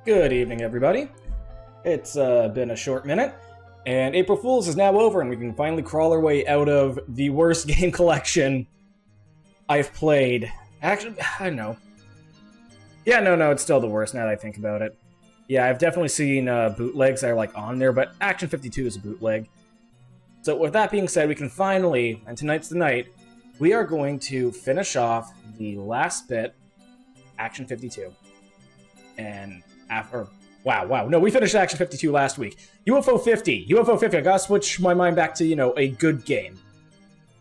Good evening, everybody. It's been a short minute, and April Fool's is now over, and we can finally crawl our way out of the worst game collection I've played. Actually, I don't know. Yeah, no, it's still the worst now that I think about it. Yeah, I've definitely seen bootlegs that are like on there, but Action 52 is a bootleg. So with that being said, we can finally, and tonight's the night, we are going to finish off the last bit, Action 52. And after, wow, no, we finished Action 52 last week. UFO 50, I gotta switch my mind back to, a good game.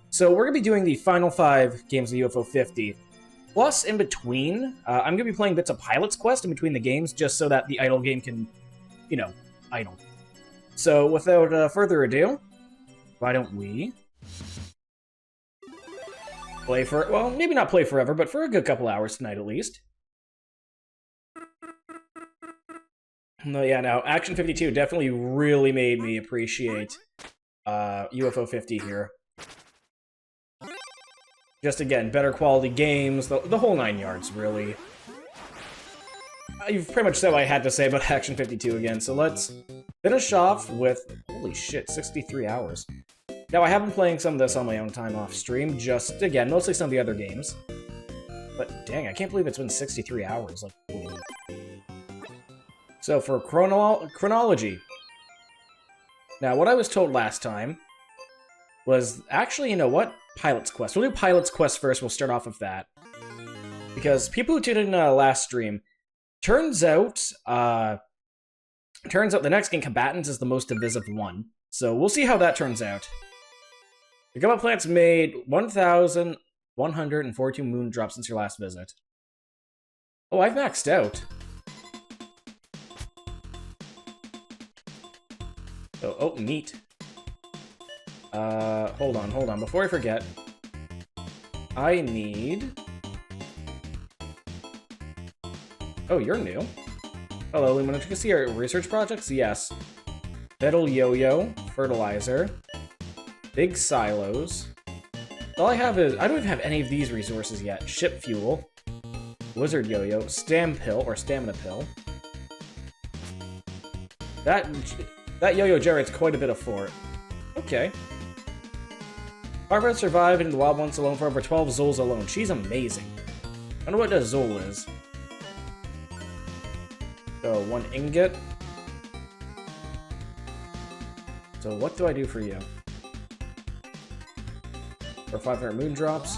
So we're gonna be doing the final 5 games of UFO 50. Plus, in between, I'm gonna be playing bits of Pilot's Quest in between the games, just so that the idle game can, idle. So without further ado, why don't we play for, well, maybe not play forever, but for a good couple hours tonight at least. No, yeah, no, Action 52 definitely really made me appreciate UFO 50 here. Just, again, better quality games, the whole 9 yards, really. You've pretty much said what I had to say about Action 52 again, so let's finish off with, holy shit, 63 hours. Now, I have been playing some of this on my own time off stream, just, again, mostly some of the other games. But, dang, I can't believe it's been 63 hours, like, holy. So, for chronology. Now, what I was told last time was, actually, you know what? Pilot's Quest. We'll do Pilot's Quest first, we'll start off with that. Because people who tuned in last stream, turns out the next game, Combatants, is the most divisive one. So, we'll see how that turns out. The Gamma Plant's made 1,142 moon drops since your last visit. Oh, I've maxed out. Oh, neat. Hold on. Before I forget, I need... Oh, you're new. Hello, Lumina. You can see our research projects? Yes. Metal Yo-Yo, Fertilizer, Big Silos. All I have is... I don't even have any of these resources yet. Ship Fuel, Wizard Yo-Yo, Stam Pill, or Stamina Pill. That yo-yo generates quite a bit of fort. Okay. Barbara survived in the wild once alone for over 12 Zols alone. She's amazing. I wonder what a Zol is. So, 1 ingot. So, what do I do for you? For 500 moon drops.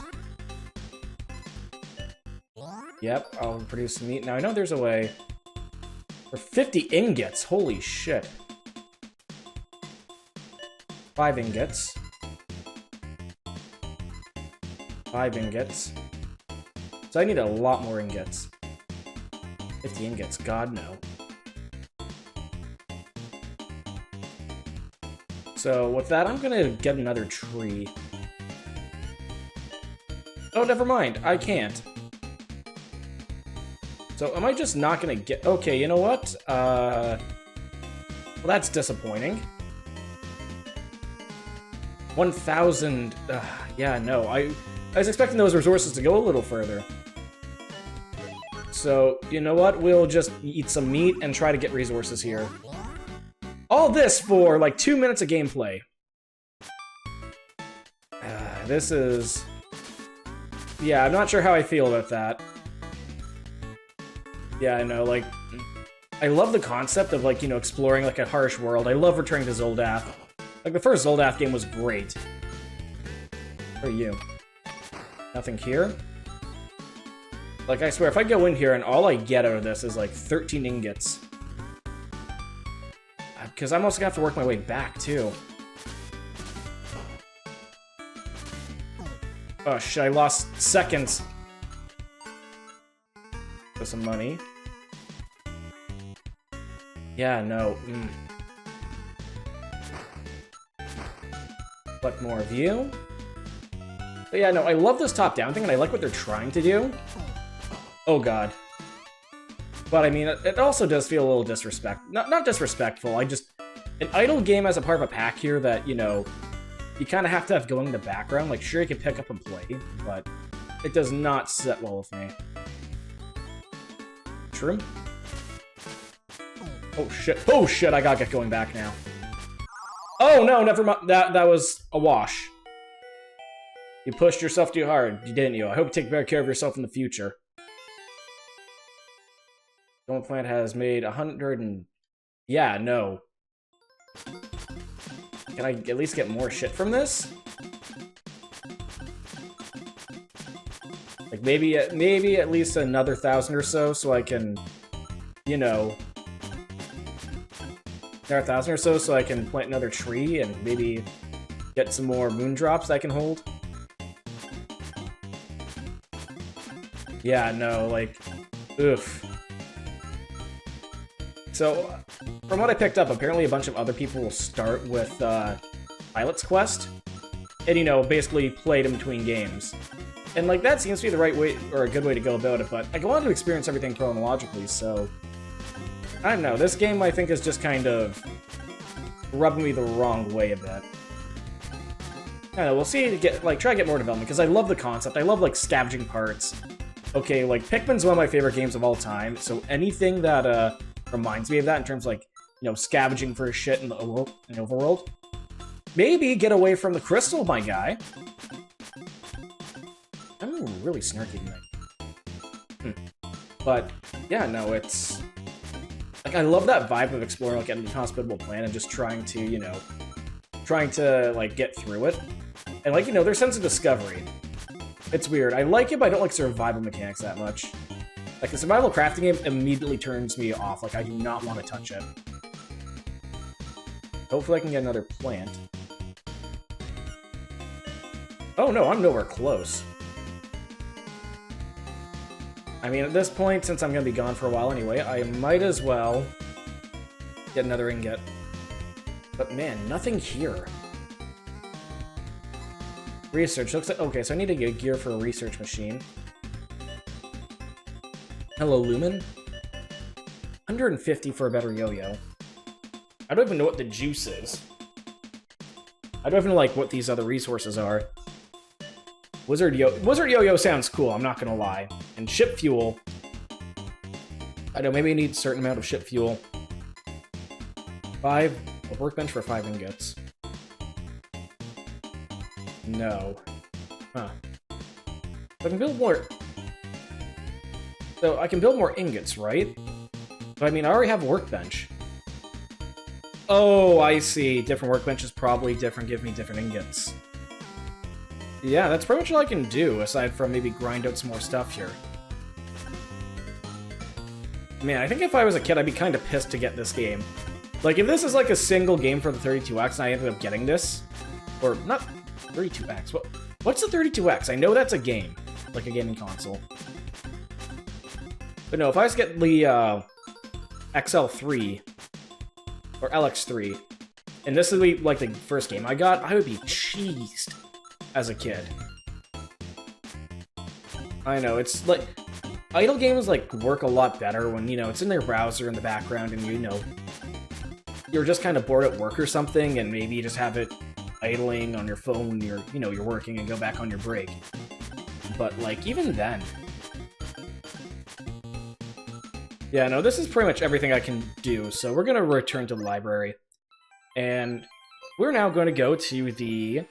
Yep, I'll produce some meat. Now, I know there's a way. For 50 ingots, holy shit. 5 ingots. 5 ingots. So I need a lot more ingots. 50 ingots, god no. So with that, I'm gonna get another tree. Oh, never mind, I can't. So am I just not gonna get... Okay, you know what? Well, that's disappointing. 1,000... yeah, no, I was expecting those resources to go a little further. So, you know what? We'll just eat some meat and try to get resources here. All this for, like, 2 minutes of gameplay. This is... Yeah, I'm not sure how I feel about that. Yeah, I know, like... I love the concept of, like, exploring, like, a harsh world. I love returning to Zoldath. Like, the first Zoldath game was great. Where are you? Nothing here? Like, I swear, if I go in here and all I get out of this is, like, 13 ingots. Because I'm also gonna have to work my way back, too. Oh, shit, I lost seconds. For some money. Yeah, no. Collect more of you. But yeah, no, I love this top-down thing, and I like what they're trying to do. Oh god. But I mean, it also does feel a little not disrespectful, an idle game as a part of a pack here that, you kind of have to have going in the background. Like, sure, you can pick up and play, but it does not sit well with me. True. Oh shit. Oh shit, I gotta get going back now. Oh no, never mind. That was a wash. You pushed yourself too hard, didn't you? I hope you take better care of yourself in the future. The plant has made 100 and... Yeah, no. Can I at least get more shit from this? Like, maybe at least another 1,000 or so I can, you know... Another 1,000 or so I can plant another tree and maybe get some more moondrops I can hold. Yeah, no, like, oof. So, from what I picked up, apparently a bunch of other people will start with Pilot's Quest, and, you know, basically play it in between games. And, like, that seems to be the right way, or a good way to go about it, but I wanted to experience everything chronologically, so... I don't know, this game, I think, is just kind of rubbing me the wrong way a bit. I don't know, we'll see, try to get more development, because I love the concept, I love, like, scavenging parts. Okay, like, Pikmin's one of my favorite games of all time, so anything that, reminds me of that in terms of, like, you know, scavenging for shit in the overworld. Maybe get away from the crystal, my guy. I'm really snarky tonight. But, yeah, no, it's... Like, I love that vibe of exploring, like, an inhospitable planet and just trying to, you know... Trying to, like, get through it. And, like, you know, their sense of discovery. It's weird. I like it, but I don't like survival mechanics that much. Like, the survival crafting game immediately turns me off. Like, I do not want to touch it. Hopefully I can get another plant. Oh no, I'm nowhere close. I mean, at this point, since I'm going to be gone for a while anyway, I might as well get another ingot. But man, nothing here. Research. Looks like... Okay, so I need to get gear for a research machine. Hello, Lumen. 150 for a better yo-yo. I don't even know what the juice is. I don't even know, like, what these other resources are. Wizard yo-yo sounds cool, I'm not gonna lie. And ship fuel. I know, maybe I need a certain amount of ship fuel. 5... A workbench for 5 ingots. No. Huh. I can build more... So, I can build more ingots, right? But I mean, I already have a workbench. Oh, I see. Different workbenches probably give me different ingots. Yeah, that's pretty much all I can do, aside from maybe grind out some more stuff here. Man, I think if I was a kid, I'd be kind of pissed to get this game. Like, if this is like a single game for the 32X and I ended up getting this... Or, not 32X, what's the 32X? I know that's a game. Like a gaming console. But no, if I just get the XL3 or LX3, and this would be like the first game I got, I would be cheesed as a kid. I know, it's like idle games like work a lot better when, you know, it's in their browser in the background and, you know, you're just kind of bored at work or something, and maybe you just have it idling on your phone when you're working and go back on your break. But like even then. Yeah, no, this is pretty much everything I can do, so we're going to return to the library. And we're now going to go to the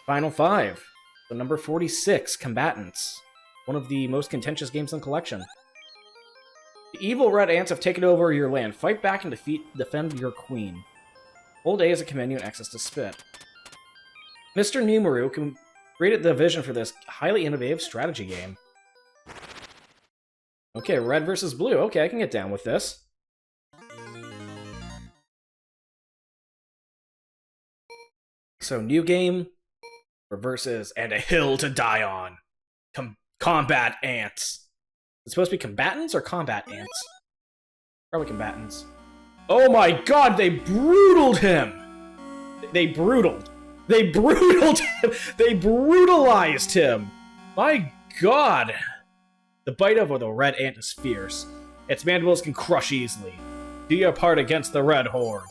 Final 5, the number 46, Combatants, one of the most contentious games in the collection. The evil red ants have taken over your land. Fight back and defend your queen. Hold A as a command and access to spit. Mr. Numeru created the vision for this highly innovative strategy game. Okay, red versus blue. Okay, I can get down with this. So, new game versus and a hill to die on. Combat ants. It's supposed to be combatants or combat ants? Probably combatants. Oh my god, they brutaled him! They brutalized him! My god! The bite of the red ant is fierce. Its mandibles can crush easily. Do your part against the red horde.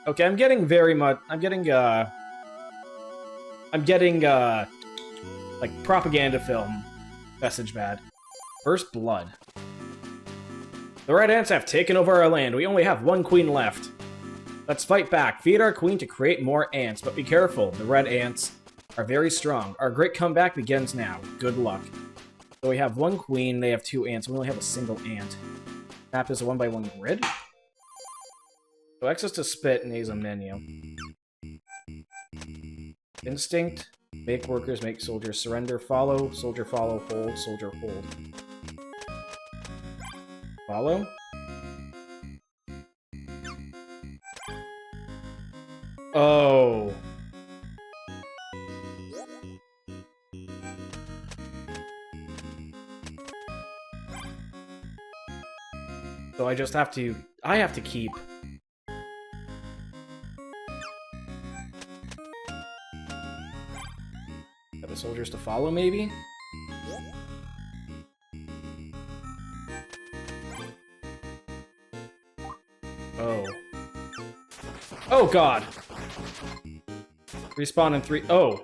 Okay, I'm getting, like, propaganda film message bad. First blood. The red ants have taken over our land. We only have one queen left. Let's fight back. Feed our queen to create more ants, but be careful. The red ants are very strong. Our great comeback begins now. Good luck. So we have one queen, they have 2 ants, we only have a single ant. Map is a 1x1 grid. So access to spit and he's a menu. Instinct. Make workers, make soldiers surrender. Follow, hold, soldier hold. Follow? Oh. So I just have to... I have to keep... Got the soldiers to follow, maybe? Oh. Oh, God! Respawn in 3... Oh!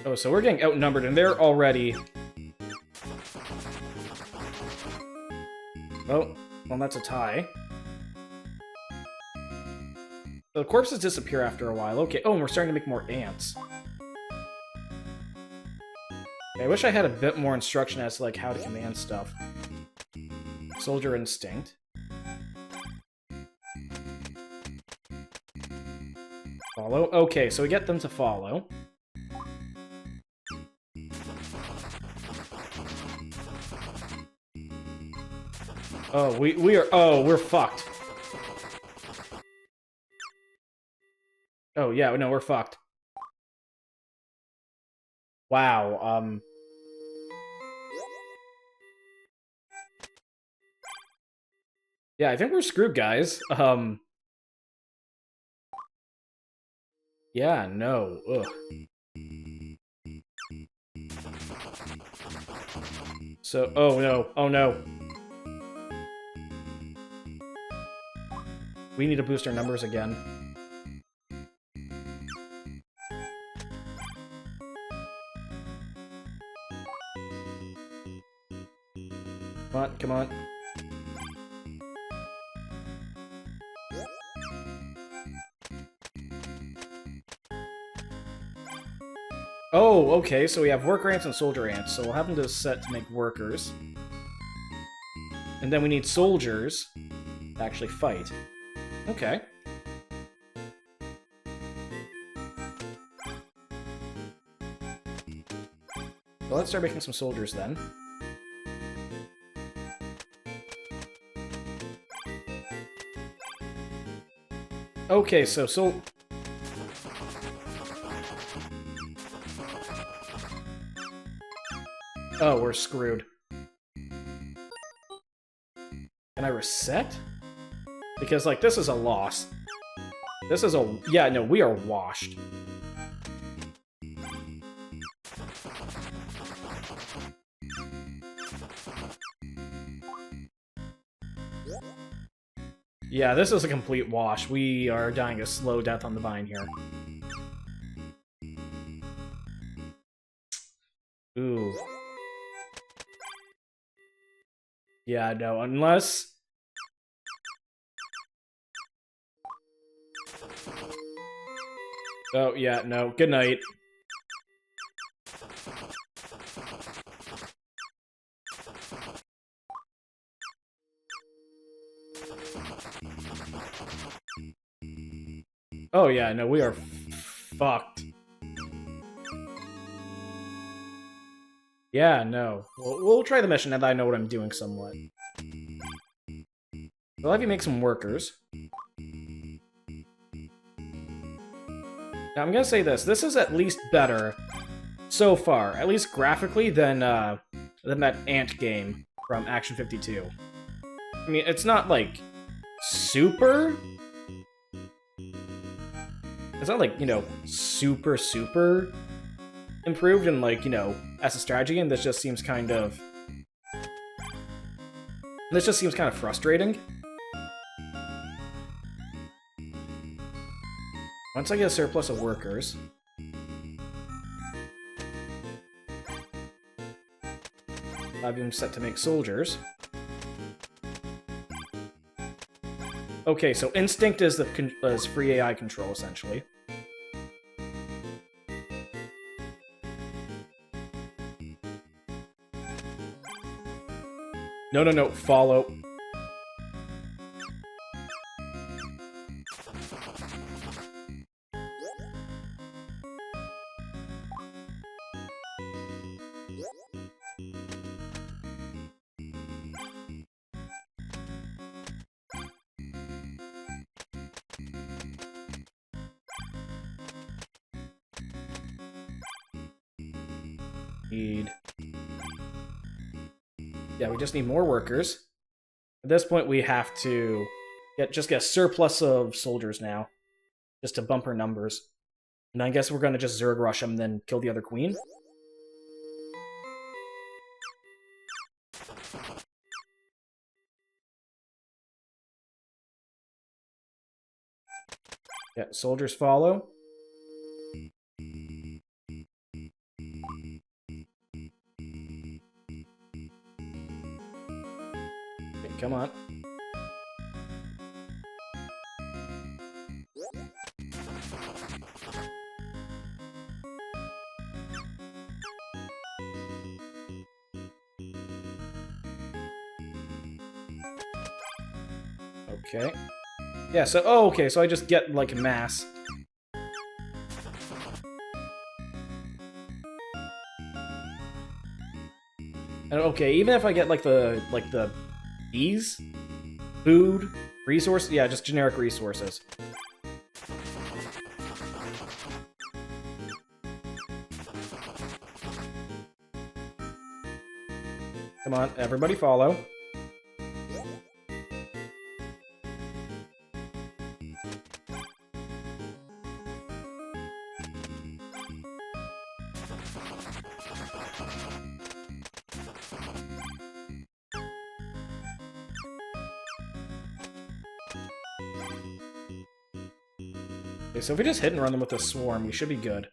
Oh, so we're getting outnumbered, and they're already... Oh, well, that's a tie. The corpses disappear after a while. Okay, oh, and we're starting to make more ants. Okay, I wish I had a bit more instruction as to, like, how to command stuff. Soldier instinct. Follow. Okay, so we get them to follow. Oh, we're fucked. Oh, yeah, no, we're fucked. Wow, yeah, I think we're screwed, guys. Yeah, no, ugh. So, oh no, oh no. We need to boost our numbers again. Come on, come on. Oh, okay, so we have worker ants and soldier ants, so we'll have them to set to make workers. And then we need soldiers to actually fight. Okay. Well, let's start making some soldiers then. Okay, so oh, we're screwed. Can I reset? Because, like, this is a loss. This is a... Yeah, no, we are washed. Yeah, this is a complete wash. We are dying a slow death on the vine here. Ooh. Yeah, no, unless... Oh, yeah, no. Good night. Oh, yeah, no, we are fucked. Yeah, no. We'll try the mission now that I know what I'm doing somewhat. I'll have you make some workers. Now, I'm gonna say this. This is at least better, so far, at least graphically, than that ant game from Action 52. I mean, it's not, like, super... It's not, like, you know, super improved and, like, you know, as a strategy game. This just seems kind of... This just seems kind of frustrating. Once I get a surplus of workers... I've been set to make soldiers. Okay, so instinct is is free AI control, essentially. No, follow. Yeah, we just need more workers. At this point, we have to just get a surplus of soldiers now, just to bump our numbers. And I guess we're going to just Zerg rush them and then kill the other queen. Yeah, soldiers follow. Okay, come on. Okay. Yeah, so, oh, okay, so I just get, like, mass. And, okay, even if I get, like, the bees? Food? Resources? Yeah, just generic resources. Come on, everybody follow. Okay, so if we just hit and run them with a swarm, we should be good.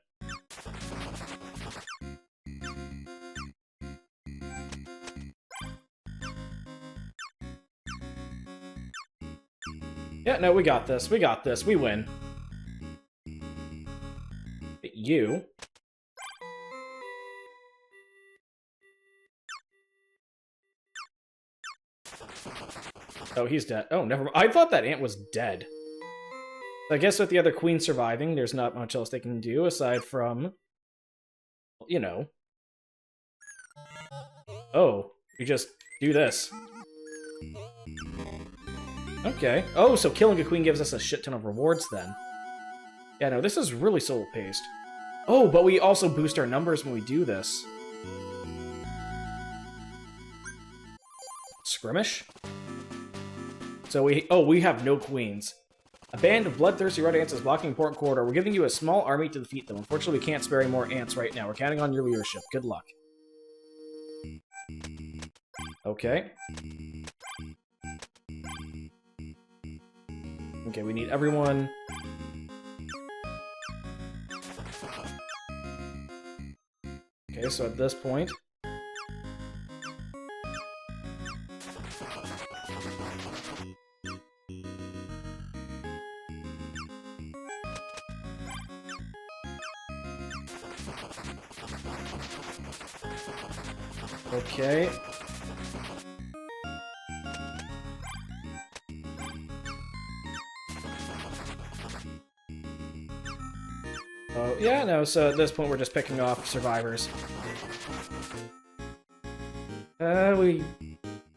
Yeah, no, we got this. We got this. We win. You. Oh, he's dead. Oh, never mind. I thought that ant was dead. I guess with the other queen surviving, there's not much else they can do aside from, you know. Oh, we just do this. Okay. Oh, so killing a queen gives us a shit ton of rewards then. Yeah, no, this is really slow-paced. Oh, but we also boost our numbers when we do this. Skirmish? So we have no queens. A band of bloodthirsty red ants is blocking important corridor. We're giving you a small army to defeat them. Unfortunately, we can't spare any more ants right now. We're counting on your leadership. Good luck. Okay. Okay, we need everyone. Okay, so at this point... Okay. Oh, yeah, no, so at this point we're just picking off survivors. We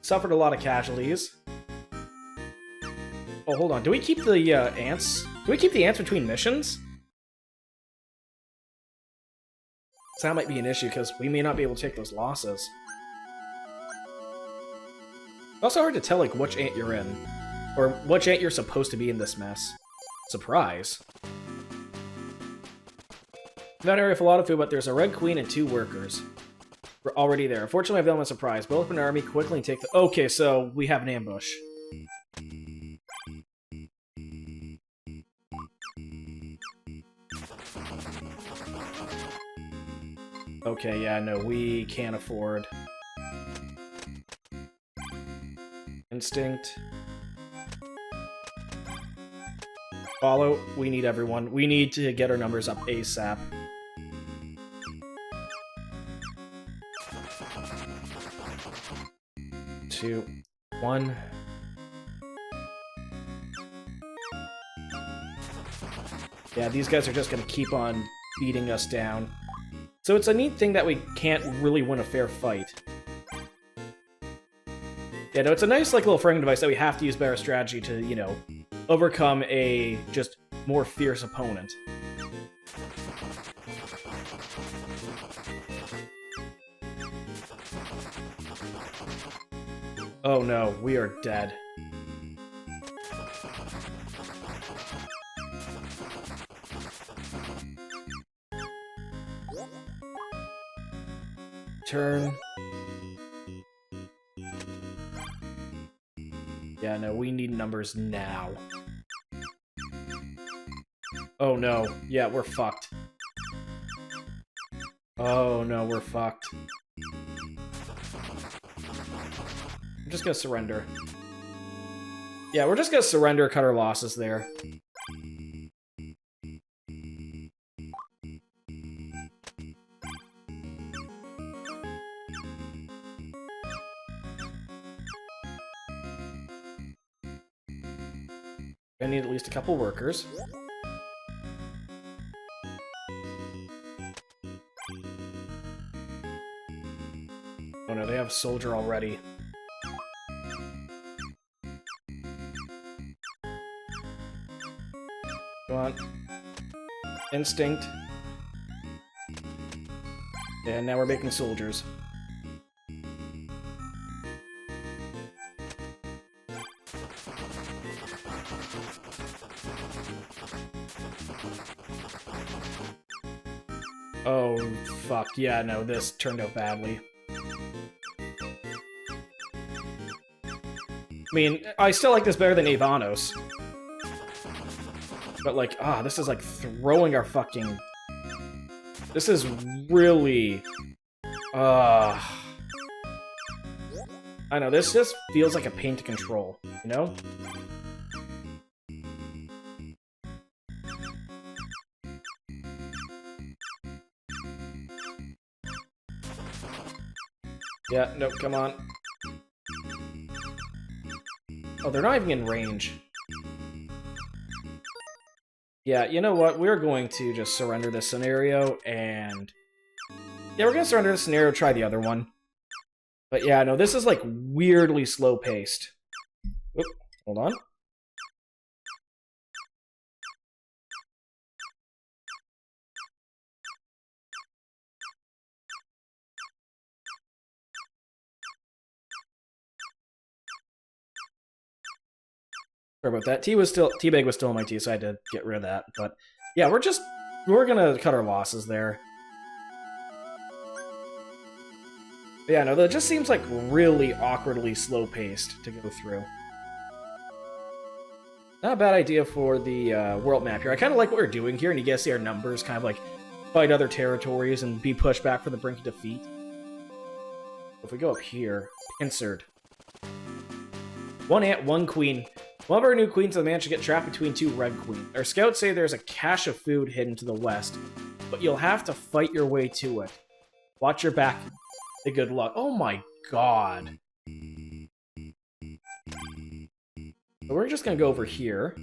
suffered a lot of casualties. Oh, hold on. Do we keep the ants? Do we keep the ants between missions? So that might be an issue, because we may not be able to take those losses. It's also hard to tell, like, which ant you're in. Or which ant you're supposed to be in this mess. Surprise. That area with a lot of food, but there's a red queen and 2 workers. We're already there. Unfortunately, I have them a surprise. Build up an army quickly and take the... Okay, so we have an ambush. Okay, yeah, no, we can't afford... Instinct. Follow. We need everyone. We need to get our numbers up ASAP. Two, one. Yeah, these guys are just gonna keep on beating us down. So it's a neat thing that we can't really win a fair fight. Yeah, no, it's a nice, like, little framing device that we have to use better strategy to, you know, overcome a just more fierce opponent. Oh no, we are dead. Turn. Yeah, no, we need numbers now. Oh no, yeah, we're fucked. Oh no, we're fucked. I'm just gonna surrender. Yeah, we're just gonna surrender, cut our losses there. I need at least a couple workers. Oh no, they have soldier already. Go on. Instinct. And now we're making soldiers. Oh, fuck. Yeah, no, this turned out badly. I mean, I still like this better than Avanos. But, like, this is, like, throwing our fucking... This is really... I know, this just feels like a pain to control, you know? Yeah, no, come on. Oh, they're not even in range. Yeah, you know what? We're going to just surrender this scenario, and... Yeah, we're gonna surrender this scenario, try the other one. But yeah, no, this is, like, weirdly slow-paced. Oop, hold on. Sorry about that. Teabag was still on my T, so I had to get rid of that. But yeah, we're gonna cut our losses there. But yeah, no, that just seems like really awkwardly slow-paced to go through. Not a bad idea for the world map here. I kind of like what we're doing here, and you guys see our numbers kind of like fight other territories and be pushed back from the brink of defeat. If we go up here, insert. One ant, one queen. One of our new queens have managed to get trapped between two red queens. Our scouts say there's a cache of food hidden to the west, but you'll have to fight your way to it. Watch your back. Hey, good luck. Oh my god. So we're just gonna go over here.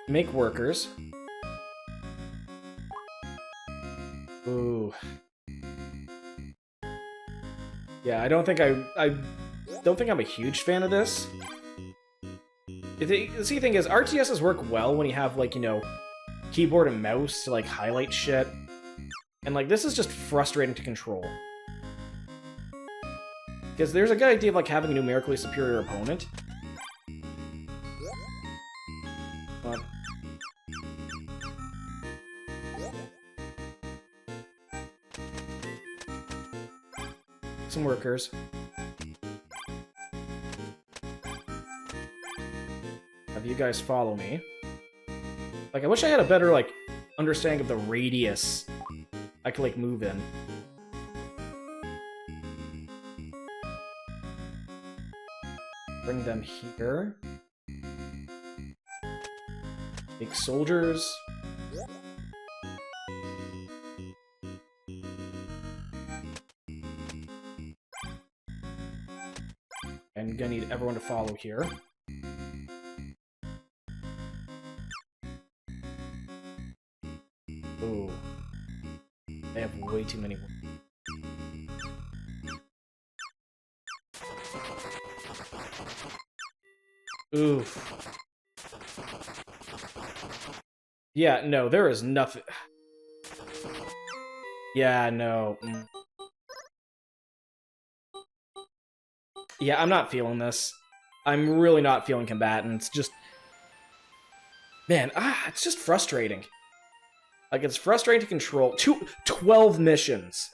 Make workers. Ooh. Yeah, I don't think I don't think I'm a huge fan of this. The see, thing is, RTSs work well when you have, like, you know, keyboard and mouse to, like, highlight shit. And, like, this is just frustrating to control. Because there's a good idea of, like, having a numerically superior opponent. But... some workers. Have you guys follow me. Like, I wish I had a better, like, understanding of the radius I could, like, move in. Bring them here. Make soldiers. And I'm gonna need everyone to follow here. Ooh. They have way too many. Oof. Yeah, no, there is nothing. Yeah, no. Yeah, I'm not feeling this. I'm really not feeling combatants. Just... Man, it's just frustrating. Like, it's frustrating to control. 12 missions.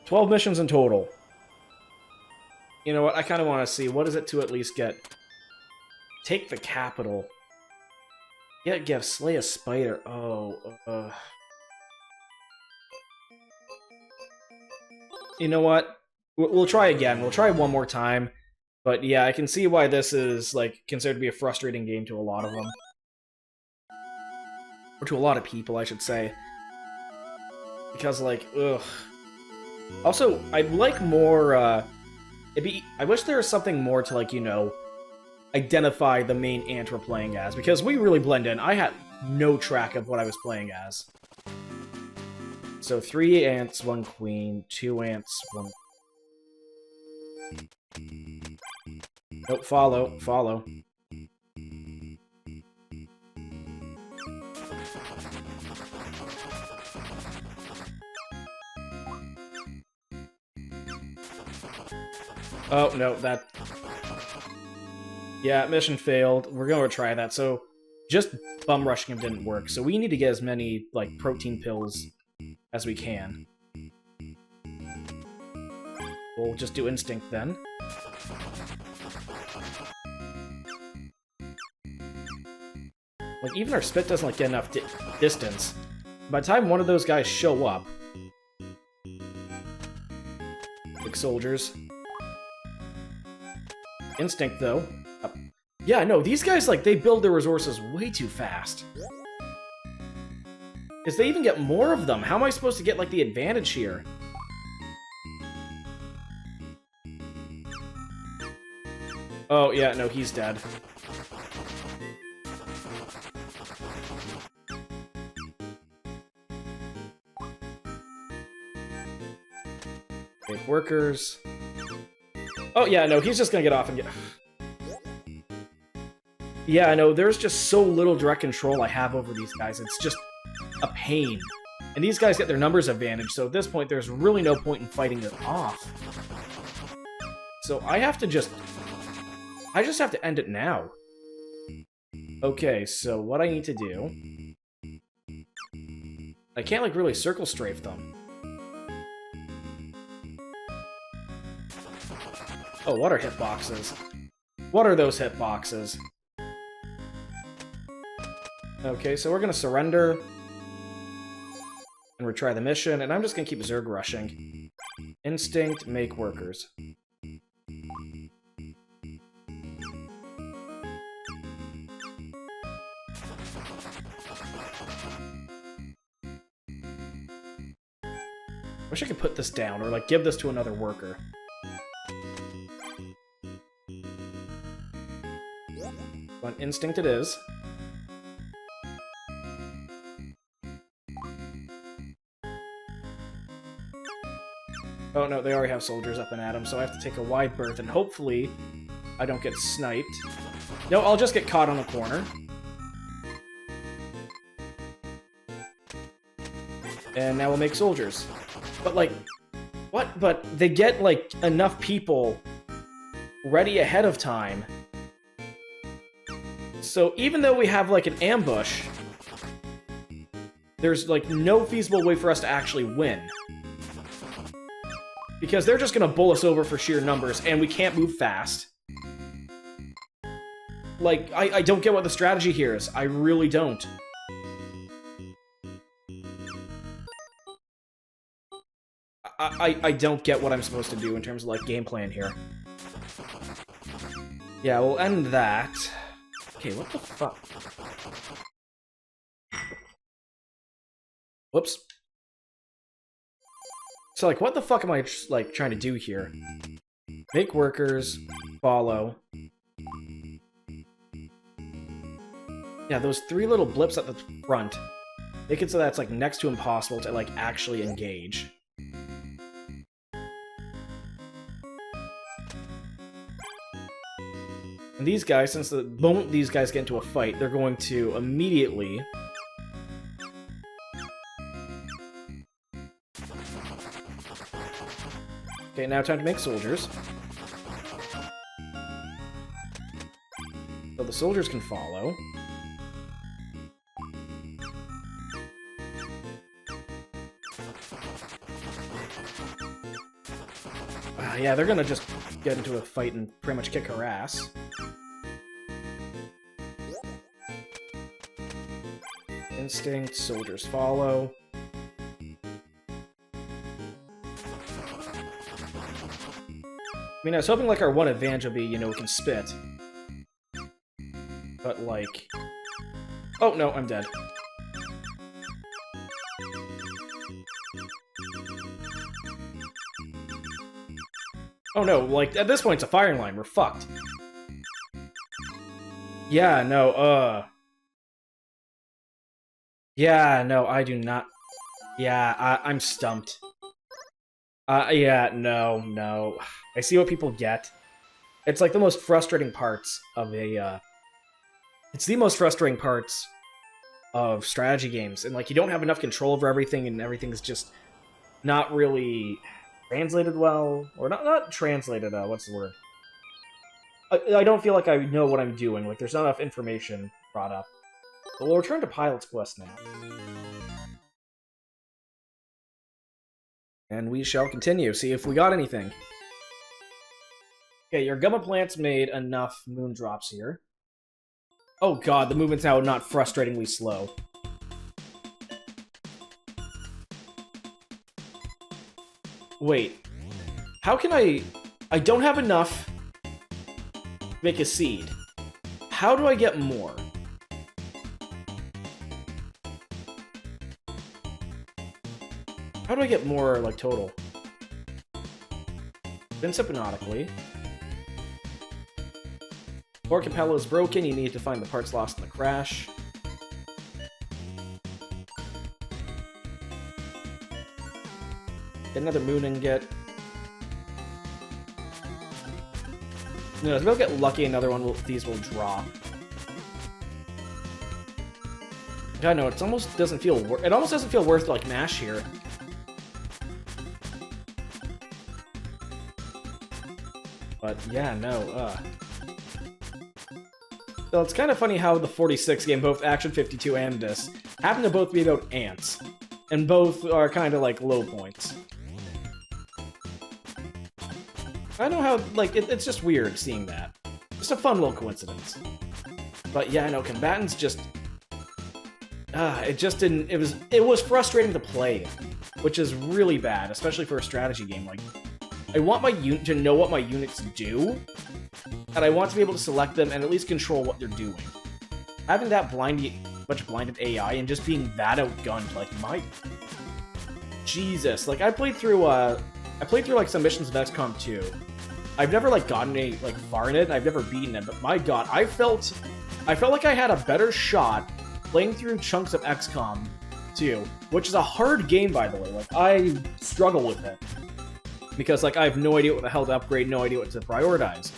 12 missions in total. You know what? I kind of want to see. What is it to at least get? Take the capital. Get slay a spider. Oh, You know what? We'll try again. We'll try one more time. But yeah, I can see why this is, like, considered to be a frustrating game to a lot of them. Or to a lot of people, I should say. Because, like, ugh. Also, I'd like more, I wish there was something more to, like, you know, identify the main ant we're playing as. Because we really blend in. I had no track of what I was playing as. So, 3 ants, 1 queen, 2 ants, 1... Nope, follow. Oh, no, that... Yeah, mission failed. We're gonna try that. So, just bum rushing him didn't work. So we need to get as many, like, protein pills as we can. We'll just do instinct then. Like, even our spit doesn't, like, get enough distance. By the time one of those guys show up... Big soldiers. Instinct, though. Yeah, no, these guys, like, they build their resources way too fast. Because they even get more of them. How am I supposed to get, like, the advantage here? Oh, yeah, no, he's dead. Make workers. Oh, yeah, no, he's just gonna get off and get... Yeah, no, there's just so little direct control I have over these guys. It's just a pain. And these guys get their numbers advantage, so at this point, there's really no point in fighting it off. So I have to just... I just have to end it now. Okay, so what I need to do... I can't, like, really circle strafe them. Oh, what are hitboxes? What are those hitboxes? Okay, so we're gonna surrender. And retry the mission, and I'm just gonna keep Zerg rushing. Instinct, make workers. Wish I could put this down, or, like, give this to another worker. But instinct it is. Oh no, they already have soldiers up and at them, so I have to take a wide berth, and hopefully I don't get sniped. No, I'll just get caught on the corner. And now we'll make soldiers. But, like, what? But they get, like, enough people ready ahead of time. So even though we have, like, an ambush, there's, like, no feasible way for us to actually win. Because they're just gonna bull us over for sheer numbers, and we can't move fast. Like, I don't get what the strategy here is. I really don't. I don't get what I'm supposed to do in terms of, like, game plan here. Yeah, we'll end that. Okay, what the fuck? Whoops. So, like, what the fuck am I, like, trying to do here? Make workers, follow. Yeah, those 3 little blips at the front make it so that it's, like, next to impossible to, like, actually engage. And these guys, since the moment these guys get into a fight, they're going to immediately... Okay, now time to make soldiers. So the soldiers can follow. Yeah, they're gonna just get into a fight and pretty much kick her ass. Instinct, soldiers follow. I mean, I was hoping, like, our one advantage would be, you know, we can spit. But, like... Oh, no, I'm dead. Oh, no, like, at this point, it's a firing line. We're fucked. Yeah, no, Yeah, no, I do not... Yeah, I'm stumped. Yeah, no. I see what people get. It's like the most frustrating parts of a, It's the most frustrating parts of strategy games, and, like, you don't have enough control over everything, and everything's just not really translated well, or not translated, what's the word? I don't feel like I know what I'm doing, like, there's not enough information brought up. But we'll return to Pilot's Quest now. And we shall continue, see if we got anything. Okay, your gumma plants made enough moon drops here. Oh god, the movement's now not frustratingly slow. Wait. How can I don't have enough to make a seed. How do I get more? How do I get more, like, total? Spins hypnotically. Or Capello is broken, you need to find the parts lost in the crash. Get another moon ingot. No, if we'll get lucky, another one these will drop. I know, it almost doesn't feel worth, like, mash here. But yeah, no, So it's kind of funny how the 46 game, both Action 52 and this, happen to both be about ants. And both are kind of like low points. I don't know how, like, it's just weird seeing that. Just a fun little coincidence. But yeah, I know, combatants just... it just didn't... It was frustrating to play, which is really bad, especially for a strategy game. Like, I want my unit to know what my units do, and I want to be able to select them and at least control what they're doing. Having that much blinded AI and just being that outgunned, like, my... Jesus, like, I played through, like, some missions of XCOM 2. I've never, like, gotten like, far in it, and I've never beaten it, but my god, I felt like I had a better shot playing through chunks of XCOM 2, which is a hard game, by the way. Like, I struggle with it. Because, like, I have no idea what the hell to upgrade, no idea what to prioritize.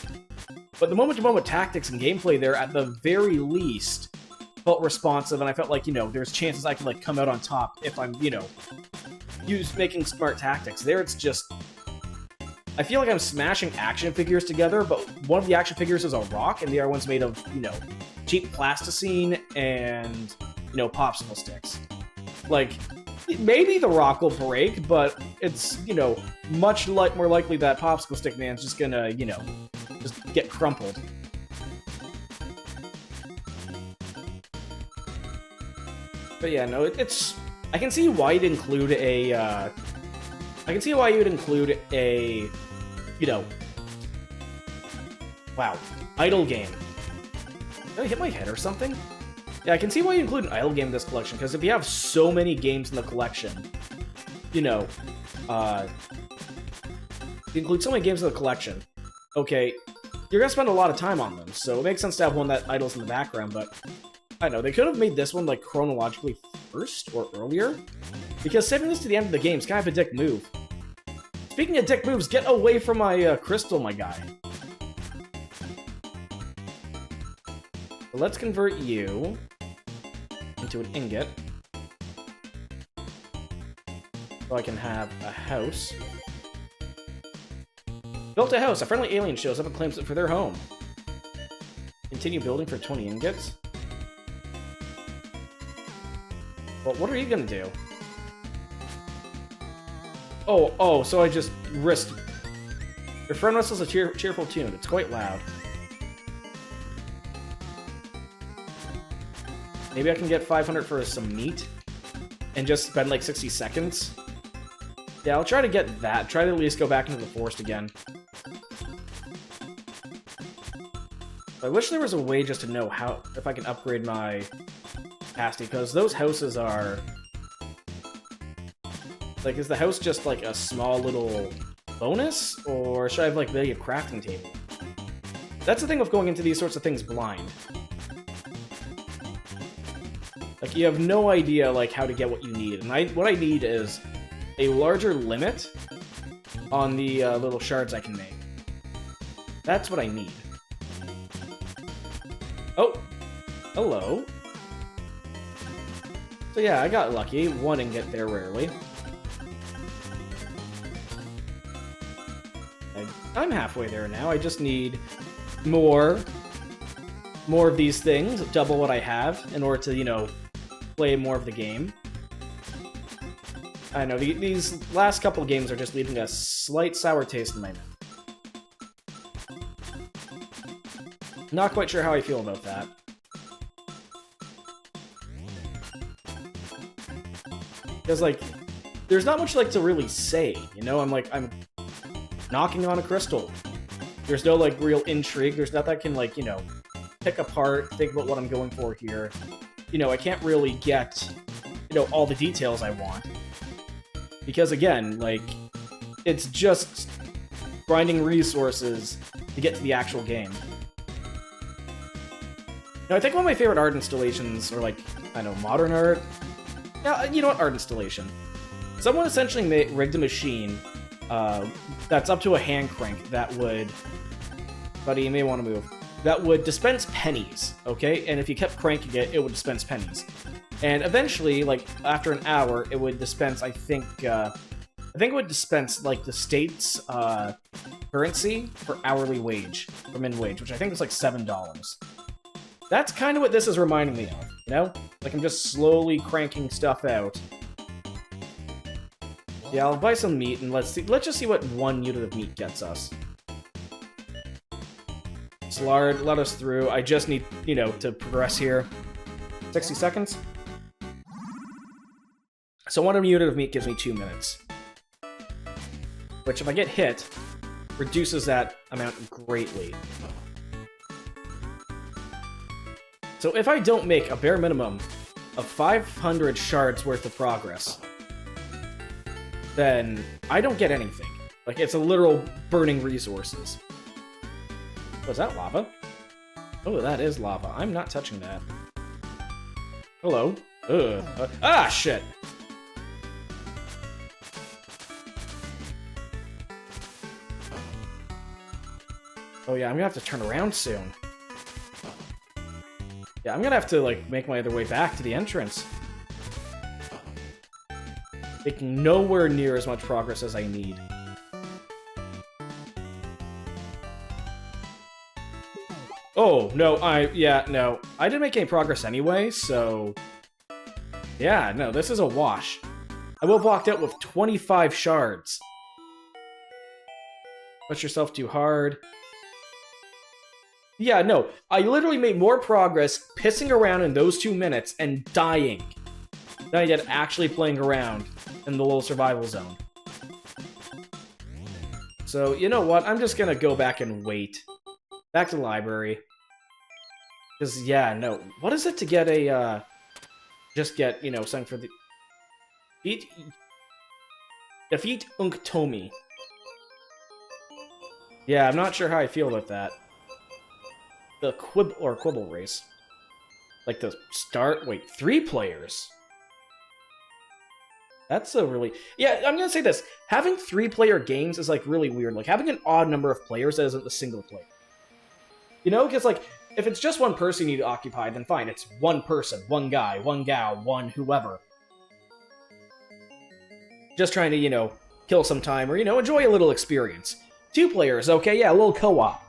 But the moment-to-moment tactics and gameplay there, at the very least, felt responsive, and I felt like, you know, there's chances I could, like, come out on top if I'm, you know, making smart tactics. There, it's just... I feel like I'm smashing action figures together, but one of the action figures is a rock, and the other one's made of, you know, cheap plasticine and, you know, popsicle sticks. Like... Maybe the rock will break, but it's, you know, much more likely that Popsicle Stick Man's just gonna, you know, just get crumpled. But yeah, no, it's... I can see why you'd include a, I can see why you'd include a, you know... Wow. Idle game. Did I hit my head or something? Yeah, I can see why you include an idle game in this collection, because if you have so many games in the collection, you know, you include so many games in the collection, okay, you're gonna spend a lot of time on them, so it makes sense to have one that idles in the background, but I don't know, they could have made this one, like, chronologically first or earlier, because saving this to the end of the game is kind of a dick move. Speaking of dick moves, get away from my crystal, my guy. So let's convert you into an ingot, so I can have a house. Built a house. A friendly alien shows up and claims it for their home. Continue building for 20 ingots. Well, what are you gonna do? Oh, so I just risked. Your friend whistles a cheerful tune. It's quite loud. Maybe I can get 500 for some meat and just spend like 60 seconds. Yeah, I'll try to get that. Try to at least go back into the forest again. I wish there was a way just to know how, if I can upgrade my capacity, because those houses are... Like, is the house just like a small little bonus? Or should I have like maybe a crafting table? That's the thing with going into these sorts of things blind. Like, you have no idea like how to get what you need, and what I need is a larger limit on the little shards I can make. That's what I need. Oh, hello. So yeah, I got lucky. One ingot there rarely. I'm halfway there now. I just need more of these things, double what I have, in order to, you know, play more of the game. I know, these last couple games are just leaving a slight sour taste in my mouth. Not quite sure how I feel about that. Because, like, there's not much, like, to really say, you know? I'm knocking on a crystal. There's no, like, real intrigue. There's nothing I can, like, you know, pick apart, think about what I'm going for here. You know, I can't really get, you know, all the details I want. Because, again, like, it's just grinding resources to get to the actual game. Now, I think one of my favorite art installations, or, like, I don't know, modern art? Yeah, you know what, art installation. Someone essentially rigged a machine that's up to a hand crank that would... Buddy, you may want to move. That would dispense pennies, okay? And if you kept cranking it, it would dispense pennies. And eventually, like, after an hour, it would dispense, I think it would dispense, like, the state's currency for hourly wage, for min wage, which I think is like $7. That's kind of what this is reminding me of, you know? Like, I'm just slowly cranking stuff out. Yeah, I'll buy some meat, and let's just see what 1 unit of meat gets us. Slard, let us through. I just need, you know, to progress here. 60 seconds. So 1 unit of meat gives me 2 minutes. Which, if I get hit, reduces that amount greatly. So if I don't make a bare minimum of 500 shards worth of progress, then I don't get anything. Like, it's a literal burning resources. Oh, is that lava? Oh, that is lava. I'm not touching that. Hello. Ugh. Ah, shit! Oh yeah, I'm gonna have to turn around soon. Yeah, I'm gonna have to, like, make my other way back to the entrance. Making nowhere near as much progress as I need. Oh, no, no. I didn't make any progress anyway, so... Yeah, no, this is a wash. I will have walked out with 25 shards. Push yourself too hard. Yeah, no, I literally made more progress pissing around in those 2 minutes and dying than I did actually playing around in the little survival zone. So, you know what? I'm just gonna go back and wait. Back to the library. Because, yeah, no. What is it to get a, just get, you know, something for the... Defeat Unktomi. Yeah, I'm not sure how I feel about that. The Quibble race. Like the start... Wait, 3 players? That's a really... Yeah, I'm gonna say this. Having 3-player games is, like, really weird. Like, having an odd number of players that isn't the single player. You know? Because, like, if it's just one person you need to occupy, then fine. It's one person, one guy, one gal, one whoever. Just trying to, you know, kill some time or, you know, enjoy a little experience. 2 players, okay, yeah, a little co-op.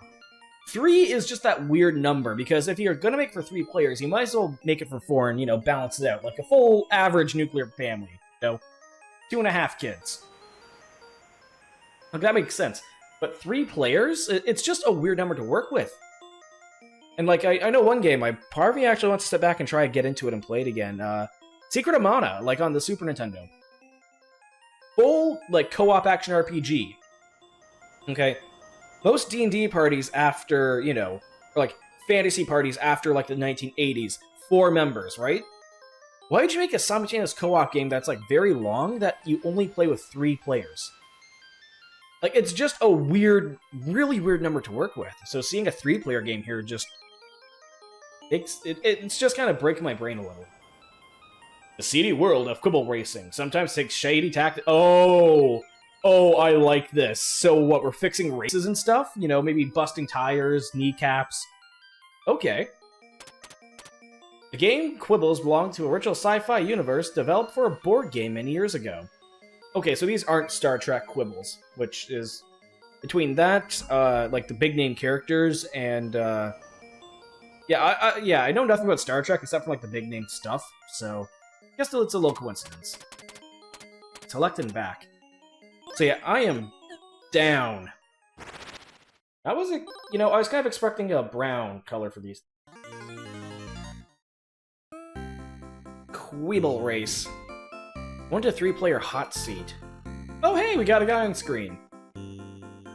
3 is just that weird number, because if you're gonna make it for 3 players, you might as well make it for 4 and, you know, balance it out. Like a full average nuclear family, you know? 2.5 kids. Like, that makes sense. But 3 players? It's just a weird number to work with. And, like, I know one game, part of me actually wants to step back and try and get into it and play it again. Secret of Mana, like on the Super Nintendo. Full, like, co-op action RPG. Okay? Most D&D parties after, you know, or, like, fantasy parties after, like, the 1980s, 4 members, right? Why would you make a simultaneous co-op game that's, like, very long that you only play with 3 players? Like, it's just a weird, really weird number to work with. So seeing a 3-player game here just... It's just kind of breaking my brain a little. The seedy world of Quibble Racing sometimes takes shady tactics. Oh, I like this. So what, we're fixing races and stuff? You know, maybe busting tires, kneecaps. Okay. The game Quibbles belonged to a original sci-fi universe developed for a board game many years ago. Okay, so these aren't Star Trek Quibbles, which is between that, like the big name characters, and yeah, I know nothing about Star Trek except for like the big name stuff. So I guess it's a little coincidence. Select and back. So yeah, I am down. That was a, you know, I was kind of expecting a brown color for these. Quibble race. 1 to 3-player hot seat. Oh hey, we got a guy on screen.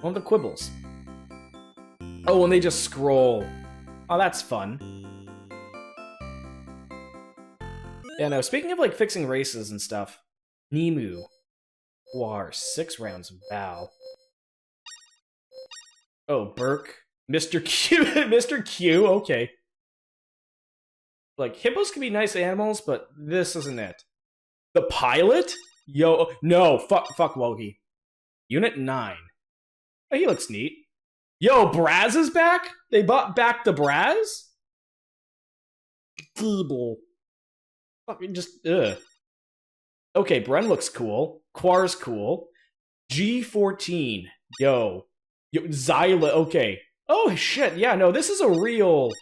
One of the Quibbles. Oh, and they just scroll. Oh, that's fun. Yeah, no, speaking of like fixing races and stuff. Nemu. War, 6 rounds of Val. Oh, Burke. Mr. Q. Mr. Q, okay. Like, hippos can be nice animals, but this isn't it. The pilot? Yo, no, fuck Woggy. Unit 9. Oh, he looks neat. Yo, Braz is back? They brought back the Braz? Feeble. Fucking just, ugh. Okay, Bren looks cool. Quar's cool. G14. Yo, Zyla, okay. Oh, shit, yeah, no, this is a real...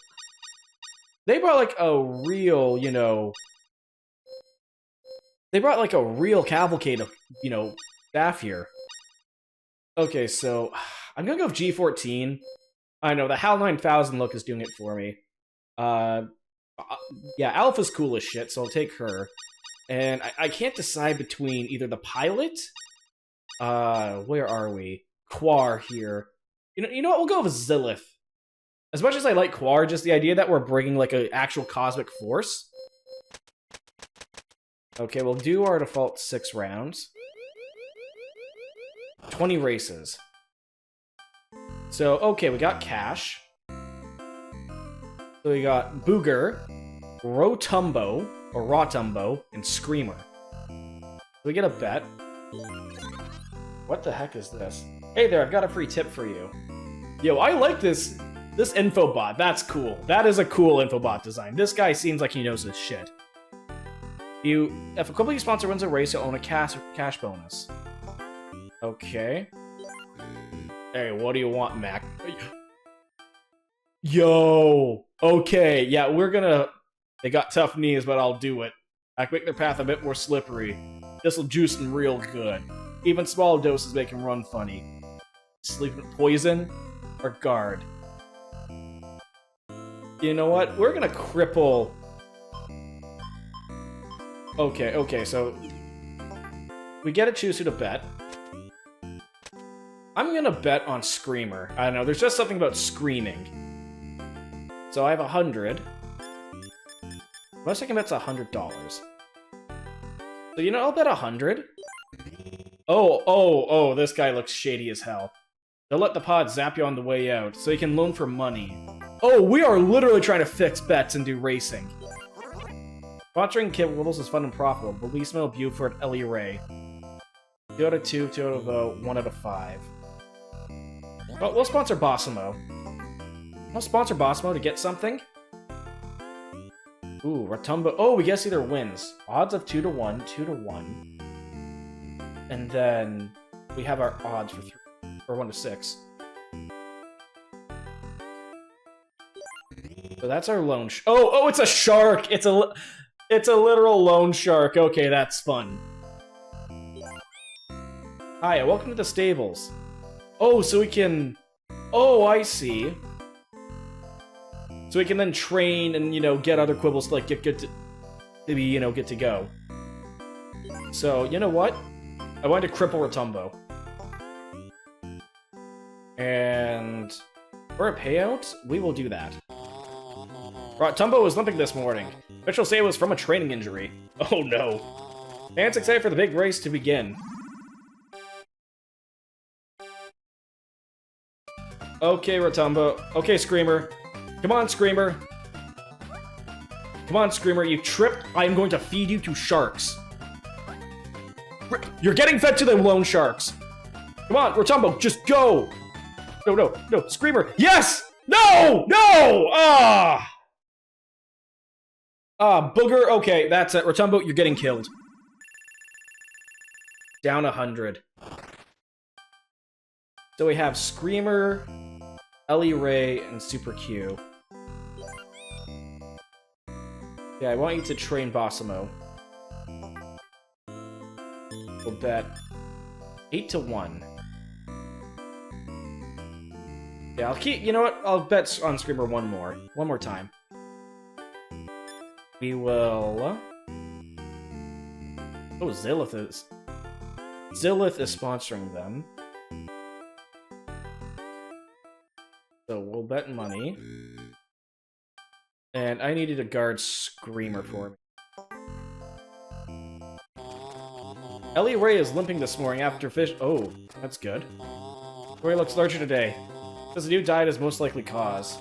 They brought, like, a real, you know... They brought, like, a real cavalcade of, you know, staff here. Okay, so... I'm gonna go with G14. I know, the HAL 9000 look is doing it for me. Yeah, Alpha's cool as shit, so I'll take her. And I can't decide between either the pilot... where are we? Quar here. You know what, we'll go with Zilith. As much as I like Quar, just the idea that we're bringing, like, an actual cosmic force. Okay, we'll do our default 6 rounds. 20 races. So, okay, we got Cash. So we got Booger, Rotumbo, or Rotumbo, and Screamer. So we get a bet. What the heck is this? Hey there, I've got a free tip for you. Yo, I like this infobot. That's cool. That is a cool infobot design. This guy seems like he knows his shit. If a Quibble sponsor wins a race, you'll own a cash bonus. Okay. Hey, what do you want, Mac? Yo! Okay, yeah, we're gonna... They got tough knees, but I'll do it. I can make their path a bit more slippery. This'll juice them real good. Even small doses make them run funny. Sleeping poison or guard? You know what? We're gonna cripple... Okay, so... We get to choose who to bet. I'm gonna bet on Screamer. I don't know, there's just something about screaming. So I have 100. Most I can bet's $100. So, you know, I'll bet 100. Oh, this guy looks shady as hell. They'll let the pod zap you on the way out, so you can loan for money. Oh, we are literally trying to fix bets and do racing. Sponsoring Kibbles is fun and profitable. Belissimo, Buford, Ellie Ray. 2 out of 2, 2 out of 0, 1 out of 5. Well, we'll sponsor Bossimo. We'll sponsor Bossimo to get something. Ooh, Rotumbo. Oh, we guess either wins. Odds of 2 to 1, 2 to 1. And then we have our odds for 3, or 1 to 6. So that's our loan. Oh, it's a shark. It's a literal loan shark. Okay, that's fun. Hi, welcome to the stables. Oh, so we can. Oh, I see. So we can then train and, you know, get other Quibbles to, like, get good to be, you know, good to go. So, you know what? I wanted to cripple Rotumbo. And for a payout, we will do that. Rotumbo was limping this morning. Officials say it was from a training injury. Oh no. Fans excited for the big race to begin. Okay, Rotumbo. Okay, Screamer. Come on, Screamer. Come on, Screamer. You tripped. I am going to feed you to sharks. You're getting fed to the lone sharks. Come on, Rotumbo, just go. No, Screamer. Yes! No! Booger. Okay, that's it. Rotumbo, you're getting killed. Down 100. So we have Screamer, Ellie Ray, and Super Q. Yeah, I want you to train Bossimo. We'll bet 8 to 1. Yeah, I'll keep. You know what? I'll bet on Screamer one more time. We will. Oh, Zilith is sponsoring them. So we'll bet money. And I needed a guard Screamer for me. Ellie Ray is limping this morning after fish. Oh, that's good. Ray looks larger today. Says a new diet is most likely cause.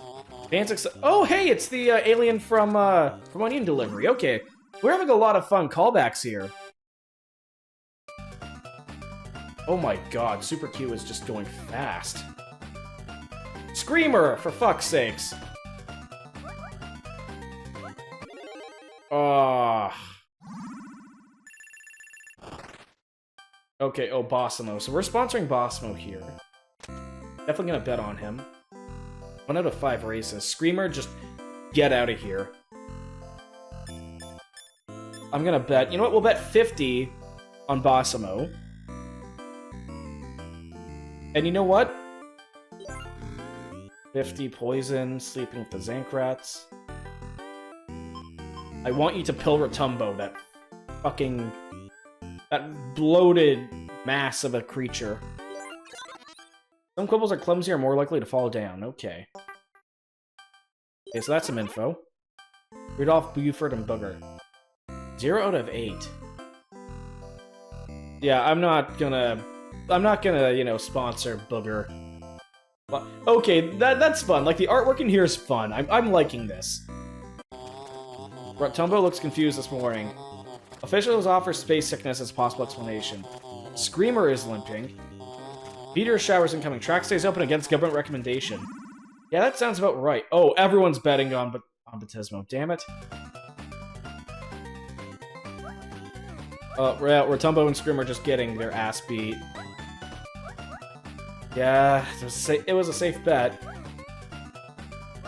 Oh, hey, it's the alien from Onion Delivery. Okay, we're having a lot of fun callbacks here. Oh my god, Super Q is just going fast. Screamer, for fuck's sakes. Okay, oh, Bossimo. So we're sponsoring Bossimo here. Definitely gonna bet on him. 1 out of 5 races. Screamer, just get out of here. I'm gonna bet. You know what? We'll bet 50 on Bossimo. And you know what? 50 poison, sleeping with the Zankrats. I want you to pill Rotumbo, that fucking... that bloated mass of a creature. Some Quibbles are clumsy or more likely to fall down. Okay. Okay, so that's some info. Rudolph, Buford, and Booger. 0 out of 8. Yeah, I'm not gonna, you know, sponsor Booger. But, okay, that's fun. Like, the artwork in here is fun. I'm liking this. Rotumbo looks confused this morning. Officials offer space sickness as possible explanation. Screamer is limping. Meteor showers incoming. Track stays open against government recommendation. Yeah, that sounds about right. Oh, everyone's betting on Batismo. Damn it. Rotumbo and Screamer just getting their ass beat. Yeah, it was a safe bet.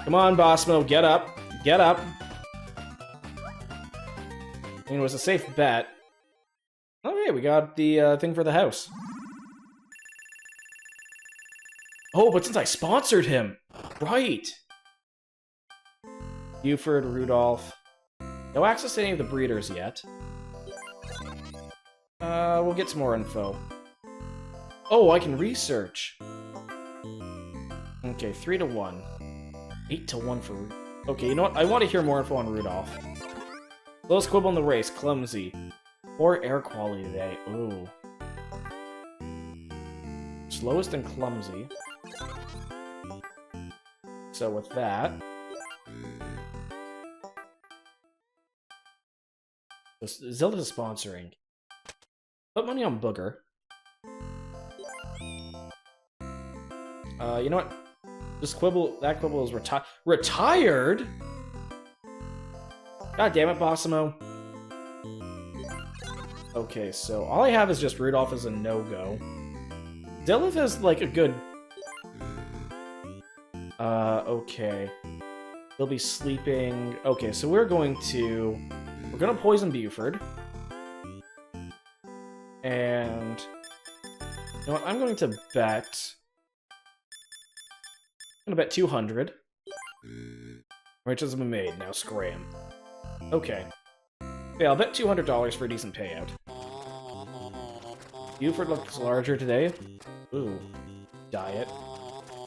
Come on, Bossimo, get up. Get up. I mean, it was a safe bet. Oh, yeah, we got the thing for the house. Oh, but since I sponsored him. Right. Buford, Rudolph. No access to any of the breeders yet. We'll get some more info. Oh, I can research. Okay, 3 to 1. 8 to 1 for... Okay, you know what? I want to hear more info on Rudolph. Lowest quibble in the race, clumsy. Poor air quality today. Ooh. Slowest and clumsy. So with that... Zelda's sponsoring. Put money on Booger. You know what? This quibble, that quibble is retired? God damn it, Bossimo. Okay, so all I have is just Rudolph as a no-go. Zilith is like a good... okay. He'll be sleeping... Okay, so we're gonna poison Buford. And... You know what? I'm going to bet... I'm gonna bet 200. Which has been made, now scram. Okay. Yeah, I'll bet $200 for a decent payout. Buford looks larger today. Ooh. Diet.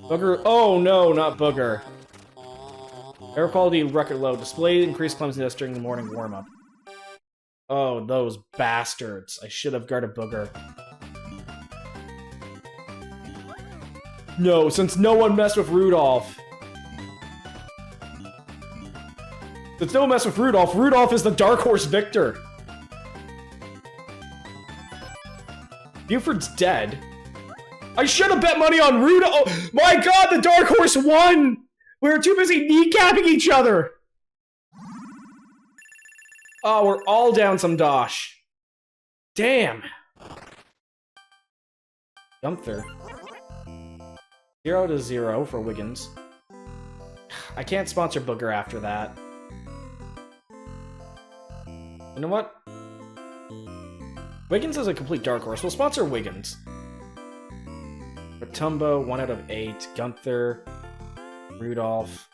Booger. Oh no, not Booger. Air quality record low. Display increased clumsiness during the morning warm-up. Oh, those bastards. I should have guarded Booger. No, since no one messed with Rudolph. Since no one messed with Rudolph, Rudolph is the Dark Horse victor. Buford's dead. I should have bet money on Rudolph. Oh my god, the Dark Horse won! We were too busy kneecapping each other. Oh, we're all down some dosh. Damn. Gunther. 0 to 0 for Wiggins. I can't sponsor Booger after that. You know what? Wiggins is a complete dark horse. We'll sponsor Wiggins. Ratumbo, 1 out of 8. Gunther. Rudolph.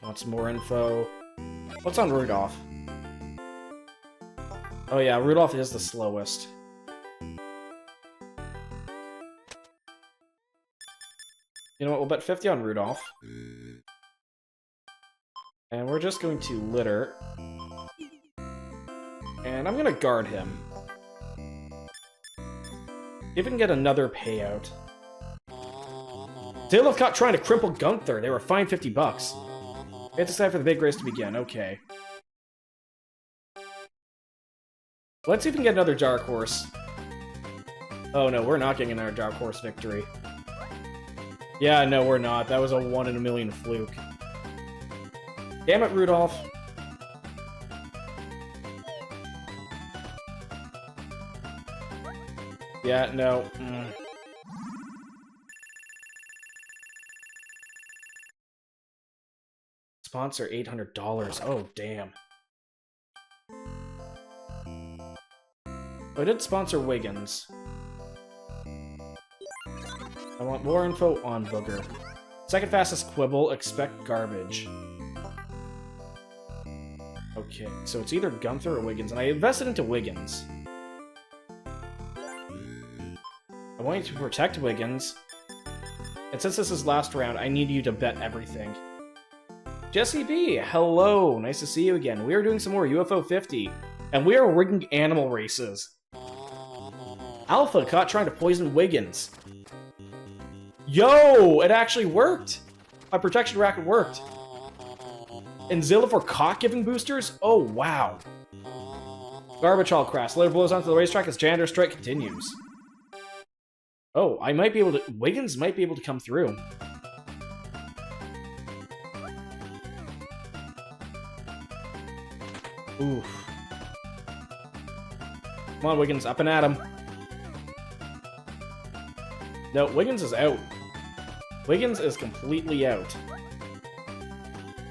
Want some more info? What's on Rudolph? Oh yeah, Rudolph is the slowest. You know what, we'll bet 50 on Rudolph. And we're just going to litter. And I'm gonna guard him. See if we can get another payout. Zilith caught trying to cripple Gunther. They were fined 50 bucks. We have to decide for the big race to begin. Okay. Let's see if we can get another Dark Horse. Oh no, we're not getting another Dark Horse victory. Yeah, no, we're not. That was a 1 in a million fluke. Damn it, Rudolph. Yeah, no. Sponsor $800. Oh, damn. I did sponsor Wiggins. I want more info on Booger. Second fastest quibble, expect garbage. Okay, so it's either Gunther or Wiggins, and I invested into Wiggins. I want you to protect Wiggins. And since this is last round, I need you to bet everything. Jesse B, hello! Nice to see you again. We are doing some more UFO 50, and we are rigging animal races. Alpha caught trying to poison Wiggins. Yo! It actually worked! My protection racket worked. And Zilith were caught giving boosters? Oh, wow. Garbage Hall crash. Later blows onto the racetrack as Janitor Strike continues. Oh, I might be able to... Wiggins might be able to come through. Oof. Come on, Wiggins. Up and at him. No, Wiggins is out. Wiggins is completely out.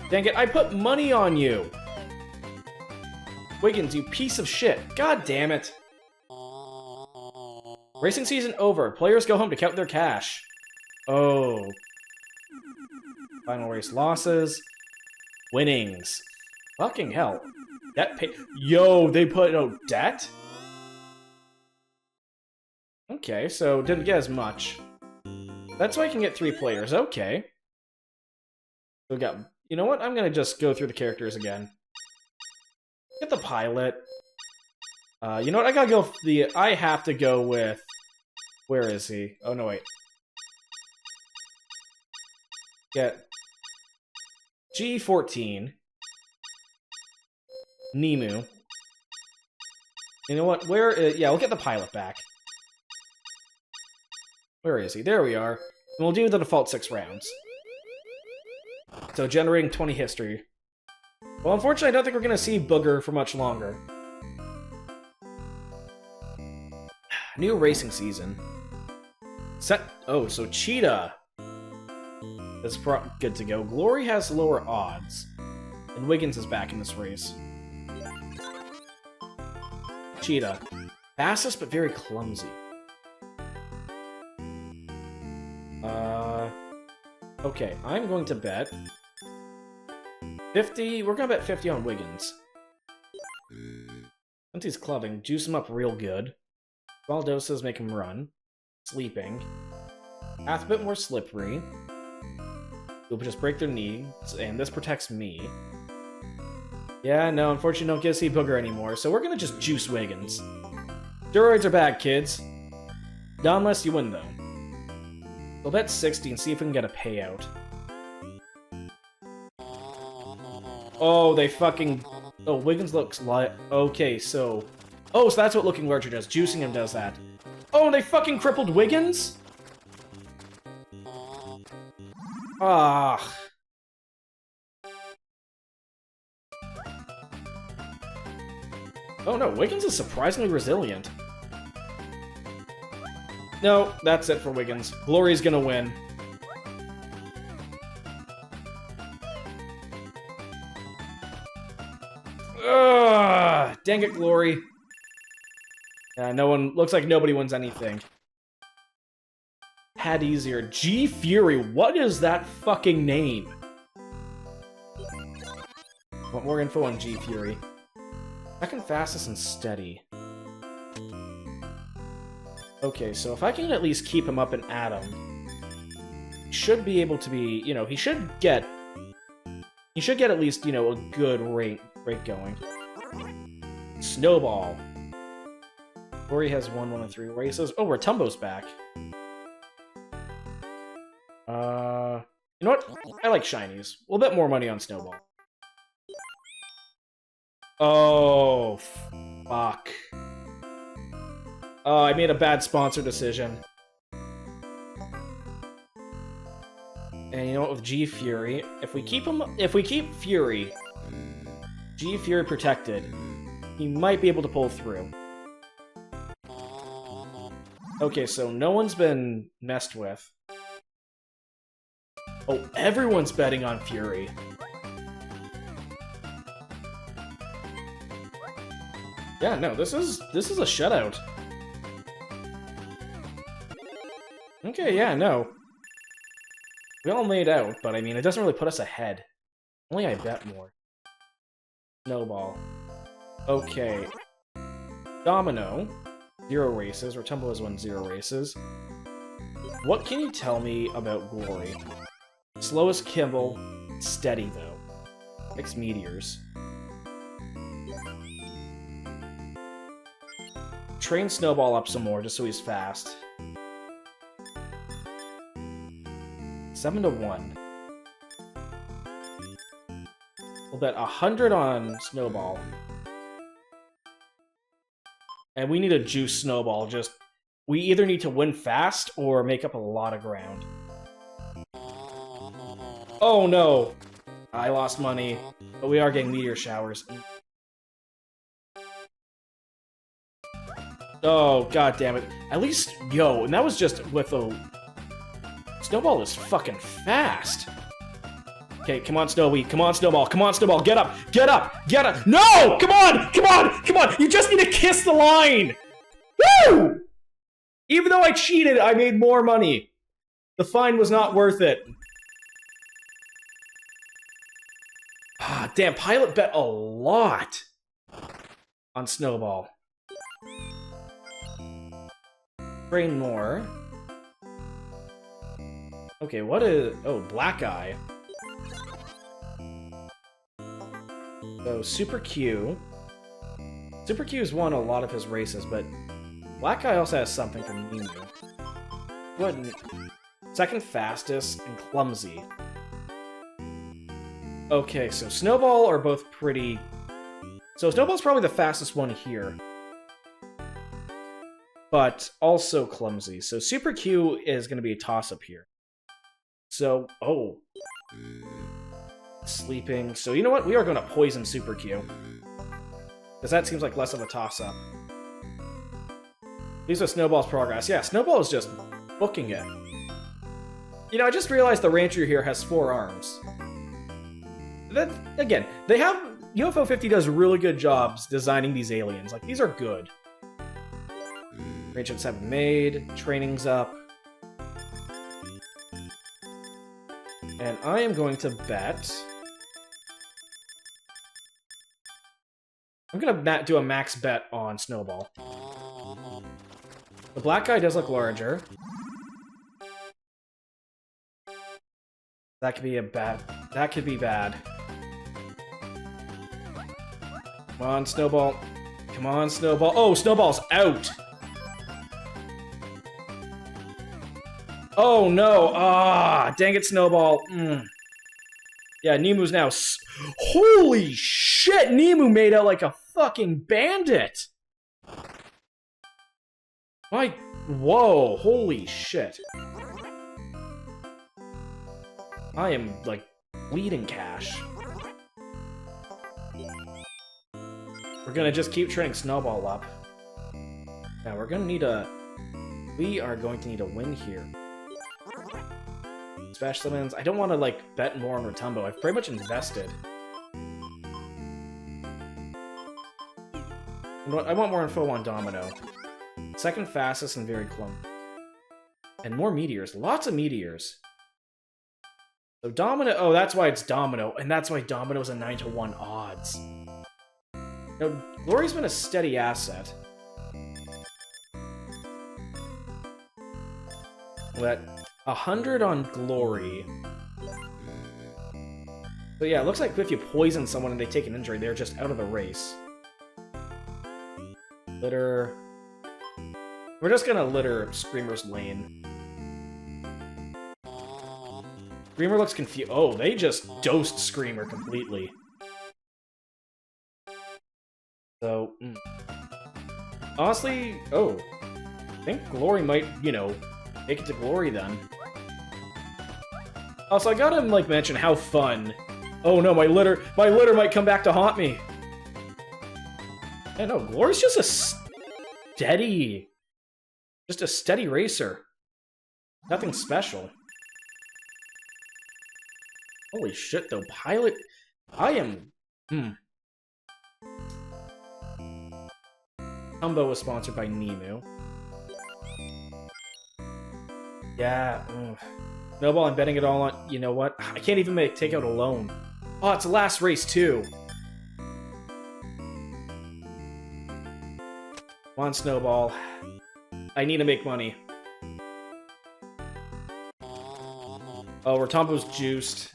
Dang it, I put money on you! Wiggins, you piece of shit. God damn it. Racing season over. Players go home to count their cash. Oh. Final race losses. Winnings. Fucking hell. Debt pay. Yo, they put out debt? Okay, so didn't get as much. That's why I can get 3 players. Okay. So we got... You know what? I'm gonna just go through the characters again. Get the pilot. You know what? I gotta go with the... I have to go with... Where is he? Oh, no, wait. Get... G14. Nemu. You know what? Where is... Yeah, we'll get the pilot back. Where is he? There we are. And we'll do the default 6 rounds. So, generating 20 history. Well, unfortunately, I don't think we're going to see Booger for much longer. New racing season. Set. Oh, so Cheetah is good to go. Glory has lower odds. And Wiggins is back in this race. Cheetah. Fastest, but very clumsy. Okay, I'm going to bet 50. We're gonna bet 50 on Wiggins. Since he's clubbing, juice him up real good. Small doses make him run. Sleeping. Path a bit more slippery. We'll just break their knees, and this protects me. Yeah, no, unfortunately don't get to see Booger anymore, so we're gonna just juice Wiggins. Steroids are bad, kids. Not unless you win, though. We'll bet 60 and see if we can get a payout. Oh, they fucking... Oh, Wiggins looks like... Okay, so... Oh, so that's what looking larger does. Juicing him does that. Oh, and they fucking crippled Wiggins? Ah. Oh no, Wiggins is surprisingly resilient. No, that's it for Wiggins. Glory's gonna win. Ugh, dang it, Glory. No one... Looks like nobody wins anything. Had easier. G Fury, what is that fucking name? Want more info on G Fury. Second fastest and steady. Okay, so if I can at least keep him up and at him, he should be able to be, you know, he should get at least, you know, a good rate going. Snowball. Glory has won 1 of 3 races. Oh, Rotumbo's back. You know what? I like shinies. We'll bet more money on Snowball. Oh, fuck. Oh, I made a bad sponsor decision. And you know what, with G Fury, if we keep Fury, G Fury protected, he might be able to pull through. Okay, so no one's been messed with. Oh, everyone's betting on Fury. Yeah, no, this is a shutout. Okay, yeah, no. We all laid out, but I mean, it doesn't really put us ahead. Only I bet more. Snowball. Okay. Domino. 0 races. Rotumbo has won 0 races. What can you tell me about Glory? Slowest Kibble. Steady, though. 6 meteors. Train Snowball up some more, just so he's fast. 7 to 1. We'll bet 100 on Snowball. And we need a juice Snowball, just... We either need to win fast, or make up a lot of ground. Oh no! I lost money, but we are getting meteor showers. Oh, god damn it. At least, yo, and that was just with a... Snowball is fucking fast. Okay, come on, Snowy. Come on, Snowball. Come on, Snowball. Get up. Get up. Get up. No! Come on! Come on! Come on! You just need to kiss the line! Woo! Even though I cheated, I made more money. The fine was not worth it. Ah, damn, Pilot bet a lot on Snowball. Train more. Okay, what is... Oh, Black Eye. So, Super Q. Super Q's won a lot of his races, but Black Eye also has something from Nemu. What? Second fastest and clumsy. Okay, so Snowball are both pretty... So Snowball's probably the fastest one here. But also clumsy. So Super Q is going to be a toss-up here. So, oh. Sleeping. So you know what? We are going to poison Super Q. Because that seems like less of a toss-up. These are Snowball's progress. Yeah, Snowball is just booking it. You know, I just realized the Rancher here has 4 arms. That, again, they have... UFO 50 does really good jobs designing these aliens. Like, these are good. Ranchers have made. Training's up. And I am going to bet... I'm gonna do a max bet on Snowball. The Black Guy does look larger. That could be a bad... That could be bad. Come on, Snowball. Come on, Snowball. Oh, Snowball's out! Oh, no! Ah, dang it, Snowball. Yeah, Nemu's now... Holy shit! Nemu made out like a fucking bandit! My... Whoa, holy shit. I am, like, bleeding cash. We're gonna just keep training Snowball up. Now, we're gonna need a... We are going to need a win here. Smash Summons. I don't want to, like, bet more on Rotumbo. I've pretty much invested. I want more info on Domino. Second fastest and very clumsy. And more meteors. Lots of meteors. So Domino... Oh, that's why it's Domino. And that's why Domino's a 9-to-1 odds. Now, Glory's been a steady asset. But 100 on Glory. So yeah, it looks like if you poison someone and they take an injury, they're just out of the race. Litter... We're just gonna litter Screamer's lane. Screamer looks confused. Oh, they just dosed Screamer completely. So, honestly, oh, I think Glory might, you know, make it to Glory then. Also, I gotta, like, mention how fun. Oh no, my litter might come back to haunt me. Yeah, no, Glory's just a steady racer. Nothing special. Holy shit, though, Pilot, I am, Humbo was sponsored by Nemu. Yeah, Snowball, I'm betting it all on... You know what? I can't even take out a loan. Oh, it's the last race, too. Come on, Snowball. I need to make money. Oh, Rotombo's juiced.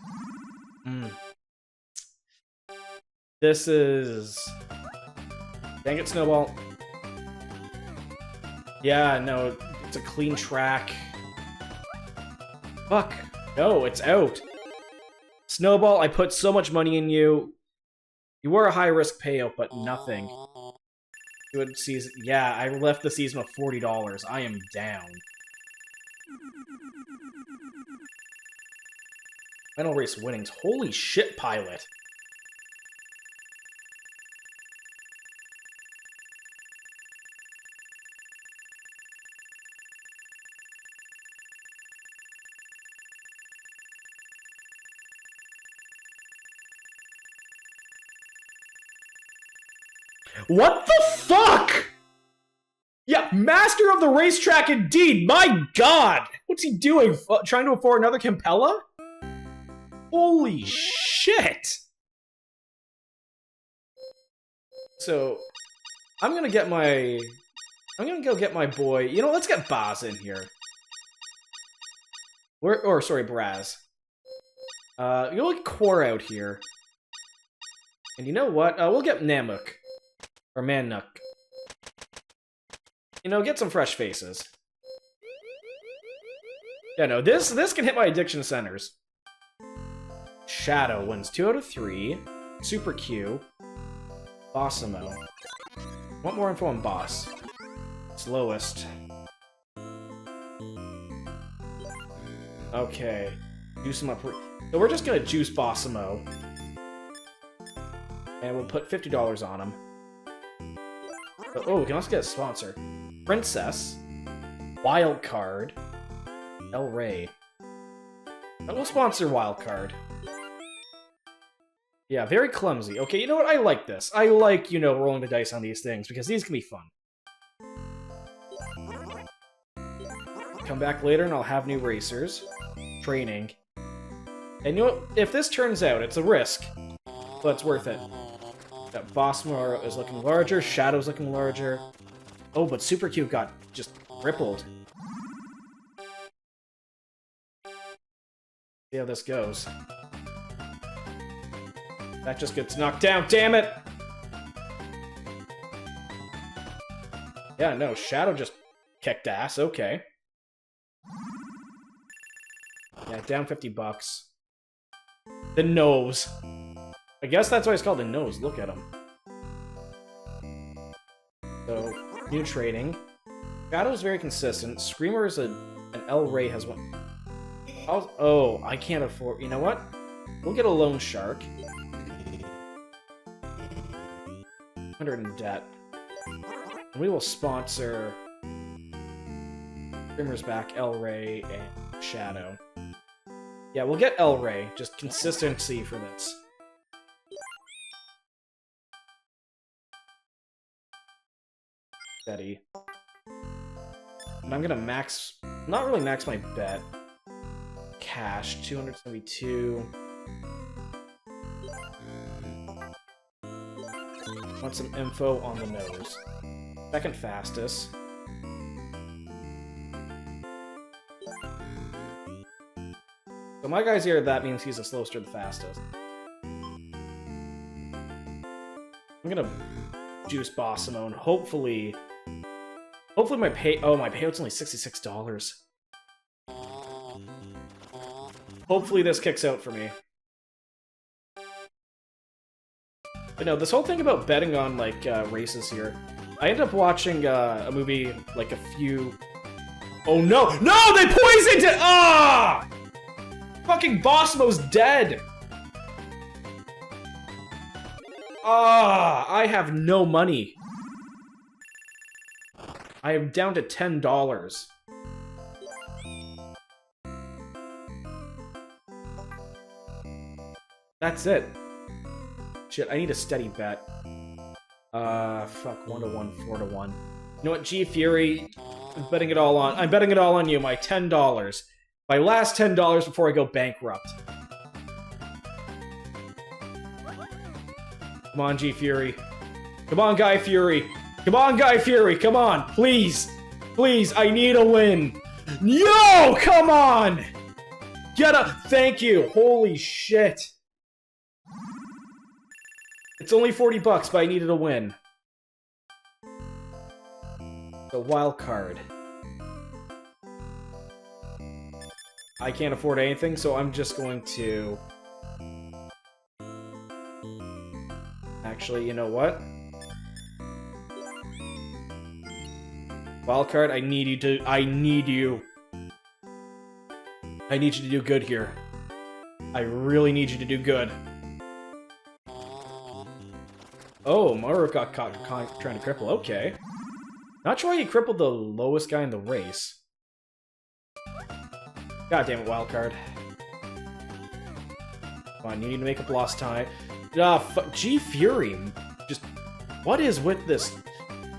This is... Dang it, Snowball. Yeah, no, it's a clean track. Fuck. No, it's out. Snowball, I put so much money in you. You were a high-risk payout, but nothing. Good season. Yeah, I left the season with $40. I am down. Final race winnings. Holy shit, Pilot. What the fuck? Yeah, master of the racetrack indeed. My god. What's he doing? Trying to afford another Campella? Holy shit. So, I'm gonna get my I'm gonna go get my boy. You know, let's get Baz in here. Sorry, Braz. You'll get Core out here. And you know what? We'll get Namuk. Or Manuk. You know, get some fresh faces. Yeah, no, this can hit my addiction centers. Shadow wins 2 out of 3. Super Q. Bossimo. Want more info on Boss. Slowest. Okay. Juice him up. So we're just gonna juice Bossimo. And we'll put $50 on him. But, oh, we can also get a sponsor. Princess. Wildcard. El Rey. That will sponsor Wildcard. Yeah, very clumsy. Okay, you know what? I like this. I like, you know, rolling the dice on these things, because these can be fun. Come back later and I'll have new racers. Training. And you know what? If this turns out, it's a risk. But it's worth it. That Bossmore is looking larger, Shadow's looking larger. Oh, but Super Q got just rippled. See how this goes. That just gets knocked down, damn it! Yeah, no, Shadow just kicked ass, okay. Yeah, down $50. The nose. I guess that's why it's called the nose, look at him. So, new trading. Shadow's very consistent. Screamer is an El Rey has one. Oh, I can't afford... You know what? We'll get a Lone Shark. 100 in debt. And we will sponsor... Screamer's back, El Rey, and Shadow. Yeah, we'll get El Rey. Just consistency for this. Steady. And I'm gonna max... Not really max my bet. Cash, 272. Want some info on the nose. Second fastest. So my guy's here, that means he's the slowest or the fastest. I'm gonna juice Bossimo and hopefully my payout's only $66. Hopefully this kicks out for me. But no, this whole thing about betting on, like, races here. I ended up watching a movie, like, a few... Oh no! No! They poisoned it! Ah! Fucking Bossimo's dead! Ah! I have no money. I am down to $10. That's it. Shit, I need a steady bet. Fuck, 1-1, 4-1. You know what, G Fury? I'm betting it all on you, my $10. My last $10 before I go bankrupt. Come on, G Fury. Come on, Guy Fury. Come on, Guy Fury, come on, please. Please, I need a win. Yo, come on! Thank you, holy shit. It's only $40, but I needed a win. The wild card. I can't afford anything, so I'm just going to... Actually, you know what? Wild card, I need you to... I need you to do good here. I really need you to do good. Oh, Maru got caught trying to cripple. Okay. Not sure why he crippled the lowest guy in the race. God damn it, wildcard. Come on, you need to make up lost time. G Fury. Just, what is with this?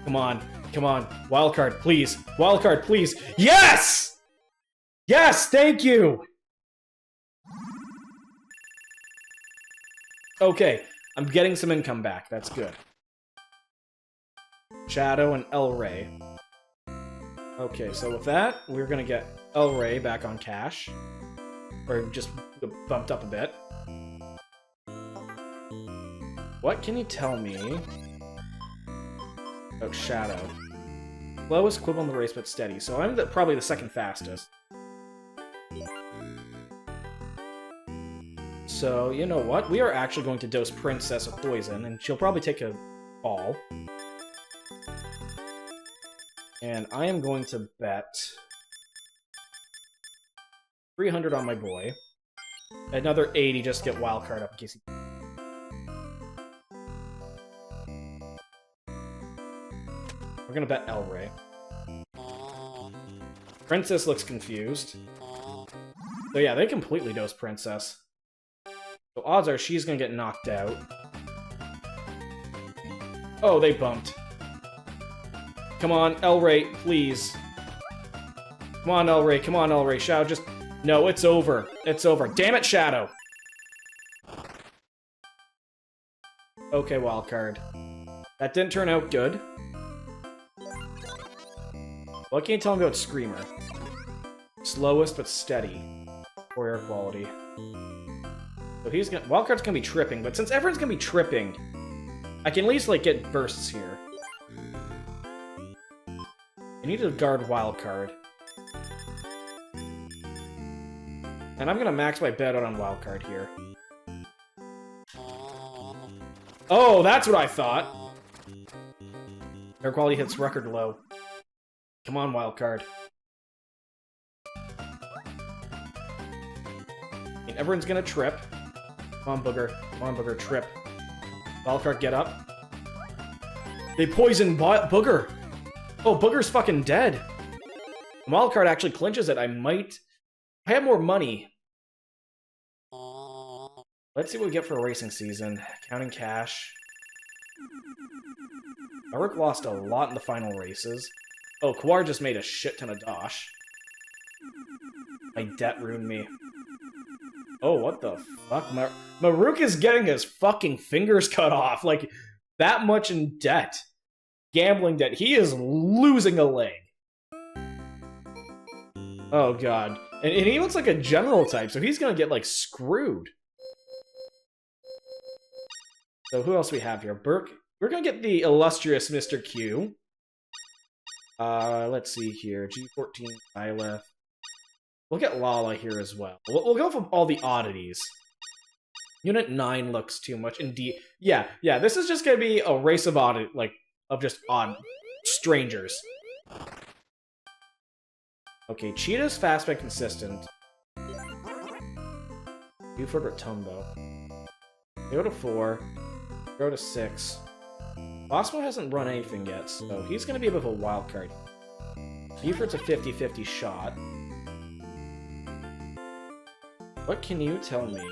Come on, come on. Wildcard, please. Wildcard, please. Yes! Yes, thank you! Okay. I'm getting some income back. That's good. Shadow and El Rey. Okay, so with that, we're gonna get El Rey back on cash. Or just bumped up a bit. What can you tell me about Shadow? Lowest equivalent in the race, but steady. So I'm probably the second fastest. So, you know what? We are actually going to dose Princess with poison, and she'll probably take a fall. And I am going to bet 300 on my boy. Another 80 just to get wildcard up in case he... We're gonna bet El Rey. Princess looks confused. So yeah, they completely dose Princess. So odds are she's gonna get knocked out. Oh, they bumped. Come on, El Rey, please. Come on, El Rey, come on, El Rey. Shadow, just... No, it's over. It's over. Damn it, Shadow! Okay, wildcard. That didn't turn out good. What can you tell me about Screamer? Slowest but steady. Or air quality. So he's gonna... Wildcard's gonna be tripping, but since everyone's gonna be tripping, I can at least, like, get bursts here. I need to guard wildcard. And I'm gonna max my bet out on wildcard here. Oh, that's what I thought! Air quality hits record low. Come on, wildcard. And everyone's gonna trip. Come on, Booger. Come on, Booger, trip. Wildcard, get up. They poisoned Booger! Oh, Booger's fucking dead! Wildcard actually clinches it. I have more money. Let's see what we get for a racing season. Counting cash. Eric lost a lot in the final races. Oh, Kawar just made a shit ton of dosh. My debt ruined me. Oh, what the fuck? Maruk is getting his fucking fingers cut off. Like, that much in debt. Gambling debt. He is losing a leg. Oh, God. And he looks like a general type, so he's gonna get, like, screwed. So who else we have here? Burke. We're gonna get the illustrious Mr. Q. Let's see here. G14, Byleth. We'll get Lala here as well. We'll go from all the oddities. Unit 9 looks too much. Indeed. Yeah, this is just gonna be a race of of just odd strangers. Okay, Cheetah's fast but consistent. Buford Rotundo. Go to 4. Go to 6. Osmo hasn't run anything yet, so he's going to be a bit of a wild card. Buford's a 50-50 shot. What can you tell me?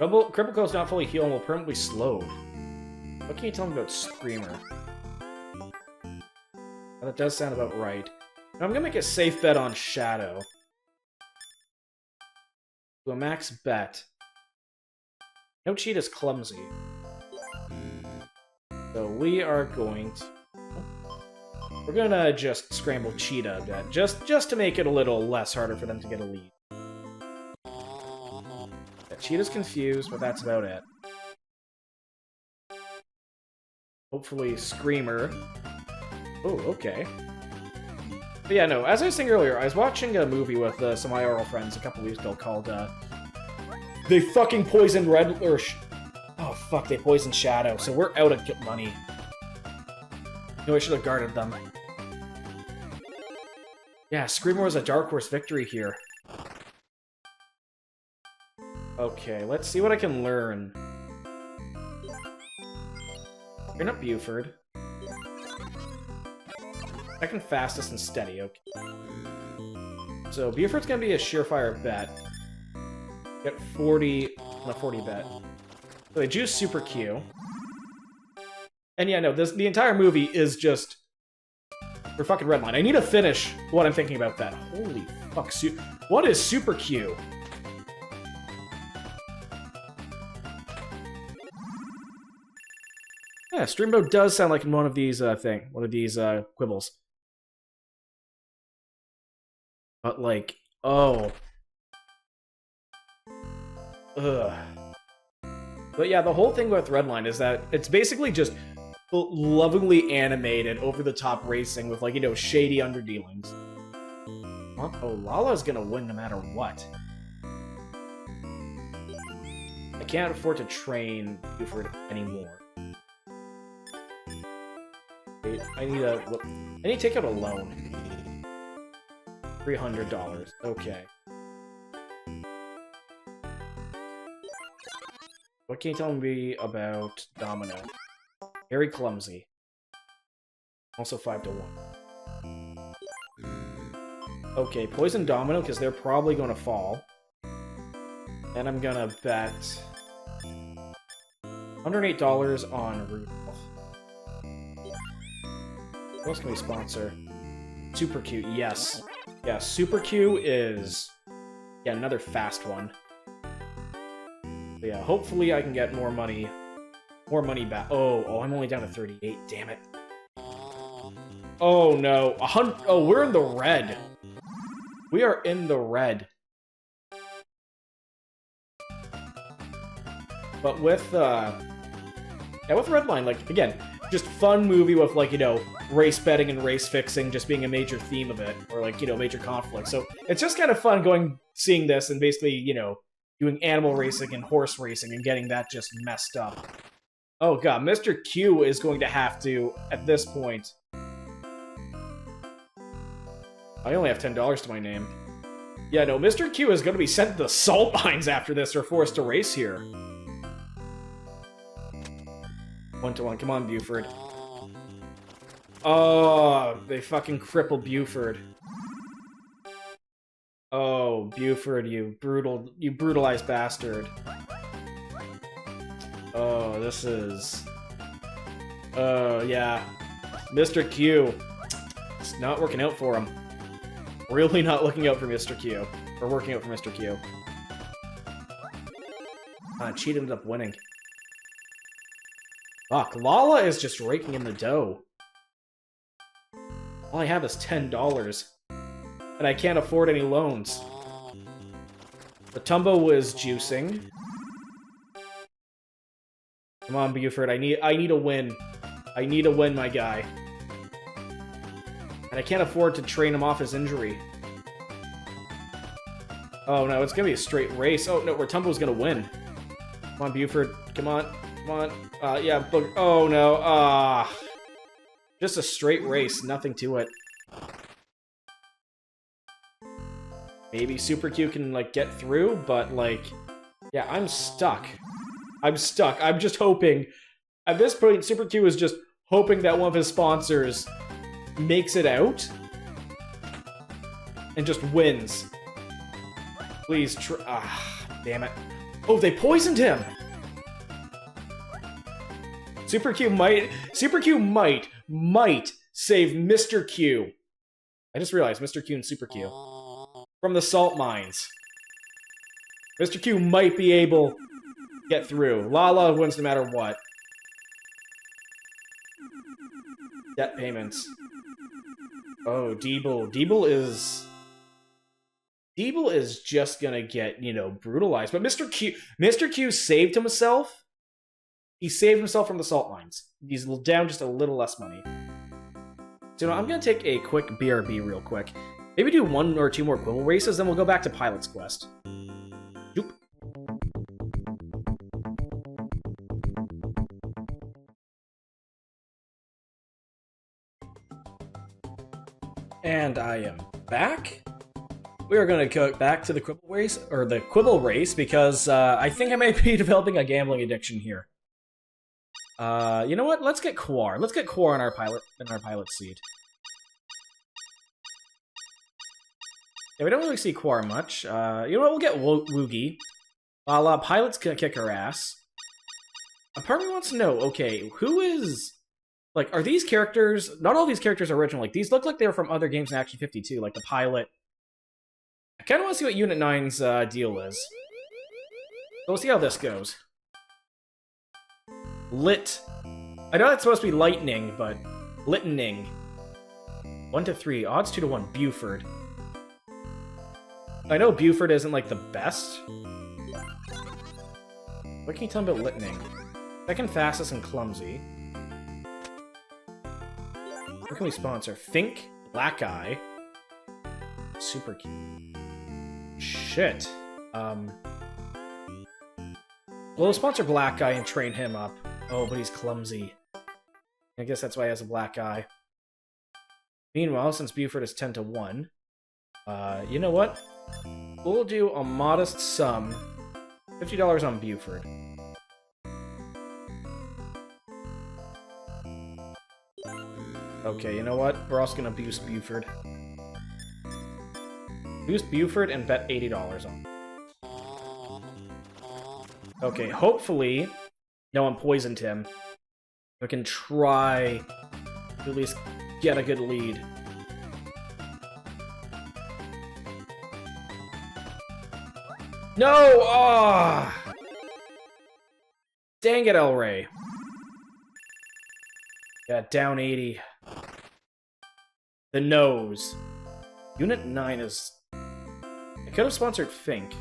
Cripple Co's not fully healed and will permanently slowed. What can you tell me about Screamer? Well, that does sound about right. Now, I'm going to make a safe bet on Shadow. To a max bet. No Cheetah's clumsy. So we are going to... We're gonna just scramble Cheetah a bit, just to make it a little less harder for them to get a lead. Yeah, Cheetah's confused, but that's about it. Hopefully Screamer... Oh, okay. But yeah, no, as I was saying earlier, I was watching a movie with some IRL friends a couple weeks ago called, They fucking poisoned oh, fuck, they poisoned Shadow, so we're out of money. No, I should have guarded them. Yeah, Screamer was a Dark Horse victory here. Okay, let's see what I can learn. You're not Buford. Second fastest and steady, okay. So, Buford's gonna be a surefire bet. Get 40 on a 40 bet. So they juice Super Q. And yeah, no, the entire movie is just for fucking Redline. I need to finish what I'm thinking about that. Holy fuck, what is Super Q? Yeah, Streamboat does sound like one of these quibbles. But, like, oh. Ugh. But yeah, the whole thing with Redline is that it's basically just lovingly animated, over-the-top racing with, like, you know, shady underdealings. Oh, Lala's gonna win no matter what. I can't afford to train Buford anymore. I need to take out a loan. $300. Okay. What can you tell me about Domino? Very clumsy. Also 5 to 1. Okay, poison Domino, because they're probably going to fall. And I'm going to bet $108 on Rudolph. What else can we sponsor? Super Q, yes. Yeah, Super Q is... yeah, another fast one. So yeah, hopefully I can get more money back. Oh, I'm only down to 38. Damn it. Oh no, 100. Oh, we're in the red. We are in the red. But with with Redline, like again, just fun movie with like, you know, race betting and race fixing just being a major theme of it, or like, you know, major conflict. So it's just kind of fun seeing this and basically, you know, doing animal racing and horse racing and getting that just messed up. Oh god, Mr. Q is going to have to, at this point... I only have $10 to my name. Yeah, no, Mr. Q is going to be sent to the salt mines after this or forced to race here. 1 to 1, come on, Buford. Oh, they fucking crippled Buford. Oh, Buford, you brutalized bastard. Oh, this is... yeah. Mr. Q. It's not working out for him. Really not looking out for Mr. Q. Or working out for Mr. Q. Cheat ended up winning. Fuck, Lala is just raking in the dough. All I have is $10. And I can't afford any loans. The Tumbo is juicing. Come on, Buford. I need a win. I need a win, my guy. And I can't afford to train him off his injury. Oh no, it's gonna be a straight race. Oh no, where Tumbo's gonna win. Come on, Buford. Come on. Come on. Yeah, oh no. Just a straight race. Nothing to it. Maybe Super Q can, like, get through, but, like... yeah, I'm stuck. I'm stuck. I'm just hoping... at this point, Super Q is just hoping that one of his sponsors makes it out and just wins. Please damn it. Oh, they poisoned him! Super Q might save Mr. Q. I just realized Mr. Q and Super Q. From the salt mines. Mr. Q might be able to get through. Lala wins no matter what. Debt payments. Oh, Deeble. Deeble is just gonna get, you know, brutalized. But Mr. Q saved himself. He saved himself from the salt mines. He's down just a little less money. So, you know, I'm gonna take a quick BRB real quick. Maybe do 1 or 2 more Quibble races, then we'll go back to Pilot's Quest. Doop. And I am back. We are going to go back to the Quibble race, or the Quibble race, because I think I may be developing a gambling addiction here. You know what? Let's get Quar. Let's get Quar in our pilot seat. Yeah, we don't really see Quar much. You know what? We'll get Woogie. While Pilot's gonna kick her ass. A part of me wants to know, okay, who is... like, are these characters... not all these characters are original. Like, these look like they were from other games in Action 52, like the Pilot. I kind of want to see what Unit 9's deal is. So we'll see how this goes. Lit. I know that's supposed to be lightning, but... Littening. 1 to 3. Odds 2 to 1. Buford. I know Buford isn't, like, the best. What can you tell me about Litning? Second fastest and clumsy. What can we sponsor? Fink, Black Eye. Super cute. Shit. Well, we'll sponsor Black Eye and train him up. Oh, but he's clumsy. I guess that's why he has a black eye. Meanwhile, since Buford is 10 to 1, you know what? We'll do a modest sum. $50 on Buford. Okay, you know what? We're also gonna boost Buford. Boost Buford and bet $80 on. Okay, hopefully no one poisoned him. We can try to at least get a good lead. No! Ah! Oh! Dang it, El Rey. Yeah, down 80. The nose. Unit 9 is... I could have sponsored Fink.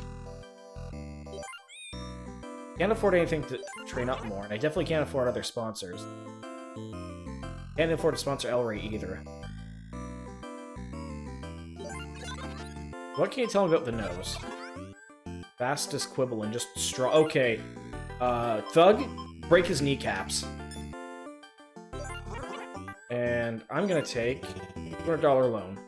Can't afford anything to train up more, and I definitely can't afford other sponsors. Can't afford to sponsor El Rey either. What can you tell me about the nose? Fastest quibble and just straw. Okay. Thug, break his kneecaps. And I'm gonna take $200 loan.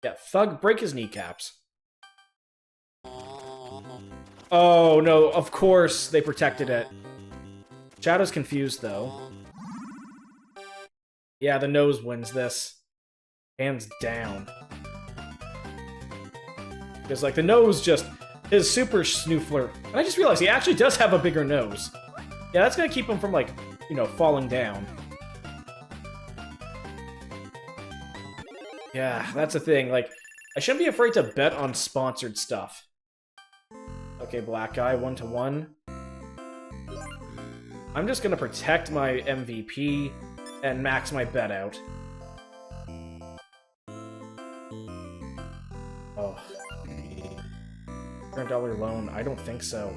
Yeah, Thug, break his kneecaps. Oh, no, of course they protected it. Shadow's confused, though. Yeah, the nose wins this. Hands down. Because, like, the nose just is super snoofler. And I just realized he actually does have a bigger nose. Yeah, that's gonna keep him from, like, you know, falling down. Yeah, that's the thing. Like, I shouldn't be afraid to bet on sponsored stuff. Okay, Black Eye, 1 to 1. I'm just gonna protect my MVP and max my bet out. Oh. $100 loan? I don't think so.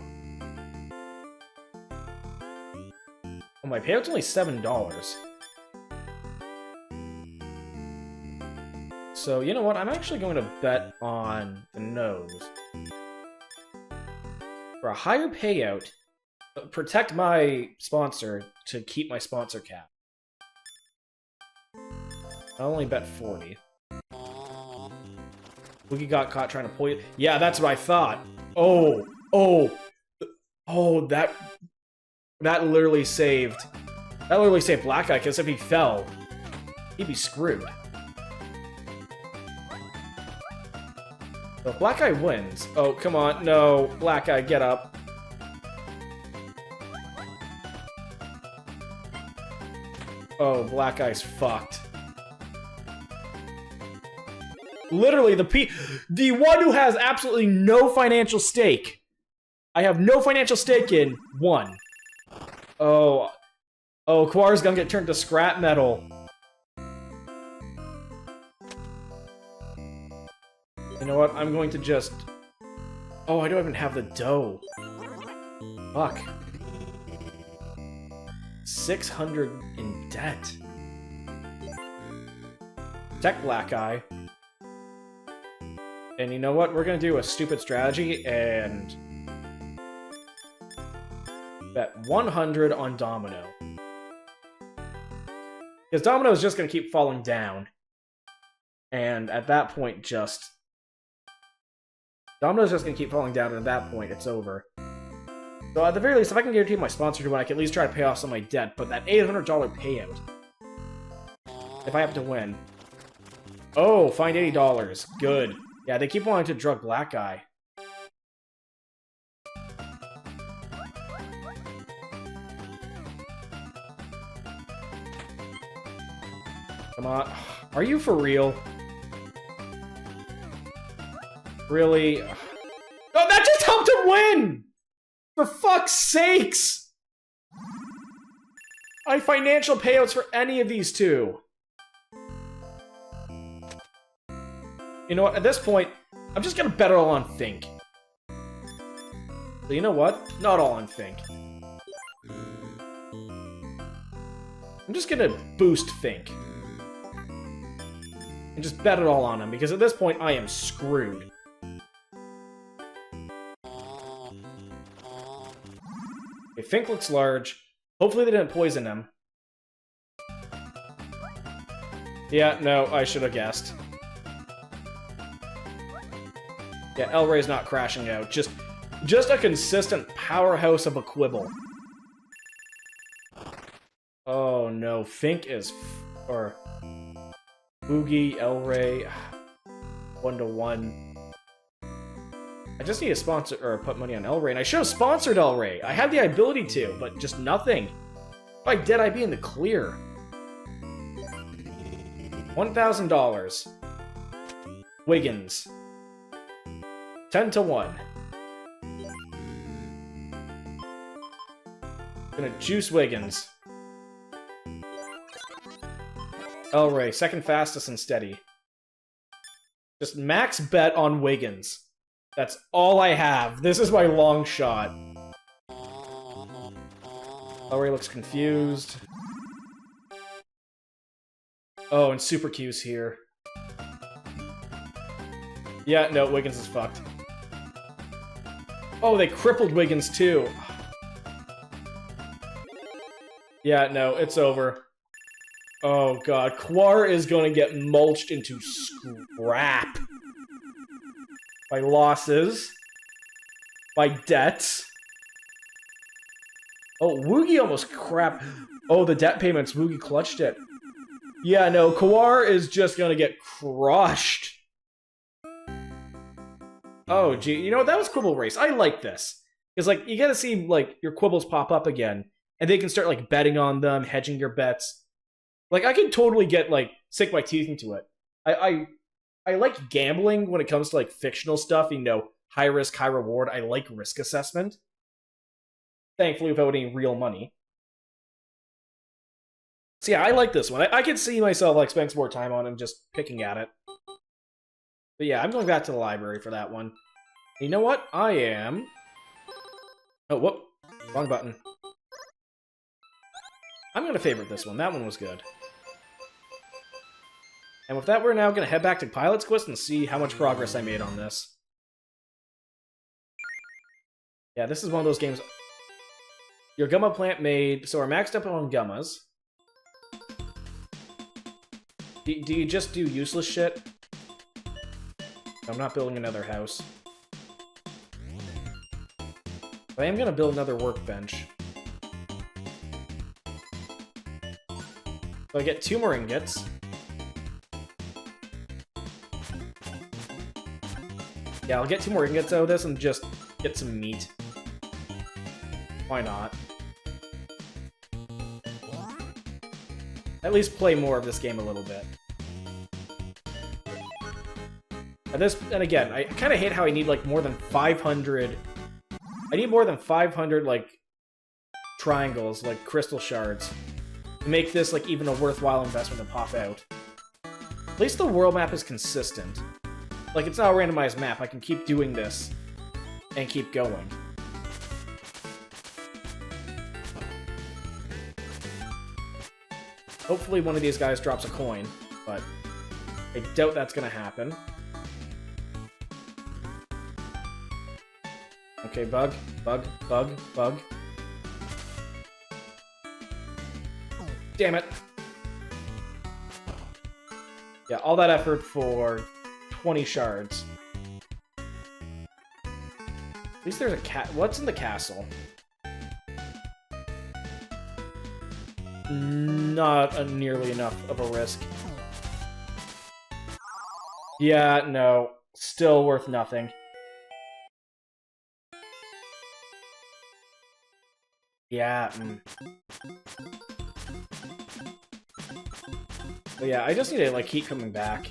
Oh, my payout's only $7. So, you know what? I'm actually going to bet on the nose. For a higher payout, protect my sponsor to keep my sponsor cap. I'll only bet 40. Wookie got caught trying to poison. Yeah, that's what I thought. Oh, that literally saved. That literally saved Black Eye, because if he fell, he'd be screwed. So if Black Eye wins. Oh, come on. No. Black Eye, get up. Oh, Black Eye's fucked. Literally, the one who has absolutely no financial stake. I have no financial stake in, won. Oh. Oh, Quar's gonna get turned to scrap metal. You know what? I'm going to just... Oh, I don't even have the dough. Fuck. 600 in debt. Protect Black Eye. And you know what? We're gonna do a stupid strategy and... bet 100 on Domino. Because Domino is just gonna keep falling down. And at that point, just... Domino's just gonna keep falling down, and at that point, it's over. So at the very least, if I can guarantee my sponsor to win, I can at least try to pay off some of my debt, but that $800 payout... if I have to win... Oh, find $80. Good. Yeah, they keep wanting to drug Black Eye. Come on. Are you for real? Really? Oh, that just helped him win! For fuck's sakes! I have financial payouts for any of these two. You know what? At this point, I'm just gonna bet it all on Think. So you know what? Not all on Think. I'm just gonna boost Think. And just bet it all on him, because at this point, I am screwed. Okay, Think looks large. Hopefully they didn't poison him. Yeah, no, I should have guessed. Yeah, El Rey's not crashing out. Just a consistent powerhouse of a quibble. Oh no, Fink is... or... Boogie, El Rey... 1-to-1. I just need to sponsor... or put money on El Rey, and I should have sponsored El Rey! I had the ability to, but just nothing. If I did, I'd be in the clear. $1,000. Wiggins. 10-to-1. Gonna juice Wiggins. El Rey, second fastest and steady. Just max bet on Wiggins. That's all I have. This is my long shot. El Rey looks confused. Oh, and Super Q's here. Yeah, no, Wiggins is fucked. Oh, they crippled Wiggins too. Yeah, no, it's over. Oh god, Quar is gonna get mulched into scrap. By losses. By debts. Oh, Woogie almost crap. Oh, the debt payments, Woogie clutched it. Yeah, no, Quar is just gonna get crushed. Oh, gee, you know what? That was Quibble Race. I like this. Because, like, you gotta see, like, your Quibbles pop up again, and they can start, like, betting on them, hedging your bets. Like, I can totally get, like, sink my teeth into it. I like gambling when it comes to, like, fictional stuff, you know, high risk, high reward. I like risk assessment. Thankfully, without any real money. So yeah, I like this one. I could see myself, like, spending some more time on it and just picking at it. But yeah, I'm going back to the library for that one. You know what? I am... Oh, whoop. Wrong button. I'm going to favorite this one. That one was good. And with that, we're now going to head back to Pilot's Quest and see how much progress I made on this. Yeah, this is one of those games... Your Gumma plant made... So we're maxed up on Gummas. Do you just do useless shit? I'm not building another house. But I am going to build another workbench. So I get 2 more ingots. Yeah, I'll get 2 more ingots out of this and just get some meat. Why not? At least play more of this game a little bit. And again, I kind of hate how I need, like, more than 500... I need more than 500, like, triangles, like, crystal shards, to make this, like, even a worthwhile investment to pop out. At least the world map is consistent. Like, it's not a randomized map. I can keep doing this and keep going. Hopefully one of these guys drops a coin, but I doubt that's gonna happen. Okay, bug, bug, bug, bug. Damn it. Yeah, all that effort for 20 shards. At least there's a cat. What's in the castle? Not nearly enough of a risk. Yeah, no. Still worth nothing. Yeah. But yeah, I just need to, like, keep coming back.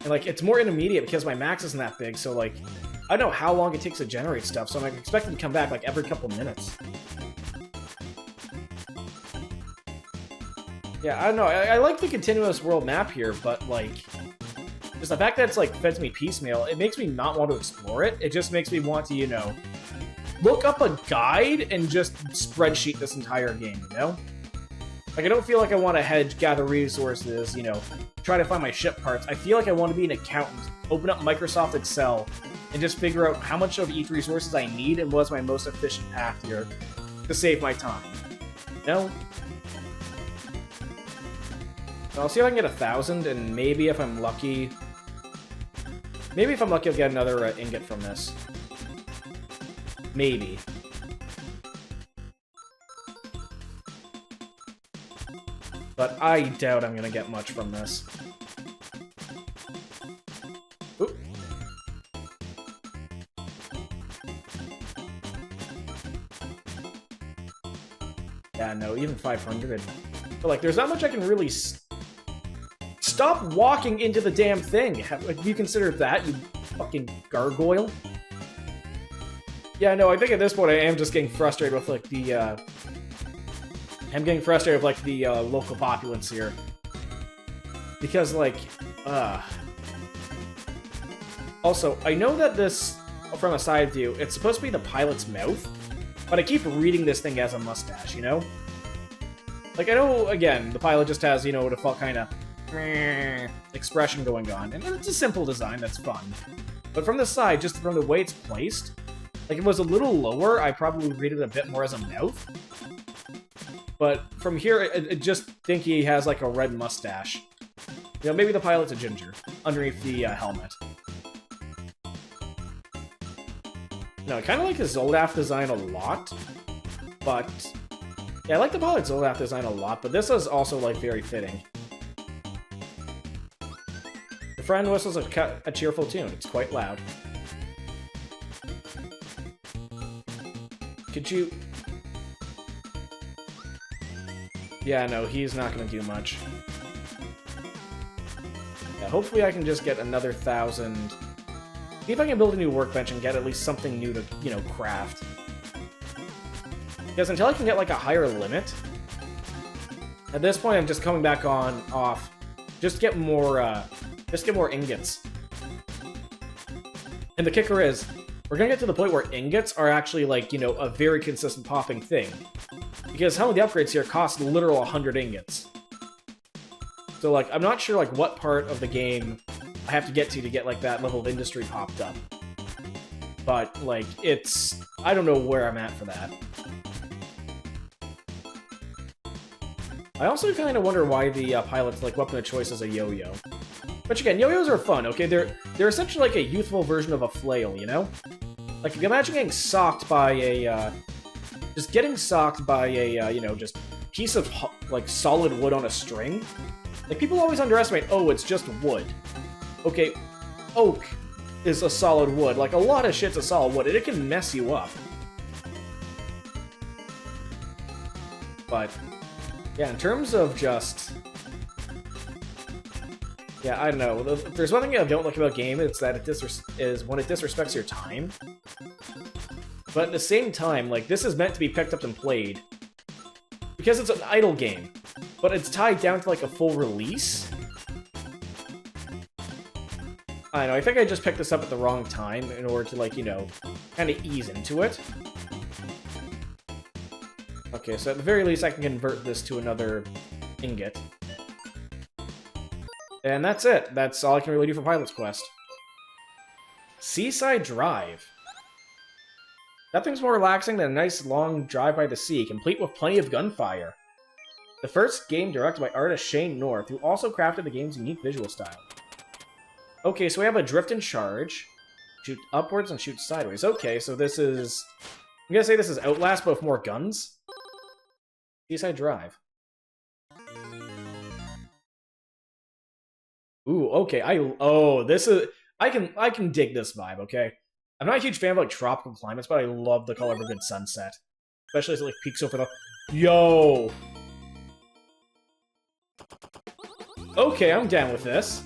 And, like, it's more intermediate because my max isn't that big, so, like, I don't know how long it takes to generate stuff, so I'm, like, expecting to come back, like, every couple minutes. Yeah, I don't know. I like the continuous world map here, but, like, Just the fact that it's, like, fed to me piecemeal, it makes me not want to explore it. It just makes me want to, you know, look up a guide and just spreadsheet this entire game, you know? Like, I don't feel like I want to hedge, gather resources, you know, try to find my ship parts. I feel like I want to be an accountant, open up Microsoft Excel, and just figure out how much of each resources I need and what's my most efficient path here to save my time. You know? So I'll see if I can get 1,000, and maybe if I'm lucky... Maybe if I'm lucky, I'll get another ingot from this. Maybe. But I doubt I'm gonna get much from this. Oop. Yeah, no, even 500. But, like, there's not much I can really... Stop walking into the damn thing! Have you considered that, you fucking gargoyle? Yeah, no, I think at this point I am just getting frustrated with, like, the, I'm getting frustrated with, like, the, local populace here. Because, like, Also, I know that this, from a side view, it's supposed to be the pilot's mouth, but I keep reading this thing as a mustache, you know? Like, I know, again, the pilot just has, you know, a default kind of expression going on, and it's a simple design, that's fun. But from the side, just from the way it's placed, like, if it was a little lower, I probably would read it a bit more as a mouth. But from here, I just think he has, like, a red mustache. You know, maybe the pilot's a ginger, underneath the helmet. No, I kind of like the Zoldaf design a lot, but... Yeah, I like the pilot Zoldaf design a lot, but this is also, like, very fitting. The friend whistles a cheerful tune. It's quite loud. Could you... Yeah, no, he's not gonna do much. Yeah, hopefully I can just get another 1,000... See if I can build a new workbench and get at least something new to, you know, craft. Because until I can get, like, a higher limit... At this point, I'm just coming back off. Just get more ingots. And the kicker is, we're gonna get to the point where ingots are actually, like, you know, a very consistent popping thing. Because some of the upgrades here cost literal 100 ingots. So, like, I'm not sure, like, what part of the game I have to get, like, that level of industry popped up. But, like, it's... I don't know where I'm at for that. I also kind of wonder why the pilot's, like, weapon of choice is a yo-yo. But again, yo-yos are fun, okay? They're essentially like a youthful version of a flail, you know? Like, imagine getting socked by a, just getting socked by a, you know, just piece of, like, solid wood on a string. Like, people always underestimate, oh, it's just wood. Okay, oak is a solid wood. Like, a lot of shit's a solid wood, and it can mess you up. But, yeah, in terms of just... Yeah, I don't know. If there's one thing I don't like about a game, it's that it when it disrespects your time. But at the same time, like, this is meant to be picked up and played. Because it's an idle game. But it's tied down to, like, a full release. I don't know, I think I just picked this up at the wrong time in order to, like, you know, kind of ease into it. Okay, so at the very least I can convert this to another ingot. And that's it. That's all I can really do for Pilot's Quest. Seaside Drive. Nothing's more relaxing than a nice long drive by the sea, complete with plenty of gunfire. The first game directed by artist Shane North, who also crafted the game's unique visual style. Okay, so we have a drift and charge. Shoot upwards and shoot sideways. Okay, so this is... I'm gonna say this is Outlast, but with more guns. Seaside Drive. Ooh, okay, this is... I can dig this vibe, okay? I'm not a huge fan of, like, tropical climates, but I love the color of a good sunset. Especially as it, like, peeks over the... Yo! Okay, I'm down with this.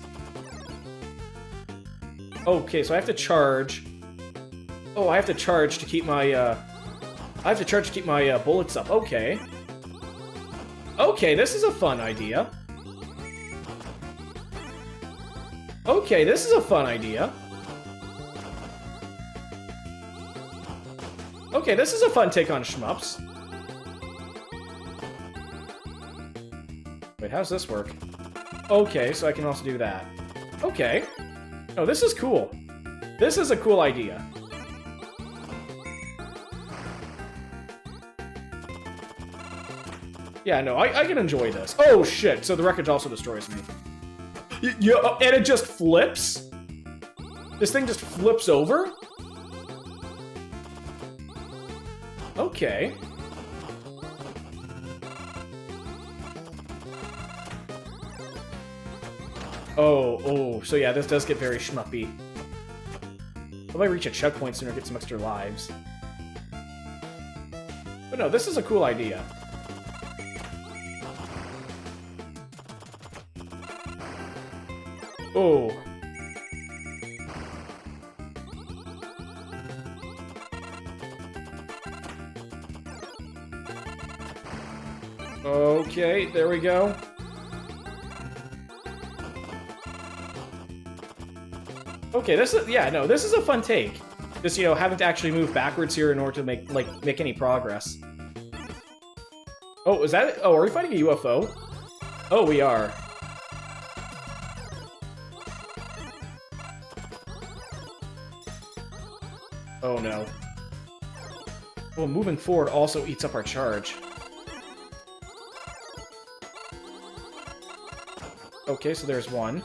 Okay, so I have to charge... Oh, I have to charge to keep my, I have to charge to keep my, bullets up. Okay. Okay, this is a fun idea. Okay, this is a fun idea. Okay, this is a fun take on shmups. Wait, how's this work? Okay, so I can also do that. Okay. Oh, this is cool. This is a cool idea. Yeah, no, I can enjoy this. Oh, shit, so the wreckage also destroys me. Yeah, and it just flips? This thing just flips over? Okay. Oh, so yeah, this does get very shmuppy. If I reach a checkpoint sooner, get some extra lives. But no, this is a cool idea. Oh. Okay, there we go. Okay, this is, yeah, no, this is a fun take. Just, you know, having to actually move backwards here in order to make any progress. Oh, is that, oh, are we fighting a UFO? Oh, we are. Oh no. Well, moving forward also eats up our charge. Okay, so there's one.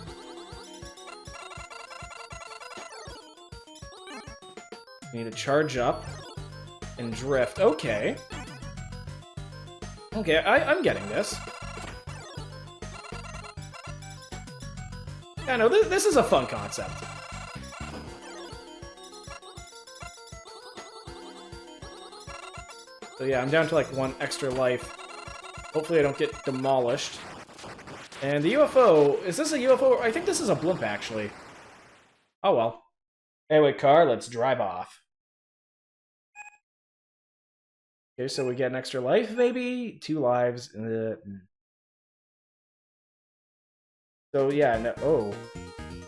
We need to charge up and drift. Okay. Okay, I'm getting this. Yeah, no, this is a fun concept. So yeah, I'm down to like one extra life. Hopefully I don't get demolished. And the UFO, is this a UFO? I think this is a blimp, actually. Oh well. Anyway, car, let's drive off. Okay, so we get an extra life, maybe? 2 lives. So yeah, no, oh.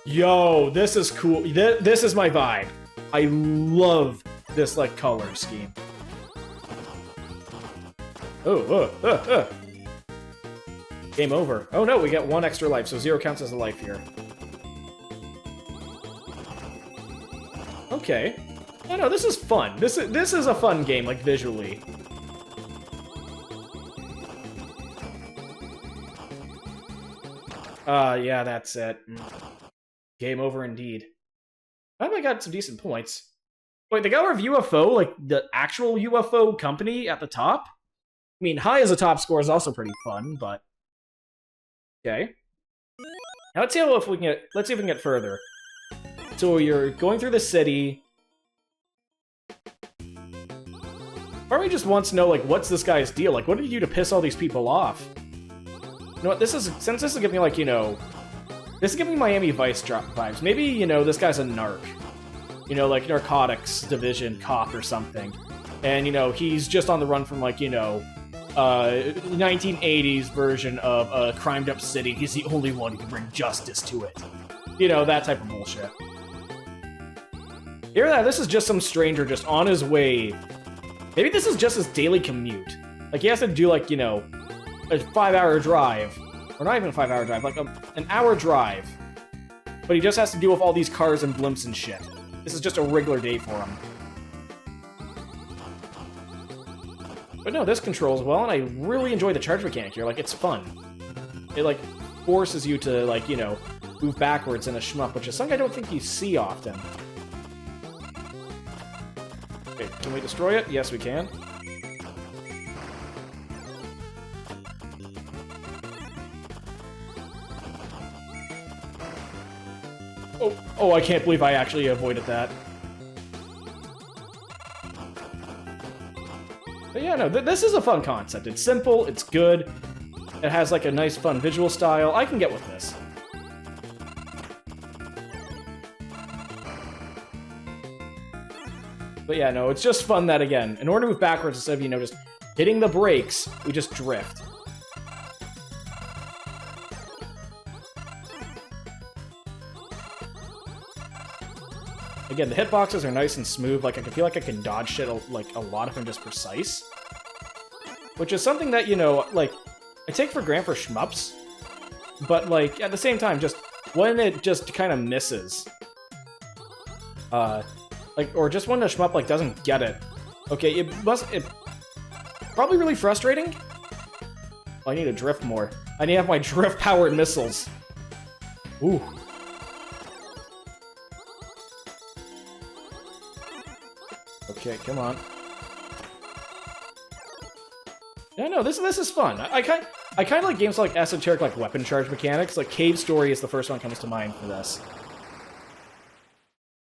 Yo, this is cool. This is my vibe. I love this, like, color scheme. Oh. Game over. Oh no, we get 1 extra life, so 0 counts as a life here. Okay. Oh no, this is fun. This is a fun game, like, visually. Yeah, that's it. Game over indeed. I got some decent points. Wait, they got rid of UFO, like, the actual UFO company at the top? I mean, high as a top score is also pretty fun, but... Okay. Now let's see if we can get further. So you're going through the city. Part of me just wants to know, like, what's this guy's deal? Like, what did he do to piss all these people off? You know what, since this is giving me, like, you know... This is giving me Miami Vice vibes. Maybe, you know, this guy's a narc. You know, like, narcotics division cop or something. And, you know, he's just on the run from, like, you know... 1980s version of a crimed up city. He's the only one who can bring justice to it. You know, that type of bullshit. Hear that? This is just some stranger just on his way. Maybe this is just his daily commute. Like, he has to do, like, you know, a 5-hour drive. Or not even a 5-hour drive, like an hour drive. But he just has to deal with all these cars and blimps and shit. This is just a regular day for him. But no, this controls well, and I really enjoy the charge mechanic here. Like, it's fun. It, like, forces you to, like, you know, move backwards in a shmup, which is something I don't think you see often. Okay, can we destroy it? Yes, we can. Oh, I can't believe I actually avoided that. But yeah, no, this is a fun concept. It's simple, it's good, it has, like, a nice, fun visual style. I can get with this. But yeah, no, it's just fun that, again, in order to move backwards, instead of, you know, just hitting the brakes, we just drift. Again, the hitboxes are nice and smooth. Like, I feel like I can dodge shit, like, a lot if I'm just precise. Which is something that, you know, like, I take for granted for shmups. But, like, at the same time, just when it just kind of misses. Like, or just when the shmup, like, doesn't get it. Okay, it probably really frustrating. Oh, I need to drift more. I need to have my drift-powered missiles. Ooh. Okay, come on. Yeah, no, this is fun. I kind of like games like esoteric, like weapon charge mechanics. Like Cave Story is the first one that comes to mind for this.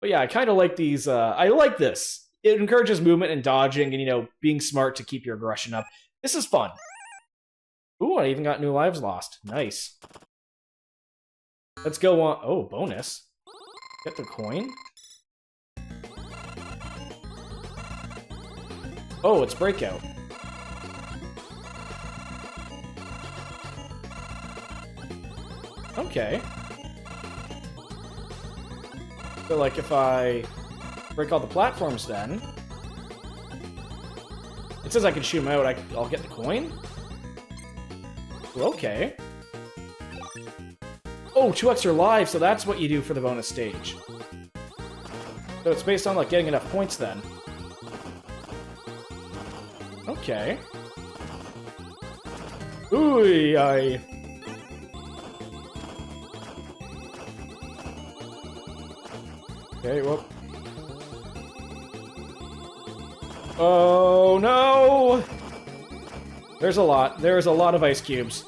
But yeah, I kind of like these. I like this. It encourages movement and dodging, and you know, being smart to keep your aggression up. This is fun. Ooh, I even got new lives lost. Nice. Let's go on. Oh, bonus. Get the coin. Oh, it's Breakout. Okay. So, like, if I break all the platforms, then... It says I can shoot them out. I'll get the coin? Okay. Oh, 2 extra lives, so that's what you do for the bonus stage. So it's based on, like, getting enough points, then. Okay. Ooh, Okay, well. Oh, no! There's a lot. There's a lot of ice cubes.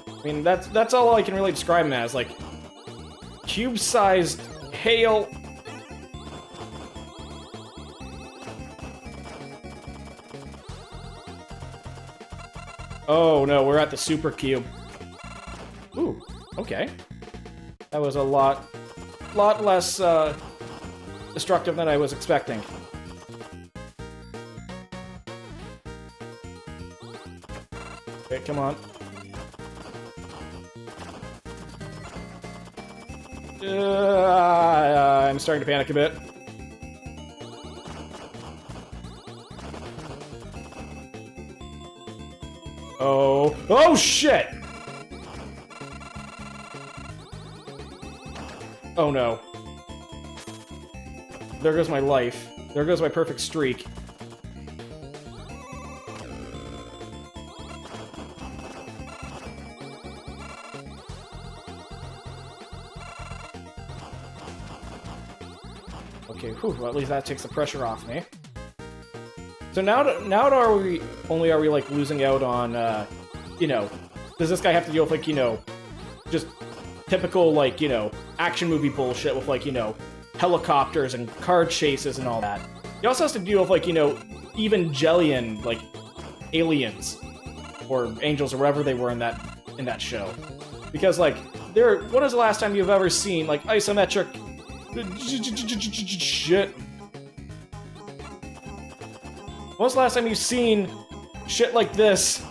I mean, that's all I can really describe them as, like, cube-sized hail. Oh no, we're at the super cube. Ooh, okay. That was a lot less destructive than I was expecting. Okay, come on. I'm starting to panic a bit. Oh. Oh, shit! Oh, no. There goes my life. There goes my perfect streak. Okay, whew, well, at least that takes the pressure off me. So now are we like losing out on, you know, does this guy have to deal with, like, you know, just typical, like, you know, action movie bullshit with, like, you know, helicopters and car chases and all that. He also has to deal with, like, you know, Evangelion, like, aliens or angels or whatever they were in that show. Because, like, when was the last time you've ever seen, like, isometric shit? When was the last time you've seen shit like this?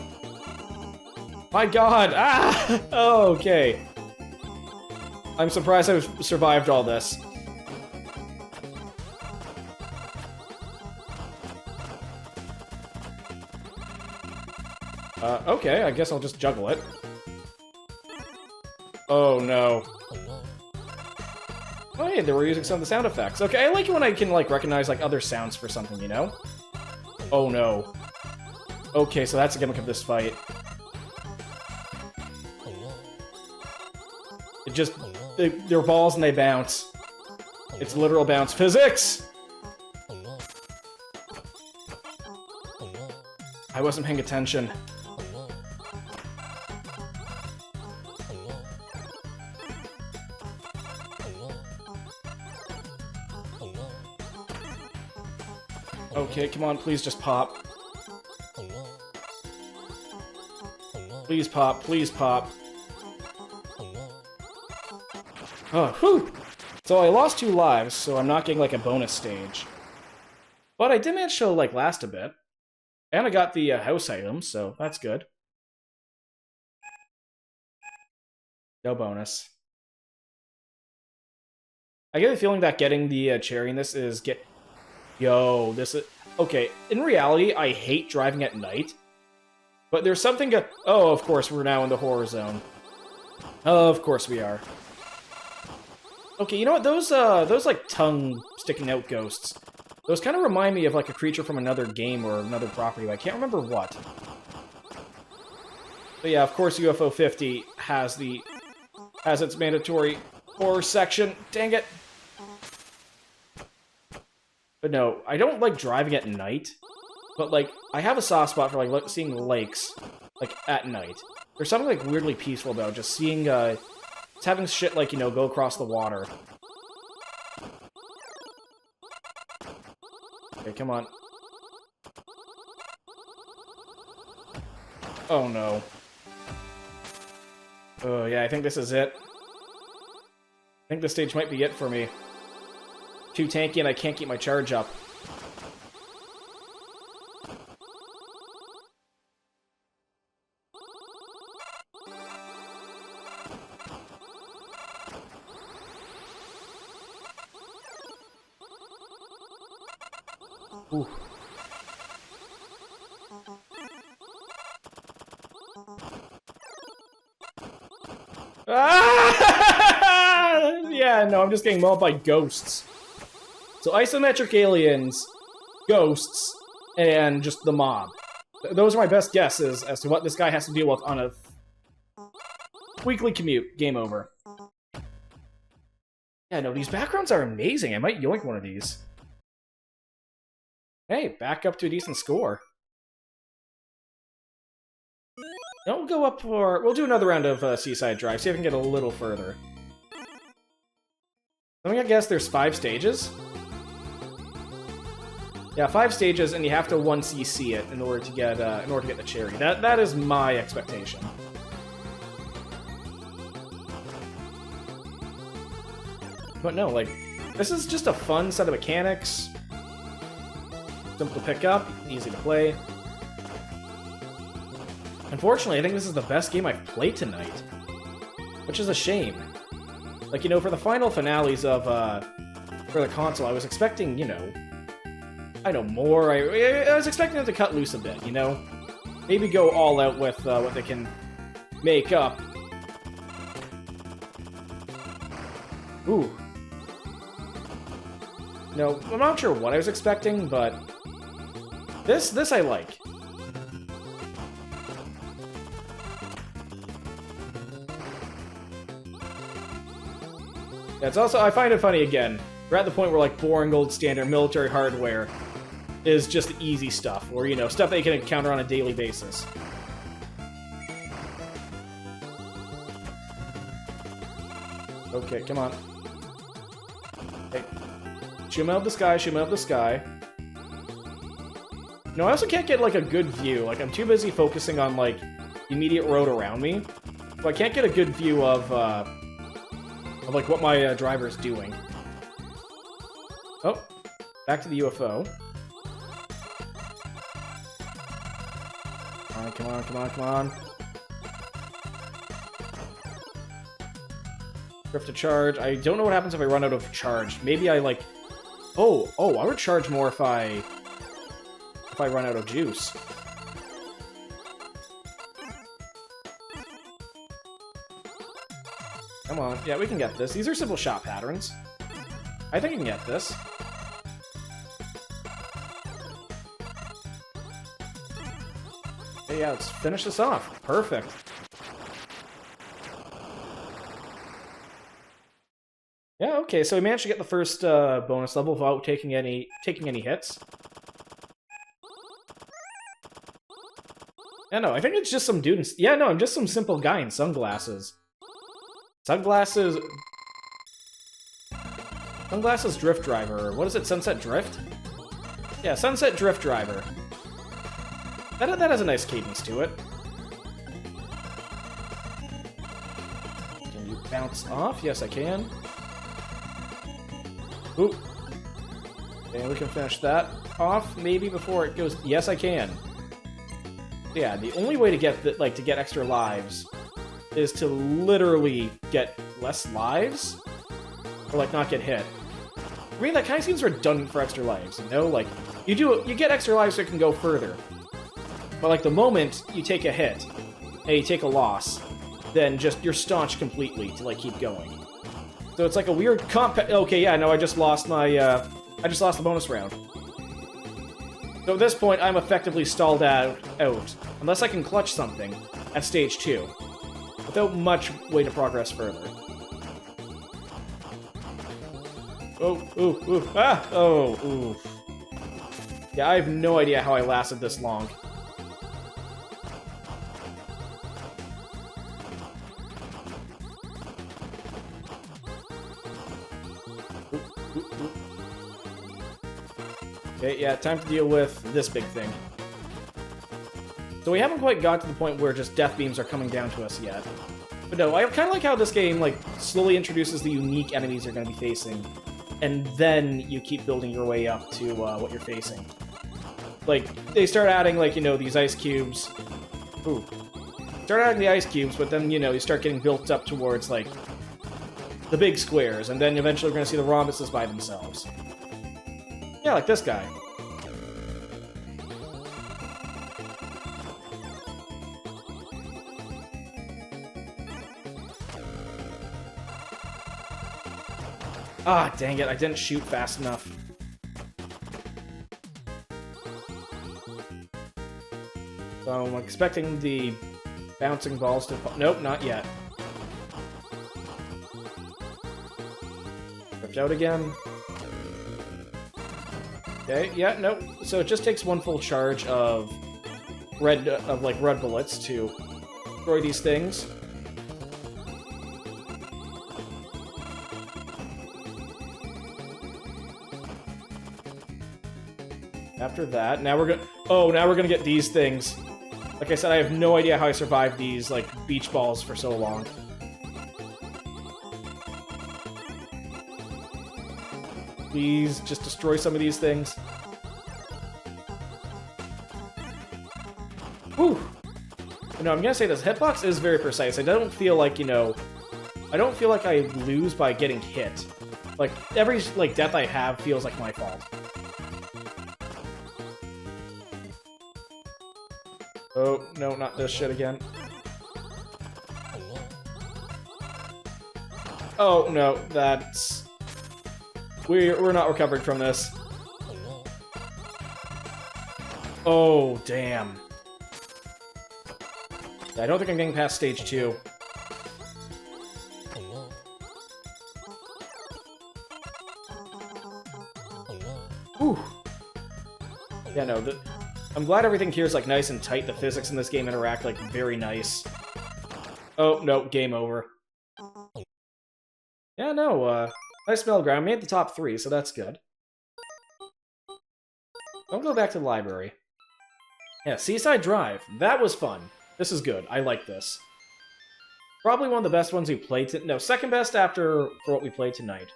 My god! Ah! Oh, okay. I'm surprised I've survived all this. Okay, I guess I'll just juggle it. Oh, no. Oh, hey, they were using some of the sound effects. Okay, I like it when I can, like, recognize, like, other sounds for something, you know? Oh, no. Okay, so that's the gimmick of this fight. It just... They're balls and they bounce. It's literal bounce physics! I wasn't paying attention. Okay, come on, please just pop. Please pop, please pop. Oh, whew! So I lost 2 lives, so I'm not getting, like, a bonus stage. But I did manage to, like, last a bit. And I got the house items, so that's good. No bonus. I get the feeling that getting the cherry in this is Yo, this is... Okay, in reality, I hate driving at night. But there's something... Oh, of course, we're now in the horror zone. Of course we are. Okay, you know what? Those like, tongue sticking out ghosts, those kind of remind me of, like, a creature from another game or another property, but I can't remember what. But yeah, of course, UFO 50 has its mandatory horror section. Dang it! But no, I don't like driving at night. But, like, I have a soft spot for, like, seeing lakes, like, at night. There's something, like, weirdly peaceful about just seeing, just having shit, like, you know, go across the water. Okay, come on. Oh, no. Oh, yeah, I think this is it. I think this stage might be it for me. Too tanky and I can't keep my charge up. Ooh. Ah! Yeah, no, I'm just getting mauled by ghosts. So isometric aliens, ghosts, and just the mob. Those are my best guesses as to what this guy has to deal with on a weekly commute. Game over. Yeah, no, these backgrounds are amazing. I might yoink one of these. Hey, back up to a decent score. Now we'll go up for... We'll do another round of Seaside Drive, see if we can get a little further. Let me guess there's 5 stages? Yeah, 5 stages, and you have to 1cc it in order to get the cherry. That is my expectation. But no, like, this is just a fun set of mechanics. Simple to pick up, easy to play. Unfortunately, I think this is the best game I've played tonight. Which is a shame. Like, you know, for the final finales of, for the console, I was expecting, you know... I know more. I was expecting them to cut loose a bit, you know? Maybe go all out with what they can make up. Ooh. No, I'm not sure what I was expecting, but... This I like. Yeah, it's also... I find it funny, again. We're at the point where, like, boring old standard military hardware is just easy stuff, or, you know, stuff that you can encounter on a daily basis. Okay, come on. Okay. Shoot him out of the sky, shoot him out of the sky. No, I also can't get, like, a good view. Like, I'm too busy focusing on, like, the immediate road around me. So I can't get a good view of like, what my driver's doing. Oh, back to the UFO. Come on, come on, come on. Drift to charge. I don't know what happens if I run out of charge. Maybe I, like... Oh, I would charge more if I run out of juice. Come on. Yeah, we can get this. These are simple shot patterns. I think I can get this. Okay, yeah, let's finish this off. Perfect. Yeah, okay, so we managed to get the first bonus level without taking any hits. Yeah, no, I think it's just some dude in... Yeah, no, I'm just some simple guy in sunglasses. Sunglasses Drift Driver. What is it? Sunset Drift? Yeah, Sunset Drift Driver. That has a nice cadence to it. Can you bounce off? Yes, I can. Ooh. And we can finish that off, maybe, before it goes... Yes, I can. Yeah, the only way to get, to get extra lives is to literally get less lives. Or, like, not get hit. I mean, that kind of seems redundant for extra lives, you know? Like, you get extra lives so it can go further. But, like, the moment you take a hit, and you take a loss, then just, you're staunched completely to, like, keep going. So it's like a weird okay, yeah, no, I just lost my, I just lost the bonus round. So at this point, I'm effectively stalled out, unless I can clutch something at stage 2, without much way to progress further. Oh, ooh, ooh, ah, oh, ooh. Yeah, I have no idea how I lasted this long. Okay, yeah, time to deal with this big thing. So we haven't quite got to the point where just death beams are coming down to us yet. But no, I kind of like how this game, like, slowly introduces the unique enemies you're going to be facing. And then you keep building your way up to what you're facing. Like, they start adding, like, you know, these ice cubes. Ooh. Start adding the ice cubes, but then, you know, you start getting built up towards, like, the big squares. And then eventually we're going to see the rhombuses by themselves. Yeah, like this guy. Ah, dang it, I didn't shoot fast enough. So I'm expecting the bouncing balls to... Nope, not yet. Ripped out again. Okay, yeah, nope. So it just takes one full charge of red bullets to destroy these things. After that, now we're gonna get these things. Like I said, I have no idea how I survived these, like, beach balls for so long. Please, just destroy some of these things. Whew! You know, I'm gonna say this hitbox is very precise. I don't feel like, you know... I don't feel like I lose by getting hit. Like, every, like, death I have feels like my fault. Oh, no, not this shit again. Oh, no, that's... We're not recovered from this. Oh, damn. I don't think I'm getting past stage 2. Whew. Yeah, no, I'm glad everything here is, like, nice and tight. The physics in this game interact, like, very nice. Oh, no, game over. Yeah, no, nice middle ground. Made the top 3, so that's good. I'll go back to the library. Yeah, Seaside Drive. That was fun. This is good. I like this. Probably one of the best ones we played no, second best for what we played tonight.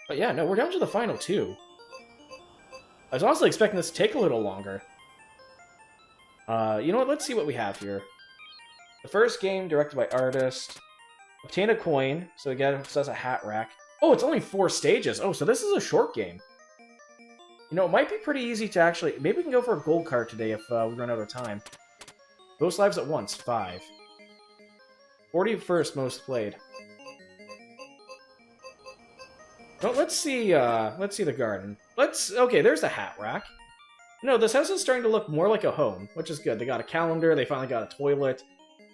But yeah, no, we're down to the final 2. I was honestly expecting this to take a little longer. You know what? Let's see what we have here. The first game, directed by artist. Obtain a coin. So again, it says a hat rack. Oh, it's only 4 stages. Oh, so this is a short game. You know, it might be pretty easy to actually... Maybe we can go for a gold card today if we run out of time. Most lives at once, 5. 41st most played. Well, let's see the garden. Okay, there's the hat rack. No, this house is starting to look more like a home, which is good. They got a calendar, they finally got a toilet,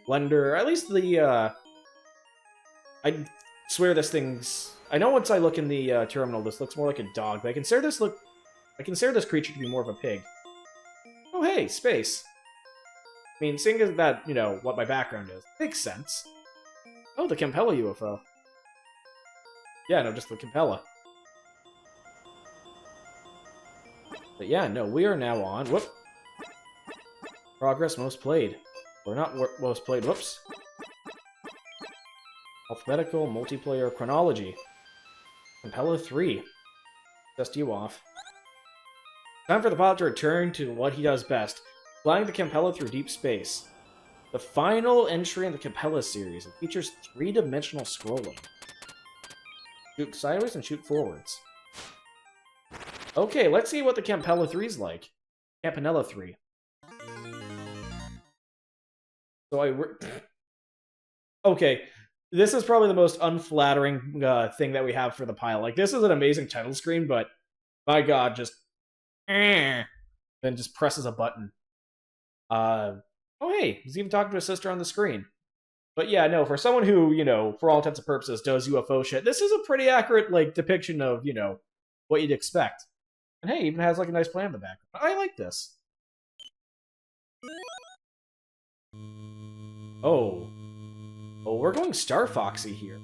blender, at least the, I swear this thing's... I know once I look in the terminal, this looks more like a dog, but I consider this creature to be more of a pig. Oh, hey, space. I mean, seeing as that, you know, what my background is, makes sense. Oh, the Campella UFO. Yeah, no, just the Campella. But yeah, no, we are now on... Whoop! Progress most played. We're not most played, whoops. Alphabetical, multiplayer, chronology. Campella 3. Dust you off. Time for the pilot to return to what he does best. Flying the Campella through deep space. The final entry in the Campella series. It features 3-dimensional scrolling. Shoot sideways and shoot forwards. Okay, let's see what the Campella 3's like. Campanella 3. So okay, this is probably the most unflattering thing that we have for the pile. Like, this is an amazing title screen, but my god, just then just presses a button. Oh hey, he's even talking to his sister on the screen. But yeah, no, for someone who, you know, for all intents and purposes does UFO shit, this is a pretty accurate, like, depiction of, you know, what you'd expect. And hey, even has, like, a nice plan in the background. I like this. Oh. Oh, we're going Star Foxy here.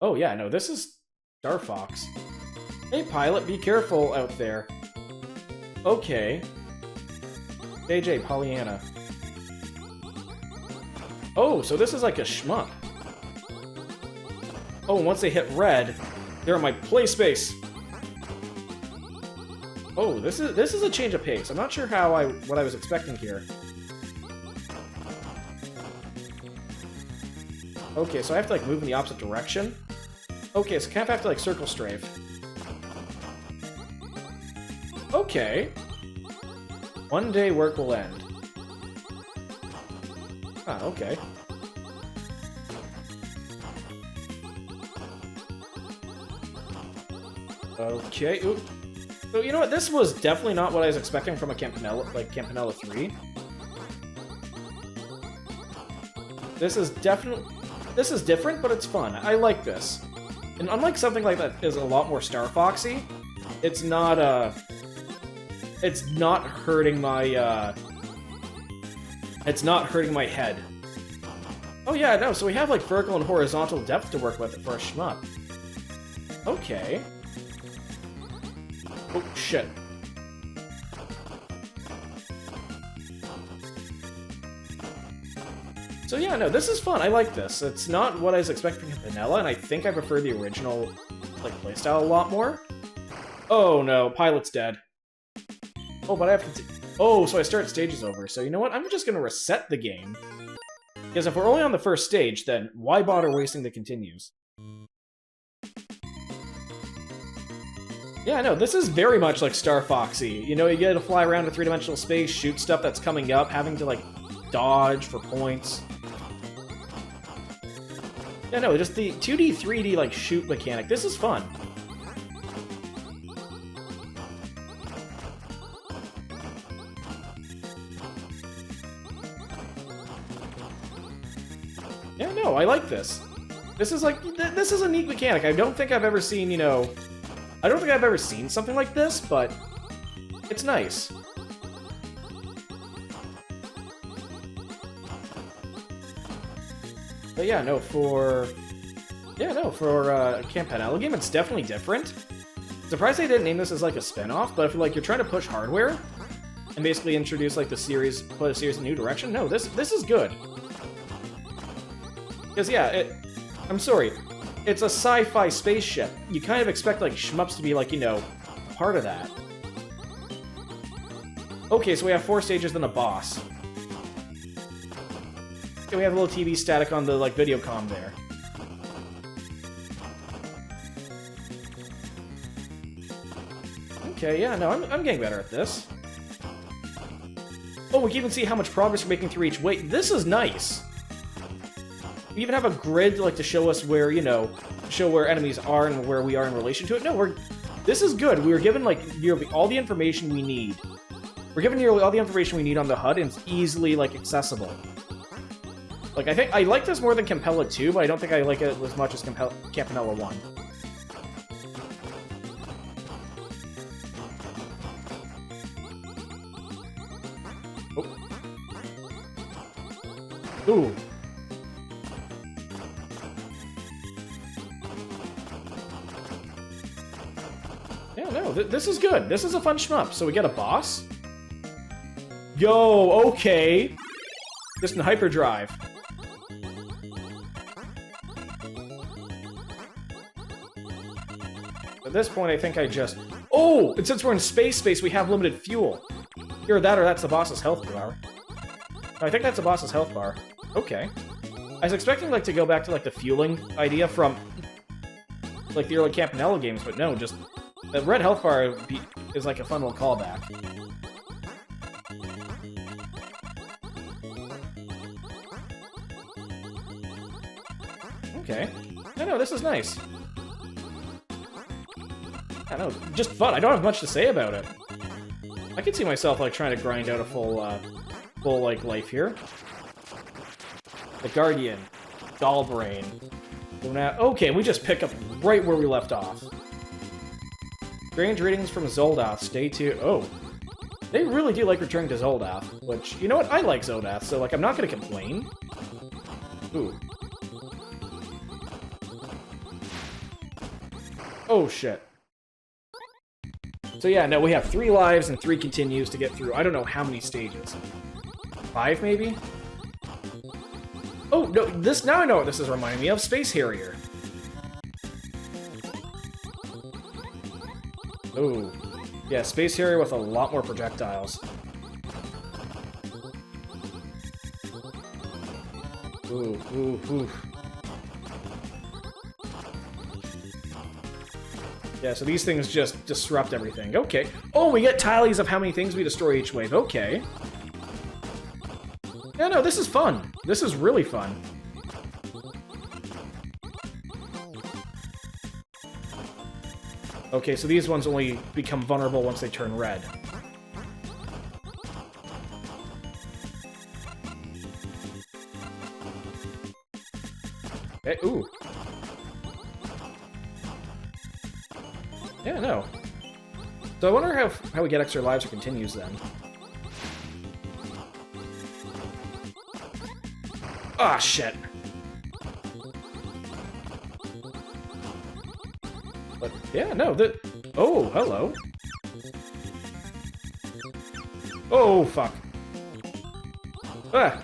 Oh yeah, no, this is Star Fox. Hey, pilot, be careful out there. Okay. JJ, Pollyanna. Oh, so this is like a shmup. Oh, and once they hit red, they're in my play space. Oh, this is a change of pace. I'm not sure what I was expecting here. Okay, so I have to like move in the opposite direction. Okay, so I kind of have to like circle strafe. Okay. One day work will end. Ah, okay. Okay, ooh. So, you know what? This was definitely not what I was expecting from a Campanella 3. This is different, but it's fun. I like this. And unlike something like that is a lot more Star Foxy, it's not hurting my, it's not hurting my head. Oh yeah, no, so we have like vertical and horizontal depth to work with for a shmup. Okay. Oh, shit. So yeah, no, this is fun. I like this. It's not what I was expecting from Vanilla, and I think I prefer the original, like, playstyle a lot more. Oh no, pilot's dead. Oh, but I have to... Oh, so I start stages over. So you know what? I'm just gonna reset the game. Because if we're only on the first stage, then why bother wasting the continues? Yeah, no, this is very much like Star Foxy. You know, you get to fly around a three-dimensional space, shoot stuff that's coming up, having to, like, dodge for points. Yeah, no, just the 2D, 3D, like, shoot mechanic. This is fun. Yeah, no, I like this. This is, like, this is a neat mechanic. I don't think I've ever seen, you know... I don't think I've ever seen something like this, but it's nice. But yeah, no, for a Campanella game, it's definitely different. Surprised they didn't name this as like a spin-off, but if like you're trying to push hardware and basically introduce like the series, put a series in a new direction, no, this is good. Because yeah, I'm sorry. It's a sci-fi spaceship. You kind of expect, like, shmups to be, like, you know, part of that. Okay, so we have 4 stages, then a boss. Okay, we have a little TV static on the, like, video comm there. Okay, yeah, no, I'm getting better at this. Oh, we can even see how much progress we're making through each weight. This is nice! We even have a grid, like, to show us where, you know, show where enemies are and where we are in relation to it. No, this is good. We were given, like, all the information we need. We're given nearly all the information we need on the HUD, and it's easily, like, accessible. Like, I think I like this more than Campella 2, but I don't think I like it as much as Campanella 1. Oh. Ooh. Yeah, no, this is good. This is a fun shmup. So we get a boss? Yo, okay. Just in hyperdrive. At this point, I think I just... Oh! And since we're in space, we have limited fuel. Either that or that's the boss's health bar. No, I think that's the boss's health bar. Okay. I was expecting, like, to go back to, like, the fueling idea from, like, the early Campanella games, but no, just... The red health bar is, like, a fun little callback. Okay. I know, this is nice. I know, just fun. I don't have much to say about it. I could see myself, like, trying to grind out a full, like, life here. The Guardian. Dollbrain. Okay, we just pick up right where we left off. Strange readings from Zoldath. Stay tuned. Oh. They really do like returning to Zoldath, which, you know what? I like Zoldath, so, like, I'm not gonna complain. Ooh. Oh, shit. So yeah, no, we have 3 lives and 3 continues to get through. I don't know how many stages. 5, maybe? Oh, no, this, now I know what this is reminding me of. Space Harrier. Oh. Yeah, Space Harrier with a lot more projectiles. Ooh, ooh, ooh. Yeah, so these things just disrupt everything. Okay. Oh, we get tallies of how many things we destroy each wave. Okay. Yeah, no, this is fun. This is really fun. Okay, so these ones only become vulnerable once they turn red. Okay, ooh. Yeah, no. So I wonder how we get extra lives or continues then. Ah, shit. But, yeah, no, oh, hello. Oh, fuck. Ah!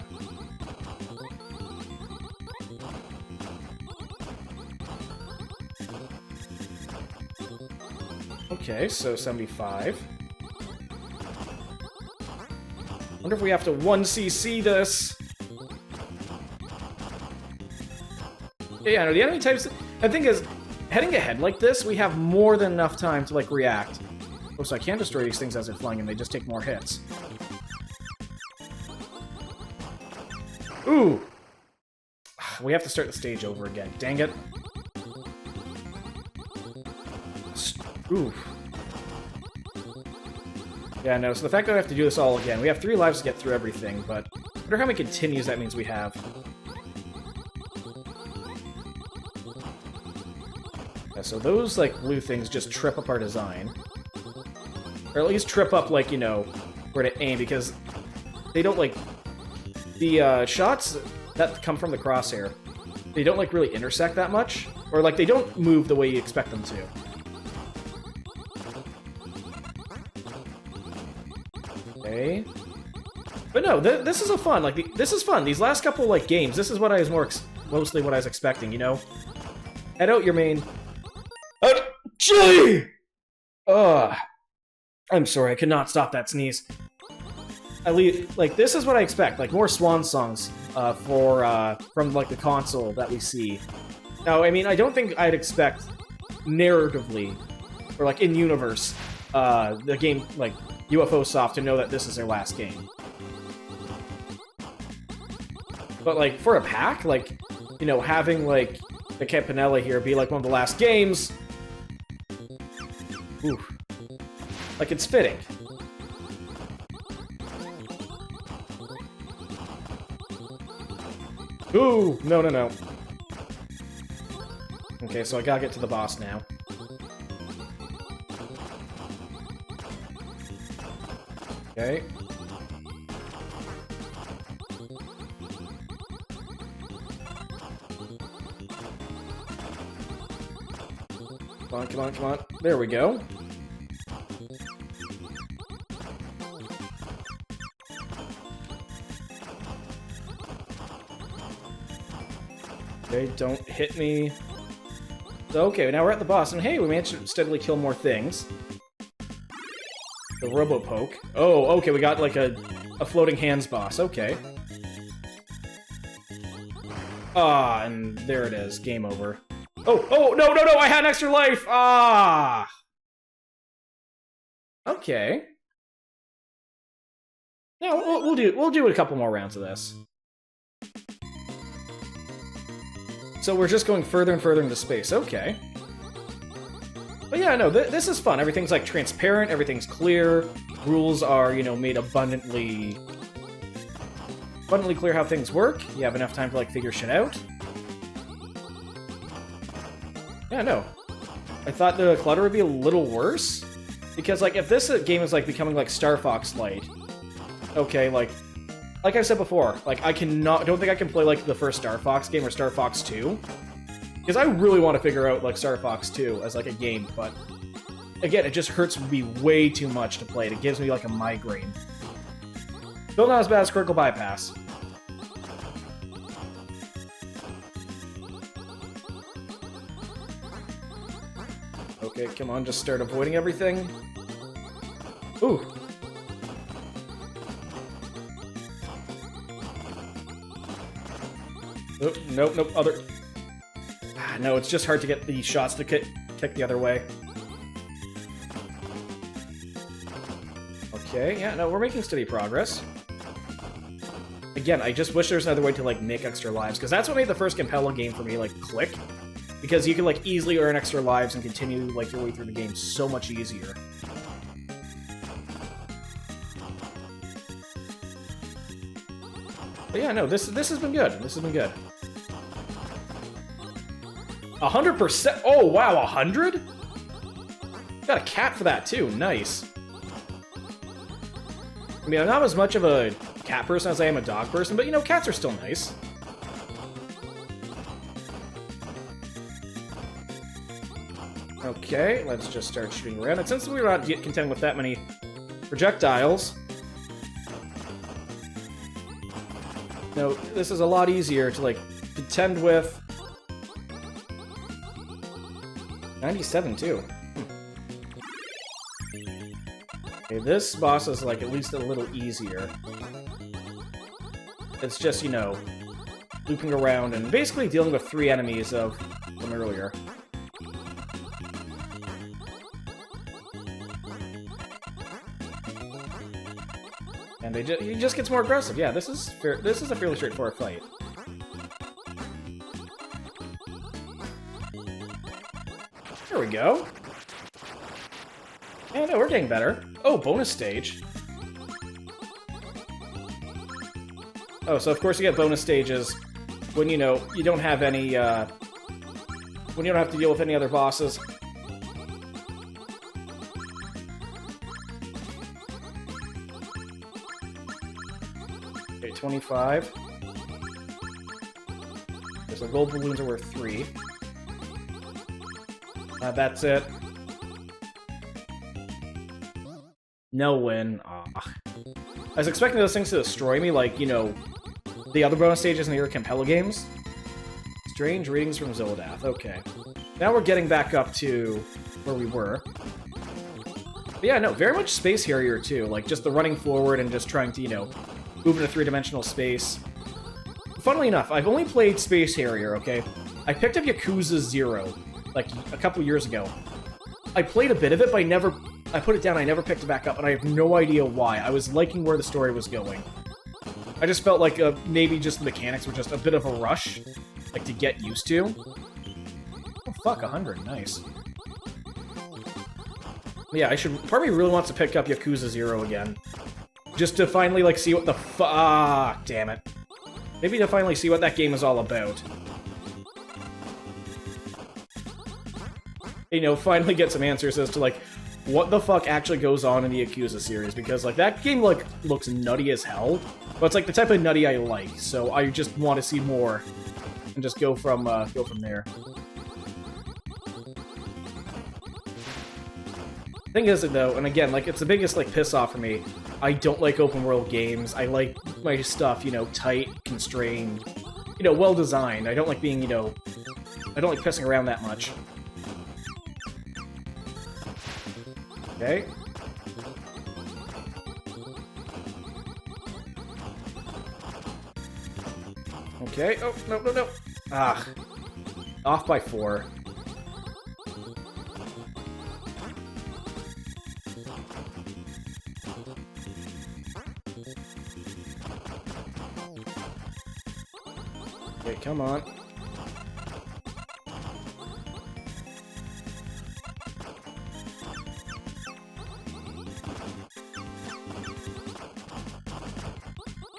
Okay, so 75. Wonder if we have to 1cc this. Yeah, no, the enemy types... The thing is, heading ahead like this, we have more than enough time to, like, react. Oh, so I can destroy these things as they're flying, and they just take more hits. Ooh! We have to start the stage over again. Dang it. Ooh. Yeah, no, so the fact that we have to do this all again, we have 3 lives to get through everything, but I wonder how many continues that means we have. Yeah, so those, like, blue things just trip up our design. Or at least trip up, like, you know, where to aim, because they don't, like... The, shots that come from the crosshair, they don't, like, really intersect that much. Or, like, they don't move the way you expect them to. Okay. But no, this is a fun, like, this is fun. These last couple, like, games, this is what I was mostly what I was expecting, you know? Head out your main... Gee! Ugh. I'm sorry, I could not stop that sneeze. Like, this is what I expect, like, more swan songs, from, like, the console that we see. Now, I mean, I don't think I'd expect, narratively, or, like, in-universe, the game, like, UFO Soft to know that this is their last game. But, like, for a pack, like, you know, having, like, the Campanella here be, like, one of the last games... Oof. Like, it's fitting. Ooh! No, no, no. Okay, so I gotta get to the boss now. Okay. Come on, come on, come on. There we go. Okay, don't hit me. So, okay, now we're at the boss, and hey, we managed to steadily kill more things. The Robo-Poke. Oh, okay, we got like a floating hands boss, okay. Ah, and there it is. Game over. Oh, no, no, no! I had an extra life! Ah! Okay. Yeah, we'll do a couple more rounds of this. So we're just going further and further into space. Okay. But yeah, no, this is fun. Everything's, like, transparent. Everything's clear. Rules are, you know, made abundantly clear how things work. You have enough time to, like, figure shit out. Yeah, no. I thought the clutter would be a little worse. Because, like, if this game is, like, becoming, like, Star Fox Light, okay, like I said before, like, don't think I can play, like, the first Star Fox game or Star Fox 2. Because I really want to figure out, like, Star Fox 2 as, like, a game, but again, it just hurts me way too much to play it. It gives me, like, a migraine. Still not as bad as Critical Bypass. Okay, come on, just start avoiding everything. Ooh. Oh, nope, nope, other... Ah, no, it's just hard to get the shots to kick the other way. Okay, yeah, no, we're making steady progress. Again, I just wish there was another way to, like, make extra lives, because that's what made the first Campella game for me, like, click. Because you can, like, easily earn extra lives and continue, like, your way through the game so much easier. But yeah, no, this has been good. This has been good. 100%? Oh, wow, 100? Got a cat for that, too. Nice. I mean, I'm not as much of a cat person as I am a dog person, but, you know, cats are still nice. Okay, let's just start shooting around. And since we're not contending with that many projectiles, no, this is a lot easier to, like, contend with. 97, too. Okay, this boss is, like, at least a little easier. It's just, you know, looping around and basically dealing with 3 enemies from earlier. And he just gets more aggressive. Yeah, this is a fairly straightforward fight. There we go. Yeah, no, we're getting better. Oh, bonus stage. Oh, so of course you get bonus stages when, you know, you don't have any, when you don't have to deal with any other bosses. Okay, 25. Okay, so gold balloons are worth 3. That's it. No win. Aw. I was expecting those things to destroy me, like, you know, the other bonus stages in the other Campella games. Strange readings from Zoldath. Okay. Now we're getting back up to where we were. But yeah, no, very much Space Harrier, too. Like, just the running forward and just trying to, you know, move into 3-dimensional space. Funnily enough, I've only played Space Harrier, okay? I picked up Yakuza 0, like, a couple years ago. I played a bit of it, but I put it down, I never picked it back up, and I have no idea why. I was liking where the story was going. I just felt like maybe just the mechanics were just a bit of a rush, like, to get used to. Oh, fuck, 100, nice. Yeah, part of me really wants to pick up Yakuza 0 again. Just to finally, like, see what the fuck, damn it. Maybe to finally see what that game is all about. You know, finally get some answers as to, like, what the fuck actually goes on in the Yakuza series, because, like, that game, like, looks nutty as hell, but it's, like, the type of nutty I like, so I just want to see more, and just go from there. Thing is, though, and again, like, it's the biggest, like, piss-off for me, I don't like open-world games. I like my stuff, you know, tight, constrained, you know, well-designed. I don't like being, you know, I don't like pissing around that much. Okay. Okay. Oh, no, no, no. Ah. Off by 4. Okay, come on.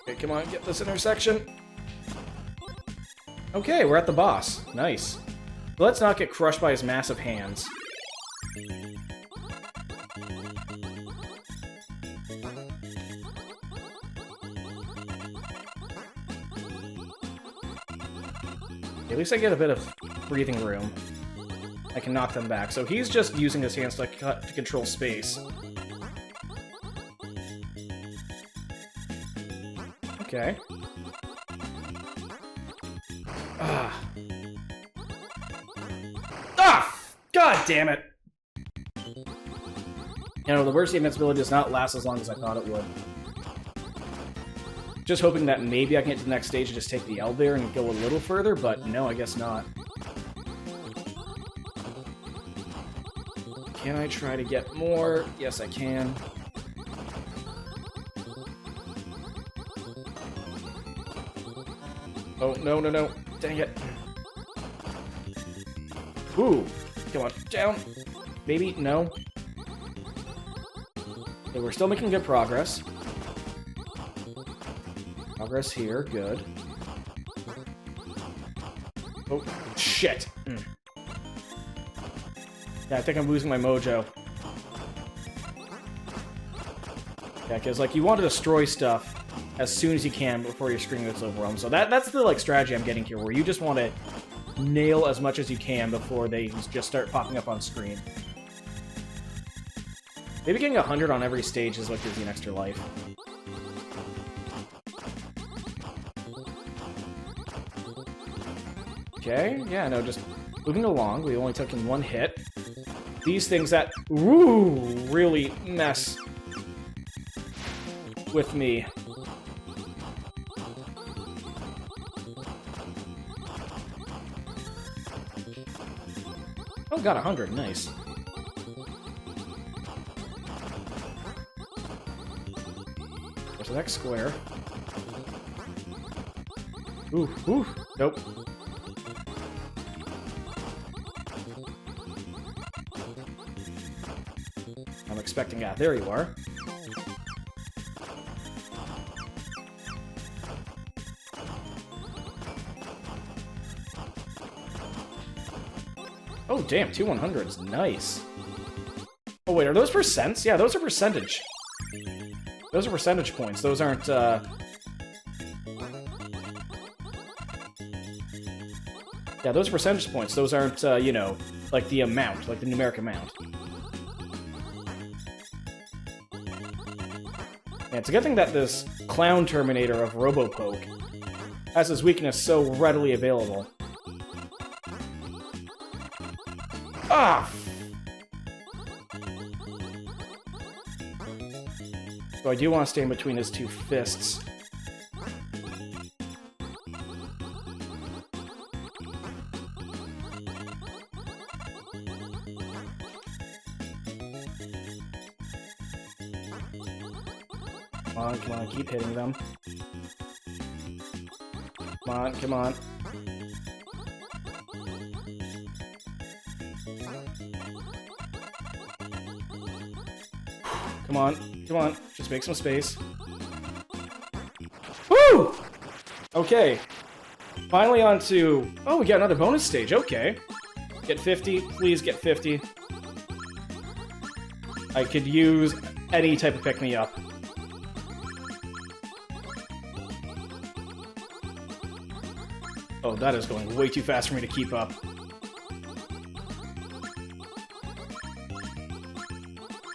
Okay, come on, get this intersection. Okay, we're at the boss. Nice. Let's not get crushed by his massive hands. At least I get a bit of breathing room. I can knock them back. So he's just using his hands to control space. Okay. Ah. Ah! God damn it! You know, the Bursty Invincibility does not last as long as I thought it would. Just hoping that maybe I can get to the next stage and just take the elevator and go a little further, but no, I guess not. Can I try to get more? Yes, I can. Oh, no, no, no. Dang it. Ooh. Come on. Down. Maybe? No. Okay, we're still making good progress. Progress here. Good. Oh, shit. Yeah, I think I'm losing my mojo. Yeah, because, like, you want to destroy stuff as soon as you can before your screen gets overwhelmed. So that's the, like, strategy I'm getting here, where you just want to nail as much as you can before they just start popping up on screen. Maybe getting 100 on every stage is what gives you an extra life. Okay, yeah, no, just moving along. We only took in 1 hit. These things that, ooh, really mess with me. Oh, got 100, nice. There's the next square. Ooh, ooh, nope. I'm expecting that. There you are. Oh, damn, 2 100s. Nice. Oh, wait, are those percents? Yeah, those are percentage. Those are percentage points. Those aren't, Yeah, those are percentage points. Those aren't, you know, like the amount, like the numeric amount. Yeah, it's a good thing that this clown Terminator of Robopoke has his weakness so readily available. Ah! So I do want to stay in between his 2 fists. Come on, keep hitting them. Come on, come on. Come on, come on. Just make some space. Woo! Okay. Finally on to... Oh, we got another bonus stage. Okay. Get 50. Please get 50. I could use any type of pick-me-up. Oh, that is going way too fast for me to keep up.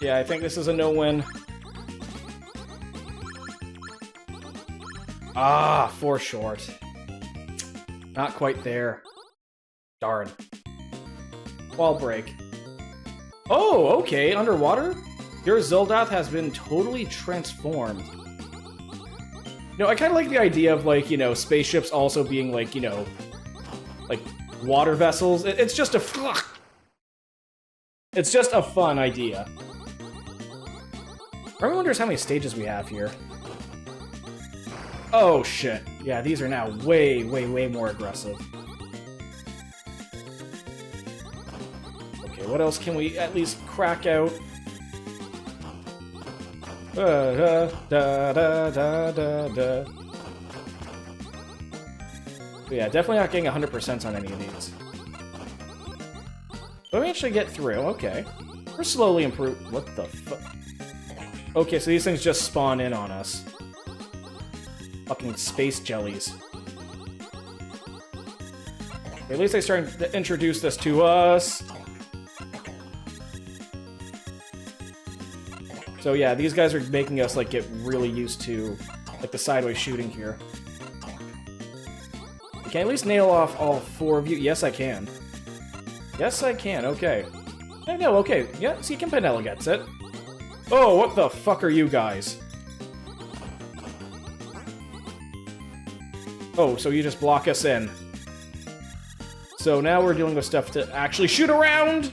Yeah, I think this is a no-win. Ah, 4 short. Not quite there. Darn. Wall break. Oh, okay, underwater? Your Zoldath has been totally transformed. No, I kind of like the idea of, like, you know, spaceships also being, like, you know, like, water vessels. It's just a... It's just a fun idea. Everyone wonders how many stages we have here. Oh, shit. Yeah, these are now way, way, way more aggressive. Okay, what else can we at least crack out? Da, da, da, da, da. But yeah, definitely not getting 100% on any of these. But we actually get through, okay. We're slowly improving. What the fuck? Okay, so these things just spawn in on us. Fucking space jellies. At least they're starting to introduce this to us. So yeah, these guys are making us, like, get really used to, like, the sideways shooting here. Can I at least nail off all 4 of you? Yes, I can. Yes, I can, okay. No, okay. Yeah, see, Campanella gets it. Oh, what the fuck are you guys? Oh, so you just block us in. So now we're dealing with stuff to actually shoot around!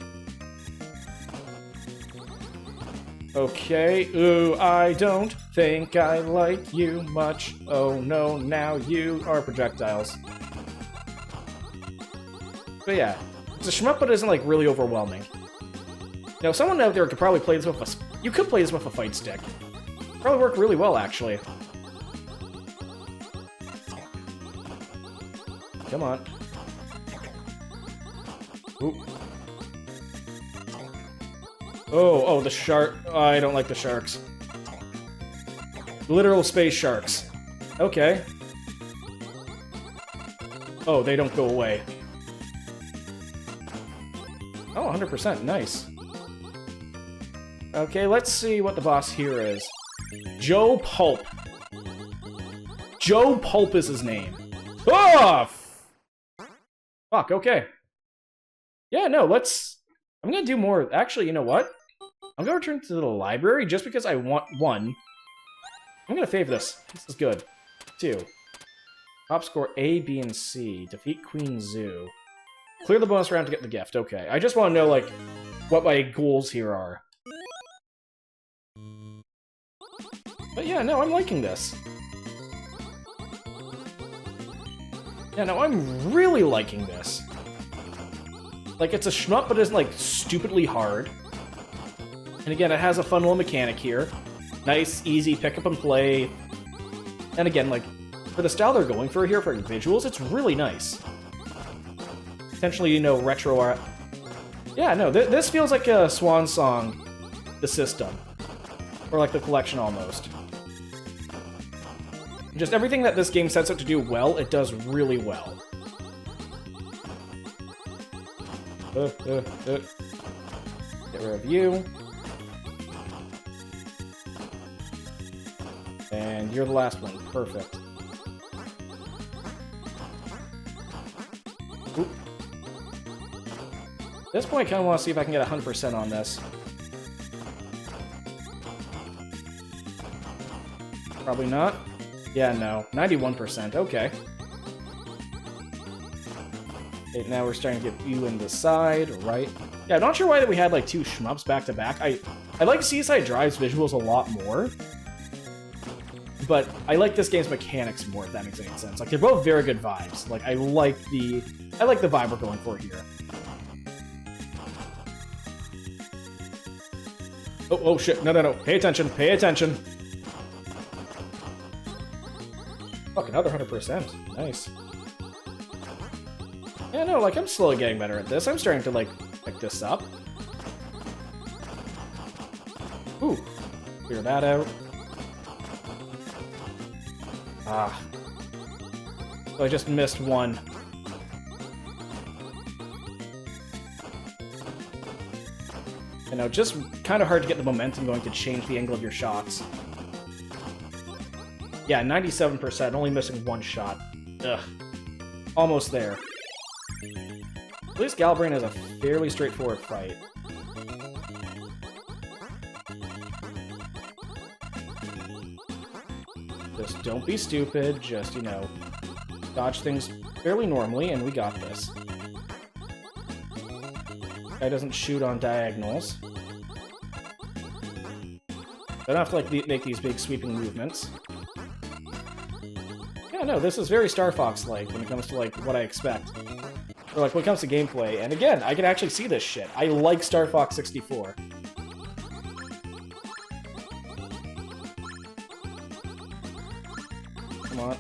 Okay, ooh, I don't think I like you much. Oh no, now you are projectiles. But yeah, it's a shmup, but it isn't, like, really overwhelming. Now, someone out there could probably play this with a... You could play this with a fight stick. Probably work really well, actually. Come on. Ooh. Oh, the shark. Oh, I don't like the sharks. Literal space sharks. Okay. Oh, they don't go away. Oh, 100%. Nice. Okay, let's see what the boss here is. Joe Pulp. Joe Pulp is his name. Oh! Fuck, okay. Yeah, no, let's... I'm gonna do more... Actually, you know what? I'm gonna return to the library just because I want 1. I'm gonna favor this. This is good. 2. Top score A, B, and C. Defeat Queen Zoo. Clear the bonus round to get the gift. Okay. I just want to know, like, what my goals here are. But yeah, no, I'm liking this. Yeah, no, I'm really liking this. Like, it's a shmup, but it's, like, stupidly hard. And again, it has a fun little mechanic here. Nice, easy, pick up and play. And again, like, for the style they're going for here, for visuals, it's really nice. Potentially, you know, retro art. Yeah, no, this feels like a swan song, the system. Or like the collection, almost. Just everything that this game sets out to do well, it does really well. Get rid of you. And you're the last one. Perfect. Oop. At this point, I kind of want to see if I can get 100% on this. Probably not. Yeah, no. 91%. Okay. Okay, now we're starting to get you in the side, right? Yeah, I'm not sure why that we had, like, 2 shmups back-to-back. I like Seaside Drive's visuals a lot more. But I like this game's mechanics more, if that makes any sense. Like, they're both very good vibes. Like, I like the vibe we're going for here. Oh, shit. No. Pay attention. Pay attention. Fuck, another 100%. Nice. Yeah, no, like, I'm slowly getting better at this. I'm starting to, like, pick this up. Ooh. Clear that out. Ah. So I just missed one. You know, just kind of hard to get the momentum going to change the angle of your shots. Yeah, 97%, only missing 1 shot. Ugh. Almost there. At least Galbrain is a fairly straightforward fight. Just don't be stupid, just, you know, dodge things fairly normally, and we got this. Guy doesn't shoot on diagonals. I don't have to, like, make these big sweeping movements. Yeah, no, this is very Star Fox-like when it comes to, like, what I expect. Or, like, when it comes to gameplay. And again, I can actually see this shit. I like Star Fox 64. Come on.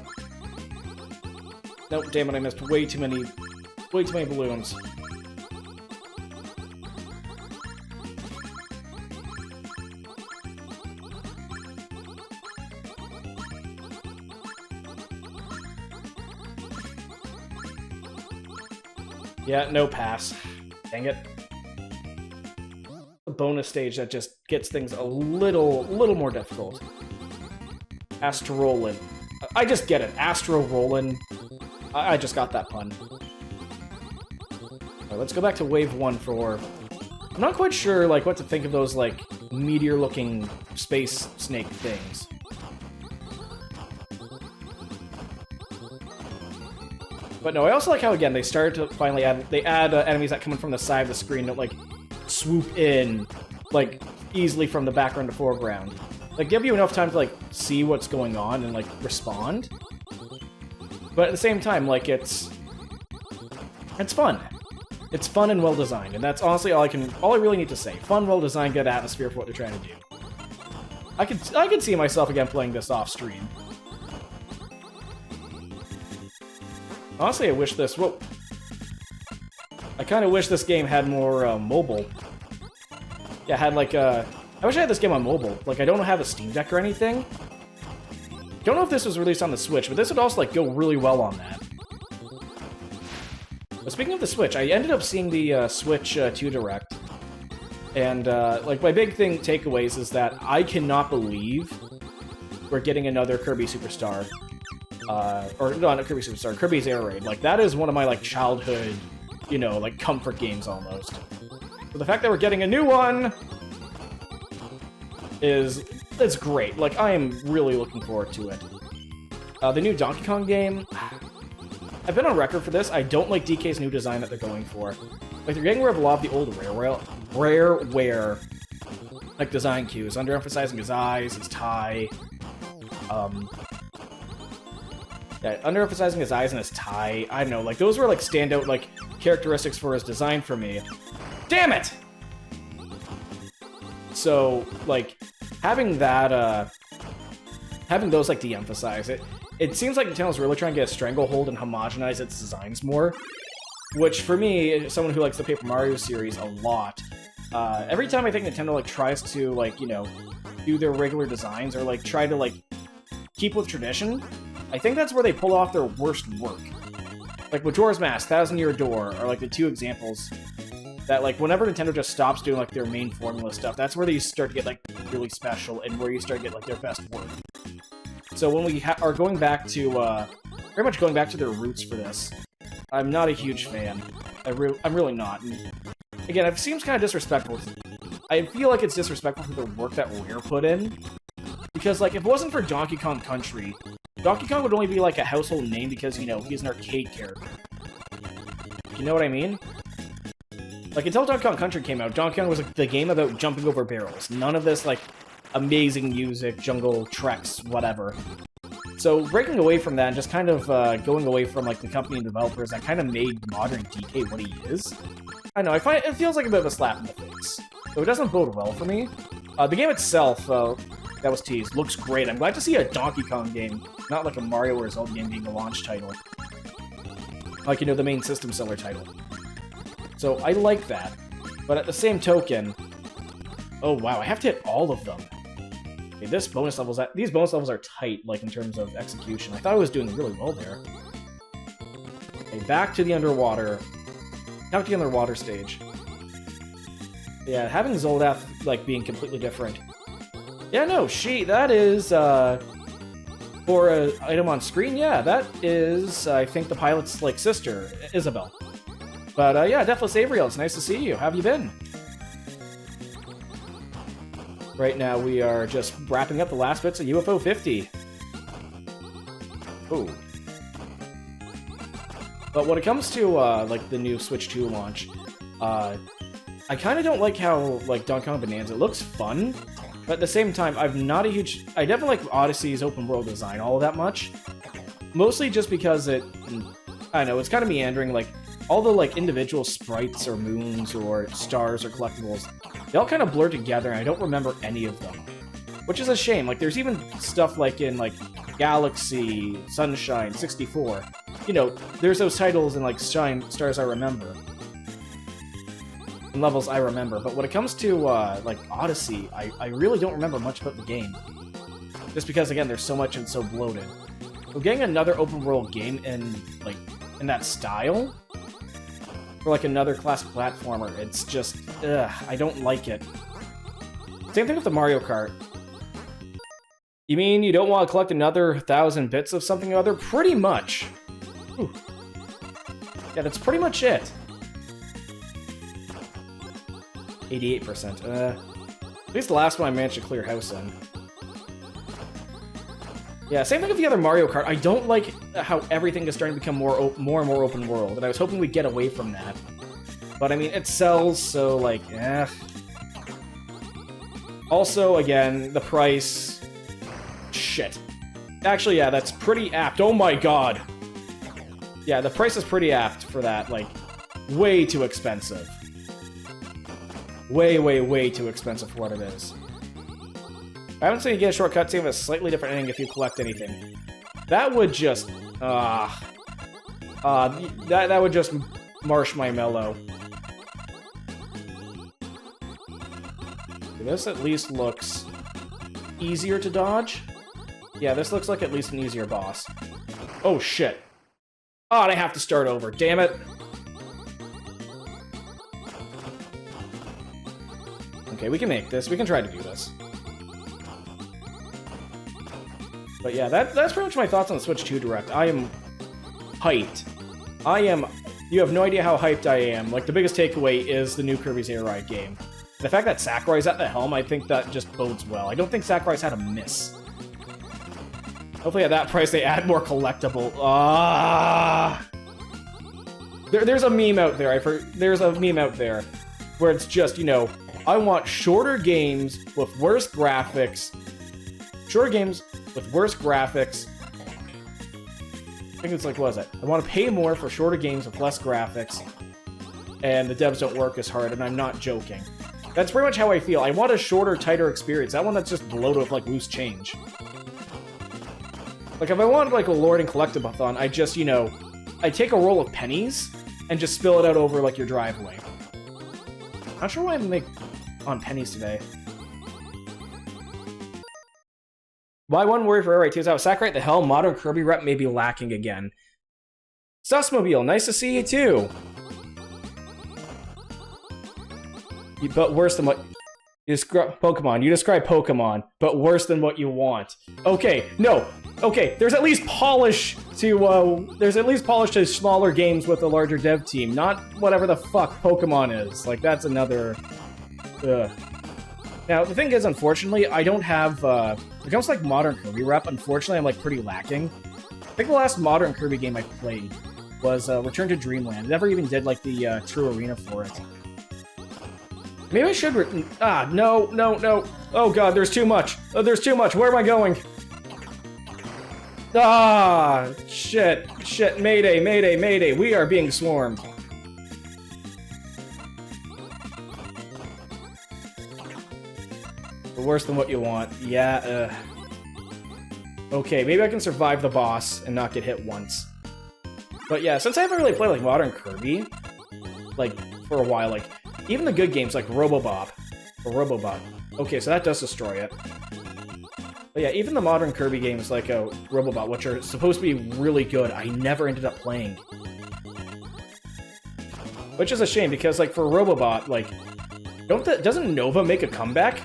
Nope, damn it, I missed way too many balloons. Yeah, no pass. Dang it. A bonus stage that just gets things a little more difficult. Astro-Rollin'. I just get it. Astro-Rollin'. I just got that pun. Alright, let's go back to Wave 1 for... I'm not quite sure, like, what to think of those, like, meteor-looking space snake things. But no, I also like how, again, they started to finally add... They add enemies that come in from the side of the screen that, like, swoop in, like, easily from the background to foreground. Like, give you enough time to, like, see what's going on and, like, respond. But at the same time, like, it's fun. It's fun and well-designed, and that's honestly all I really need to say. Fun, well-designed, good atmosphere for what they're trying to do. I could see myself, again, playing this off-stream. Honestly, I wish this... Whoa. I kind of wish this game had more, mobile. Yeah, had, like, I wish I had this game on mobile. Like, I don't have a Steam Deck or anything. Don't know if this was released on the Switch, but this would also, like, go really well on that. But speaking of the Switch, I ended up seeing the, Switch 2 Direct. And, like, my big takeaways is that I cannot believe we're getting another Kirby Superstar. Or, no, not Kirby Superstar, Kirby's Air Raid. Like, that is one of my, like, childhood, you know, like, comfort games almost. So the fact that we're getting a new one it's great. Like, I am really looking forward to it. The new Donkey Kong game, I've been on record for this. I don't like DK's new design that they're going for. Like, they're getting rid of a lot of the old Rareware, like, design cues, underemphasizing his eyes, his tie, yeah, underemphasizing his eyes and his tie. I don't know, like, those were, like, standout, like, characteristics for his design for me. Damn it! So, like, having that, having those, like, de-emphasize it, it seems like Nintendo's really trying to get a stranglehold and homogenize its designs more, which, for me, someone who likes the Paper Mario series a lot, every time I think Nintendo, like, tries to, like, you know, do their regular designs or, like, try to, like, keep with tradition, I think that's where they pull off their worst work. Like, Majora's Mask, Thousand Year Door are, like, the two examples that, like, whenever Nintendo just stops doing, like, their main formula stuff, that's where they start to get, like, really special and where you start to get, like, their best work. So when we are going back to, very much going back to their roots for this, I'm not a huge fan. I'm really not. And again, it seems kind of disrespectful. I feel like it's disrespectful for the work that Rare put in. Because, like, if it wasn't for Donkey Kong Country, Donkey Kong would only be, like, a household name because, you know, he's an arcade character. You know what I mean? Like, until Donkey Kong Country came out, Donkey Kong was, like, the game about jumping over barrels. None of this, like, amazing music, jungle treks, whatever. So, breaking away from that and just kind of going away from, like, the company and developers that kind of made modern DK what he is, I know, I find it feels like a bit of a slap in the face. So it doesn't bode well for me. The game itself, that was teased, looks great. I'm glad to see a Donkey Kong game, not like a Mario or Zelda game being the launch title. Like, you know, the main system seller title. So, I like that. But at the same token... Oh, wow, I have to hit all of them. Okay, these bonus levels are tight, like, in terms of execution. I thought I was doing really well there. Okay, back to the underwater. Back to the underwater stage. Yeah, having Zoldath, like, being completely different. Yeah, no, that is, for an item on screen, yeah, that is, I think, the pilot's, like, sister, Isabel. But, yeah, Deathless Avriel, it's nice to see you. How have you been? Right now, we are just wrapping up the last bits of UFO 50. Ooh. But when it comes to, like, the new Switch 2 launch, I kind of don't like how, like, Donkey Kong Bonanza looks fun, but at the same time, I'm not a huge... I definitely like Odyssey's open-world design all that much. Mostly just because it... I don't know, it's kind of meandering, like, all the, like, individual sprites or moons or stars or collectibles, they all kind of blur together, and I don't remember any of them. Which is a shame. Like, there's even stuff like in, like, Galaxy, Sunshine, 64. You know, there's those titles in, like, Stars I Remember. And levels I remember. But when it comes to, like, Odyssey, I really don't remember much about the game. Just because, again, there's so much and so bloated. So getting another open-world game in, like, in that style, for, like, another classic platformer, it's just, ugh, I don't like it. Same thing with the Mario Kart. You mean you don't want to collect another 1,000 bits of something or other? Pretty much. Whew. Yeah, that's pretty much it. 88%. At least the last one I managed to clear house in. Yeah, same thing with the other Mario Kart. I don't like how everything is starting to become more and more open world, and I was hoping we'd get away from that. But I mean, it sells, so like, eh. Also, again, the price... Shit. Actually, yeah, that's pretty apt. Oh my god! Yeah, the price is pretty apt for that, like, way too expensive. Way, way, way too expensive for what it is. I haven't seen you get a shortcut to have a slightly different ending if you collect anything. That would just... that would just marsh my mellow. This at least looks easier to dodge. Yeah, this looks like at least an easier boss. Oh, shit. Oh, and I have to start over. Damn it. Okay, we can make this. We can try to do this. But yeah, that's pretty much my thoughts on the Switch 2 Direct. I am hyped. You have no idea how hyped I am. Like, the biggest takeaway is the new Kirby's Air Ride game. The fact that Sakurai's at the helm, I think that just bodes well. I don't think Sakurai's had a miss. Hopefully at that price they add more collectible. There's a meme out there. There's a meme out there where it's just, you know, I want shorter games with worse graphics. Shorter games with worse graphics. I think it's like, what is it? I want to pay more for shorter games with less graphics. And the devs don't work as hard, and I'm not joking. That's pretty much how I feel. I want a shorter, tighter experience. That one that's just bloated with, like, loose change. Like, if I wanted, like, a Lord and Collectathon, I just, you know, I take a roll of pennies and just spill it out over, like, your driveway. Not sure why I'm, like, on pennies today. Why one worry for Air Ride 2 is out. Sakurai at the helm, modern Kirby rep may be lacking again. Susmobile, nice to see you, too. But worse than what you describe Pokemon. You describe Pokemon, but worse than what you want. Okay, no. Okay, there's at least polish to smaller games with a larger dev team, not whatever the fuck Pokemon is. Like, that's another. Now the thing is, unfortunately, I don't have. When it comes to, like, modern Kirby rep, unfortunately, I'm, like, pretty lacking. I think the last modern Kirby game I played was Return to Dreamland. Never even did, like, the true arena for it. Maybe I should no. Oh god, there's too much. There's too much. Where am I going? Shit. Mayday. We are being swarmed. But worse than what you want. Yeah, Okay, maybe I can survive the boss and not get hit once. But yeah, since I haven't really played, like, modern Kirby, like, for a while, like, even the good games like Robobot. Okay, so that does destroy it. But yeah, even the modern Kirby games like Robobot, which are supposed to be really good, I never ended up playing. Which is a shame, because, like, for Robobot, like, doesn't Nova make a comeback?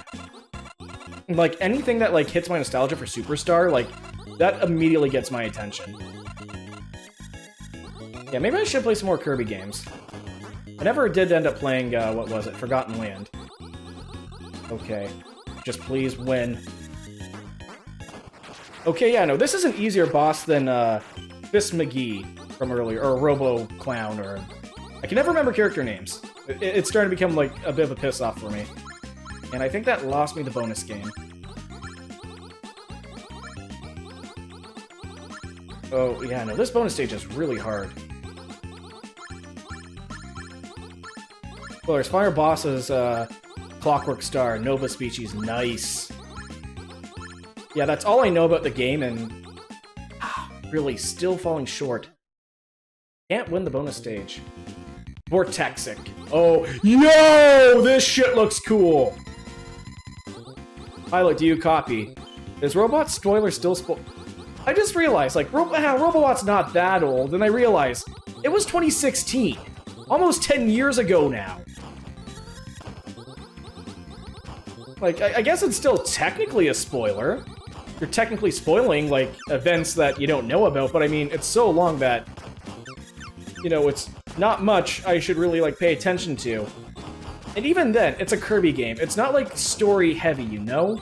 Like, anything that, like, hits my nostalgia for Superstar, like, that immediately gets my attention. Yeah, maybe I should play some more Kirby games. I never did end up playing, what was it? Forgotten Land. Okay. Just please win. Okay, yeah, no, this is an easier boss than Fist McGee from earlier, or Robo Clown, or... I can never remember character names. It's starting to become, like, a bit of a piss-off for me. And I think that lost me the bonus game. Oh, yeah, no, this bonus stage is really hard. Well, there's fire bosses, Clockwork Star, Nova Species, nice. Yeah, that's all I know about the game, and really still falling short. Can't win the bonus stage. Vortexic. Oh, yo! This shit looks cool! Pilot, do you copy? Is Robot Spoiler still I just realized, like, Robobot's not that old, and I realized it was 2016. Almost 10 years ago now. Like, I guess it's still technically a spoiler. You're technically spoiling, like, events that you don't know about, but I mean, it's so long that, you know, it's not much I should really, like, pay attention to. And even then, it's a Kirby game. It's not, like, story-heavy, you know?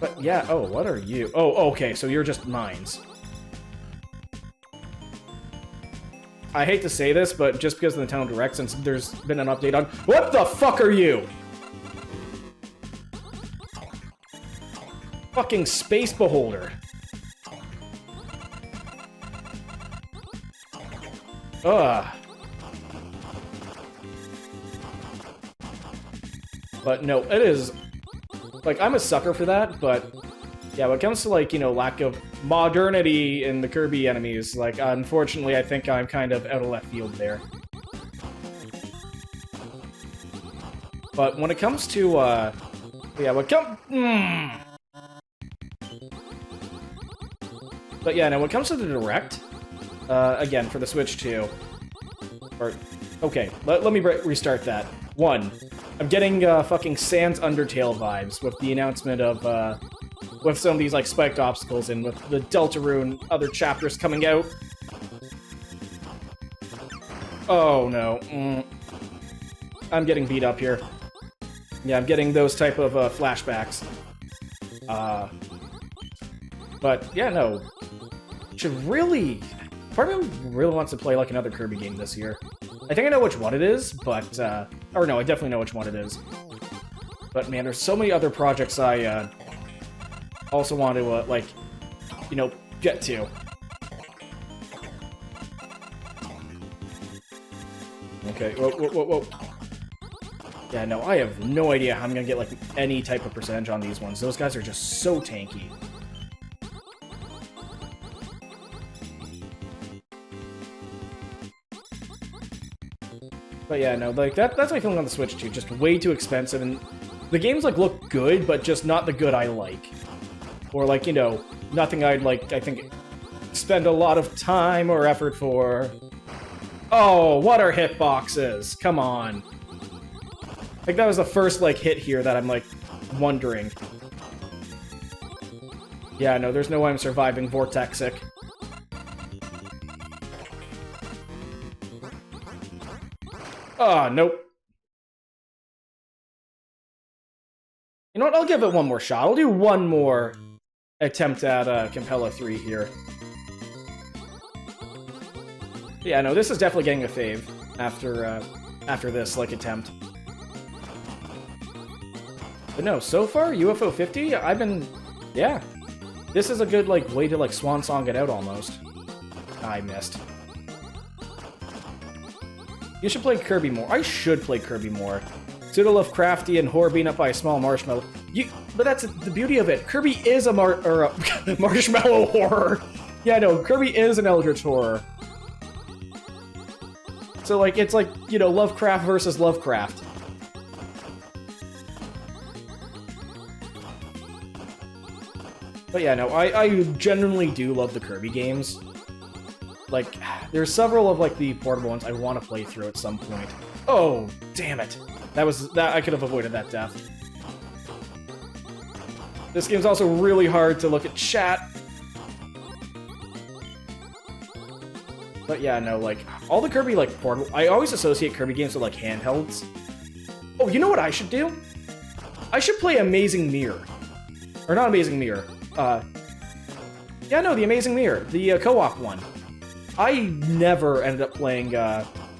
But, yeah, oh, what are you? Oh, okay, so you're just mines. I hate to say this, but just because of the Nintendo Direct, since there's been an update on... What the fuck are you? Fucking Space Beholder. Ugh. But no, it is... Like, I'm a sucker for that, but... Yeah, when it comes to, like, you know, lack of modernity in the Kirby enemies, like, unfortunately, I think I'm kind of out of left field there. But when it comes to, yeah, But yeah, now when it comes to the Direct, again, for the Switch 2, or... Okay, let me restart that. 1, I'm getting, fucking Sans Undertale vibes with the announcement of, with some of these, like, spiked obstacles and with the Deltarune other chapters coming out. Oh, no. I'm getting beat up here. Yeah, I'm getting those type of, flashbacks. But, yeah, no. Should really... Part of me really wants to play, like, another Kirby game this year. I think I know which one it is, but, or no, I definitely know which one it is. But, man, there's so many other projects I, also want to, like, you know, get to. Okay, whoa. Yeah, no, I have no idea how I'm gonna get, like, any type of percentage on these ones. Those guys are just so tanky. But yeah, no, like, that's my feeling on the Switch, too. Just way too expensive, and the games, like, look good, but just not the good I like. Or, like, you know, nothing I'd, like, I think, spend a lot of time or effort for. Oh, what are hitboxes? Come on. I think that was the first, like, hit here that I'm, like, wondering. Yeah, no, there's no way I'm surviving Vortexic. Ah, nope. You know what? I'll give it one more shot. I'll do one more attempt at Compella 3 here. Yeah, no, this is definitely getting a fave after this, like, attempt. But no, so far, UFO 50, I've been... Yeah. This is a good, like, way to, like, swan song it out, almost. I missed. You should play Kirby more. I should play Kirby more. Pseudo-Lovecraftian horror being up by a small marshmallow. But that's the beauty of it. Kirby is a marshmallow horror. Yeah, no, Kirby is an eldritch horror. So, like, it's like, you know, Lovecraft versus Lovecraft. But yeah, no, I genuinely do love the Kirby games. Like, there's several of, like, the portable ones I want to play through at some point. Oh, damn it. I could have avoided that death. This game's also really hard to look at chat. But yeah, no, like, all the Kirby, like, portable... I always associate Kirby games with, like, handhelds. Oh, you know what I should do? I should play Amazing Mirror. Or not Amazing Mirror. Yeah, no, the Amazing Mirror. The co-op one. I never ended up playing,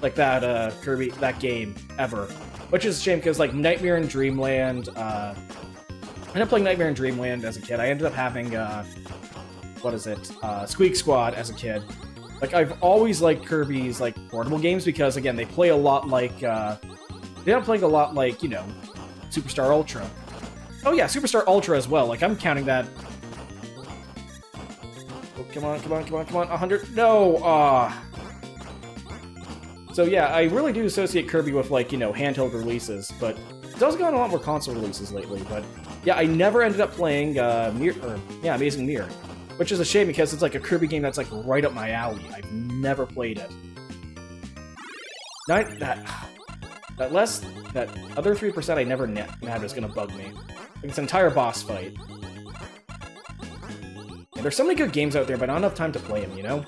like, that, Kirby, that game, ever. Which is a shame, because, like, Nightmare in Dreamland, I ended up playing Nightmare in Dreamland as a kid. I ended up having, what is it? Squeak Squad as a kid. Like, I've always liked Kirby's, like, portable games, because, again, they play a lot like, they end up playing a lot like, you know, Superstar Ultra. Oh yeah, Superstar Ultra as well. Like, I'm counting that. Oh, come on, come on, come on, come on. 100. No! So yeah, I really do associate Kirby with, like, you know, handheld releases, but it's also gotten a lot more console releases lately. But yeah, I never ended up playing Amazing Mirror, which is a shame because it's like a Kirby game that's like right up my alley. I've never played it. That other 3% I never nabbed is gonna bug me. Like, it's an entire boss fight. And there's so many good games out there, but not enough time to play them, you know?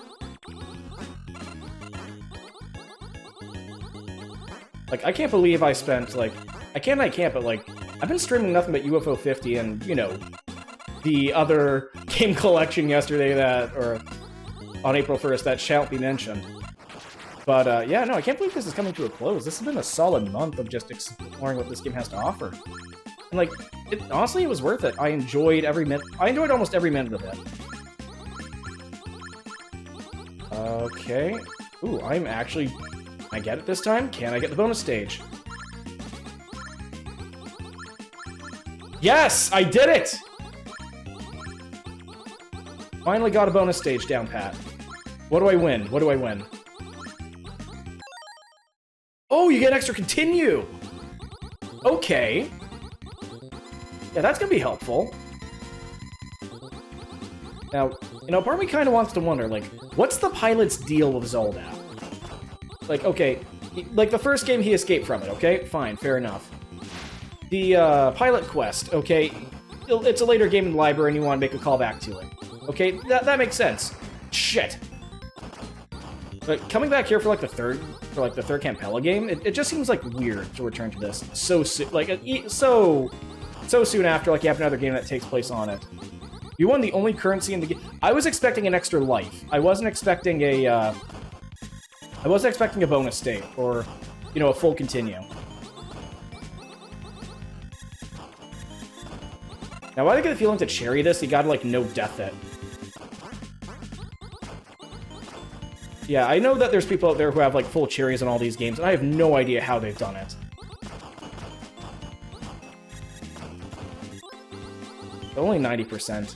Like, I can't believe I spent, like... I can't, but, like, I've been streaming nothing but UFO 50 and, you know, the other game collection yesterday or on April 1st that shan't be mentioned. But, yeah, no, I can't believe this is coming to a close. This has been a solid month of just exploring what this game has to offer. And, like, honestly, it was worth it. I enjoyed every minute. I enjoyed almost every minute of it. Okay. Ooh, I'm actually... Can I get it this time? Can I get the bonus stage? Yes! I did it! Finally got a bonus stage down pat. What do I win? What do I win? Oh, you get extra continue! Okay. Yeah, that's gonna be helpful. Now, you know, part of me kind of wants to wonder, like, what's the pilot's deal with Zelda? Like, okay, like, the first game he escaped from it, okay? Fine, fair enough. The, pilot quest, okay? It's a later game in the library and you want to make a callback to it. Okay, that makes sense. Shit. But coming back here for the third Campella game, it just seems, like, weird to return to this so soon, like, so soon after, like, you have another game that takes place on it. You won the only currency in the game. I was expecting an extra life. I wasn't expecting a bonus state, or, you know, a full continue. Now, why do I get the feeling to cherry this, you gotta, like, no-death it. Yeah, I know that there's people out there who have, like, full cherries on all these games, and I have no idea how they've done it. Only 90%.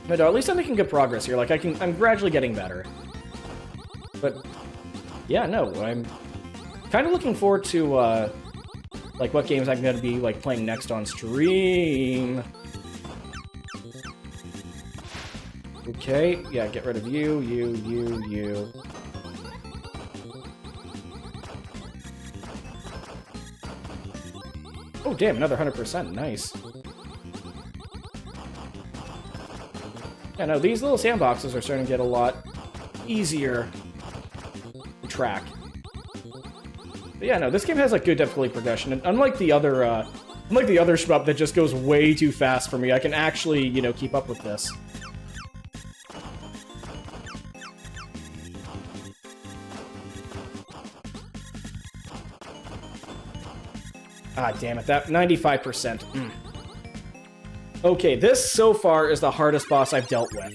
But at least I'm making good progress here. Like, I'm gradually getting better. But, yeah, no, I'm kind of looking forward to, like, what games I'm going to be, like, playing next on stream. Okay, yeah, get rid of you. Oh, damn, another 100%. Nice. Yeah, no, these little sandboxes are starting to get a lot easier to track. But yeah, no, this game has, like, good difficulty progression, and unlike the other shmup that just goes way too fast for me, I can actually, you know, keep up with this. Ah, damn it, that 95%. Okay, this so far is the hardest boss I've dealt with.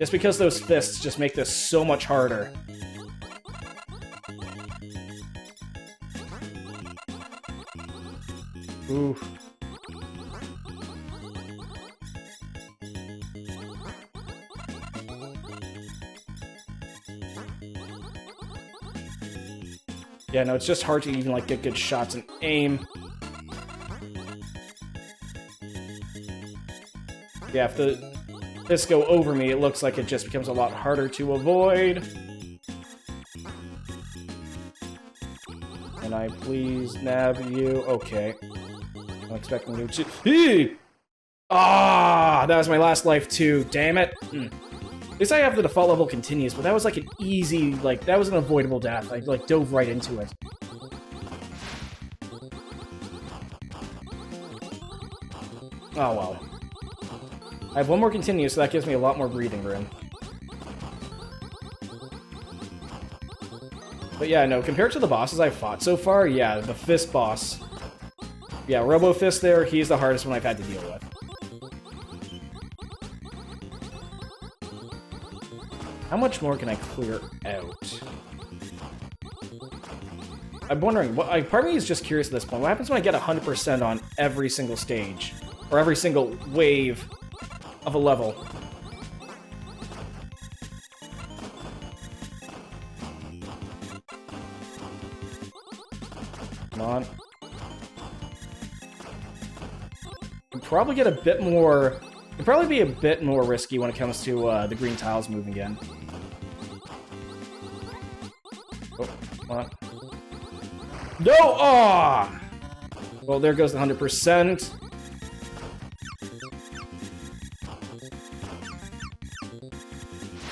Just because those fists just make this so much harder. Ooh. Yeah, no, it's just hard to even, like, get good shots and aim. Yeah, if this go over me, it looks like it just becomes a lot harder to avoid. Can I please nab you? Okay. I'm expecting you to... Ah! That was my last life, too. Damn it. At least I have the default level continues, but that was like an easy, like, that was an avoidable death. I, like, dove right into it. Oh well. I have one more continue, so that gives me a lot more breathing room. But yeah, no, compared to the bosses I've fought so far, yeah, the Fist boss. Yeah, Robo Fist there, he's the hardest one I've had to deal with. How much more can I clear out? I'm wondering, part of me is just curious at this point, what happens when I get 100% on every single stage? Or every single wave of a level? Come on. Can probably get a bit more... Can probably be a bit more risky when it comes to the green tiles moving again. Oh, come on. No! Oh! Well, there goes the 100%.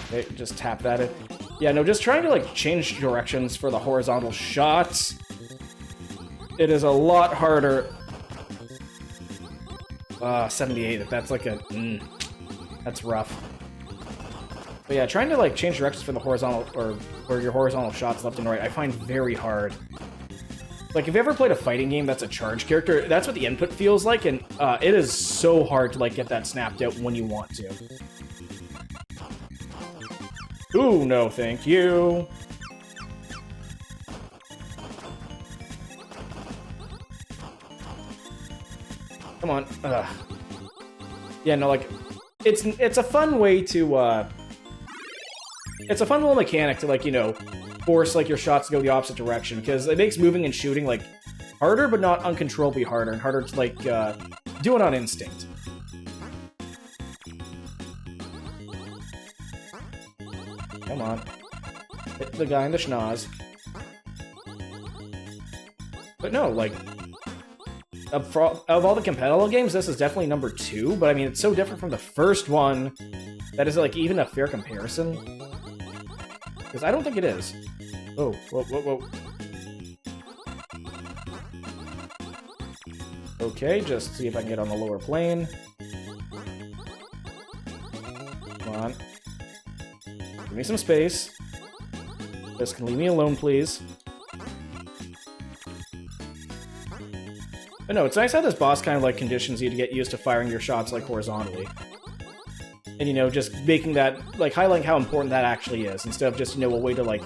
Okay, just tap that in. Yeah, no, just trying to, like, change directions for the horizontal shots. It is a lot harder. 78, that's like a... that's rough. But yeah, trying to, like, change directions for the horizontal, or for your horizontal shots left and right, I find very hard. Like, if you ever played a fighting game that's a charge character, that's what the input feels like, and it is so hard to, like, get that snapped out when you want to. Ooh, no, thank you. Come on. Ugh. Yeah, no, like, it's a fun way to, it's a fun little mechanic to, like, you know, force, like, your shots to go the opposite direction, because it makes moving and shooting, like, harder, but not uncontrollably harder, and harder to, like, do it on instinct. Come on. Hit the guy in the schnoz. But no, like... Of all the competitive games, this is definitely number 2, but I mean, it's so different from the first one that is, like, even a fair comparison. Because I don't think it is. Oh, whoa, whoa, whoa. Okay, just see if I can get on the lower plane. Come on. Give me some space. Just can leave me alone, please. But no, it's nice how this boss kind of, like, conditions you to get used to firing your shots, like, horizontally. And, you know, just making that, like, highlighting how important that actually is, instead of just, you know, a way to, like,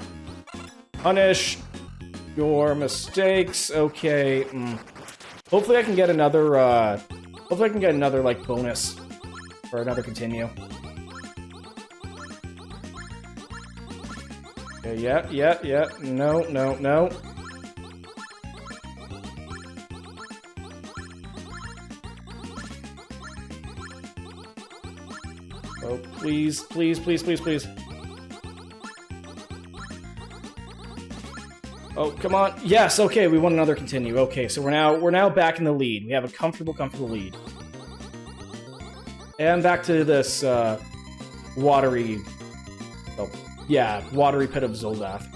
punish your mistakes. Okay, Hopefully I can get another, like, bonus for another continue. Okay, yeah. No. Oh, please. Oh, come on. Yes, okay, we won another continue. Okay, so we're now back in the lead. We have a comfortable lead. And back to this, watery... Oh, yeah, watery pit of Zoldath.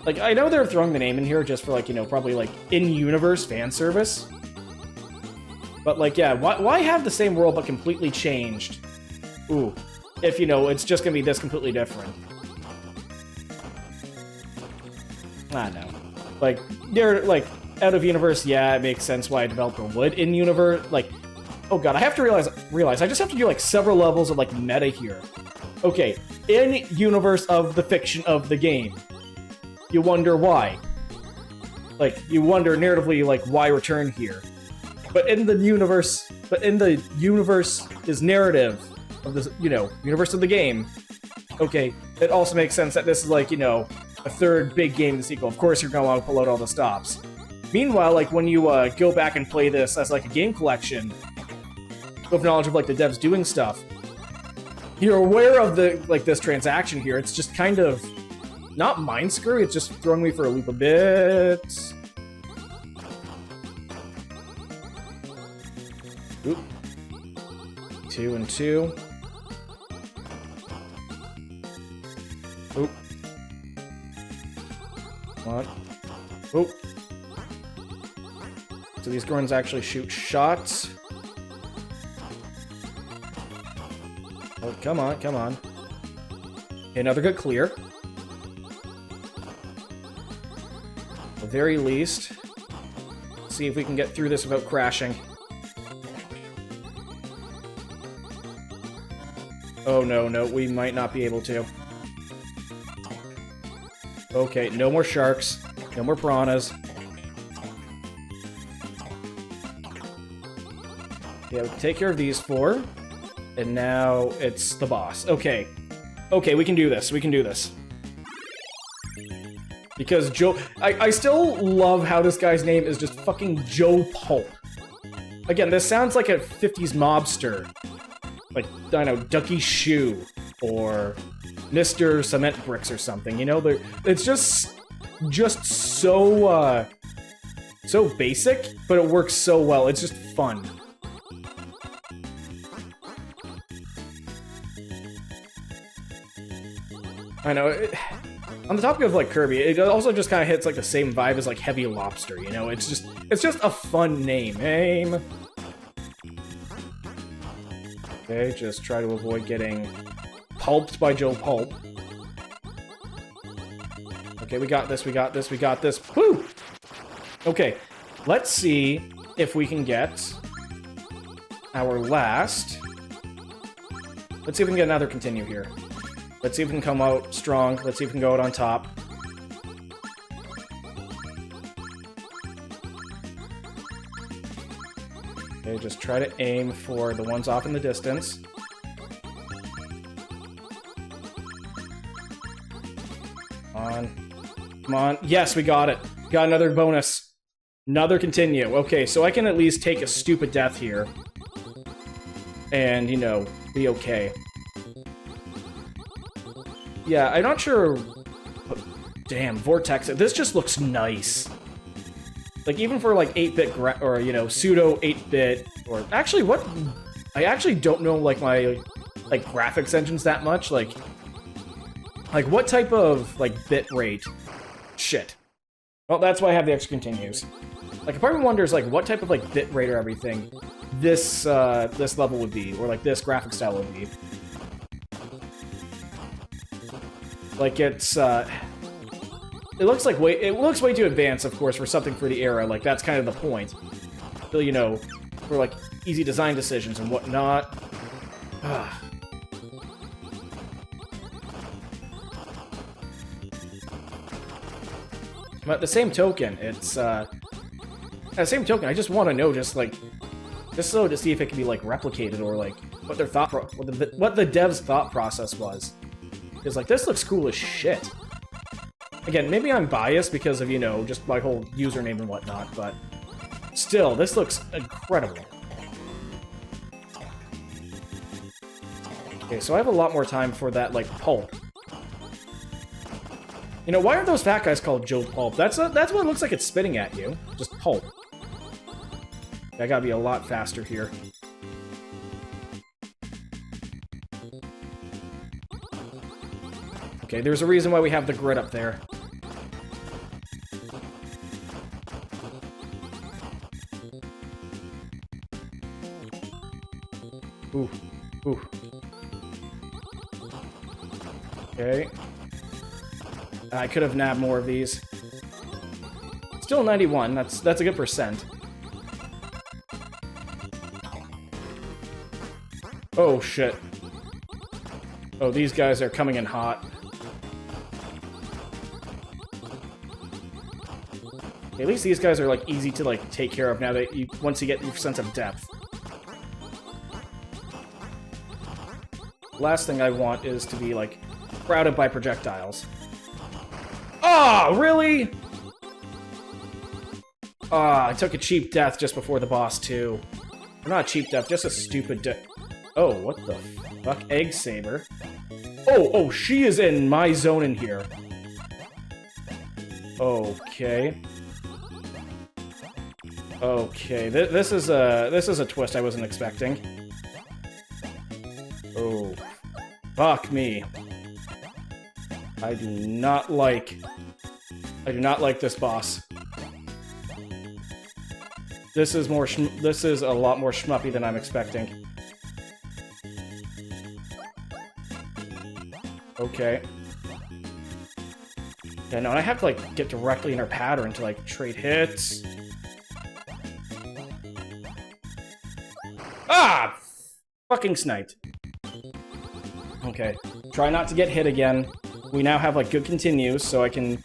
Like, I know they're throwing the name in here just for, like, you know, probably, like, in-universe fan service. But, like, yeah, why have the same world but completely changed? Ooh, if, you know, it's just gonna be this completely different. I don't know. Like, they're, like, out of universe, yeah, it makes sense why a developer would. In universe, like, oh god, I have to realize, I just have to do, like, several levels of, like, meta here. Okay, in universe of the fiction of the game, you wonder why. Like, you wonder narratively, like, why return here. But in the universe is narrative of this, you know, universe of the game, okay, it also makes sense that this is, like, you know, a third big game in the sequel. Of course you're gonna want to pull out all the stops. Meanwhile, like, when you go back and play this as, like, a game collection with knowledge of, like, the devs doing stuff, you're aware of the, like, this transaction here. It's just kind of not mind screwy, it's just throwing me for a loop a bit. Oop. 2 and 2. Oop. Come on. Oop. So these Gorons actually shoot shots. Oh, come on, come on. Okay, another good clear. At the very least, see if we can get through this without crashing. Oh no, no, we might not be able to. Okay, no more sharks, no more piranhas. Yeah, we can take care of these four. And now it's the boss. Okay. Okay, we can do this. We can do this. Because Joe... I still love how this guy's name is just fucking Joe Pulp. Again, this sounds like a 50s mobster. Like, I don't know, Ducky Shoe. Or Mr. Cement Bricks or something. You know, it's just so, so basic, but it works so well. It's just fun. I know, on the topic of, like, Kirby, it also just kind of hits, like, the same vibe as, like, Heavy Lobster, you know? It's just a fun name. Aim. Okay, just try to avoid getting pulped by Joe Pulp. Okay, we got this, we got this, we got this. Woo! Okay, let's see if we can get our last... Let's see if we can get another continue here. Let's see if we can come out strong. Let's see if we can go out on top. Okay, just try to aim for the ones off in the distance. Come on. Come on. Yes, we got it. Got another bonus. Another continue. Okay, so I can at least take a stupid death here. And, you know, be okay. Yeah, I'm not sure... Damn, Vortex. This just looks nice. Like, even for, like, 8-bit, or, you know, pseudo 8-bit, or... Actually, what... I actually don't know, like, my, like, graphics engines that much. Like, what type of, like, bit rate? Shit. Well, that's why I have the extra continues. Like, a part of me wonders, like, what type of, like, bit rate or everything this level would be, or, like, this graphic style would be. Like, it's, it looks way too advanced, of course, for something for the era. Like, that's kind of the point. So, you know, for, like, easy design decisions and whatnot. But at the same token, it's, at the same token, I just want to know, just so to see if it can be, like, replicated, or, like, what their what the devs' thought process was. Because, like, this looks cool as shit. Again, maybe I'm biased because of, you know, just my whole username and whatnot, but still, this looks incredible. Okay, so I have a lot more time for that, like, pulp. You know, why are those fat guys called Joe Pulp? That's what it looks like it's spitting at you. Just pulp. I gotta be a lot faster here. Okay, there's a reason why we have the grid up there. Ooh. Ooh. Okay. I could have nabbed more of these. Still 91, that's a good percent. Oh, shit. Oh, these guys are coming in hot. At least these guys are, like, easy to, like, take care of now that once you get your sense of depth. Last thing I want is to be, like, crowded by projectiles. Oh, really? I took a cheap death just before the boss, too. Or not a cheap death, just a stupid death. Oh, what the fuck? Egg Saber. Oh, she is in my zone in here. Okay. Okay, this is a twist I wasn't expecting. Oh, fuck me. I do not like this boss. This is a lot more shmuppy than I'm expecting. Okay. Yeah, no, and I have to, like, get directly in her pattern to, like, trade hits. Ah! Fucking sniped. Okay. Try not to get hit again. We now have, like, good continues, so I can...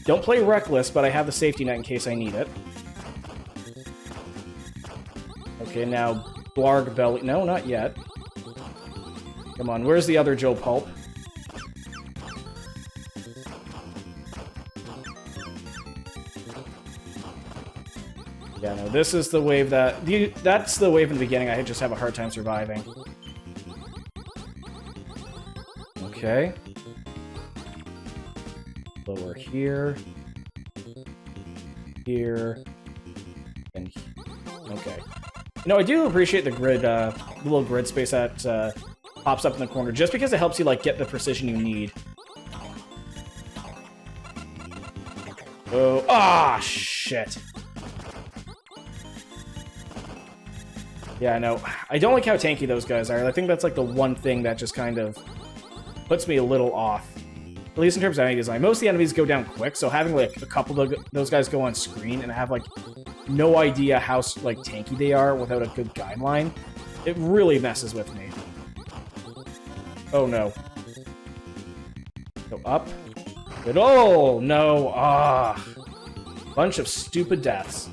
Don't play reckless, but I have the safety net in case I need it. Okay, now... Blarg belly... No, not yet. Come on, where's the other Joe Pulp? Yeah, no, this is the wave that... That's the wave in the beginning I just have a hard time surviving. Okay. Lower here. Here. And here. Okay. No, I do appreciate the grid, the little grid space that pops up in the corner, just because it helps you, like, get the precision you need. Oh, ah, shit. Yeah, no, I don't like how tanky those guys are. I think that's, like, the one thing that just kind of puts me a little off. At least in terms of enemy design. Most of the enemies go down quick, so having, like, a couple of those guys go on screen and have, like, no idea how, like, tanky they are without a good guideline, it really messes with me. Oh, no. Go up. Good. Oh, no. Ah. Bunch of stupid deaths.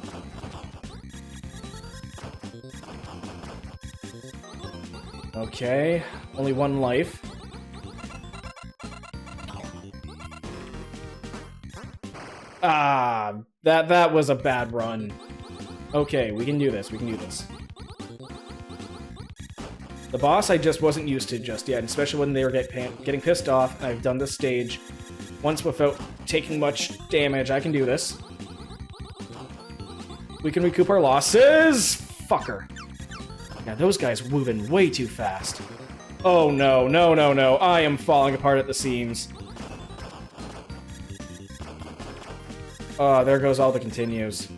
Okay. Only one life. Ah, that was a bad run. Okay, we can do this, we can do this. The boss I just wasn't used to just yet, especially when they were getting pissed off. I've done this stage once without taking much damage. I can do this. We can recoup our losses! Fucker. Yeah, those guys moving way too fast. Oh no, no, no, no. I am falling apart at the seams. Oh, there goes all the continues.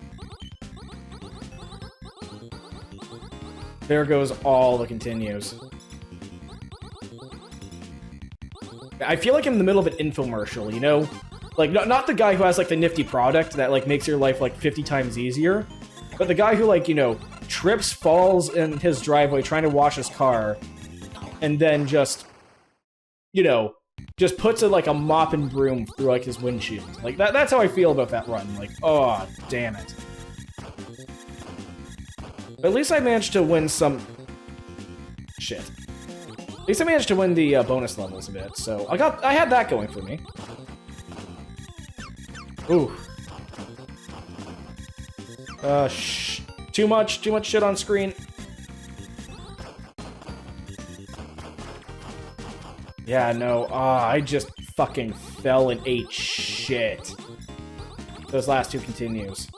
There goes all the continues. I feel like I'm in the middle of an infomercial, you know? Like, not the guy who has, like, the nifty product that, like, makes your life, like, 50 times easier, but the guy who, like, you know, trips, falls in his driveway trying to wash his car, and then just, you know, just puts, like, a mop and broom through, like, his windshield. Like, that's how I feel about that run. Like, oh, damn it. But at least I managed to win some... Shit. At least I managed to win the bonus levels a bit, so I had that going for me. Ooh. Too much shit on screen. Yeah, no, I just fucking fell and ate shit. Those last two continues.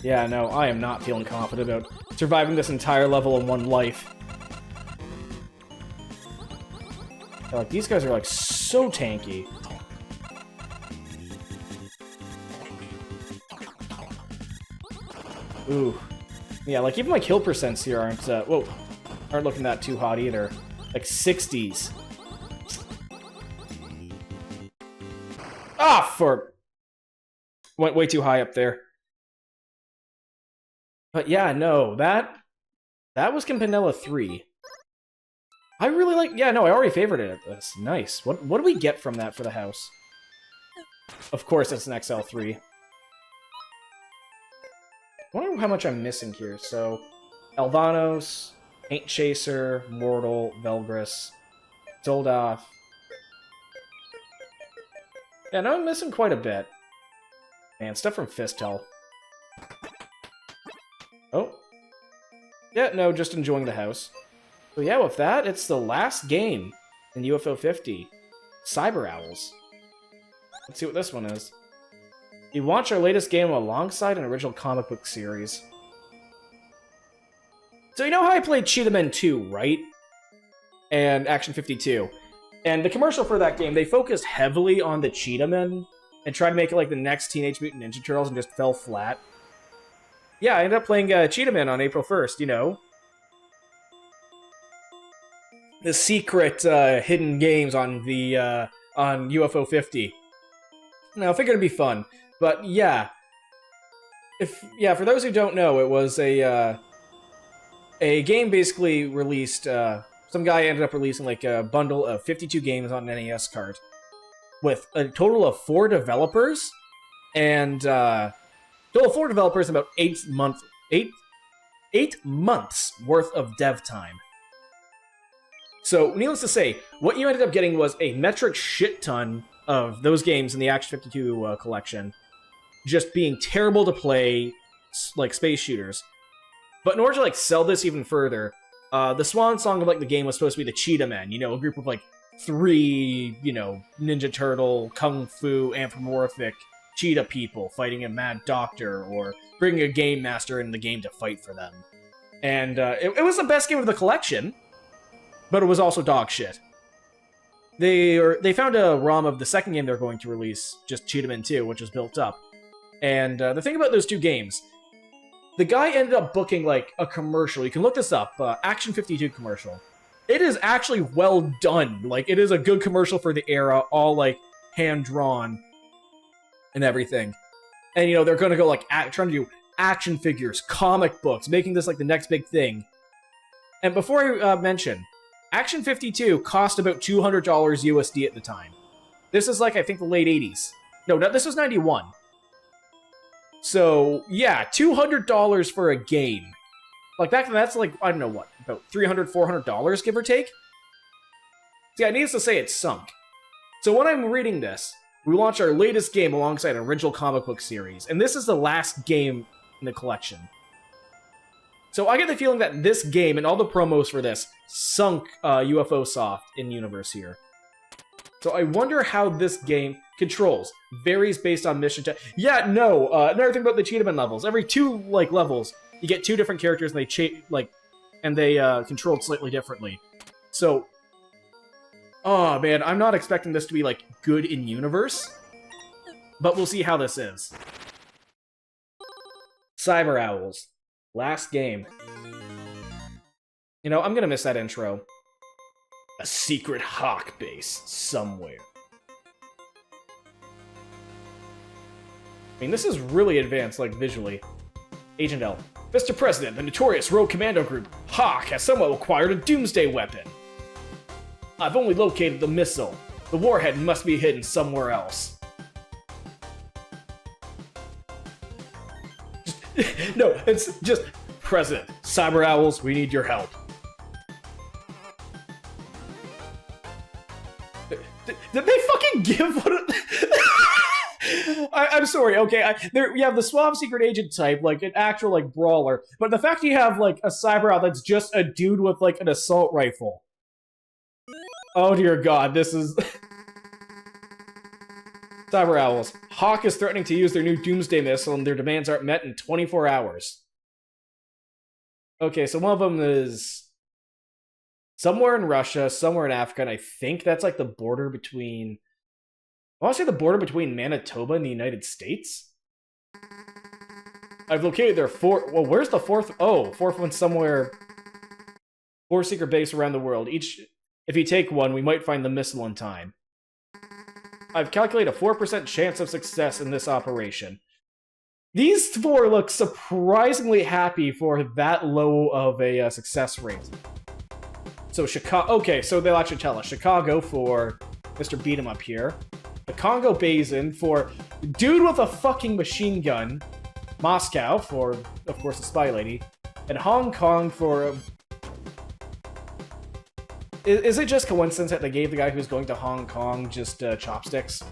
Yeah, no, I am not feeling confident about surviving this entire level in one life. Like, these guys are, like, so tanky. Ooh. Yeah, like, even my kill percents here aren't, aren't looking that too hot either. Like, 60s. Ah, went way too high up there. But yeah, no, that was Campanella 3. I really like... Yeah, no, I already favored it at this. Nice. What do we get from that for the house? Of course, it's an XL3. I wonder how much I'm missing here. So, Alvanos, Paint Chaser, Mortal, Velgris, Zoldoff. Yeah, no, I'm missing quite a bit. Man, stuff from Fistel. Oh. Yeah, no, just enjoying the house. So yeah, with that, it's the last game in UFO 50. Cyber Owls. Let's see what this one is. You watch our latest game alongside an original comic book series. So you know how I played Cheetah Men 2, right? And Action 52. And the commercial for that game, they focused heavily on the Cheetah Men and tried to make it like the next Teenage Mutant Ninja Turtles and just fell flat. Yeah, I ended up playing Cheetah Man on April 1st, you know. the secret hidden games on the on UFO 50. Now, I think it'd be fun, but yeah, for those who don't know, it was a game basically released. Some guy ended up releasing like a bundle of 52 games on an NES cart with a total of 4 developers and total of 4 developers and about 8 months worth of dev time. So, needless to say, what you ended up getting was a metric shit ton of those games in the Action 52 collection, just being terrible to play, like space shooters. But in order to like sell this even further, the swan song of like the game was supposed to be the Cheetah Men, a group of like 3, Ninja Turtle, Kung Fu, anthropomorphic cheetah people fighting a mad doctor, or bringing a game master in the game to fight for them. And it was the best game of the collection, but it was also dog shit. They found a ROM of the second game they're going to release, just Cheetah Men 2, which was built up. And the thing about those 2 games, the guy ended up booking like a commercial. You can look this up, Action 52 commercial. It is actually well done. Like, it is a good commercial for the era, all like hand-drawn and everything. And they're gonna go like trying to do action figures, comic books, making this like the next big thing. And before I mention, Action 52 cost about $200 USD at the time. This is like, I think, the late 80s. No, this was 91. So, yeah, $200 for a game. Like, back then, that's like, I don't know what, about $300, $400, give or take? So, yeah, needless to say, it's sunk. So when I'm reading this, we launch our latest game alongside an original comic book series, and this is the last game in the collection. So I get the feeling that this game and all the promos for this sunk UFO Soft in universe here. So I wonder how this game controls. Varies based on mission type. Yeah, no. Another thing about the Cheetah Men levels. Every 2 levels, you get 2 different characters, and they controlled slightly differently. So, oh man, I'm not expecting this to be like good in universe, but we'll see how this is. Cyber Owls. Last game. I'm gonna miss that intro. A secret Hawk base somewhere. I mean, this is really advanced, like, visually. Agent L. Mr. President, the notorious rogue commando group, Hawk, has somewhat acquired a doomsday weapon. I've only located the missile. The warhead must be hidden somewhere else. No, it's just, President, Cyber Owls, we need your help. Did they fucking give what I'm sorry, okay, you have the suave secret agent type, like an actual, like, brawler, but the fact you have, like, a Cyber Owl that's just a dude with, like, an assault rifle. Oh dear god, this is... Cyber Owls. Hawk is threatening to use their new Doomsday missile and their demands aren't met in 24 hours. Okay, so one of them is somewhere in Russia, somewhere in Africa, and I think that's like the border between... I want to say the border between Manitoba and the United States? I've located their well, where's the fourth? Oh, fourth one somewhere. 4 secret base around the world. If you take one, we might find the missile in time. I've calculated a 4% chance of success in this operation. These 4 look surprisingly happy for that low of a success rate. So Chicago, okay, so they'll actually tell us. Chicago for Mr. Beat-em-up here. The Congo Basin for dude with a fucking machine gun. Moscow for, of course, the spy lady. And Hong Kong for... Is it just coincidence that they gave the guy who's going to Hong Kong just chopsticks?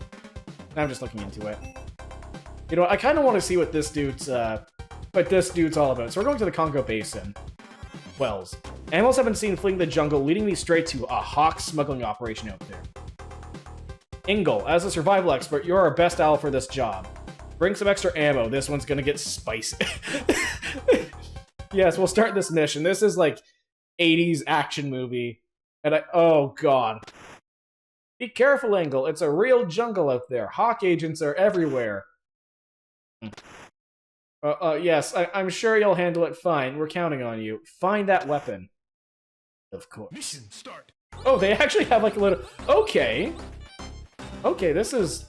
I'm just looking into it. You know what, I kind of want to see what this dude's all about. So we're going to the Congo Basin. Wells. Animals have been seen fleeing the jungle, leading me straight to a hawk smuggling operation out there. Ingle, as a survival expert, you're our best owl for this job. Bring some extra ammo, this one's gonna get spicy. Yes, we'll start this mission. This is like 80s action movie. And oh god. Be careful, Ingle, it's a real jungle out there. Hawk agents are everywhere. Yes, I'm sure you'll handle it fine. We're counting on you. Find that weapon. Of course. Mission start. Oh, they actually have like a little... Okay. Okay, this is...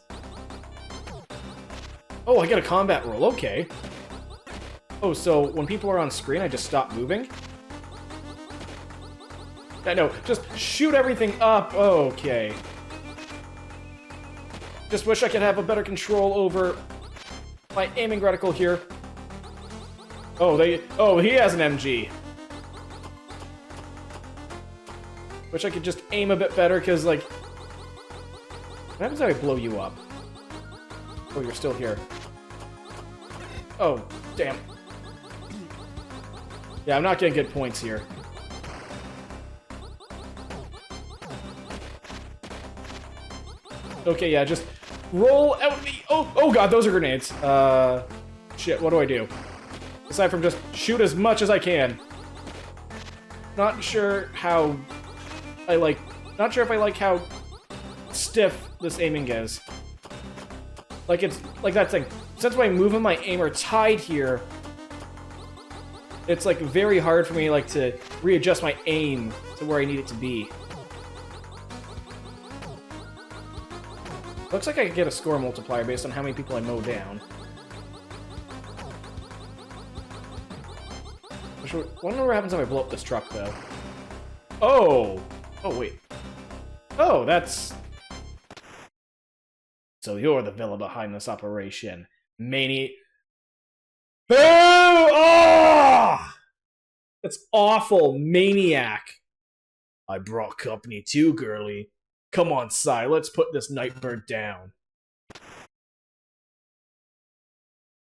Oh, I get a combat roll. Okay. Oh, so when people are on screen, I just stop moving? Yeah, no, just shoot everything up. Okay. Just wish I could have a better control over my aiming reticle here. Oh, he has an MG. Wish I could just aim a bit better, because, like... What happens if I blow you up? Oh, you're still here. Oh, damn. Yeah, I'm not getting good points here. Okay, yeah, just roll out the... Oh god, those are grenades. Shit, what do I do? Aside from just shoot as much as I can. Not sure how I like... Not sure if I like how stiff this aiming is. Like, it's like that thing. Since my move and my aim are tied here, it's like very hard for me like to readjust my aim to where I need it to be. Looks like I could get a score multiplier based on how many people I mow down. I wonder what happens if I blow up this truck, though. Oh! Oh, wait. Oh, that's... So you're the villain behind this operation. Boo! Oh! That's awful. Maniac. I brought company too, girly. Come on, Sai, let's put this Nightbird down.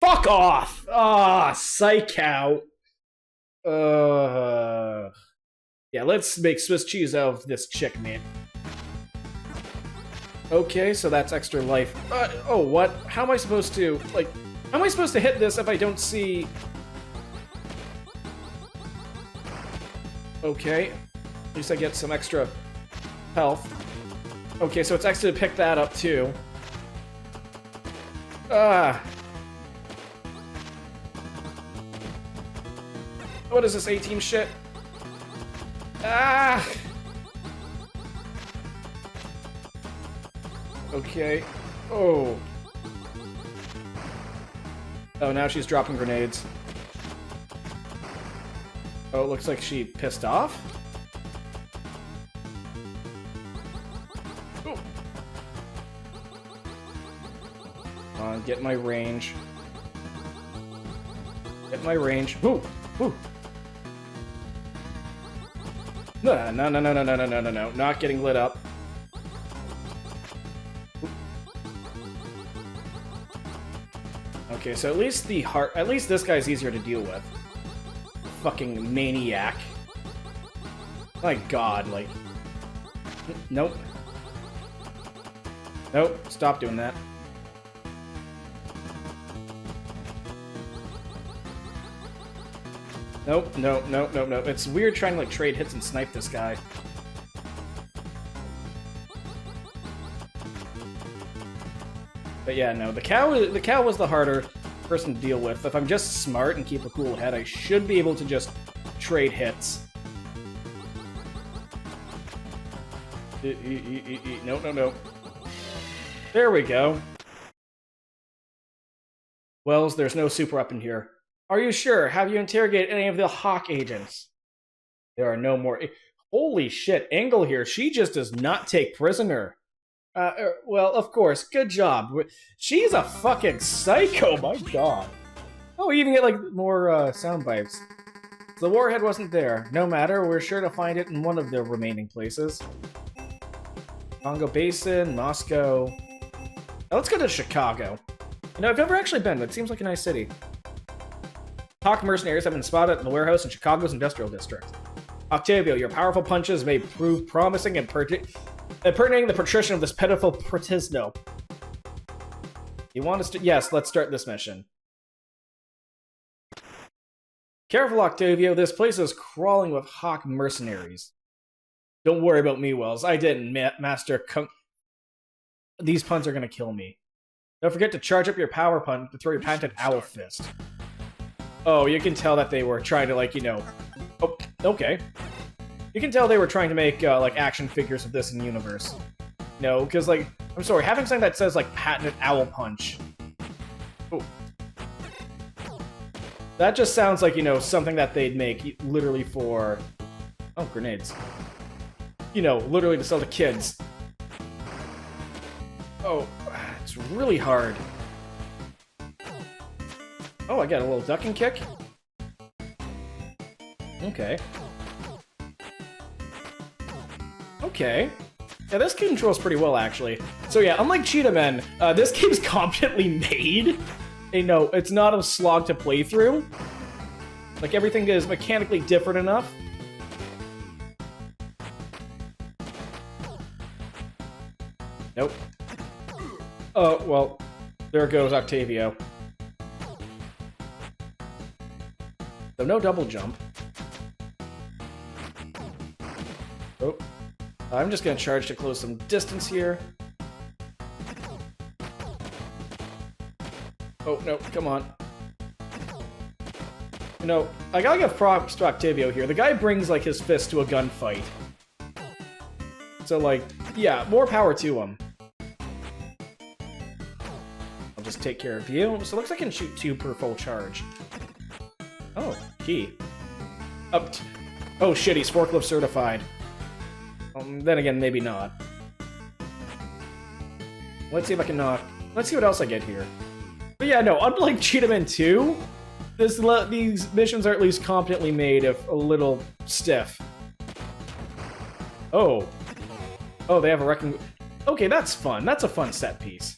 Fuck off! Ah, psych out. Yeah, let's make Swiss cheese out of this chick, man. Okay, so that's extra life. Oh, what? How am I supposed to, like... How am I supposed to hit this if I don't see... Okay. At least I get some extra health. Okay, so it's extra to pick that up, too. What is this, 18 shit? Ah! Okay. Oh. Oh, now she's dropping grenades. Oh, it looks like she pissed off? Ooh. Get my range. Get my range. Ooh! Ooh! No, no, no, no, no, no, no, no, no, no. Not getting lit up. Okay, so at least this guy's easier to deal with. Fucking maniac. My god, like... Nope. Nope, stop doing that. Nope, nope, nope, nope, nope. It's weird trying to, like, trade hits and snipe this guy. But yeah, no, the cow was the harder person to deal with. If I'm just smart and keep a cool head, I should be able to just trade hits. No, no, no. There we go. Wells, there's no super up in here. Are you sure? Have you interrogated any of the Hawk agents? There are no more... Holy shit, Engel here, she just does not take prisoner. Well, of course, good job. She's a fucking psycho, my god. Oh, we even get, like, more, sound bites. The warhead wasn't there. No matter, we're sure to find it in one of the remaining places. Congo Basin, Moscow... Now, let's go to Chicago. You know, I've never actually been, but it seems like a nice city. Hawk mercenaries have been spotted in the warehouse in Chicago's industrial district. Octavio, your powerful punches may prove promising and pertaining the patrician of this pitiful Protisno. You want us to... Yes, let's start this mission. Careful, Octavio. This place is crawling with Hawk mercenaries. Don't worry about me, Wells. I didn't, Master Kung... These puns are gonna kill me. Don't forget to charge up your power pun to throw your patented owl fist. Oh, you can tell that they were trying to, like, you know... Oh, okay. You can tell they were trying to make, like, action figures of this in universe. No, because, like, I'm sorry, having something that says, like, patented owl punch. Oh. That just sounds like, you know, something that they'd make literally for... Oh, grenades. You know, literally to sell to kids. Oh, it's really hard. Oh, I got a little ducking kick. Okay. Okay. Yeah, this controls pretty well, actually. So yeah, unlike Cheetah Men, this game's competently made. And no, it's not a slog to play through. Like, everything is mechanically different enough. Nope. Oh, well, there goes Octavio. So no double jump. Oh. I'm just gonna charge to close some distance here. Oh, no, come on. You know, I gotta give props to Octavio here. The guy brings, like, his fist to a gunfight. So, like, yeah, more power to him. I'll just take care of you. So it looks like I can shoot 2 per full charge. Oh, key. Oh shit, he's forklift certified. Then again, maybe not. Let's see if I can knock. Let's see what else I get here. But yeah, no, unlike Cheetah Man 2, these missions are at least competently made, if a little stiff. Oh. Oh, they have a wrecking... Okay, that's fun. That's a fun set piece.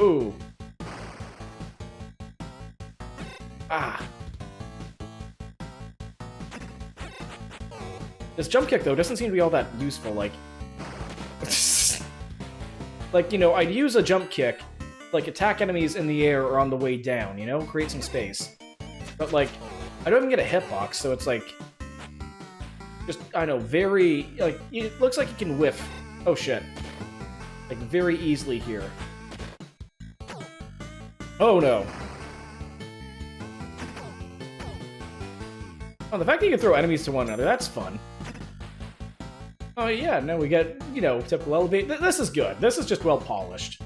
Ooh. Ah. This jump kick, though, doesn't seem to be all that useful, like... like, you know, I'd use a jump kick, like, attack enemies in the air or on the way down, you know? Create some space. But, like, I don't even get a hitbox, so it's, like... Just, I don't know, very... Like, it looks like you can whiff. Oh, shit. Like, very easily here. Oh, no. Oh, the fact that you can throw enemies to one another, that's fun. Oh, yeah, no, we get, you know, typical elevate. This is good. This is just well polished.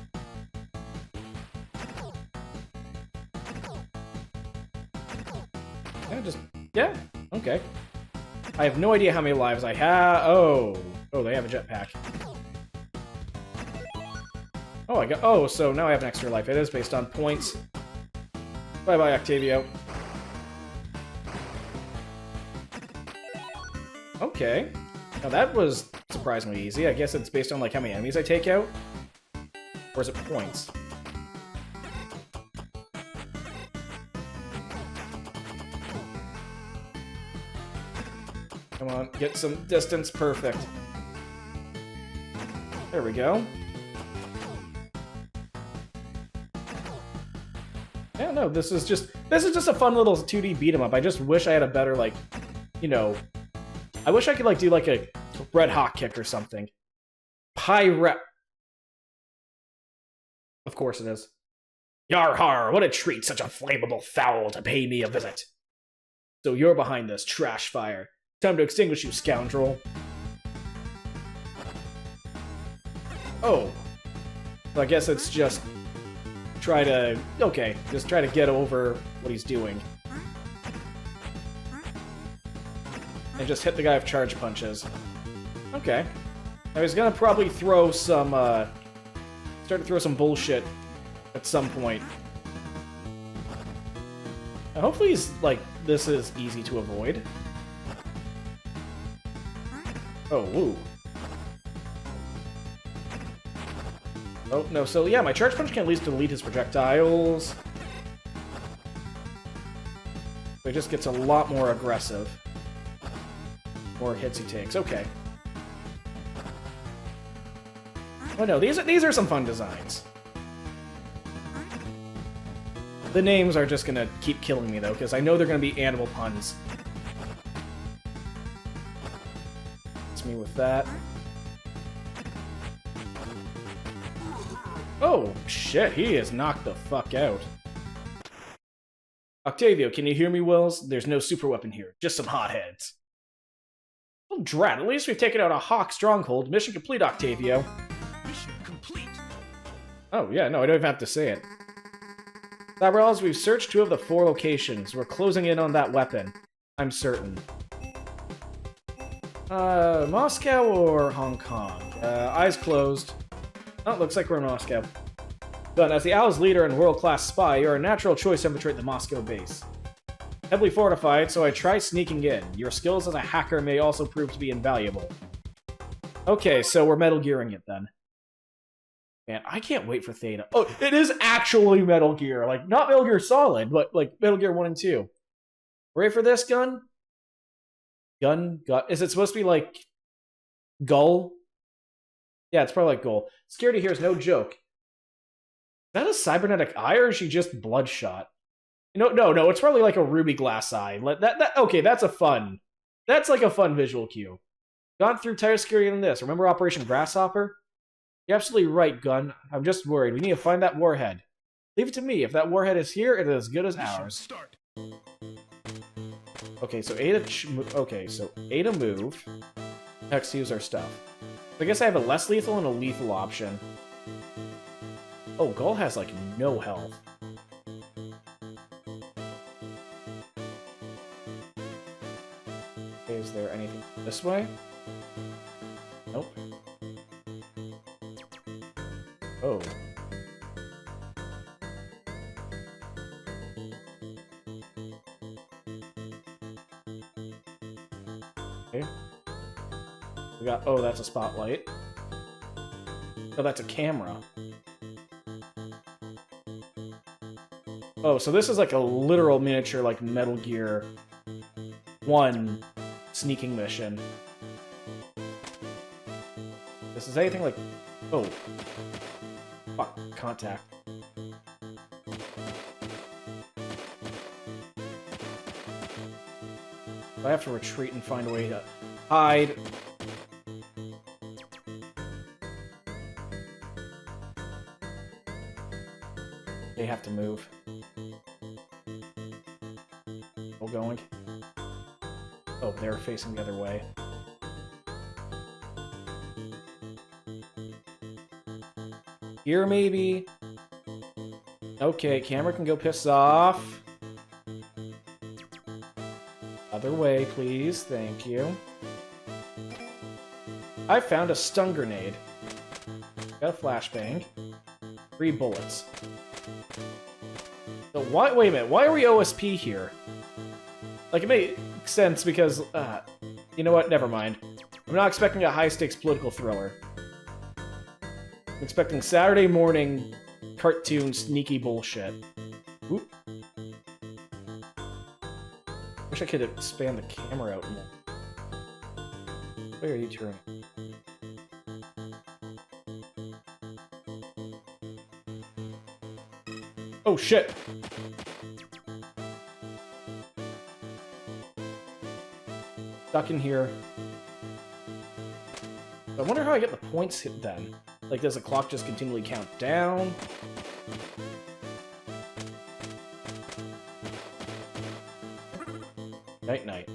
Yeah, okay. I have no idea how many lives I have. Oh, they have a jetpack. Oh, so now I have an extra life. It is based on points. Bye-bye, Octavio. Okay. Now that was surprisingly easy. I guess it's based on, like, how many enemies I take out? Or is it points? Come on, get some distance. Perfect. There we go. Yeah, no, this is just a fun little 2D beat 'em up. I just wish I had a better, like, you know, I wish I could, like, do, like, a Red Hawk kick or something. Pirate. Of course it is. Yar har, what a treat, such a flammable fowl to pay me a visit. So you're behind this trash fire. Time to extinguish you, scoundrel. Oh. So I guess it's just try to... Okay, just try to get over what he's doing. And just hit the guy with charge punches. Okay. Now he's gonna probably throw some, start to throw some bullshit at some point. Now hopefully he's, like, this is easy to avoid. Oh, woo. Oh, no, so yeah, my charge punch can at least delete his projectiles. So he just gets a lot more aggressive. More hits he takes, okay. Oh no, these are some fun designs. The names are just gonna keep killing me, though, because I know they're gonna be animal puns. It's me with that. Oh, shit, he is knocked the fuck out. Octavio, can you hear me, Wills? There's no super weapon here, just some hotheads. Well, drat, at least we've taken out a Hawk stronghold. Mission complete, Octavio. Mission complete. Oh, yeah, no, I don't even have to say it. Sabrels, we've searched 2 of the 4 locations. We're closing in on that weapon. I'm certain. Moscow or Hong Kong? Eyes closed. Oh, looks like we're in Moscow. Done. As the Owl's leader and world-class spy, you're a natural choice to infiltrate the Moscow base. Heavily fortified, so I try sneaking in. Your skills as a hacker may also prove to be invaluable. Okay, so we're Metal Gearing it then. Man, I can't wait for Theta. Oh, it is actually Metal Gear. Like, not Metal Gear Solid, but like Metal Gear 1 and 2. Ready for this, Gun? Gun? Is it supposed to be like Gull? Yeah, it's probably like Gull. Security here is no joke. Is that a cybernetic eye, or is she just bloodshot? No, it's probably like a ruby glass eye. Okay, that's like a fun visual cue. Gone through tighter security than this. Remember Operation Grasshopper? You're absolutely right, Gun. I'm just worried. We need to find that warhead. Leave it to me. If that warhead is here, it is as good as ours. Okay, so A to move. Hex to use our stuff. So I guess I have a less lethal and a lethal option. Oh, Gull has, like, no health. Okay, is there anything this way? Nope. Oh. Okay. We got... Oh, that's a spotlight. Oh, that's a camera. Oh, so this is like a literal miniature, like, Metal Gear 1 sneaking mission. This is anything like... Oh. Fuck. Contact. I have to retreat and find a way to hide. They have to move. Still going. Oh, they're facing the other way. Here, maybe? Okay, camera can go piss off. Other way, please. Thank you. I found a stun grenade. Got a flashbang. 3 bullets. So why? Wait a minute. Why are we OSP here? Like, it makes sense because, you know what? Never mind. I'm not expecting a high-stakes political thriller. I'm expecting Saturday morning cartoon sneaky bullshit. Oop. Wish I could expand the camera out more. Where are you turning? Oh shit! Stuck in here. I wonder how I get the points hit then. Like, does the clock just continually count down? Night-night.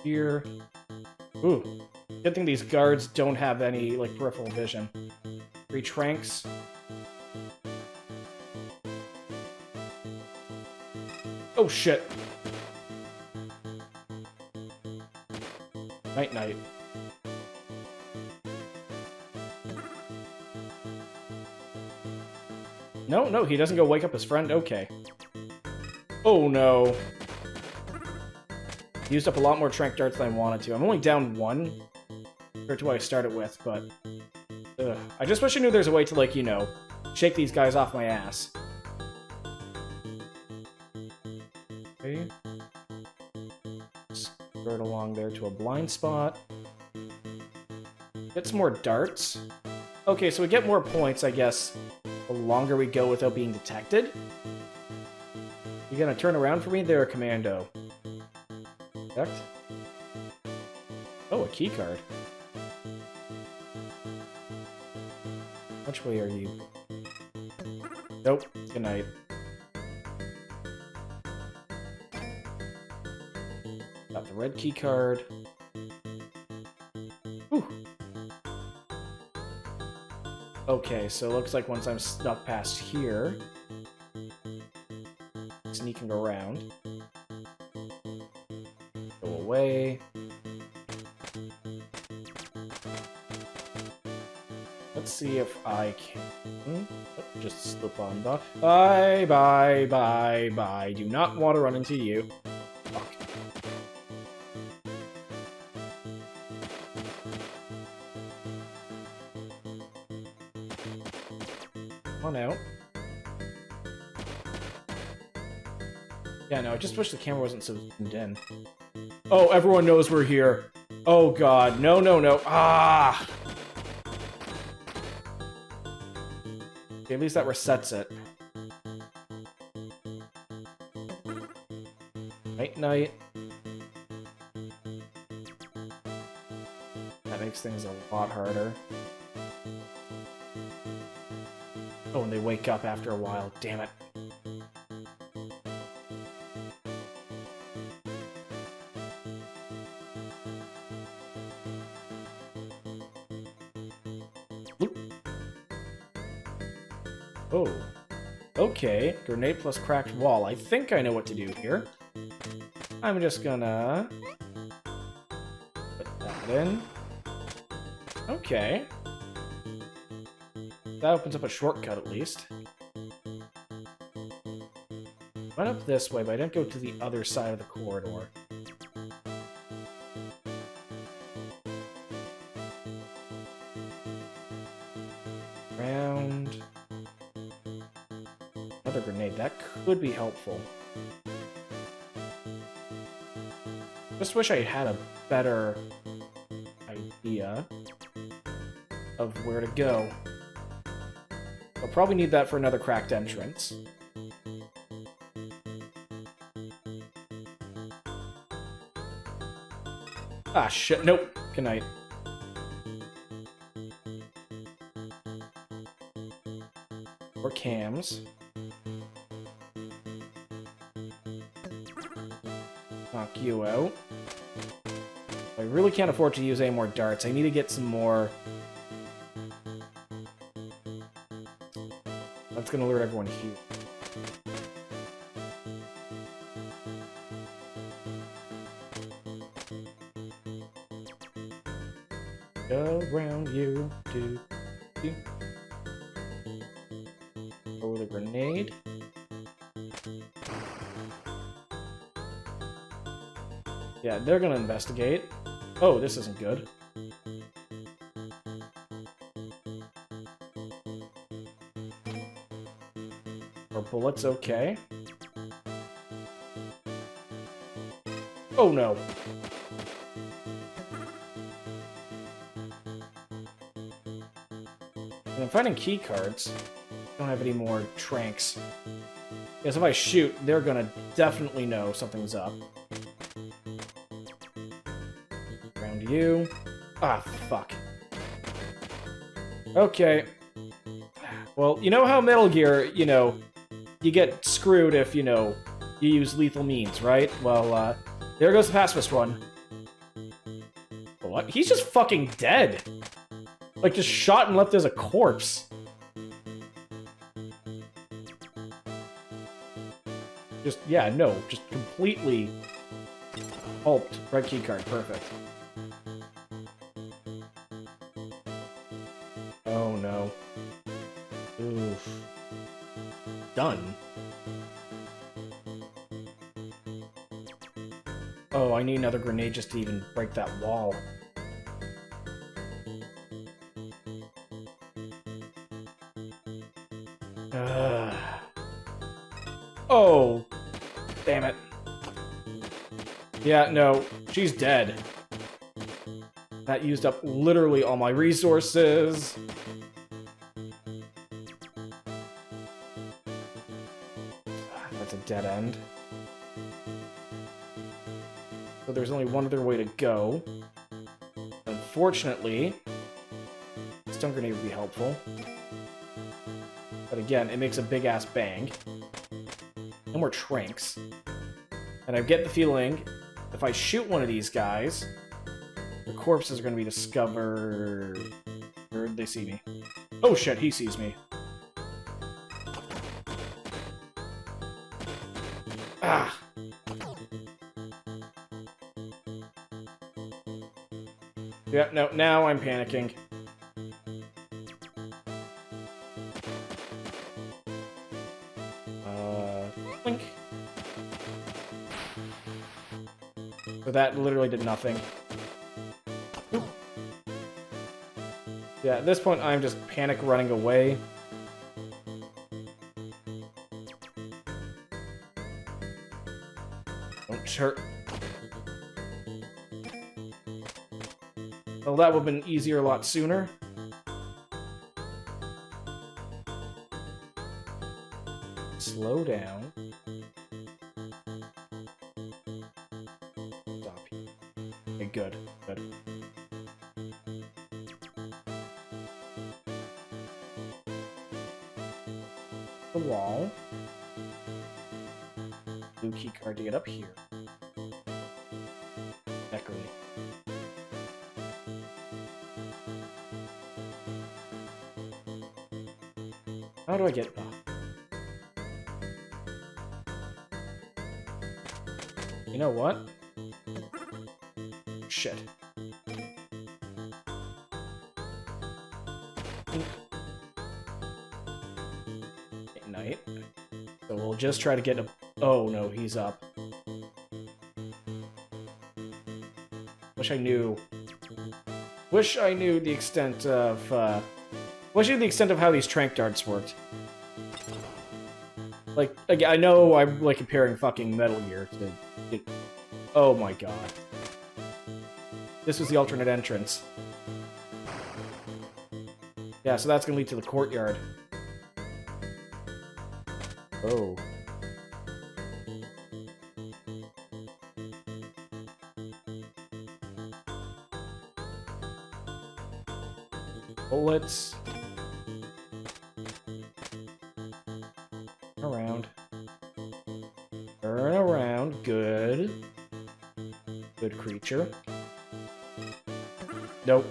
Here. Ooh. Good thing these guards don't have any, like, peripheral vision. 3 tranks. Oh, shit. Night-night. No, he doesn't go wake up his friend? Okay. Oh, no. Used up a lot more trank darts than I wanted to. I'm only down 1 compared to what I started with, but... Ugh. I just wish I knew there's a way to, like, you know, shake these guys off my ass. Okay. Skirt along there to a blind spot. Get some more darts. Okay, so we get more points, I guess, the longer we go without being detected. You gonna turn around for me? There, a commando. Correct? Oh, a key card. Which way are you? Nope. Good night. Got the red key card. Whew. Okay, so it looks like once I'm snuck past here, sneaking around. Go away. Let's see if I can just slip on by. Bye, bye, bye, bye. Do not want to run into you. Fuck. Come on out. Yeah, no, I just wish the camera wasn't so zoomed in. Oh, everyone knows we're here. Oh god, no, no, no. Ah! Okay, at least that resets it. Night, night. That makes things a lot harder. Oh, and they wake up after a while. Damn it. Oh. Okay. Grenade plus cracked wall. I think I know what to do here. I'm just gonna put that in. Okay. That opens up a shortcut at least. Went up this way, but I didn't go to the other side of the corridor. Round. Another grenade. That could be helpful. Just wish I had a better idea of where to go. I'll probably need that for another cracked entrance. Ah, shit. Nope. Good night. Or cams. Knock you out. I really can't afford to use any more darts. I need to get some more. That's gonna alert everyone here. Go around you, do. Throw the grenade. Yeah, they're gonna investigate. Oh, this isn't good. Our bullets okay. Oh no. And I'm finding key cards. Don't have any more tranks. Because if I shoot, they're gonna definitely know something's up. Around you. Ah, fuck. Okay. Well, you know how Metal Gear, you know, you get screwed if, you know, you use lethal means, right? Well, there goes the pacifist one. What? He's just fucking dead. Like, just shot and left as a corpse. Just, yeah, no, just completely pulped. Red key card, perfect. Oh no. Oof. Done. Oh, I need another grenade just to even break that wall. Oh, damn it. Yeah, no, she's dead. That used up literally all my resources. That's a dead end. So there's only one other way to go. Unfortunately, stun grenade would be helpful. But again, it makes a big-ass bang. No more tranks. And I get the feeling, if I shoot one of these guys, the corpses are going to be discovered... Where did they see me? Oh shit, he sees me. Ah! Yeah, no, now I'm panicking. Blink. So that literally did nothing. Oop. Yeah, at this point I'm just panic running away. Don't hurt. Well, that would have been easier a lot sooner. Slow down. Stop. Okay, good. Good. The wall. Blue key card to get up here. Neckerly. How do I get... Oh. You know what? Shit. Night. So we'll just try to get a... Oh no, he's up. Wish I knew. Wish I knew the extent of, Wish I knew the extent of how these trank darts worked. Like, I know I'm, like, comparing fucking Metal Gear to... Oh my god. This was the alternate entrance. Yeah, so that's gonna lead to the courtyard. Oh. Bullets. Around. Turn around. Good. Good creature. Nope.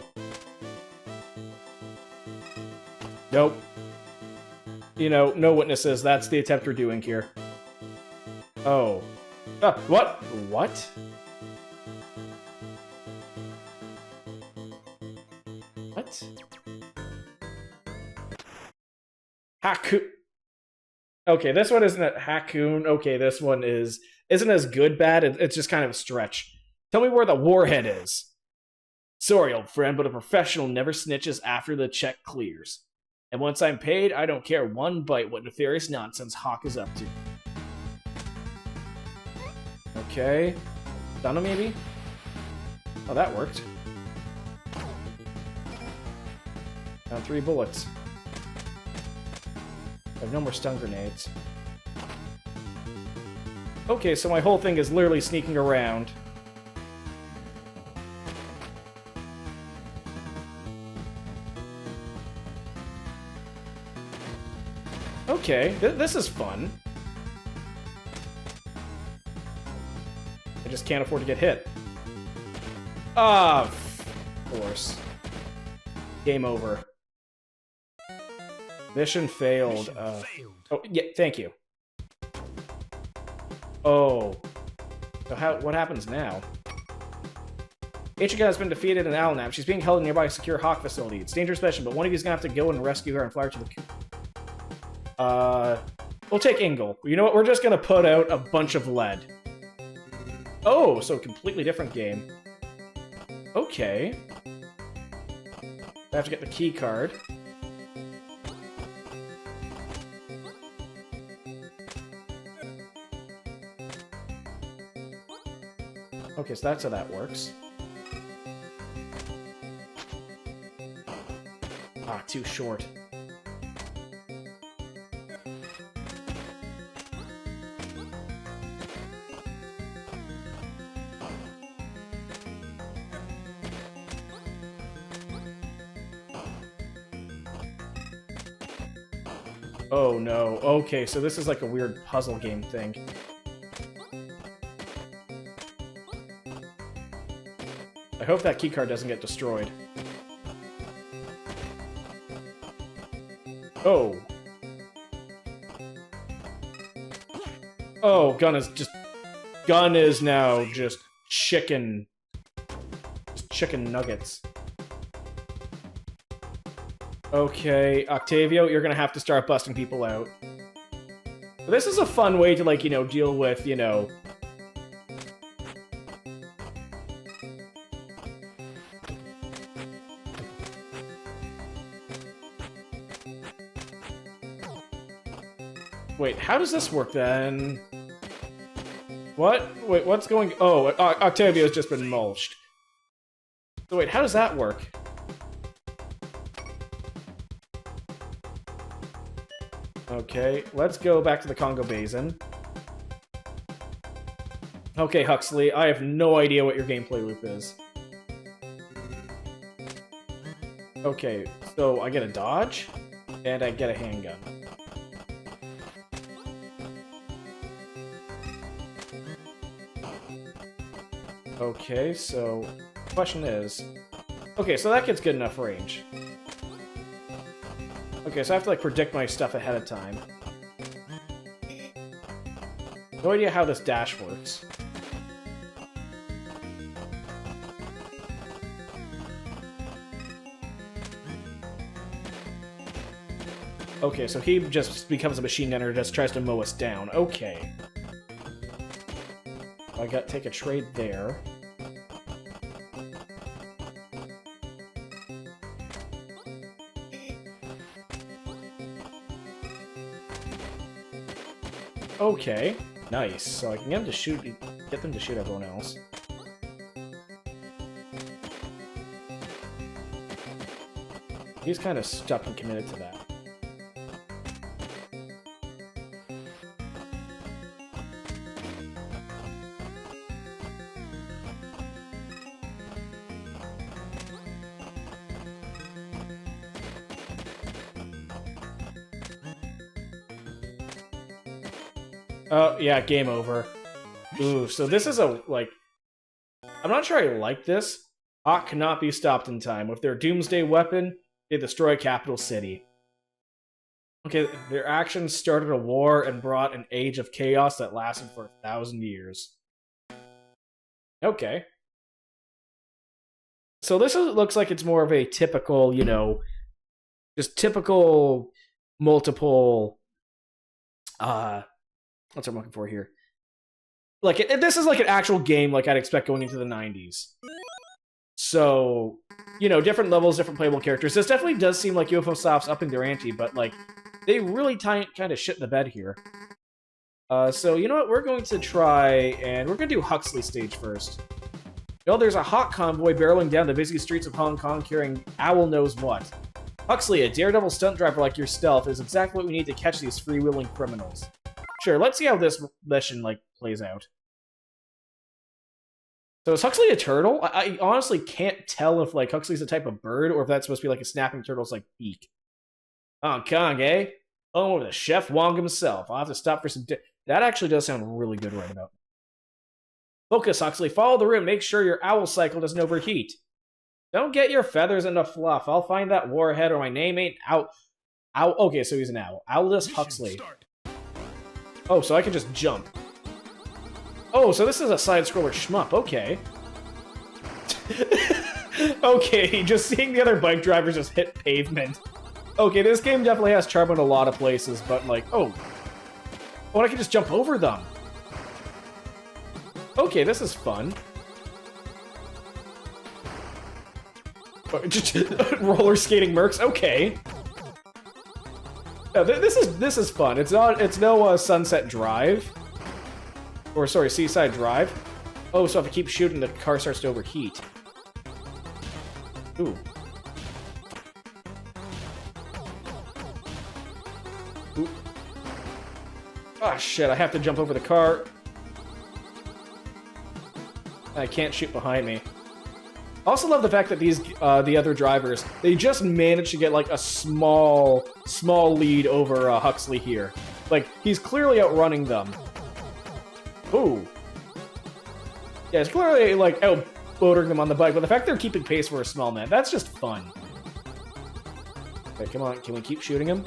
Nope. You know, no witnesses. That's the attempt we're doing here. Oh. What? What? What? Haku. Okay, this one isn't a Hakun. Okay, this one isn't as good bad. It's just kind of a stretch. Tell me where the warhead is. Sorry, old friend, but a professional never snitches after the check clears. And once I'm paid, I don't care one bite what nefarious nonsense Hawk is up to. Okay. Stun him, maybe? Oh, that worked. Down 3 bullets. I have no more stun grenades. Okay, so my whole thing is literally sneaking around. Okay, this is fun. I just can't afford to get hit. Ah, of course. Game over. Mission failed. Oh, yeah, thank you. Oh. So what happens now? Ancient has been defeated in Alnap. She's being held in a nearby secure Hawk facility. It's dangerous mission, but one of you's gonna have to go and rescue her and fly her to the... We'll take Ingle. You know what? We're just gonna put out a bunch of lead. Oh, so completely different game. Okay. I have to get the key card. Okay, so that's how that works. Ah, too short. Oh no. Okay, so this is like a weird puzzle game thing. I hope that keycard doesn't get destroyed. Oh. Oh, gun is now just chicken nuggets. Okay, Octavio, you're gonna have to start busting people out. But this is a fun way to, like, you know, deal with, you know... Wait, how does this work, then? What? Wait, what's going... Oh, Octavio's just been mulched. So wait, how does that work? Okay, let's go back to the Congo Basin. Okay, Huxley, I have no idea what your gameplay loop is. Okay, so I get a dodge, and I get a handgun. Okay, so the question is... Okay, so that gets good enough range. Okay, so I have to, like, predict my stuff ahead of time. No idea how this dash works. Okay, so he just becomes a machine gunner and just tries to mow us down. Okay. I got take a trade there. Okay, nice. So I can get them to shoot everyone else. He's kind of stuck and committed to that. Oh, yeah, game over. Ooh, so this is a, like... I'm not sure I like this. Hawk cannot be stopped in time. With their doomsday weapon, they destroy Capital City. Okay, their actions started a war and brought an age of chaos that lasted for 1,000 years. Okay. So this looks like it's more of a typical, you know... Just typical multiple... What's I'm looking for here? Like, this is like an actual game like I'd expect going into the 90s. So, you know, different levels, different playable characters. This definitely does seem like UFO Soft's upping their ante, but, like, they really kind of shit in the bed here. So, you know what? We're going to try, and we're going to do Huxley stage first. You know, there's a hawk convoy barreling down the busy streets of Hong Kong carrying Owl knows what. Huxley, a daredevil stunt driver like yourself, is exactly what we need to catch these freewheeling criminals. Sure, let's see how this mission, like, plays out. So is Huxley a turtle? I honestly can't tell if, like, Huxley's a type of bird or if that's supposed to be, like, a snapping turtle's, like, beak. Hong Kong, eh? Oh, the Chef Wong himself. I'll have to stop for some... That actually does sound really good right about now. Focus, Huxley. Follow the room. Make sure your owl cycle doesn't overheat. Don't get your feathers into fluff. I'll find that warhead or my name ain't Owl. Okay, so he's an owl. Owlus Huxley. Oh, so I can just jump. Oh, so this is a side-scroller shmup. Okay. Okay, just seeing the other bike drivers just hit pavement. Okay, this game definitely has charm in a lot of places, but like, oh. Oh, and I can just jump over them. Okay, this is fun. Roller skating mercs. Okay. This is fun. It's no Sunset Drive, or sorry, Seaside Drive. Oh, so if I keep shooting, the car starts to overheat. Ooh. Ooh. Ah, shit! I have to jump over the car. I can't shoot behind me. I also love the fact that these, the other drivers, they just managed to get, like, a small lead over Huxley here. Like, he's clearly outrunning them. Ooh. Yeah, he's clearly, like, outboating them on the bike, but the fact they're keeping pace for a small man, that's just fun. Okay, come on, can we keep shooting him?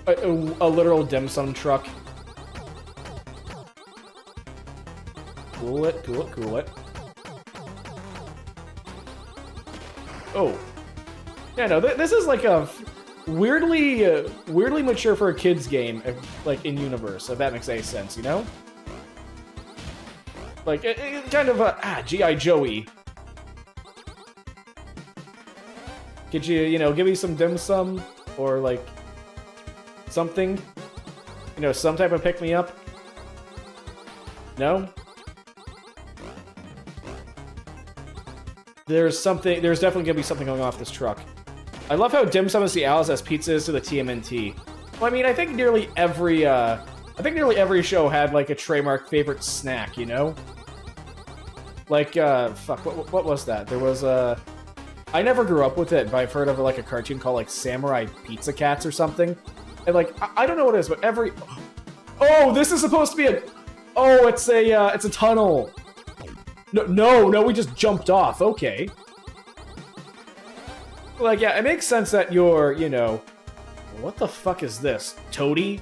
A literal dim sum truck. Cool it, cool it, cool it. Oh. Yeah, no, this is like a weirdly mature for a kid's game, like, in universe, if that makes any sense, you know? Like, kind of a, G.I. Joey. Could you know, give me some dim sum? Or, like, something? You know, some type of pick-me-up? No? There's definitely gonna be something going off this truck. I love how dim sum is the Alice as pizza is to the TMNT. Well, I mean, I think nearly every show had, like, a trademark favorite snack, you know? Like, fuck, what was that? There was, I never grew up with it, but I've heard of, like, a cartoon called, like, Samurai Pizza Cats or something. And, like, I don't know what it is, but every... Oh, this is supposed to be a... Oh, it's a tunnel. No, we just jumped off. Okay. Like, yeah, it makes sense that you're, you know... What the fuck is this? Toady?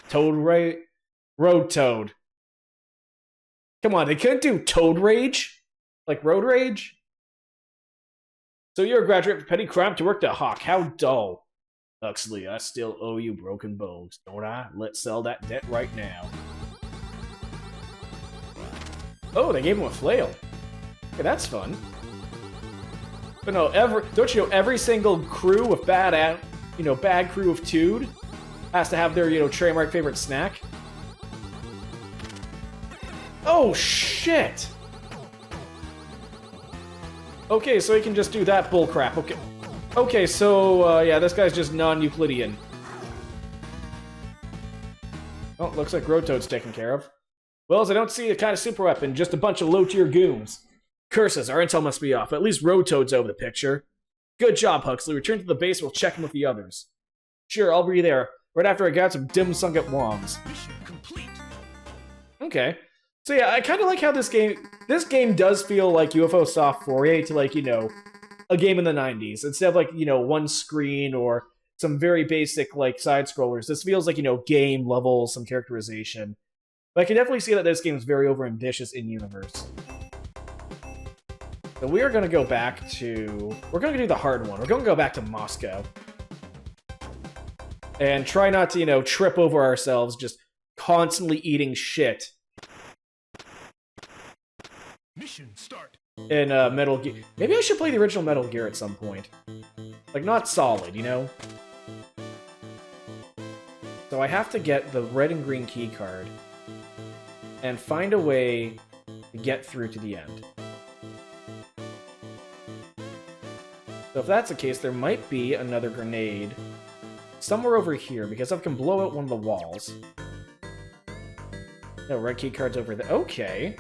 Toad Ray? Road Toad. Come on, they couldn't do Toad Rage? Like Road Rage? So you're a graduate for petty crime to work at Hawk. How dull. Huxley, I still owe you broken bones, don't I? Let's sell that debt right now. Oh, they gave him a flail. Okay, that's fun. But no, don't you know every single crew with bad crew of Tood has to have their, you know, trademark favorite snack? Oh, shit! Okay, so he can just do that bullcrap. Okay, so, yeah, this guy's just non-Euclidean. Oh, looks like Rotoad's taken care of. Well, as I don't see a kind of super weapon, just a bunch of low-tier goons. Curses, our intel must be off. At least Rotoad's over the picture. Good job, Huxley. Return to the base, we'll check in with the others. Sure, I'll be there. Right after I got some dim sum at Wong's. Mission complete. Okay. So yeah, I kind of like how this game does feel like UFO soft foray to, like, you know, a game in the 90s. Instead of, like, you know, one screen or some very basic, like, side-scrollers. This feels like, you know, game levels, some characterization. But I can definitely see that this game is very overambitious in universe. So we are going to go back to... We're going to do the hard one. We're going to go back to Moscow. And try not to, you know, trip over ourselves just constantly eating shit. Mission start. In Metal Gear. Maybe I should play the original Metal Gear at some point. Like, not Solid, you know? So I have to get the red and green key card and find a way to get through to the end. So if that's the case, there might be another grenade somewhere over here, because I can blow out one of the walls. No, red key card's over there. Okay.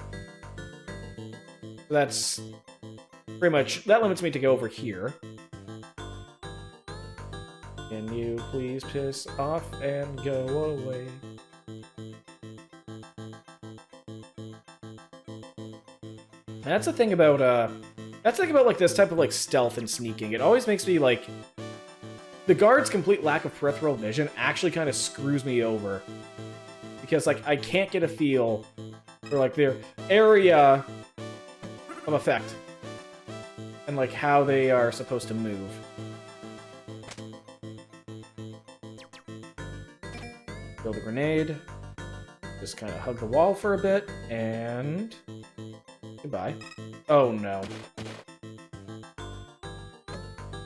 That's pretty much... That limits me to go over here. Can you please piss off and go away? That's the thing about, like, this type of, like, stealth and sneaking. It always makes me, like... The guard's complete lack of peripheral vision actually kind of screws me over. Because, like, I can't get a feel for, like, their area of effect. And, like, how they are supposed to move. Build a grenade. Just kind of hug the wall for a bit, and... Goodbye. Oh, no.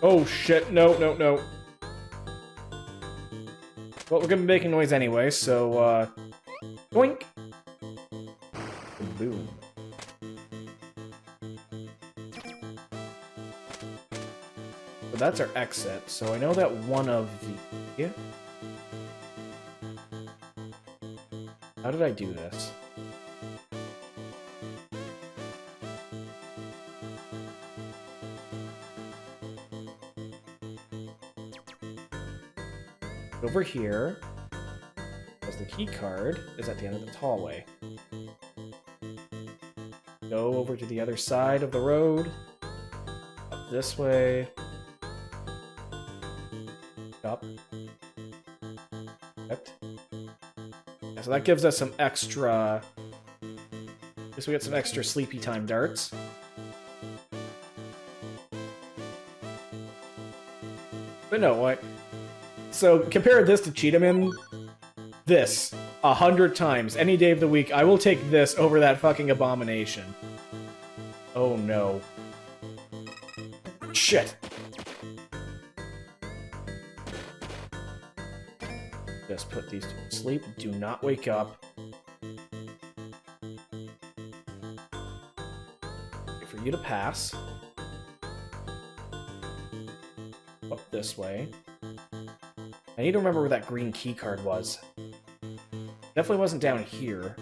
Oh, shit. No, no, no. Well, we're gonna be making noise anyway, so, Boink! Boom. So that's our exit, so I know that one of the... Yeah. How did I do this? Over here, because the key card is at the end of the hallway. Go over to the other side of the road. Up this way. Up. Correct. Yeah, so that gives us some extra... Guess we get some extra sleepy time darts. But no, what? So compare this to Cheetamin. This 100 times any day of the week. I will take this over that fucking abomination. Oh no. Shit. Just put these to sleep. Do not wake up. Wait for you to pass. Up this way. I need to remember where that green key card was. Definitely wasn't down here.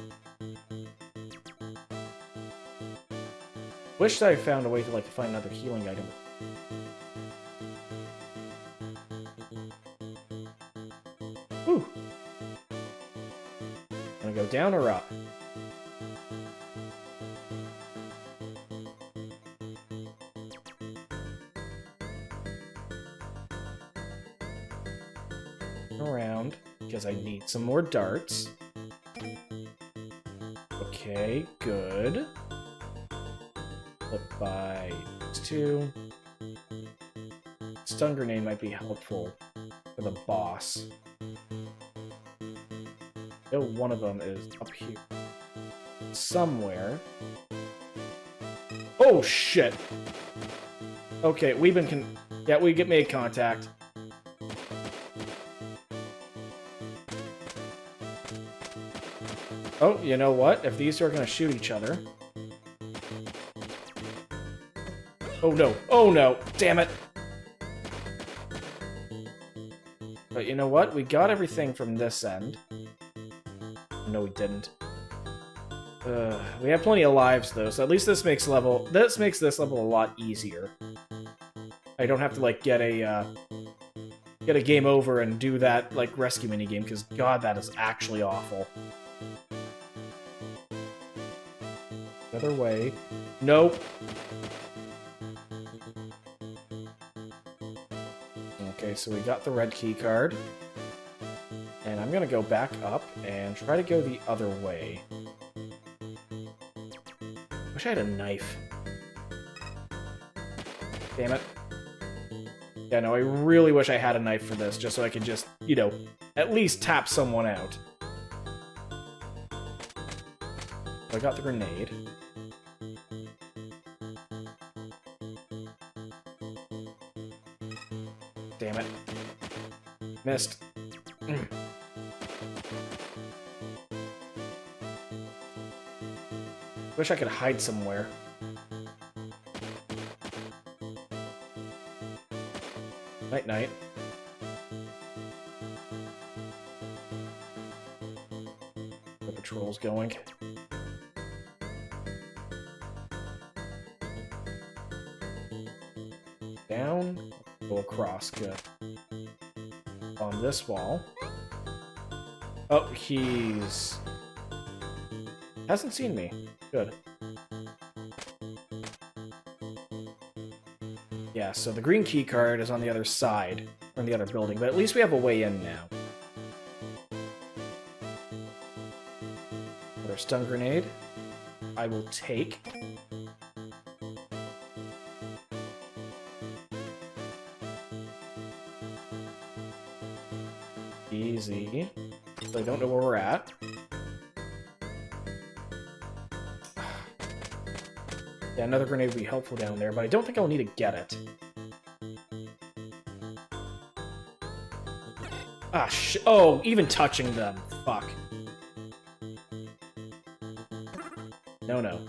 Wish that I found a way to to find another healing item. Whew. Gonna go down or up? Around, because I need some more darts. Okay, good. Flip by these two. Stun grenade might be helpful for the boss. I know one of them is up here. Somewhere. Oh, shit! Okay, we've been yeah, we made contact. Oh, you know what? If these two are gonna shoot each other... Oh no! Oh no! Damn it! But you know what? We got everything from this end. No, we didn't. We have plenty of lives, though, so at least this makes this level a lot easier. I don't have to, get a game over and do that, rescue minigame, because, God, that is actually awful. Other way. Nope. Okay, so we got the red key card. And I'm gonna go back up and try to go the other way. Wish I had a knife. Damn it. Yeah, no, I really wish I had a knife for this, just so I could just, at least tap someone out. I got the grenade. Damn it. Missed. Wish I could hide somewhere. Night-night. The patrol's going. Down. Go across. Good. On this wall. Oh, he's... hasn't seen me. Good. Yeah, so the green key card is on the other side, or in the other building, but at least we have a way in now. Another stun grenade. I will take. Easy. So I don't know where we're at. Yeah, another grenade would be helpful down there, but I don't think I'll need to get it. Ah, oh, even touching them. Fuck. No, no.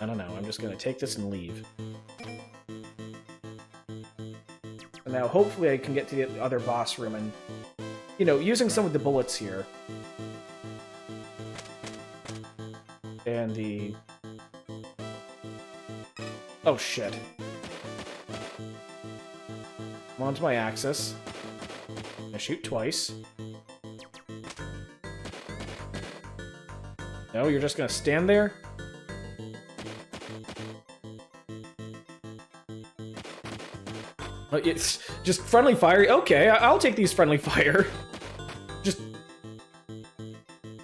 I don't know. I'm just gonna take this and leave. And now, hopefully I can get to the other boss room and, using some of the bullets here. And the... oh, shit. I'm onto my axis. gonna shoot twice. No, you're just gonna stand there? It's just friendly fire. Okay, I'll take these friendly fire. Just...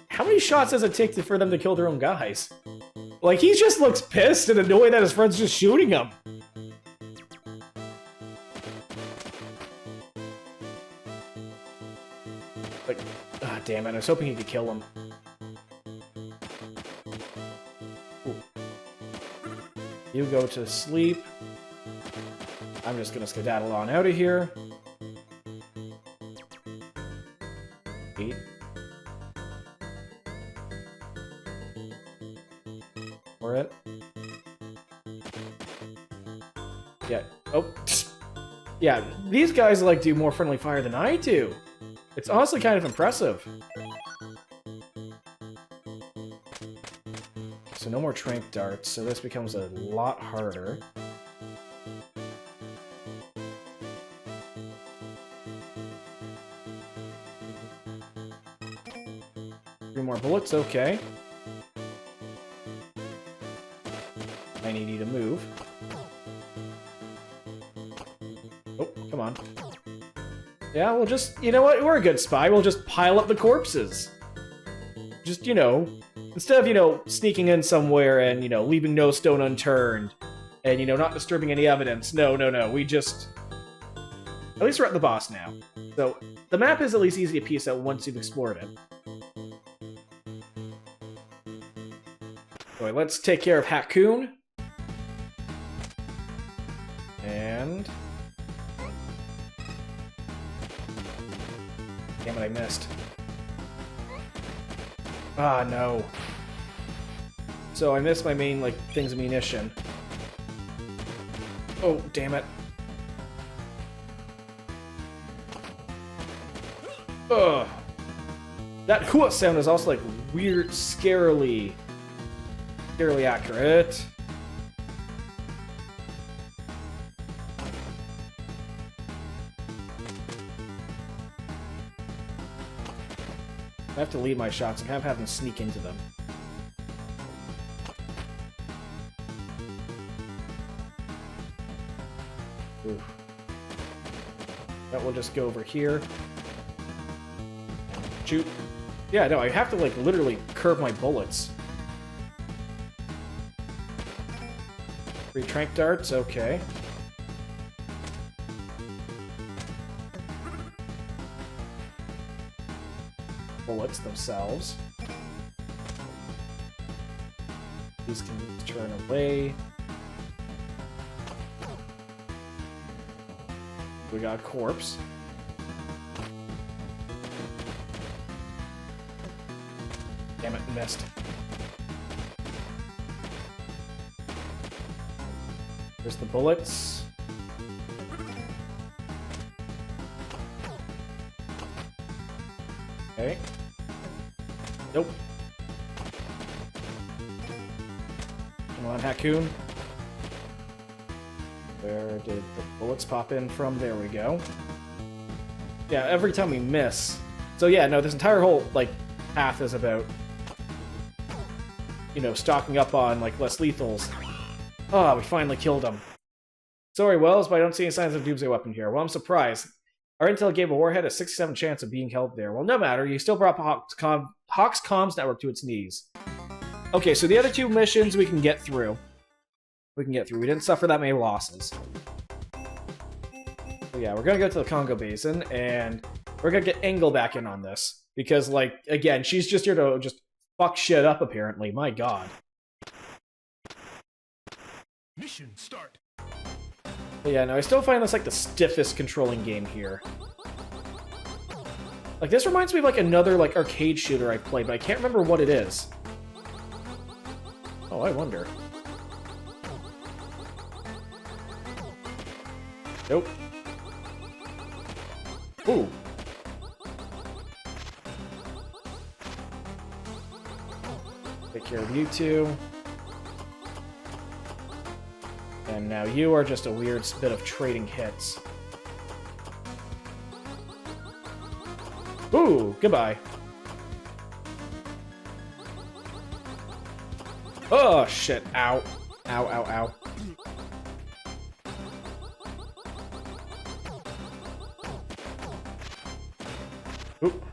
How many shots does it take for them to kill their own guys? Like, he just looks pissed and annoyed that his friend's just shooting him. Like, ah, damn it, I was hoping he could kill him. Ooh. You go to sleep. I'm just gonna skedaddle on out of here. 8. For it. Yeah. Oh. Yeah, these guys like do more friendly fire than I do. It's honestly kind of impressive. So no more tranq darts, so this becomes a lot harder. More bullets, okay. I need you to move. Oh, come on. Yeah, we'll just... You know what? We're a good spy. We'll just pile up the corpses. Just, you know... Instead of, you know, sneaking in somewhere and, you know, leaving no stone unturned. And, you know, not disturbing any evidence. No, no, no. We just... At least we're at the boss now. So, the map is at least easy to piece out once you've explored it. Alright, let's take care of Hakun. And... Damn it, I missed. Ah, no. So I missed my main, like, things of munition. Oh, damn it. Ugh. That hua sound is also, like, weird, scarily accurate. I have to lead my shots and have them sneak into them. Oof. That will just go over here. Shoot. Yeah, no, I have to, like, literally curve my bullets. 3 tranq darts, okay. Bullets themselves. These can turn away. We got a corpse. Damn it, missed. There's the bullets. Okay. Nope. Come on, Hakun. Where did the bullets pop in from? There we go. Yeah, every time we miss. So yeah, no, this entire whole, like, path is about, you know, stocking up on, like, less lethals. Ah, we finally killed him. Sorry, Wells, but I don't see any signs of a doomsday weapon here. Well, I'm surprised. Our intel gave a warhead a 67% chance of being held there. Well, no matter. You still brought Hawk's comms network to its knees. Okay, so the other 2 missions we can get through. We didn't suffer that many losses. So yeah, we're gonna go to the Congo Basin, and we're gonna get Engel back in on this. Because, like, again, she's just here to just fuck shit up, apparently. My god. Mission start. But yeah, no, I still find this, like, the stiffest controlling game here. Like, this reminds me of, like, another, like, arcade shooter I've played, but I can't remember what it is. Oh, I wonder. Nope. Ooh. Take care of you 2. And now you are just a weird bit of trading hits. Ooh, goodbye. Oh, shit. Ow. Ow, ow, ow. Oop.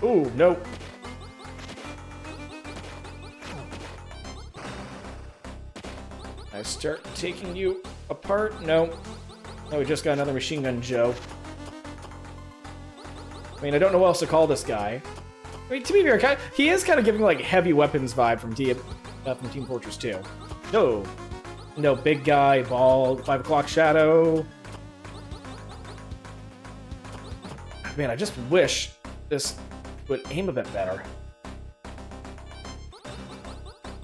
Ooh, nope. I start taking you apart? No. No, we just got another Machine Gun Joe. I mean, I don't know what else to call this guy. I mean, to be fair, he is kind of giving, like, heavy weapons vibe from Team Fortress 2. No. No, big guy, bald, 5 o'clock shadow. Man, I just wish this would aim a bit better.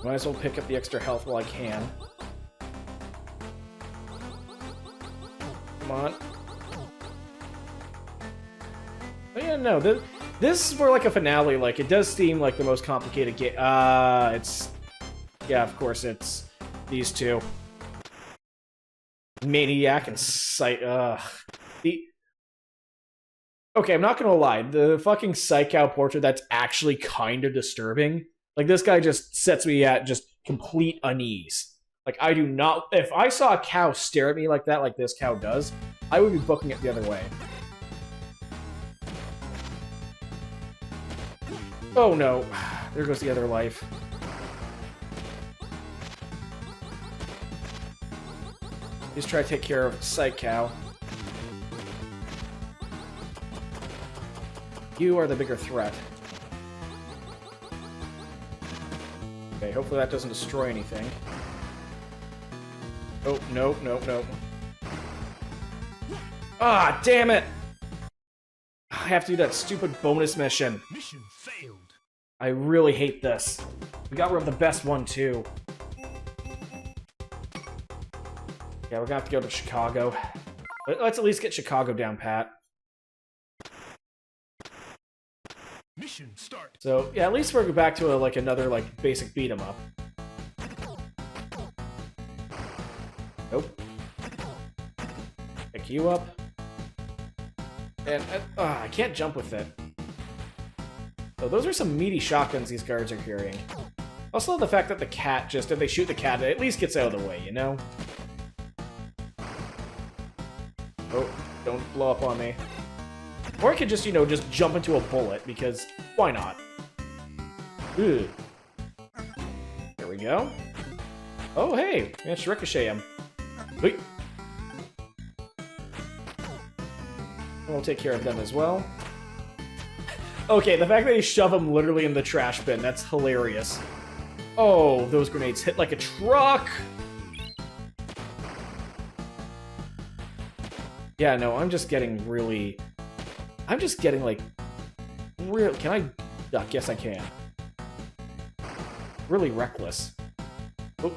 Might as well pick up the extra health while I can. Come on. Oh yeah, no, this for like a finale, like, it does seem like the most complicated game. It's... Yeah, of course, it's these two. Maniac and Okay, I'm not gonna lie, the fucking Psych-Cow portrait, that's actually kind of disturbing. Like, this guy just sets me at just complete unease. Like, I do not... If I saw a cow stare at me like that, like this cow does, I would be booking it the other way. Oh no. There goes the other life. Just try to take care of Psych-Cow. You are the bigger threat. Okay, hopefully that doesn't destroy anything. Oh, no, no, no. Ah, damn it! I have to do that stupid bonus mission. Mission failed. I really hate this. We got rid of the best one, too. Yeah, we're gonna have to go to Chicago. Let's at least get Chicago down pat. Mission start. So, yeah, at least we're back to like another, like, basic beat-em-up. Nope. Pick you up. And, I can't jump with it. So those are some meaty shotguns these guards are carrying. Also, the fact that the cat just, if they shoot the cat, it at least gets out of the way, you know? Oh, don't blow up on me. Or I could just, you know, just jump into a bullet, because why not? Ugh. There we go. Oh, hey! Let's ricochet him. Wait. We'll take care of them as well. Okay, the fact that they shove him literally in the trash bin, that's hilarious. Oh, those grenades hit like a truck! Yeah, no, I'm just getting really... I'm just getting, like, real... Can I duck? Yes, I can. Really reckless. Oh.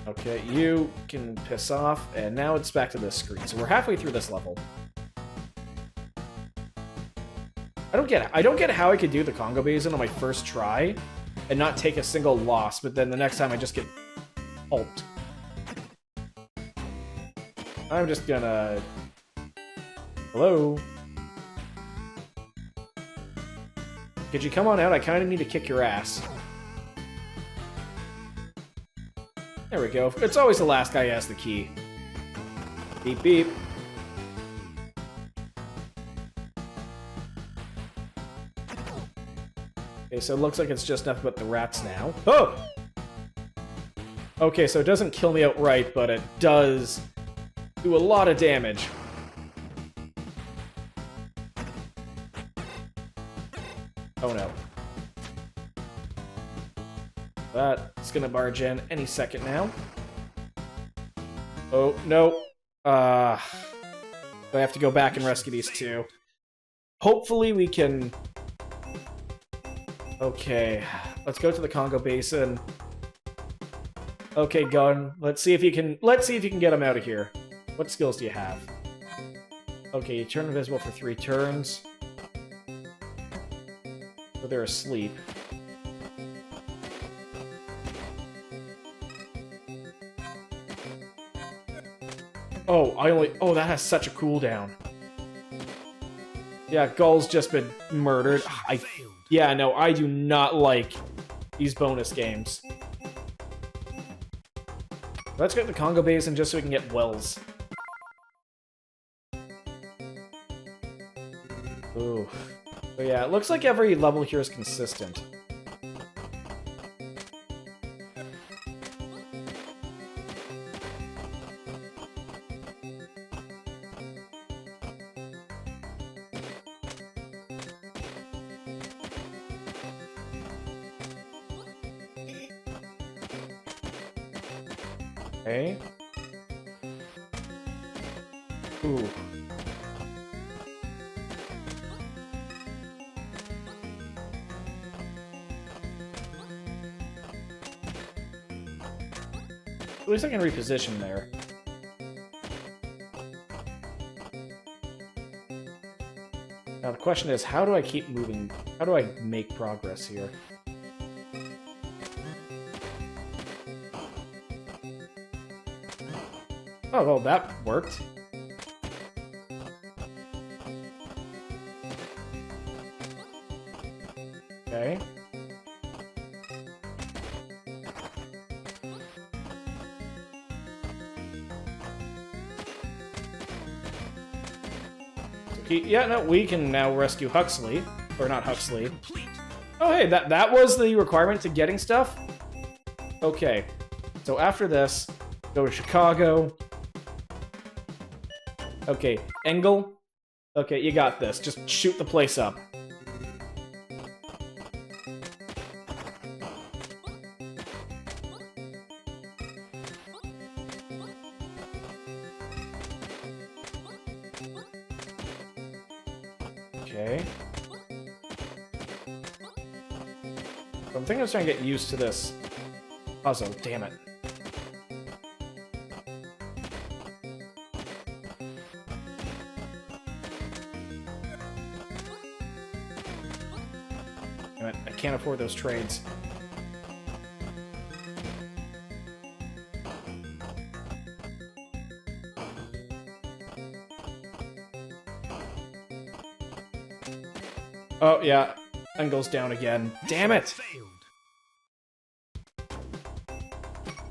Okay, you can piss off, and now it's back to this screen. So we're halfway through this level. I don't get it. I don't get how I could do the Congo Basin on my first try and not take a single loss, but then the next time I just get pulped. I'm just gonna... Hello? Could you come on out? I kind of need to kick your ass. There we go. It's always the last guy who has the key. Beep, beep. Okay, so it looks like it's just nothing but the rats now. Oh! Okay, so it doesn't kill me outright, but it does... do a lot of damage. Oh no. That's gonna barge in any second now. Oh, no. I have to go back and rescue these two. Hopefully we can... Okay, let's go to the Congo Basin. Okay, gun. Let's see if you can get him out of here. What skills do you have? Okay, you turn invisible for 3 turns. So they're asleep. Oh, oh, that has such a cooldown. Yeah, Gull's just been murdered. Yeah, no, I do not like these bonus games. Let's get the Congo Basin just so we can get wells. Ooh. But yeah, it looks like every level here is consistent. Okay. Ooh. At least I can reposition there. Now the question is, how do I keep moving? How do I make progress here? Oh, well, that worked. Okay. Yeah, no, we can now rescue Huxley. Or not Huxley. Oh, hey, that was the requirement to getting stuff? Okay. So after this, go to Chicago. Okay, Engel. Okay, you got this. Just shoot the place up. Okay. I'm thinking I was trying to get used to this puzzle. Damn it. Damn it. I can't afford those trades. Oh, yeah. Engel's down again. Damn it!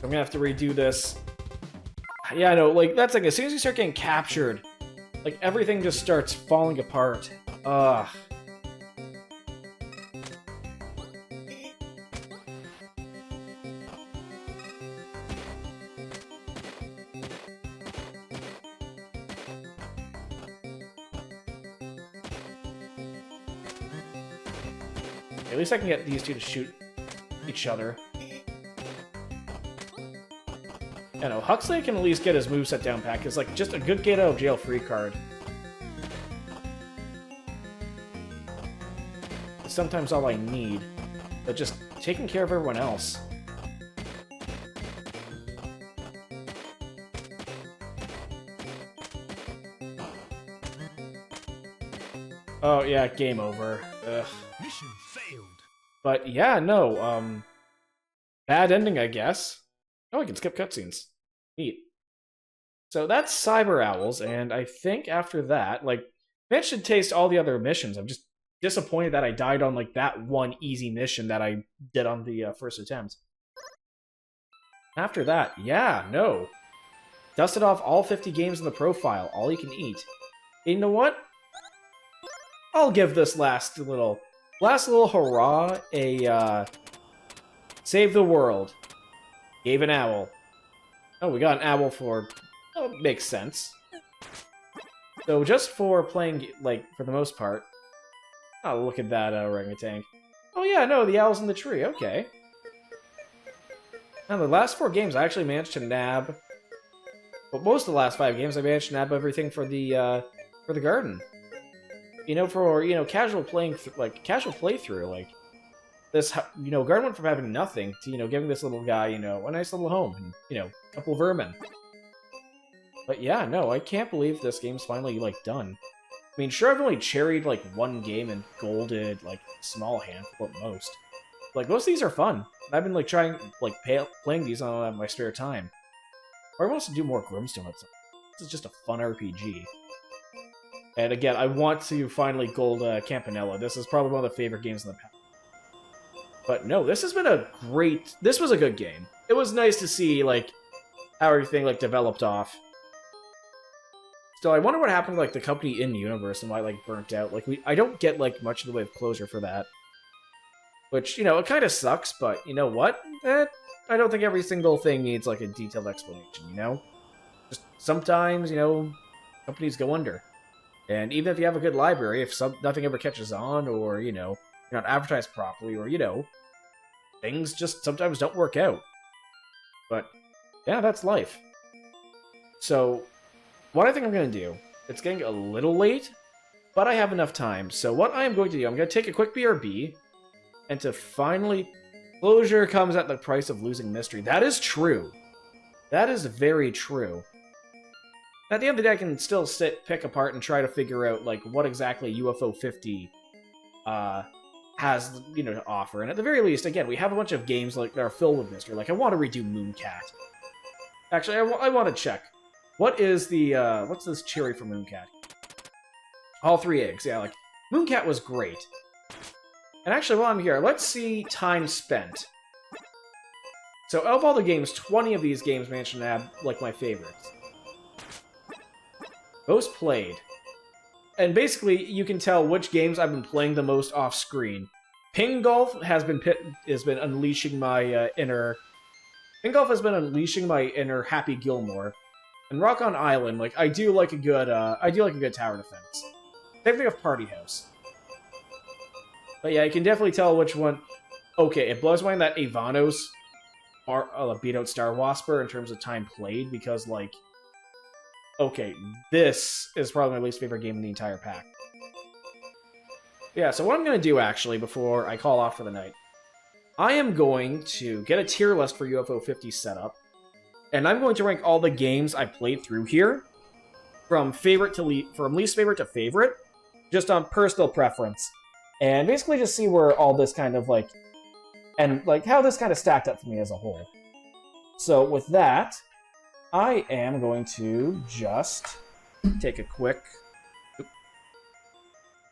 I'm gonna have to redo this. Yeah, no, like, that's like, as soon as you start getting captured, like, everything just starts falling apart. Ugh. At least I can get these two to shoot each other. You know, Huxley can at least get his moveset down pat. It's like just a good get out of jail free card. It's sometimes all I need, but just taking care of everyone else. Oh yeah, game over. Ugh. Mission failed. But yeah, no, bad ending, I guess. Oh, I can skip cutscenes. Neat. So that's Cyber Owls, and I think after that, like, I should taste all the other missions. I'm just disappointed that I died on, like, that one easy mission that I did on the first attempt. After that, yeah, no. Dusted off all 50 games in the profile, all you can eat. And you know what? I'll give this last little hurrah a, save the world. Gave an owl. Oh, we got an owl for... Oh, makes sense. So just for playing, like, for the most part... Oh, look at that orangutan. Oh yeah, no, the owl's in the tree, okay. Now, the last 4 games I actually managed to nab... Well, most of the last 5 games I managed to nab everything for the garden. You know, for, you know, casual playthrough, like, this, you know, garden went from having nothing to, you know, giving this little guy, you know, a nice little home, and, you know, a couple of vermin. But yeah, no, I can't believe this game's finally, like, done. I mean, sure, I've only cherried, like, 1 game and golded, like, a small handful at most. Like, most of these are fun. I've been, like, trying, like, playing these on my spare time. Or I want to do more Grimstone at some. This is just a fun RPG. And again, I want to finally gold Campanella. This is probably one of the favorite games in the past. But no, this has been a great... This was a good game. It was nice to see, like, how everything, like, developed off. So I wonder what happened to, like, the company in-universe and why, like, burnt out. Like, I don't get, like, much of the way of closure for that. Which, you know, it kind of sucks, but you know what? I don't think every single thing needs, like, a detailed explanation, you know? Just sometimes, you know, companies go under. And even if you have a good library, if nothing ever catches on, or, you know, you're not advertised properly, or, you know, things just sometimes don't work out. But, yeah, that's life. So, what I think I'm going to do, it's getting a little late, but I have enough time. So what I am going to do, I'm going to take a quick BRB, and to finally... Closure comes at the price of losing mystery. That is true. That is very true. At the end of the day, I can still pick apart and try to figure out, like, what exactly UFO 50 has, you know, to offer. And at the very least, again, we have a bunch of games, like, that are filled with mystery. Like, I want to redo Mooncat. Actually, I want to check. What is the, what's this cherry for Mooncat? All 3 eggs, yeah, like, Mooncat was great. And actually, while I'm here, let's see time spent. So, out of all the games, 20 of these games managed to have, like, my favorites. Most played. And basically, you can tell which games I've been playing the most off-screen. Ping Golf has been unleashing my inner... Ping Golf has been unleashing my inner Happy Gilmore. And Rock on Island, like, I do like a good tower defense. Same thing with Party House. But yeah, you can definitely tell which one... Okay, it blows my mind that Avanos beat out Star Wasper in terms of time played, because, like... Okay, this is probably my least favorite game in the entire pack. Yeah, so what I'm going to do, actually, before I call off for the night, I am going to get a tier list for UFO 50 set up, and I'm going to rank all the games I played through here, from least favorite to favorite, just on personal preference. And basically just see where all this kind of, like... And, like, how this kind of stacked up for me as a whole. So, with that, I am going to just take a quick...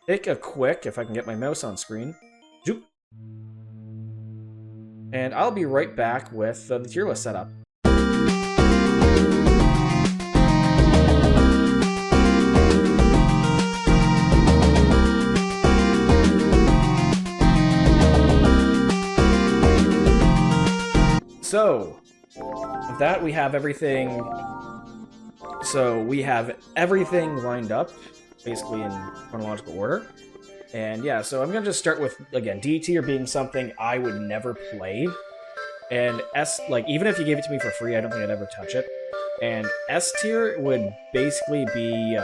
if I can get my mouse on screen. And I'll be right back with the tier list setup. So, with that, we have everything... So, we have everything lined up, basically in chronological order. And yeah, so I'm going to just start with, again, D tier being something I would never play. And S, like, even if you gave it to me for free, I don't think I'd ever touch it. And S tier would basically be,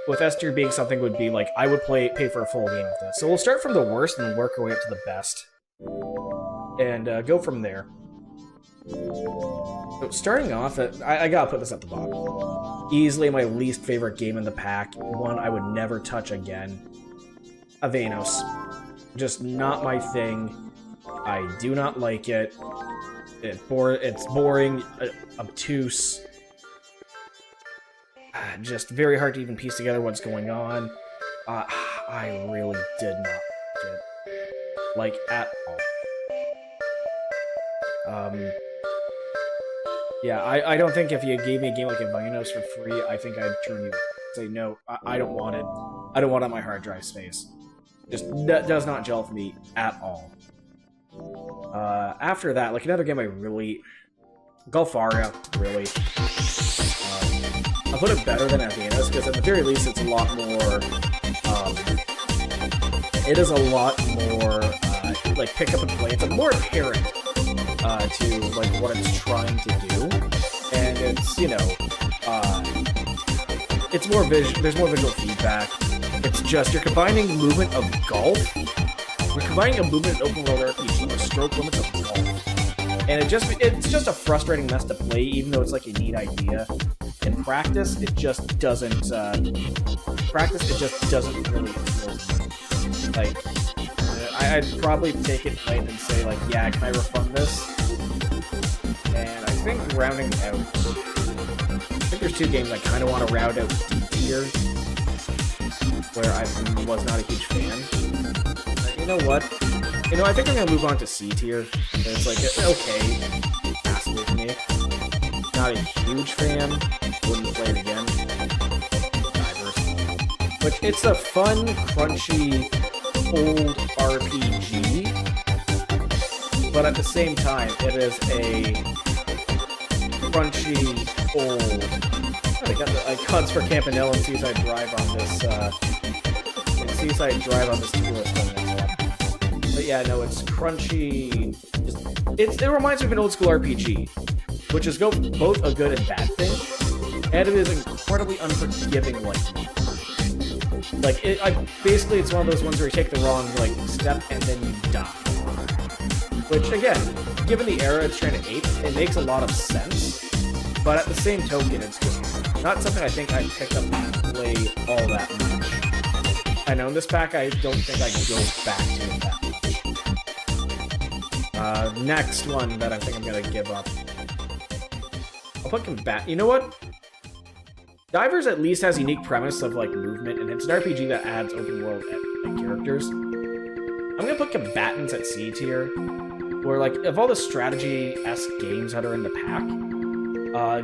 with S tier being something would be, like, I would pay for a full game of this. So we'll start from the worst and work our way up to the best. And go from there. So starting off, I gotta put this at the bottom. Easily my least favorite game in the pack. One I would never touch again. Avanos. Just not my thing. I do not like it. It's boring, obtuse. Just very hard to even piece together what's going on. I really did not like it. Like, at all. Yeah, I don't think if you gave me a game like Avanos for free, I think I'd turn you say, no, I don't want it. I don't want it on my hard drive space. Just does not gel for me at all. After that, like, another game I really... Golfaria, really. I'll put it better than Avanos, because at the very least it's a lot more... it is a lot more, like, pick up and play. It's a more apparent to, like, what it's trying to do. And it's, you know, it's more there's more visual feedback. It's just, you're combining movement of golf. You're combining a movement in open world RPG with stroke limits of golf. And it's just a frustrating mess to play, even though it's like a neat idea. In practice, it just doesn't, really appeal to me. Like, I'd probably take it light and say, like, yeah, can I refund this? And I think rounding out, I think there's two games I kind of want to round out D tier, where I was not a huge fan. You know what? You know, I think I'm gonna move on to C tier. It's like, okay, passable for me. Not a huge fan. Wouldn't play it again. Divers. But it's a fun, crunchy, old RPG. But at the same time, it is a crunchy, old... Oh, they got the icons for Campanella and Seaside Drive on this, Seaside Drive on this tier list coming up. But yeah, no, it's crunchy... It reminds me of an old school RPG, which is both a good and bad thing, and it is incredibly unforgiving like me. Like, basically it's one of those ones where you take the wrong, like, step and then you die. Which, again, given the era it's trying to ape, it makes a lot of sense. But at the same token, it's just not something I think I'd pick up and play all that much. I know in this pack, I don't think I can go back to it that much. Next one that I think I'm gonna give up. I'll put Combat. You know what? Divers at least has a unique premise of, like, movement, and it's an RPG that adds open world like, characters. I'm gonna put Combatants at C tier, where, like, of all the strategy-esque games that are in the pack,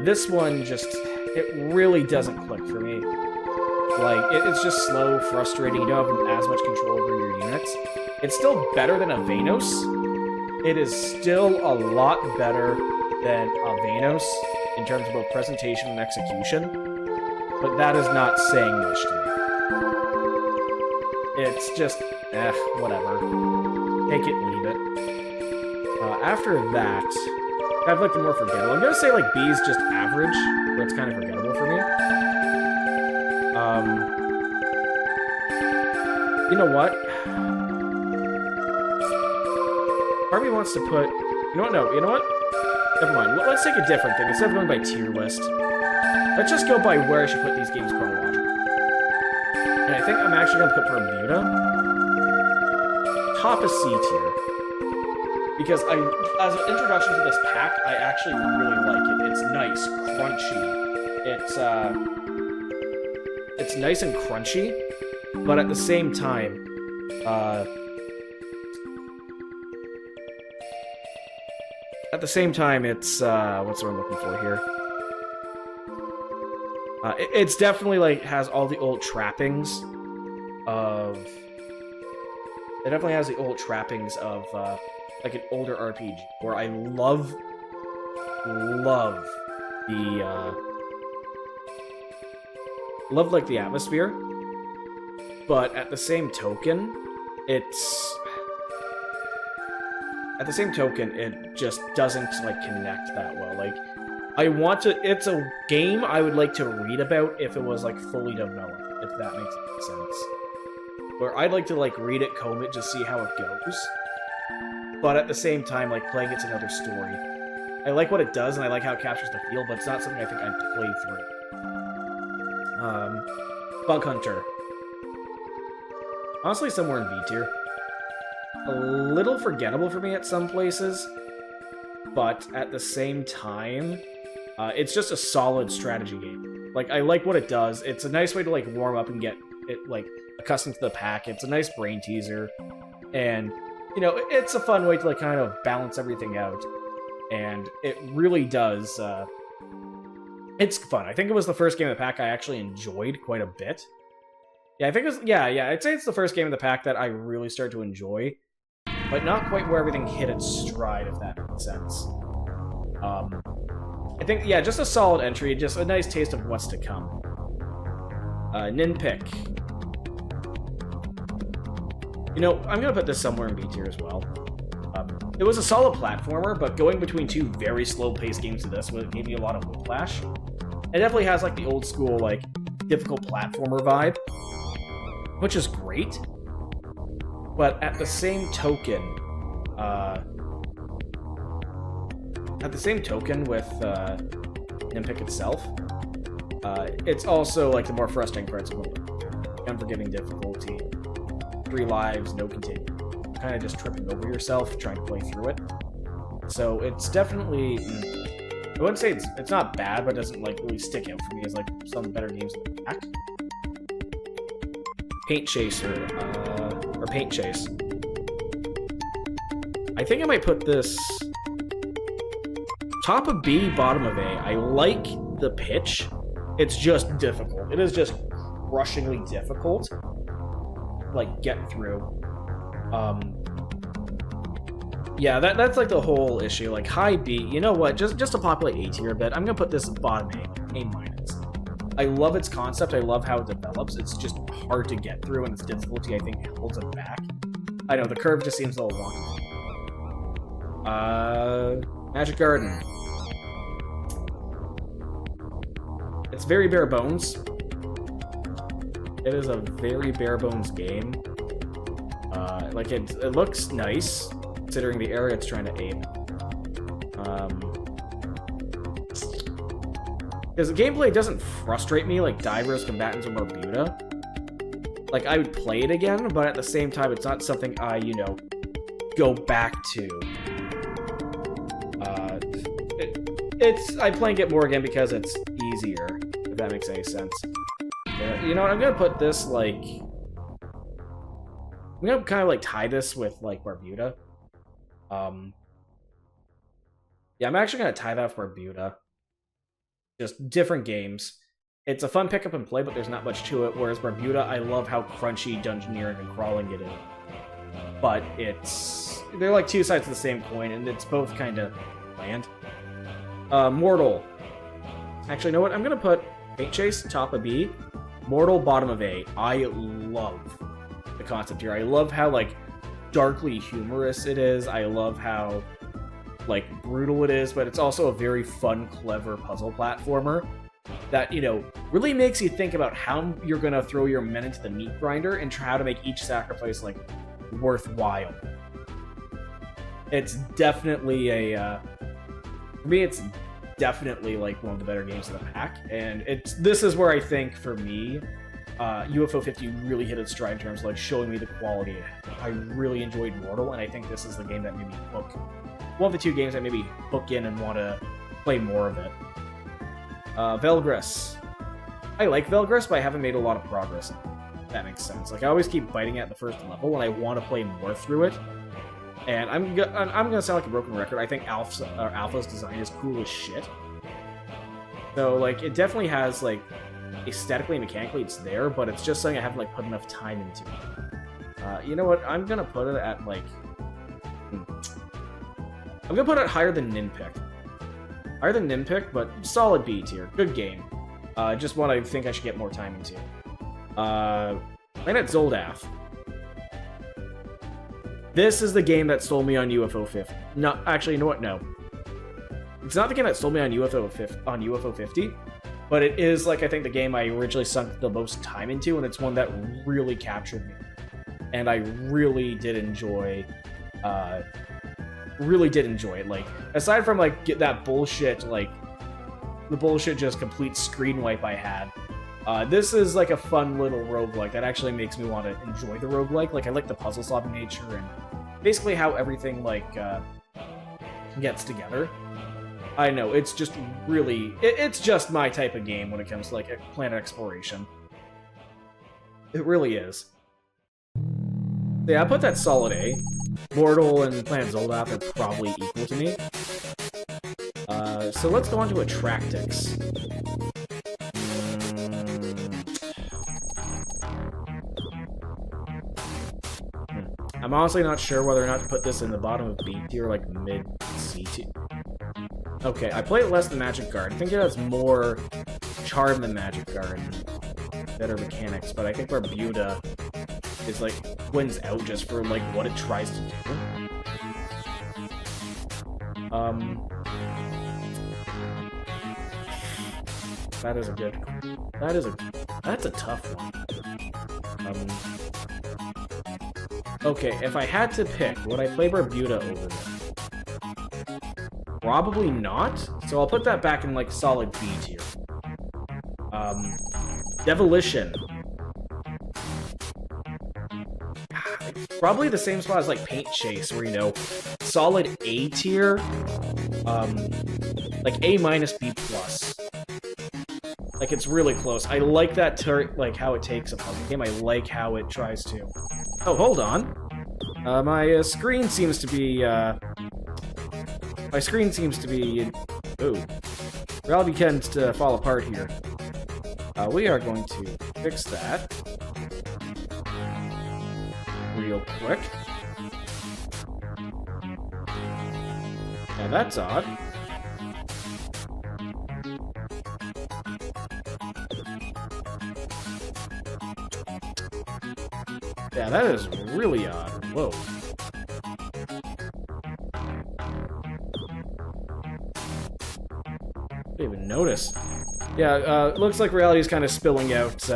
this one just, it really doesn't click for me. Like, it's just slow, frustrating, you don't have as much control over your units. It's still better than Avenos. It is still a lot better than Avenos in terms of both presentation and execution, but that is not saying much to me. It's just, whatever. Take it, leave it. After that, I've liked it more forgettable. I'm gonna say, like, B is just average, where it's kind of forgettable for me. You know what? Part of me wants to put... You know what? No, you know what? Never mind. Let's take a different thing. Instead of going by tier list, let's just go by where I should put these games chronologically. And I think I'm actually going to put Bermuda top of C tier. Because as an introduction to this pack, I actually really like it. It's nice, crunchy. It's nice and crunchy, but at the same time, it's what's what I'm looking for here. It's definitely like has all the old trappings of. It definitely has the old trappings of like an older RPG, where I love like the atmosphere, but at the same token, it just doesn't like connect that well. Like, it's a game I would like to read about if it was like fully developed, if that makes any sense. Where I'd like to like read it, comb it, just see how it goes. But at the same time, like, playing it's another story. I like what it does, and I like how it captures the feel, but it's not something I think I'd play through. Bug Hunter. Honestly, somewhere in B tier. A little forgettable for me at some places, but at the same time, it's just a solid strategy game. Like, I like what it does. It's a nice way to, like, warm up and get it, like, accustomed to the pack. It's a nice brain teaser, and... You know, it's a fun way to, like, kind of balance everything out. And it really does, it's fun. I think it was the first game of the pack I actually enjoyed quite a bit. Yeah, I think it was, yeah, I'd say it's the first game of the pack that I really started to enjoy. But not quite where everything hit its stride, if that makes sense. I think, yeah, just a solid entry, just a nice taste of what's to come. Ninpick. You know, I'm going to put this somewhere in B tier as well. It was a solid platformer, but going between two very slow-paced games to this gave me a lot of whiplash. It definitely has, like, the old-school, like, difficult platformer vibe, which is great. But at the same token, with Ninpick itself, it's also, like, the more frustrating parts of the unforgiving difficulty. 3 lives, no continue. Kind of just tripping over yourself, trying to play through it. So it's definitely... I wouldn't say it's not bad, but it doesn't like really stick out for me as like some better games in the pack. Paint Chaser, or Paint Chase. I think I might put this top of B, bottom of A. I like the pitch. It's just difficult. It is just crushingly difficult. Like, get through. Yeah, that's like the whole issue. Like, high B, you know what? Just to populate A tier a bit, I'm gonna put this bottom A minus. I love its concept. I love how it develops. It's just hard to get through, and its difficulty, I think, holds it back. I know, the curve just seems a little wonky. Magic Garden. It's very bare bones. It is a very bare bones game. Like, it looks nice, considering the area it's trying to aim. Because the gameplay doesn't frustrate me like Divers, Combatants, or Barbuda. Like, I would play it again, but at the same time, it's not something I, you know, go back to. I'm playing it more again because it's easier, if that makes any sense. You know what, I'm gonna put this, like... I'm gonna kind of, like, tie this with, like, Barbuda. Yeah, I'm actually gonna tie that with Barbuda. Just different games. It's a fun pick up and play, but there's not much to it, whereas Barbuda, I love how crunchy dungeoneering and crawling it is. But they're like two sides of the same coin, and it's both kind of bland. Mortal. Actually, you know what? I'm gonna put Paint Chase, top of B, Mortal, bottom of A. I love the concept here. I love how, like, darkly humorous it is. I love how, like, brutal it is, but it's also a very fun, clever puzzle platformer that, you know, really makes you think about how you're gonna throw your men into the meat grinder and try how to make each sacrifice, like, worthwhile. It's definitely for me, it's definitely, like, one of the better games in the pack, and this is where I think, for me, UFO 50 really hit its stride in terms of, like, showing me the quality. I really enjoyed Mortal, and I think this is the game that made me hook. One of the two games that made me hook in and want to play more of it. Velgris. I like Velgris, but I haven't made a lot of progress. If that makes sense. Like, I always keep biting at the first level, and I want to play more through it. And I'm gonna sound like a broken record. I think Alpha's design is cool as shit. So, like, it definitely has, like, aesthetically and mechanically it's there, but it's just something I haven't, like, put enough time into. You know what? I'm gonna put it at, like... I'm gonna put it higher than Ninpick. Higher than Ninpick, but solid B tier. Good game. Just one I think I should get more time into. Planet Zoldath. This is the game that stole me on UFO 50. No, actually, you know what? No. It's not the game that stole me on UFO 50, but it is, like, I think the game I originally sunk the most time into, and it's one that really captured me. And I really did enjoy it. Like, aside from, like, get that bullshit, like, the bullshit just complete screen wipe I had, this is, like, a fun little roguelike that actually makes me want to enjoy the roguelike. Like, I like the puzzle-solving nature and basically how everything, like, gets together. I know, it's just really... It's just my type of game when it comes to, like, planet exploration. It really is. Yeah, I put that solid A. Mortal and Planet Zoldath are probably equal to me. So let's go on to Attractix. I'm honestly not sure whether or not to put this in the bottom of B tier, like mid-C tier. Okay, I play it less than Magic Garden. I think it has more charm than Magic Garden. Better mechanics, but I think Barbuda is, like, wins out just for, like, what it tries to do. That's a tough one. Okay, if I had to pick, would I play Barbuda over there? Probably not, so I'll put that back in, like, solid B tier. Devolition. Probably the same spot as, like, Paint Chase, where, you know, solid A tier, like A minus B plus. Like, it's really close. I like that like how it takes a puzzle game. I like how it tries to. Oh, hold on. My screen seems to be. My screen seems to be. Ooh, reality tends to fall apart here. We are going to fix that real quick. Now that's odd. Yeah, that is really odd. Whoa. Didn't even notice. Yeah, looks like reality is kind of spilling out.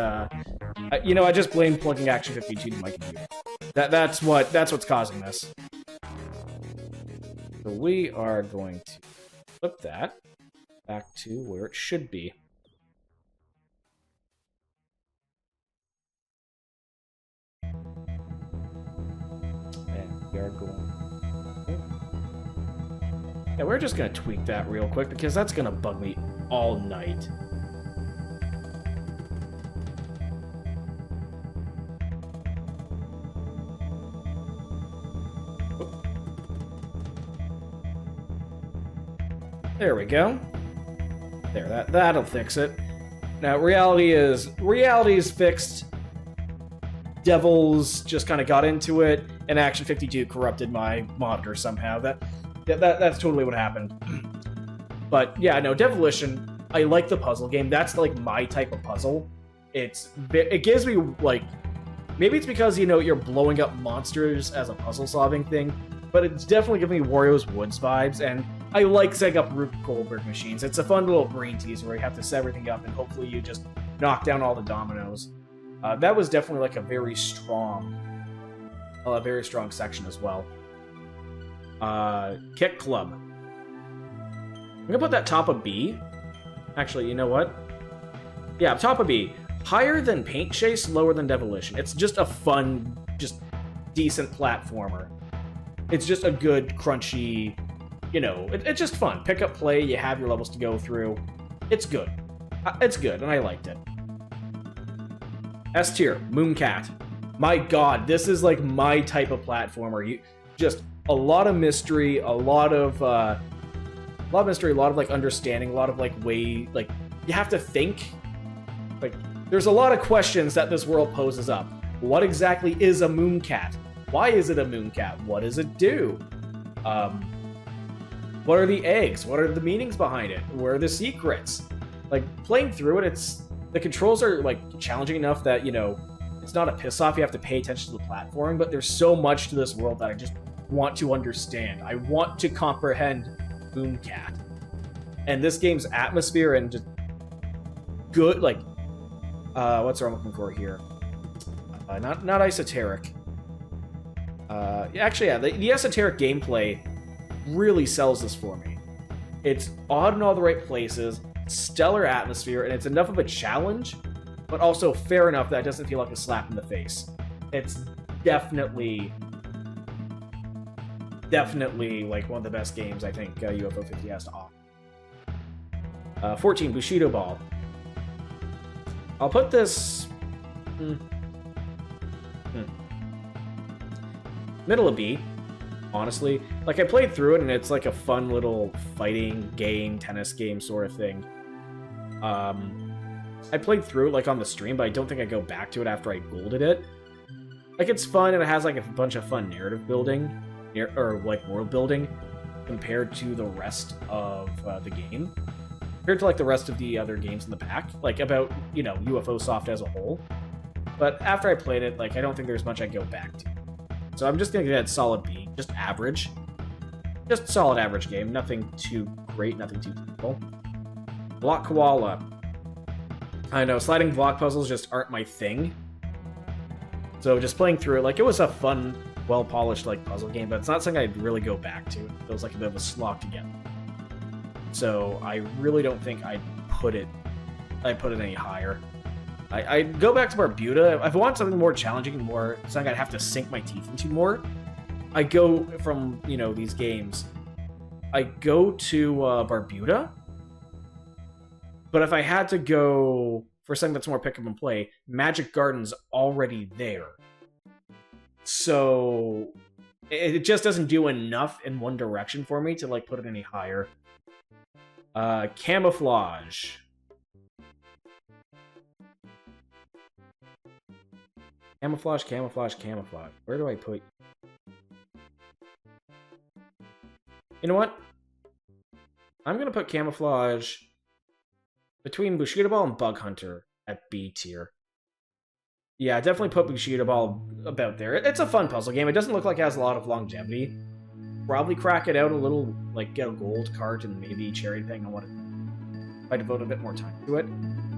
You know, I just blame plugging Action 52 to my computer. That's what's causing this. So we are going to flip that back to where it should be. And we are going. Yeah, we're just gonna tweak that real quick because that's gonna bug me all night. There we go. There, that'll fix it. Now, reality is fixed. Devils just kind of got into it, and Action 52 corrupted my monitor somehow. That's totally what happened. But yeah, no, Devolution, I like the puzzle game. That's like my type of puzzle. It gives me like, maybe it's because, you know, you're blowing up monsters as a puzzle solving thing, but it's definitely giving me Wario's Woods vibes, and I like setting up Rube Goldberg machines. It's a fun little brain teaser where you have to set everything up and hopefully you just knock down all the dominoes. That was definitely like a very strong section as well. Kick Club. I'm gonna put that top of B. Actually, you know what? Yeah, top of B. Higher than Paint Chase, lower than Devolution. It's just a fun, just decent platformer. It's just a good, crunchy, you know, it's just fun. Pick up, play, you have your levels to go through. It's good. It's good, and I liked it. S tier, Mooncat. My god, this is like my type of platformer. Just a lot of mystery, a lot of like understanding, a lot of like like you have to think. Like, there's a lot of questions that this world poses up. What exactly is a Mooncat? Why is it a Mooncat? What does it do? What are the eggs? What are the meanings behind it? Where are the secrets? Like, playing through it, the controls are like challenging enough that, you know, it's not a piss off. You have to pay attention to the platform, but there's so much to this world that I just want to understand. I want to comprehend Mooncat. And this game's atmosphere and just good, like, what's the word I'm looking for here? Not esoteric. Actually, yeah, the esoteric gameplay really sells this for me. It's odd in all the right places, stellar atmosphere, and it's enough of a challenge, but also fair enough that it doesn't feel like a slap in the face. It's definitely like one of the best games I think UFO 50 has to offer. 14, Bushido Ball. I'll put this middle of B, honestly. Like, I played through it and it's like a fun little fighting game, tennis game sort of thing. I played through it like on the stream, but I don't think I go back to it after I golded it. Like, it's fun and it has like a bunch of fun narrative building, or like world building, compared to the rest of the game. Compared to like the rest of the other games in the pack, like about, you know, UFO Soft as a whole. But after I played it, like, I don't think there's much I go back to. So I'm just gonna get solid B, just average. Just solid average game, nothing too great, nothing too difficult. Block Koala. I know, sliding block puzzles just aren't my thing. So just playing through it, like, it was a fun, well-polished, like, puzzle game, but it's not something I'd really go back to. It feels like a bit of a slog to get. So I really don't think I'd put it any higher. I'd go back to Barbuda. If I want something more challenging and more something I'd have to sink my teeth into more, I go from, you know, these games I go to Barbuda. But if I had to go for something that's more pick up and play, Magic Garden's already there. So it just doesn't do enough in one direction for me to like put it any higher. Camouflage. Camouflage, camouflage, camouflage. Where do I put... You know what? I'm going to put camouflage between Bushido Ball and Bug Hunter at B tier. Yeah, definitely put Bushido Ball about there. It's a fun puzzle game. It doesn't look like it has a lot of longevity. Probably crack it out a little, like get a gold card and maybe cherry thing. If I devote a bit more time to it.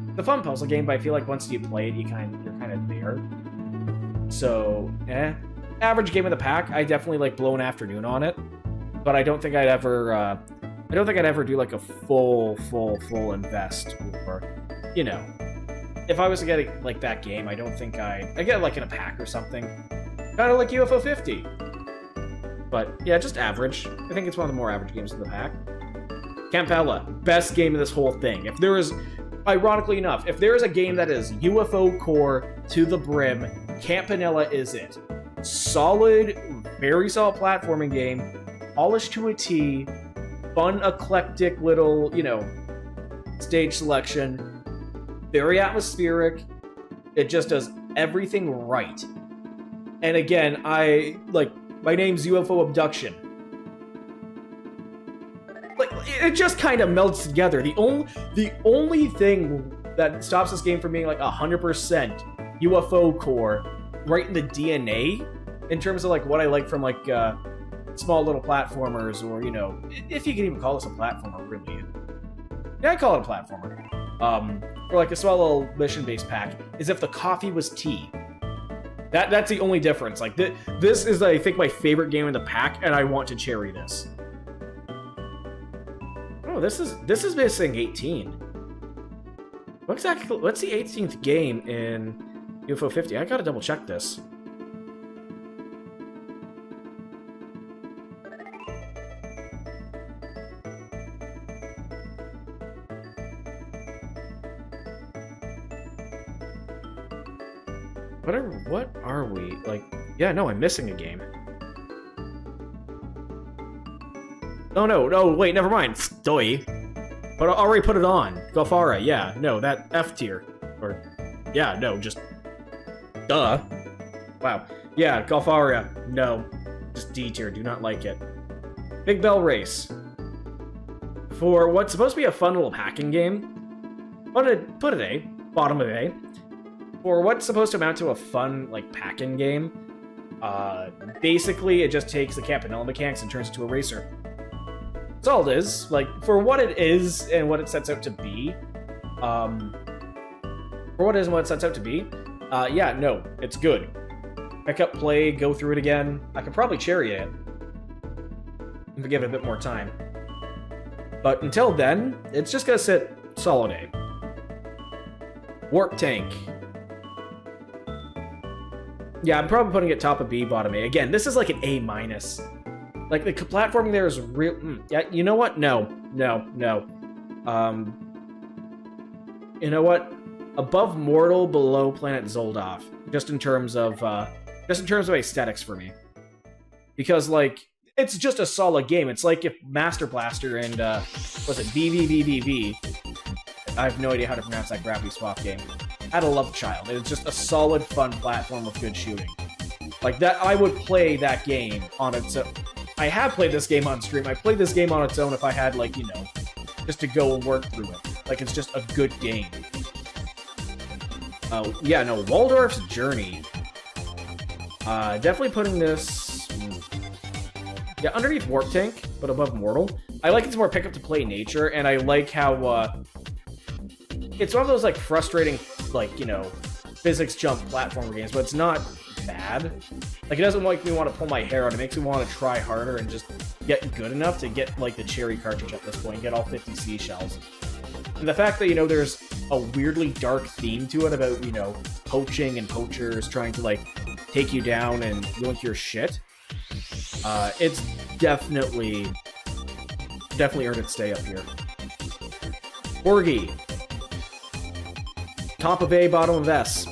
It's a fun puzzle game, but I feel like once you play it, you're kind of there. So, average game of the pack. I definitely like blow an afternoon on it, but I don't think I'd ever. I don't think I'd ever do like a full invest, or, you know, if I was to get like that game, I don't think I get it like in a pack or something, kind of like UFO 50. But yeah, just average. I think it's one of the more average games in the pack. Campella, best game of this whole thing. If there is, ironically enough, if there is a game that is UFO core to the brim, Campanella is it. Solid, very solid platforming game, polished to a T. Fun, eclectic little, you know, stage selection. Very atmospheric. It just does everything right. And again, my name's UFO Abduction. Like, it just kind of melts together. The only thing that stops this game from being like 100% UFO core, right in the DNA, in terms of like what I like from like, small little platformers, or, you know, if you can even call this a platformer, really. Yeah, I call it a platformer. Or like a small little mission-based pack, is if the coffee was tea. That's the only difference. Like, this is, I think, my favorite game in the pack, and I want to cherry this. Oh, this is missing 18. What's the 18th game in UFO 50? I gotta double check this. What are we? Like, yeah, no, I'm missing a game. Oh, no, wait, never mind. Doi. But I already put it on. Golfara, yeah, no, that F tier. Or, yeah, no, just... Duh. Wow. Yeah, Golfara, no. Just D tier, do not like it. Big Bell Race. For what's supposed to be a fun little hacking game, put it A. Bottom of A. For what's supposed to amount to a fun, like, pack-in game, basically it just takes the Campanella mechanics and turns it into a racer. That's all it is. Like, for what it is and what it sets out to be, yeah, no, it's good. Pick up, play, go through it again. I could probably cherry it if I give it a bit more time. But until then, it's just gonna sit solid A. Warp Tank. Yeah, I'm probably putting it top of B, bottom A. Again, this is like an A-. Like, the platforming there is real... yeah, you know what? No. You know what? Above Mortal, below Planet Zoldoff. Just in terms of aesthetics for me. Because, like, it's just a solid game. It's like if Master Blaster and, was it VVVVV? I have no idea how to pronounce that Gravity Swap game. Had a love child. It was just a solid, fun platform with good shooting. Like, that, I would play that game on its own. I have played this game on stream. I played this game on its own if I had, like, you know, just to go and work through it. Like, it's just a good game. Yeah, no, Waldorf's Journey. Definitely putting this... yeah, underneath Warp Tank, but above Mortal. I like its more pick-up-to-play nature, and I like how, it's one of those, like, frustrating, like, you know, physics jump platformer games, but it's not bad. Like, it doesn't make me want to pull my hair out. It makes me want to try harder and just get good enough to get, like, the cherry cartridge at this point, get all 50 seashells. And the fact that, you know, there's a weirdly dark theme to it about, you know, poaching and poachers trying to, like, take you down and go into your shit. It's definitely Definitely earned its stay up here. Porgy. Top of A, bottom of S.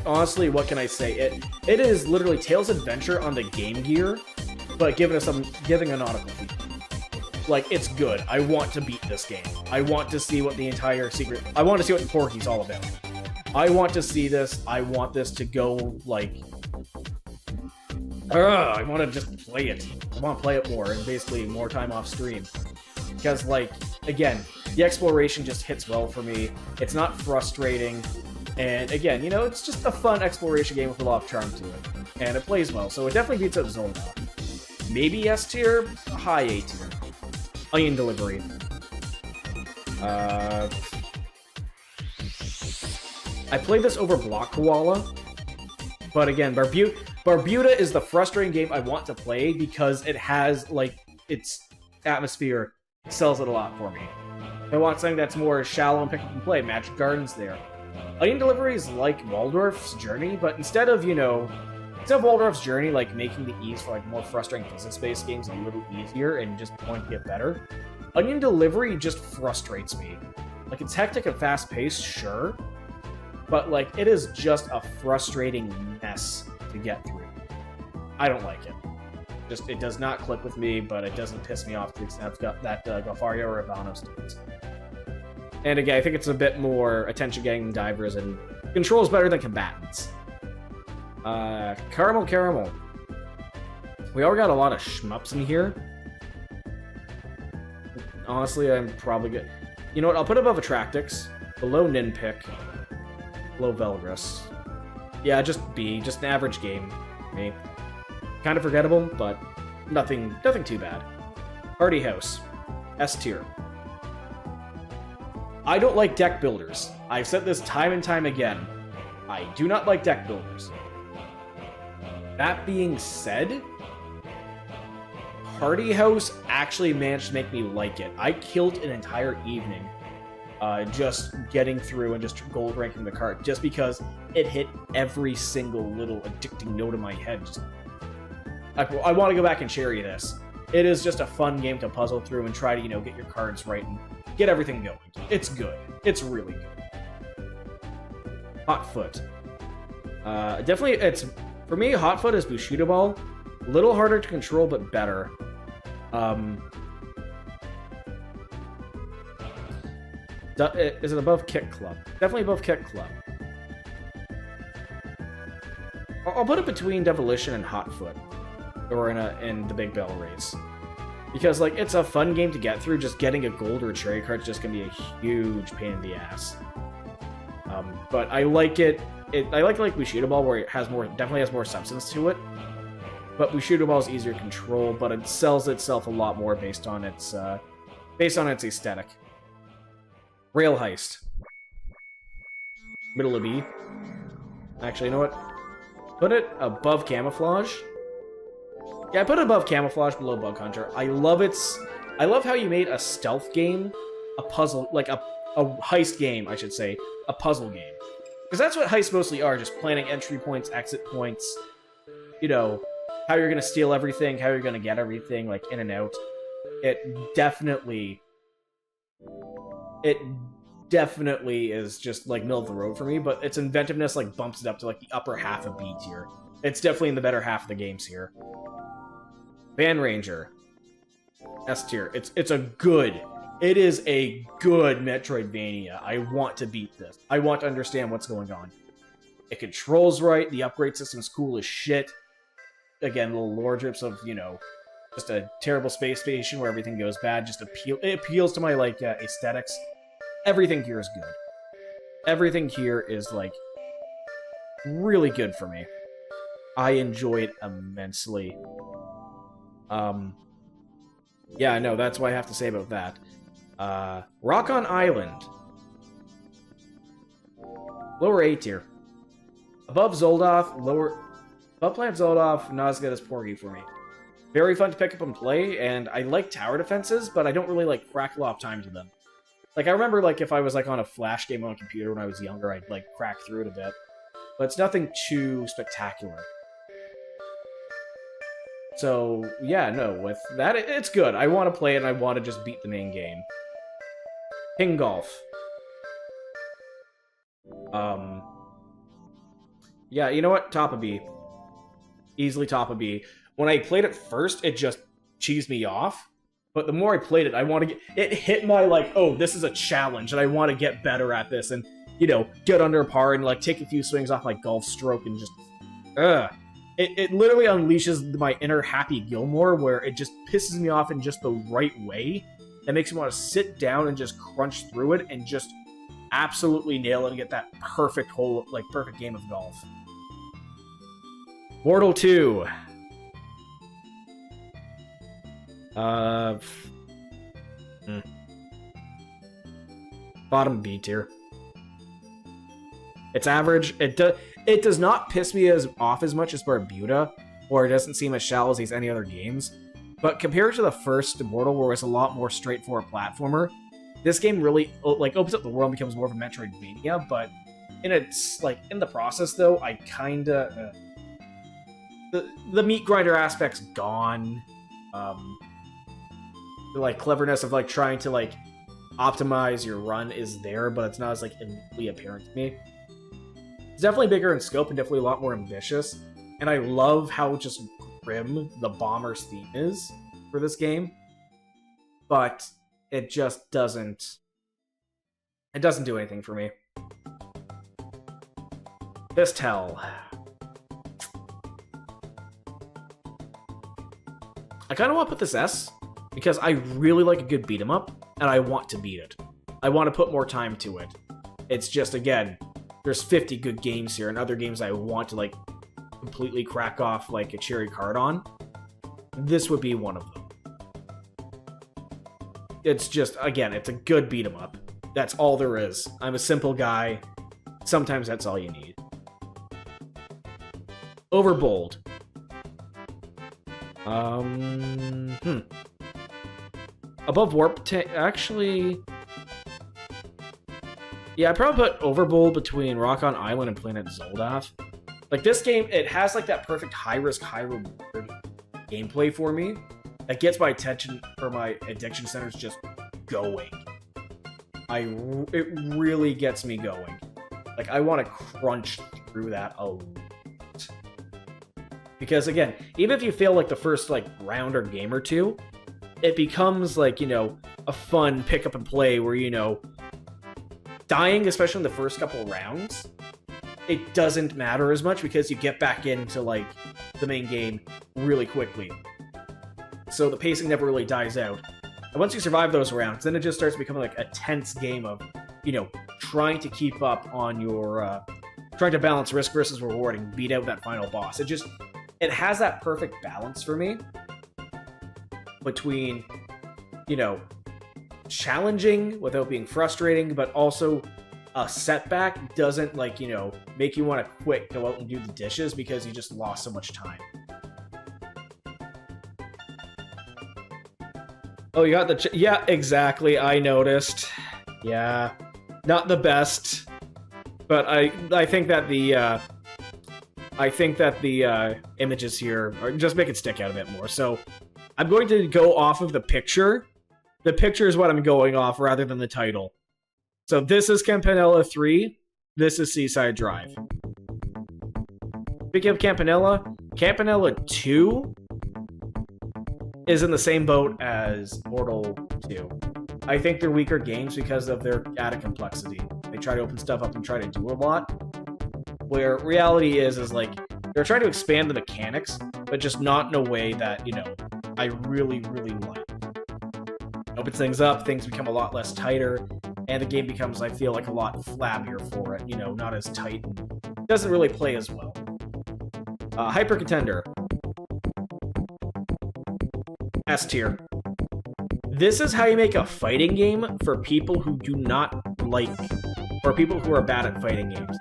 Honestly, what can I say? It is literally Tails Adventure on the Game Gear, but giving a nautical feat. Like, it's good. I want to beat this game. I want to see what the entire secret... I want to see what the Porky's all about. I want to see this. I want this to go, like... I want to just play it. I want to play it more, and basically more time off stream. Because, like, again, the exploration just hits well for me. It's not frustrating. And, again, you know, it's just a fun exploration game with a lot of charm to it. And it plays well, so it definitely beats out Zelda. Maybe S tier, high A tier. Onion Delivery. I played this over Block Koala, but again, Barbuda is the frustrating game I want to play because it has, like, its atmosphere sells it a lot for me. I want something that's more shallow and pick up and play. Magic Garden's there. Onion Delivery is like Waldorf's Journey, but instead of Waldorf's Journey, like, making the ease for, like, more frustrating physics-based games a little easier and just going to get better, Onion Delivery just frustrates me. Like, it's hectic and fast-paced, sure, but, like, it is just a frustrating mess to get through. I don't like it. Just, it does not click with me, but it doesn't piss me off to the extent I've got that Galfario or Ivanos does. And again, I think it's a bit more attention-getting than Divers, and controls better than Combatants. Caramel. We already got a lot of shmups in here. Honestly, I'm probably good. You know what? I'll put above Attractix, below Ninpick, below Velgris. Yeah, just B. Just an average game. Me. Kind of forgettable, but nothing too bad. Party House. S tier. I don't like deck builders. I've said this time and time again. I do not like deck builders. That being said, Party House actually managed to make me like it. I killed an entire evening just getting through and just gold ranking the card, just because it hit every single little addicting note in my head. I want to go back and share you this. It is just a fun game to puzzle through and try to, get your cards right and get everything going. It's good. It's really good. Hotfoot. Definitely, for me, Hotfoot is Bushido Ball. A little harder to control, but better. Is it above Kick Club? Definitely above Kick Club. I'll put it between Devolution and Hotfoot, or in the Big Bell Race, because like it's a fun game to get through. Just getting a gold or a cherry card is just gonna be a huge pain in the ass. But I like it. I like Bushido Ball, where it definitely has more substance to it. But Bushido Ball is easier to control, but it sells itself a lot more based on its aesthetic. Rail Heist. Middle of B. Actually, you know what? Put it above Camouflage. Yeah, I put it above Camouflage, below Bug Hunter. I love how you made a stealth game, a puzzle, like a heist game, I should say, a puzzle game. Because that's what heists mostly are, just planning entry points, exit points, how you're going to steal everything, how you're going to get everything, like, in and out. It definitely is just, like, middle of the road for me, but its inventiveness, like, bumps it up to, like, the upper half of B tier. It's definitely in the better half of the games here. Van Ranger. S tier. It is a good Metroidvania. I want to beat this. I want to understand what's going on. It controls right, the upgrade system's cool as shit. Again, little lore drips of, just a terrible space station where everything goes bad. It appeals to my, like, aesthetics. Everything here is good. Everything here is, like, really good for me. I enjoy it immensely. Yeah, no, that's what I have to say about that. Rock on Island. Lower A tier. Above Zoldoth, above Planet Zoldoth, not as good as Porgy for me. Very fun to pick up and play, and I like tower defenses, but I don't really, like, crack a lot of times with them. Like, I remember, like, if I was, like, on a Flash game on a computer when I was younger, I'd, like, crack through it a bit. But it's nothing too spectacular. So, yeah, no, with that, it's good. I want to play it, and I want to just beat the main game. Ping Golf. Yeah, you know what? Top of B. Easily top of B. When I played it first, it just cheesed me off. But the more I played it, I want to get... It hit my, like, oh, this is a challenge, and I want to get better at this, and, you know, get under par, and, like, take a few swings off my golf stroke, and just... It literally unleashes my inner Happy Gilmore, where it just pisses me off in just the right way. It makes me want to sit down and just crunch through it, and just absolutely nail it and get that perfect whole, like, perfect game of golf. Mortal 2. Bottom B tier. It's average. It does not piss me off as much as Barbuda, or it doesn't seem as shallow as any other games. But compared to the first Mortal, where it was a lot more straightforward platformer, this game really opens up the world and becomes more of a Metroidvania. But in the process, though, I kinda the meat grinder aspect's gone. The like cleverness of like trying to like optimize your run is there, but it's not as like immediately apparent to me. It's definitely bigger in scope and definitely a lot more ambitious. And I love how just grim the Bomber's theme is for this game. But it just doesn't... It doesn't do anything for me. Fistel. I kind of want to put this S, because I really like a good beat 'em up, and I want to beat it. I want to put more time to it. It's just, again, there's 50 good games here, and other games I want to, like, completely crack off, like, a cherry card on. This would be one of them. It's just, again, it's a good beat 'em up. That's all there is. I'm a simple guy. Sometimes that's all you need. Overbold. Above Warp actually... Yeah, I'd probably put Overbold between Rock on Island and Planet Zoldath. Like, this game, it has, like, that perfect high-risk, high-reward gameplay for me that gets my attention, or my addiction centers just going. It really gets me going. Like, I want to crunch through that a lot. Because, again, even if you fail, like, the first, like, round or game or two, it becomes, like, you know, a fun pick-up-and-play where, you know, dying, especially in the first couple rounds, it doesn't matter as much because you get back into, like, the main game really quickly. So the pacing never really dies out. And once you survive those rounds, then it just starts becoming, like, a tense game of, you know, trying to keep up on your, trying to balance risk versus reward and beat out that final boss. It has that perfect balance for me between, you know, challenging without being frustrating, but also a setback doesn't, like, you know, make you want to quit, go out and do the dishes because you just lost so much time. Oh, you got the... yeah, exactly, I noticed. Yeah, not the best, but I think that the... images here just make it stick out a bit more. So I'm going to go off of the picture. The picture is what I'm going off rather than the title. So this is Campanella 3. This is Seaside Drive. Speaking of Campanella, Campanella 2 is in the same boat as Mortal 2. I think they're weaker games because of their added complexity. They try to open stuff up and try to do a lot. Where reality is like, they're trying to expand the mechanics, but just not in a way that, you know, I really, really like. Opens things up, things become a lot less tighter, and the game becomes, I feel like, a lot flabbier for it, you know, not as tight. Doesn't really play as well. Hyper Contender. S tier. This is how you make a fighting game for people who do not like, or people who are bad at fighting games.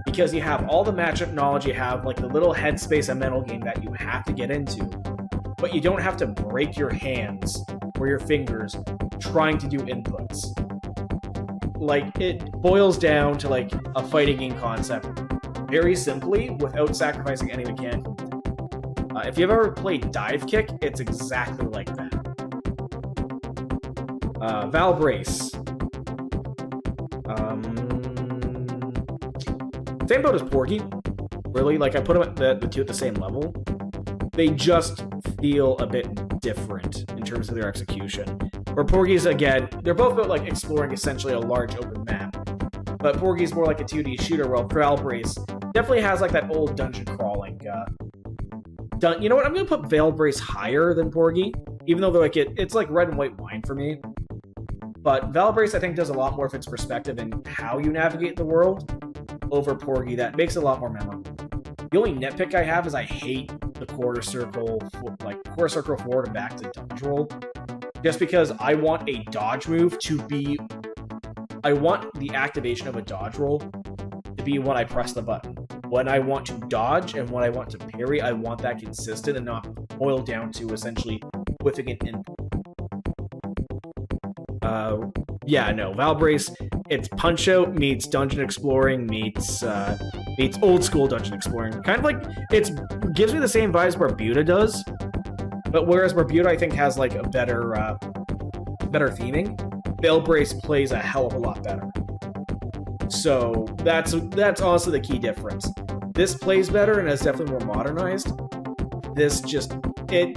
Because you have all the matchup knowledge, you have like the little headspace and mental game that you have to get into, but you don't have to break your hands or your fingers trying to do inputs. Like, it boils down to like a fighting game concept very simply without sacrificing any mechanical. If you've ever played Dive Kick, it's exactly like that. Val Brace. Same boat as Porgy. Really, like I put them at the two at the same level. They just feel a bit different in terms of their execution. Where Porgy's, again, they're both about like exploring essentially a large open map. But Porgy's more like a 2D shooter, while Val Brace definitely has like that old dungeon crawling. You know what? I'm gonna put Veil Brace higher than Porgy, even though they're like it's like red and white wine for me. But Veil Brace, I think, does a lot more of its perspective in how you navigate the world over Porgy. That makes it a lot more memorable. The only nitpick I have is I hate the quarter circle forward and back to dodge roll, just because I want a dodge move to be. I want the activation of a dodge roll to be when I press the button. When I want to dodge and when I want to parry, I want that consistent and not boil down to essentially whiffing an input. Yeah, no, Val Brace, it's Punch Out meets Dungeon Exploring meets old school Dungeon Exploring. Kind of like, it gives me the same vibes Barbuda does, but whereas Barbuda, I think, has like a better theming, Veil Brace plays a hell of a lot better. So that's honestly the key difference. This plays better and is definitely more modernized. This just, it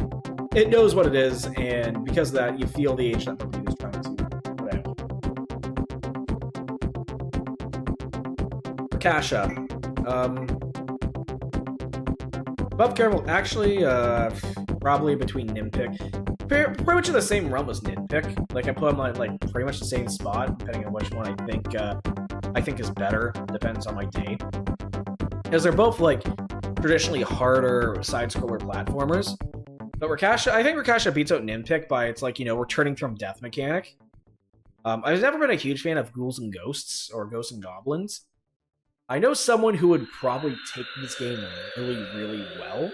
knows what it is, and because of that, you feel the age that Barbuda is trying to put out. Kasha. Above Caramel, actually, probably between Nimpick. Pretty much in the same realm as Nimpick. Like, I put them on, like, pretty much the same spot, depending on which one I think is better. Depends on my day. Because they're both, like, traditionally harder side-scroller platformers. But I think Rakasha beats out Nimpick by its, like, returning from death mechanic. I've never been a huge fan of Ghouls and Ghosts, or Ghosts and Goblins. I know someone who would probably take this game really, really well,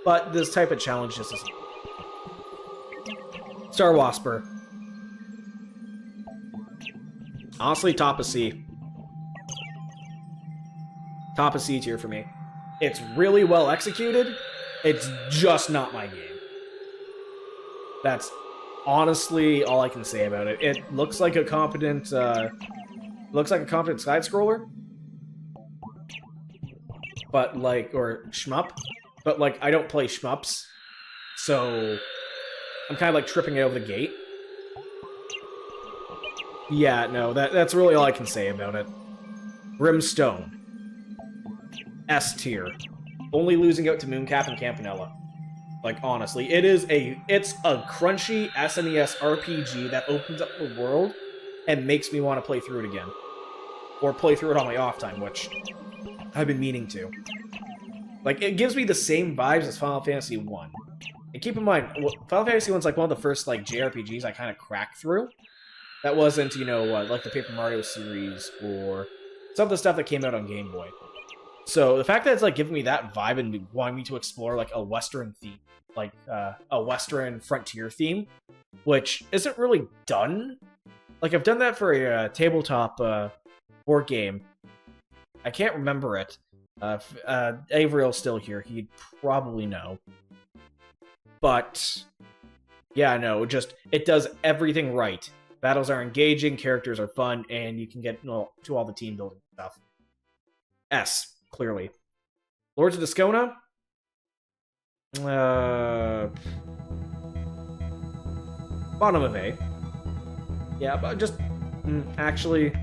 but this type of challenge just isn't. Star Wasper. Honestly, top of C. Top of C tier for me. It's really well executed. It's just not my game. That's honestly all I can say about it. It looks like a competent side scroller. But like, or shmup, but like, I don't play shmups, so I'm kind of like tripping out of the gate. Yeah, no, that's really all I can say about it. Brimstone. S tier. Only losing out to Mooncap and Campanella. Like, honestly, it's a crunchy SNES RPG that opens up the world and makes me want to play through it again. Or play through it on my off time, which I've been meaning to. Like, it gives me the same vibes as Final Fantasy 1. And keep in mind, Final Fantasy 1's like one of the first, like, JRPGs I kind of cracked through. That wasn't, like the Paper Mario series or some of the stuff that came out on Game Boy. So the fact that it's, like, giving me that vibe and wanting me to explore, like, a Western theme, like, a Western frontier theme, which isn't really done. Like, I've done that for a tabletop board game. I can't remember it. If Avriel's still here, he'd probably know. But, yeah, no, it does everything right. Battles are engaging, characters are fun, and you can get to all the team building stuff. S, clearly. Lords of Discona? Bottom of A. Yeah, but just... actually...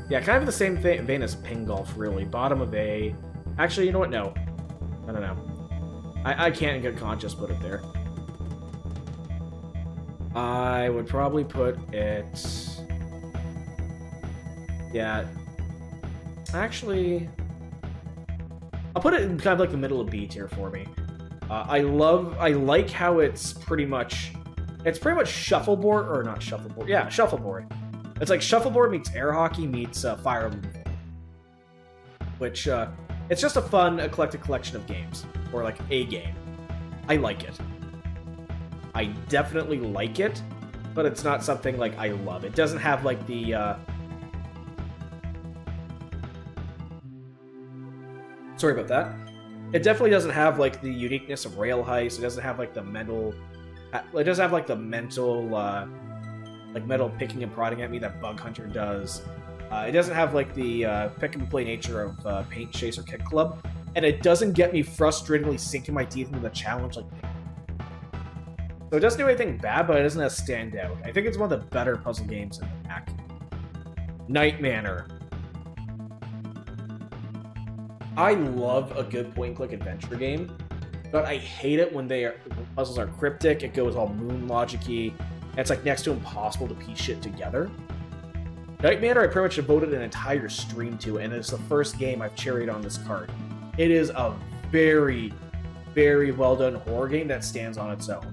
Yeah, kind of the same vein as Ping Golf, really. Bottom of A. Actually, you know what? No. I don't know. I can't in good conscience put it there. I would probably put it... Yeah. Actually... I'll put it in kind of like the middle of B tier for me. I like how it's pretty much shuffleboard, or not shuffleboard. Yeah, shuffleboard. It's like shuffleboard meets air hockey meets Fire Emblem. Which, it's just a fun, eclectic collection of games. Or like a game. I like it. I definitely like it, but it's not something like I love. It doesn't have like the, Sorry about that. It definitely doesn't have like the uniqueness of Rail Heist. It doesn't have like the mental. It doesn't have like the mental, like metal picking and prodding at me that Bug Hunter does. It doesn't have like the pick and play nature of Paint Chase or Kick Club, and it doesn't get me frustratingly sinking my teeth into the challenge like. So it doesn't do anything bad, but it doesn't stand out. I think it's one of the better puzzle games in the pack. Night Manor. I love a good point-and-click adventure game, but I hate it when puzzles are cryptic, it goes all moon logic-y, and it's like next to impossible to piece shit together. Night Manor I pretty much devoted an entire stream to, and it's the first game I've cherried on this card. It is a very, very well-done horror game that stands on its own.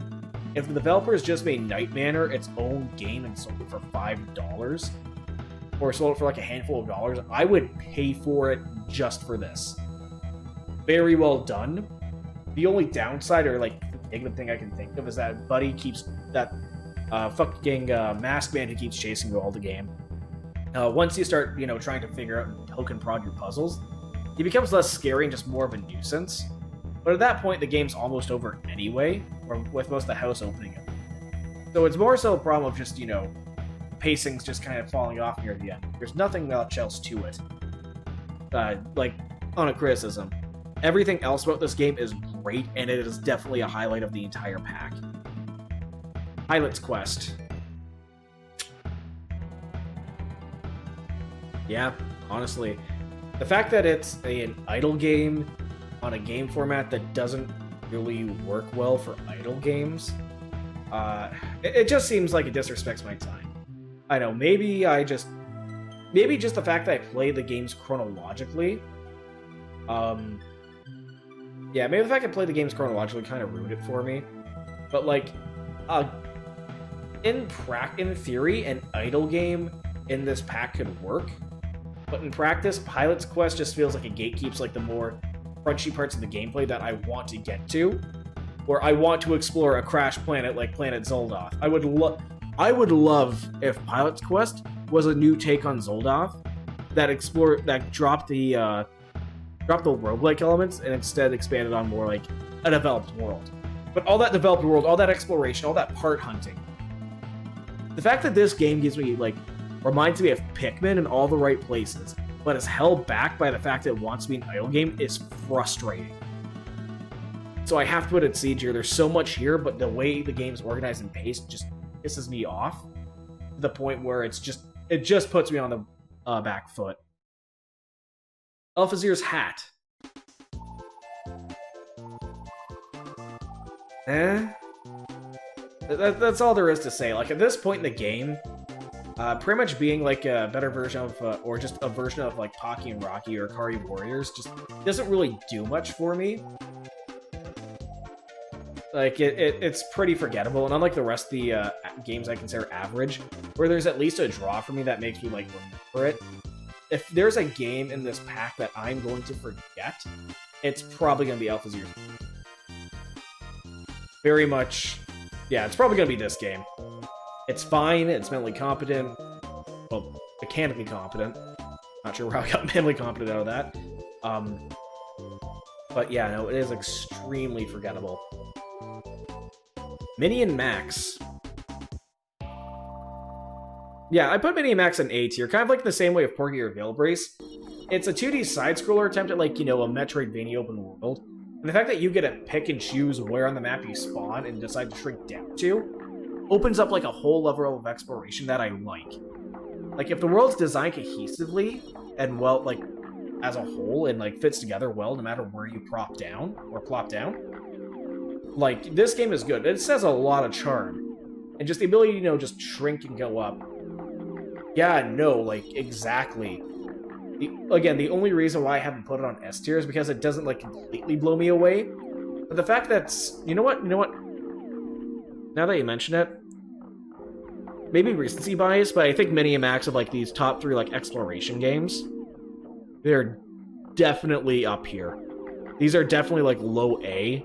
If the developers just made Night Manor its own game and sold it for $5, or sold it for like a handful of dollars, I would pay for it just for this. Very well done. The only downside, or like negative thing I can think of, is that Buddy keeps that fucking masked man who keeps chasing you all the game. Once you start, trying to figure out and poke and prod your puzzles, he becomes less scary and just more of a nuisance. But at that point, the game's almost over anyway, or with most of the house opening up. So it's more so a problem of just, pacing's just kind of falling off near the end. There's nothing much else to it. Like, on a criticism. Everything else about this game is great, and it is definitely a highlight of the entire pack. Pilot's Quest. Yeah, honestly. The fact that it's an idle game on a game format that doesn't really work well for idle games, it just seems like it disrespects my time. I know, maybe just the fact that I play the games chronologically, yeah, maybe the fact I play the games chronologically kind of ruined it for me. But like, in theory, an idle game in this pack could work, but in practice, Pilot's Quest just feels like it gatekeeps like the more crunchy parts of the gameplay that I want to get to, or I want to explore a crash planet like Planet Zoldoth. I would love if Pilot's Quest was a new take on Zoldoth that dropped the roguelike elements and instead expanded on more like a developed world. But all that developed world, all that exploration, all that part hunting. The fact that this game reminds me of Pikmin in all the right places, but is held back by the fact that it wants to be an idle game is frustrating. So I have to put it Siege here. There's so much here, but the way the game's organized and paced just pisses me off to the point where it just puts me on the back foot. Alphazir's Hat. That's all there is to say. Like, at this point in the game, pretty much being like a better version of, or just a version of like Pocky and Rocky or Akari Warriors just doesn't really do much for me. Like, it's pretty forgettable, and unlike the rest of the games I consider average, where there's at least a draw for me that makes me, like, remember it, if there's a game in this pack that I'm going to forget, it's probably going to be Alphazir. Very much, yeah, it's probably going to be this game. It's fine, it's mentally competent, well, mechanically competent. Not sure how I got mentally competent out of that. But yeah, no, it is extremely forgettable. Mini and Max. Yeah, I put Mini and Max in A tier, kind of like the same way of Porky or Veil Brace. It's a 2D side-scroller attempt at, like, a Metroidvania open world. And the fact that you get to pick and choose where on the map you spawn and decide to shrink down to opens up, like, a whole level of exploration that I like. Like, if the world's designed cohesively and, well, like, as a whole and, like, fits together well no matter where you plop down, like, this game is good. It says a lot of charm. And just the ability to, just shrink and go up. Yeah, no, like, exactly. Again, the only reason why I haven't put it on S tier is because it doesn't, like, completely blow me away. But the fact that... You know what? Now that you mention it, maybe recency bias, but I think Mini and Max of, like, these top 3, like, exploration games, they're definitely up here. These are definitely, like, low A.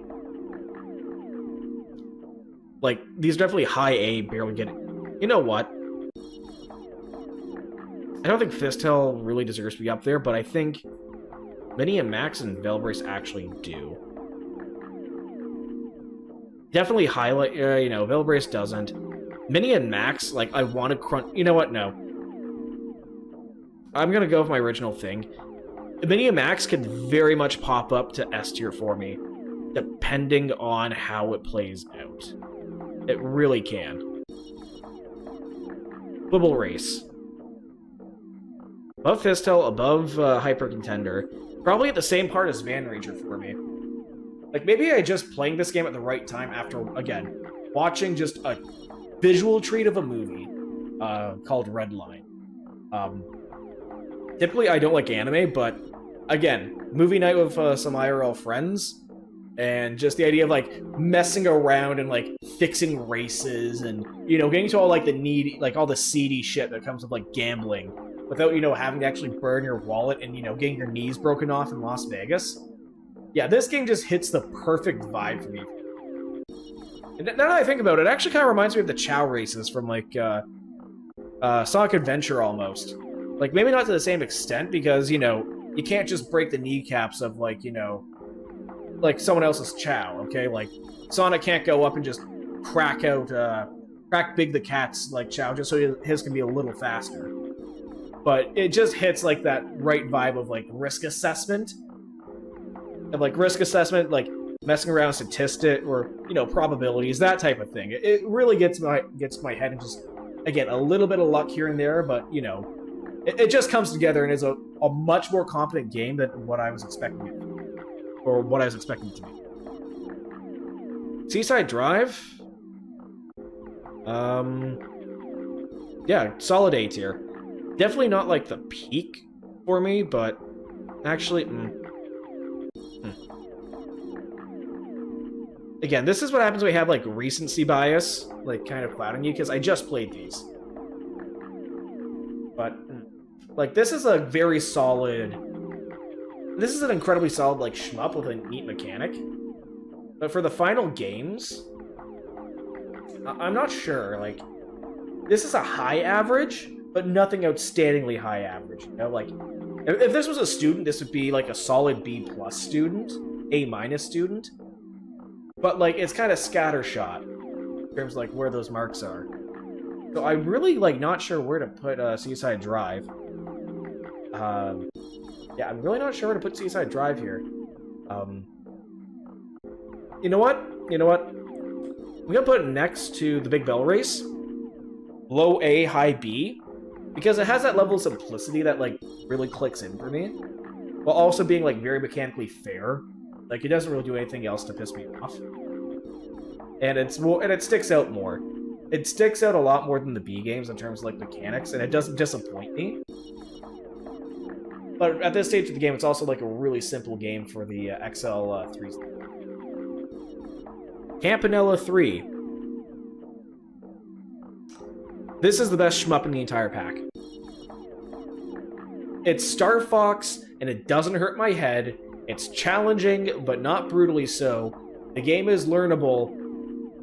Like, these are definitely high A, barely getting... You know what? I don't think Fistel really deserves to be up there, but I think Mini and Max and Velbrace actually do. Definitely highlight, you know, Velbrace doesn't. Mini and Max, like, I want to crunch... You know what? No. I'm gonna go with my original thing. Mini and Max can very much pop up to S tier for me, depending on how it plays out. It really can. Bubble Race. Above Fistel, above Hyper Contender. Probably at the same part as Van Ranger for me. Like, maybe I just playing this game at the right time after, again, watching just a visual treat of a movie called Redline. Typically, I don't like anime, but, again, movie night with some IRL friends, and just the idea of, like, messing around and, like, fixing races and, you know, getting to all, like, the needy, like, all the seedy shit that comes with, like, gambling, without, you know, having to actually burn your wallet and, you know, getting your knees broken off in Las Vegas. Yeah, this game just hits the perfect vibe for me. And now that I think about it, it actually kind of reminds me of the Chow races from, like, Sonic Adventure almost. Like, maybe not to the same extent, because, you know, you can't just break the kneecaps of, like, you know, like someone else's Chow, okay? Like, Sonic can't go up and just crack Big the Cat's, like, Chow, just so his can be a little faster. But it just hits, like, that right vibe of, like, risk assessment. Of, like, risk assessment, like, messing around with statistics, or, you know, probabilities, that type of thing. It really gets my head, and just, again, a little bit of luck here and there, but, you know, it just comes together and is a much more competent game than what I was expecting it to be. Or what I was expecting it to be. Seaside Drive? Yeah, solid A tier. Definitely not, like, the peak for me, but actually, Again, this is what happens when we have, like, recency bias, like, kind of clouding you, because I just played these. But, like, this is a very solid... This is an incredibly solid, like, shmup with a neat mechanic. But for the final games... I'm not sure, like... This is a high average, but nothing outstandingly high average, you know? Like, if this was a student, this would be, like, a solid B+ student, A- student. But, like, it's kind of scattershot in terms of, like, where those marks are. So I'm really, like, not sure where to put Seaside Drive. Yeah, I'm really not sure where to put Seaside Drive here. You know what? I'm gonna put it next to the Big Bell Race. Low A, high B. Because it has that level of simplicity that, like, really clicks in for me. While also being, like, very mechanically fair. Like, it doesn't really do anything else to piss me off. And it sticks out more. It sticks out a lot more than the B games in terms of, like, mechanics, and it doesn't disappoint me. But at this stage of the game, it's also, like, a really simple game for the XL3. Campanella 3. This is the best shmup in the entire pack. It's Star Fox, and it doesn't hurt my head. It's challenging, but not brutally so. The game is learnable,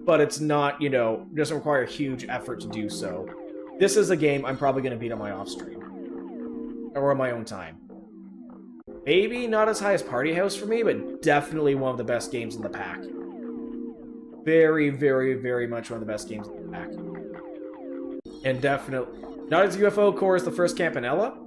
but it's not, you know, doesn't require huge effort to do so. This is a game I'm probably going to beat on my off-stream. Or on my own time. Maybe not as high as Party House for me, but definitely one of the best games in the pack. Very, very, very much one of the best games in the pack. And definitely, not as UFO core as the first Campanella,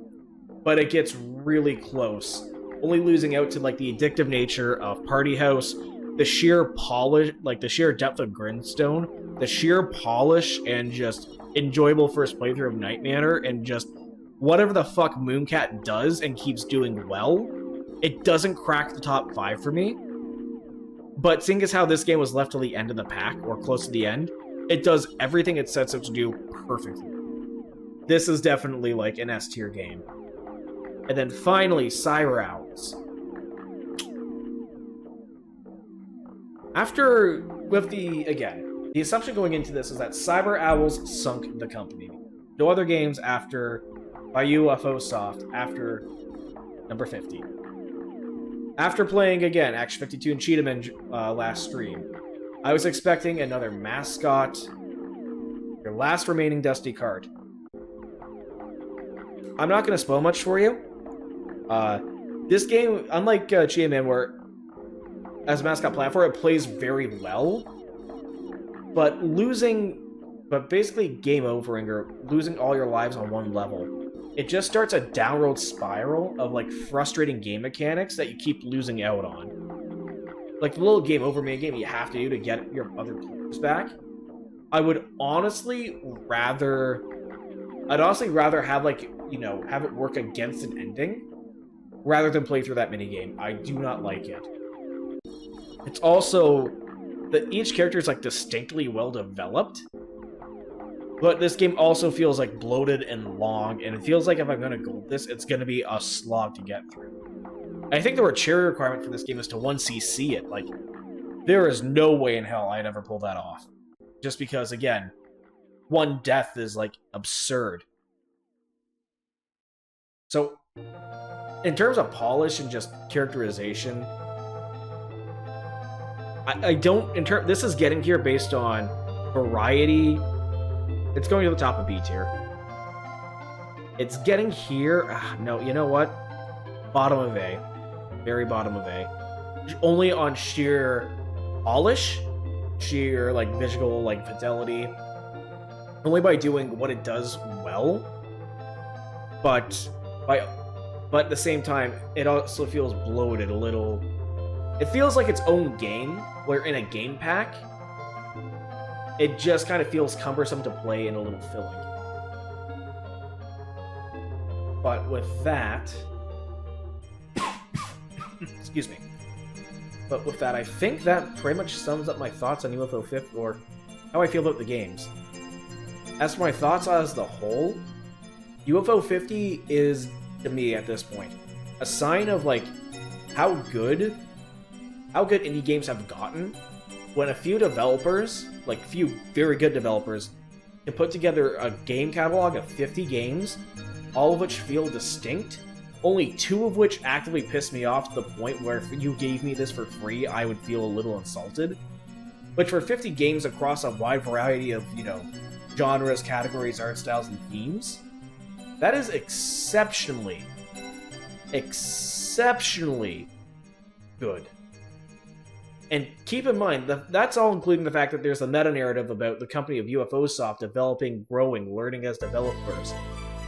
but it gets really close. Only losing out to, like, the addictive nature of Party House, the sheer polish, like, the sheer depth of Grindstone, the sheer polish and just enjoyable first playthrough of Night Manor, and just whatever the fuck Mooncat does and keeps doing well, it doesn't crack the top 5 for me. But seeing as how this game was left till the end of the pack, or close to the end, it does everything it sets out to do perfectly. This is definitely, like, an S tier game. And then finally, Cyber Owls. The assumption going into this is that Cyber Owls sunk the company. No other games by UFO Soft after number 50. After playing, again, Action 52 and Cheetahman last stream, I was expecting another mascot, your last remaining dusty card. I'm not going to spoil much for you. This game, unlike GMM, where as a mascot platform, it plays very well, but basically game overing or losing all your lives on one level, it just starts a downward spiral of like frustrating game mechanics that you keep losing out on. Like the little game over mini game you have to do to get your other players back. I'd honestly rather have like, you know, have it work against an ending rather than play through that minigame. I do not like it. It's also that each character is like distinctly well developed, but this game also feels like bloated and long, and it feels like if I'm gonna gold this, it's gonna be a slog to get through. I think the cherry requirement for this game is to 1cc it. Like, there is no way in hell I'd ever pull that off. Just because, again, one death is like absurd. So, in terms of polish and just characterization, I don't... This is getting here based on variety. It's going to the top of B tier. It's getting here... no, you know what? Bottom of A. Very bottom of A. Only on sheer polish, sheer, like, visual, like, fidelity. Only by doing what it does well. But at the same time, it also feels bloated a little. It feels like its own game, where in a game pack, it just kind of feels cumbersome to play and a little filling. But with that... excuse me. But with that, I think that pretty much sums up my thoughts on UFO 50, or how I feel about the games. As for my thoughts as the whole, UFO 50 is, to me at this point, a sign of like how good indie games have gotten when a few developers, like few very good developers, can put together a game catalog of 50 games, all of which feel distinct, only 2 of which actively piss me off to the point where if you gave me this for free, I would feel a little insulted. But for 50 games across a wide variety of, you know, genres, categories, art styles, and themes, that is exceptionally good. And keep in mind, that's all including the fact that there's a meta-narrative about the company of UFOsoft developing, growing, learning as developers,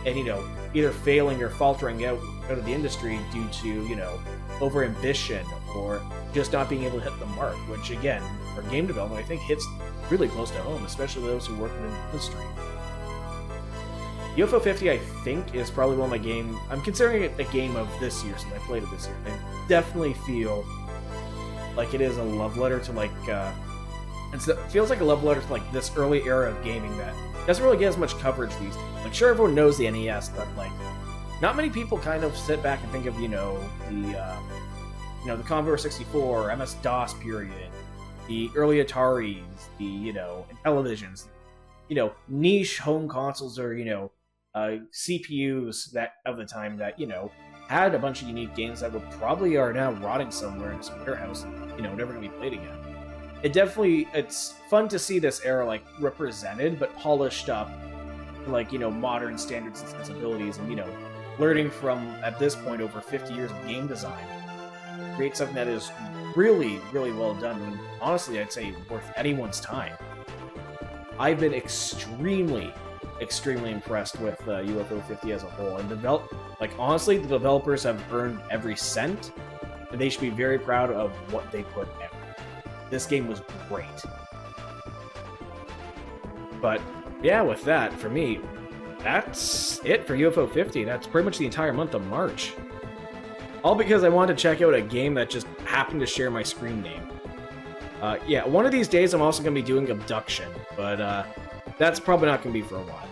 and, you know, either failing or faltering out of the industry due to, you know, over-ambition or just not being able to hit the mark, which, again, for game development, I think hits really close to home, especially those who work in the industry. UFO 50, I think, is probably one of my game... I'm considering it a game of this year, since I played it this year. I definitely feel like it is a love letter to, like, it feels like a love letter to, like, this early era of gaming that doesn't really get as much coverage these days. Like, sure, everyone knows the NES, but, like, not many people kind of sit back and think of, the Commodore 64, MS-DOS period, the early Ataris, the, Intellivisions, niche home consoles or, CPUs that of the time that, had a bunch of unique games that would probably are now rotting somewhere in some warehouse, never gonna be played again. It's fun to see this era, like, represented, but polished up, like, modern standards and sensibilities, and, learning from, at this point, over 50 years of game design. Create something that is really, really well done, and honestly, I'd say worth anyone's time. I've been extremely impressed with UFO 50 as a whole, and honestly, the developers have earned every cent, and they should be very proud of what they put out. This game was great. But yeah, with that, for me, that's it for UFO 50. That's pretty much the entire month of March. All because I wanted to check out a game that just happened to share my screen name. Yeah, one of these days I'm also going to be doing Abduction, but that's probably not going to be for a while.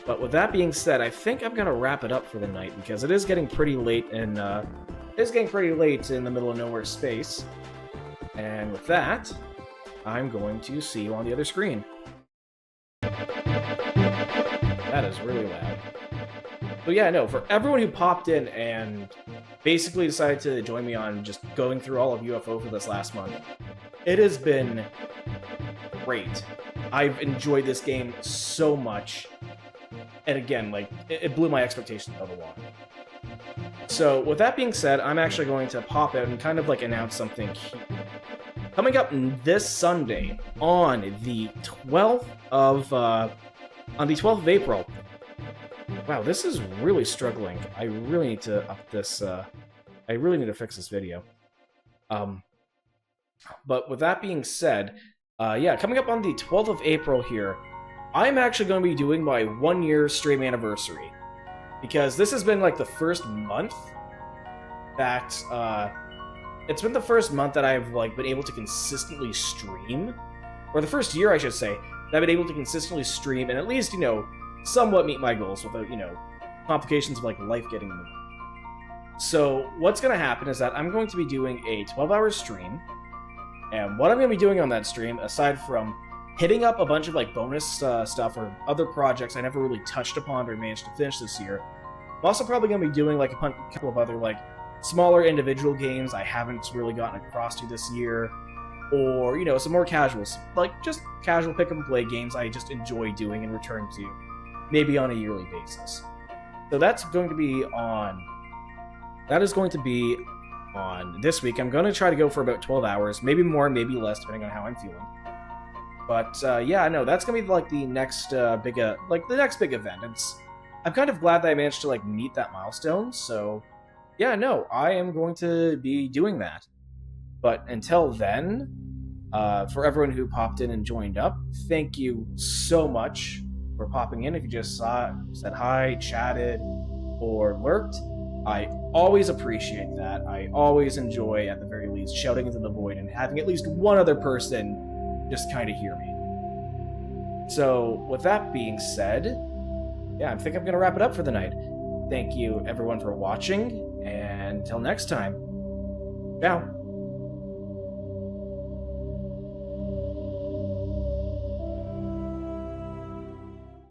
But with that being said, I think I'm going to wrap it up for the night, because it is getting pretty late in the middle of nowhere space. And with that, I'm going to see you on the other screen. That is really loud. But yeah, no, for everyone who popped in and basically decided to join me on just going through all of UFO for this last month, it has been great. I've enjoyed this game so much. And again, like, it blew my expectations out of the water. So, with that being said, I'm actually going to pop out and kind of like announce something here. Coming up this Sunday on the 12th of April. Wow, this is really struggling. I really need to up this. I really need to fix this video. But with that being said, yeah, coming up on the 12th of April here, I'm actually going to be doing my 1-year stream anniversary. Because this has been like the first month that, it's been the first month that I've like been able to consistently stream, or the first year I should say, that I've been able to consistently stream and at least, you know, somewhat meet my goals without, you know, complications of like life getting in the way. So what's going to happen is that I'm going to be doing a 12-hour stream, and what I'm going to be doing on that stream, aside from hitting up a bunch of like bonus stuff or other projects I never really touched upon or managed to finish this year, I'm also probably going to be doing like a couple of other like smaller individual games I haven't really gotten across to this year, or, you know, some more casuals, like just casual pick up and play games I just enjoy doing and return to, maybe on a yearly basis. So that's going to be on, this week. I'm going to try to go for about 12 hours, maybe more, maybe less, depending on how I'm feeling. But yeah, no, that's gonna be like the next big event. I'm kind of glad that I managed to like meet that milestone. So yeah, no, I am going to be doing that. But until then, for everyone who popped in and joined up, thank you so much for popping in. If you just said hi, chatted, or lurked, I always appreciate that. I always enjoy, at the very least, shouting into the void and having at least one other person just kind of hear me. So, with that being said, yeah, I think I'm going to wrap it up for the night. Thank you, everyone, for watching, and until next time, ciao.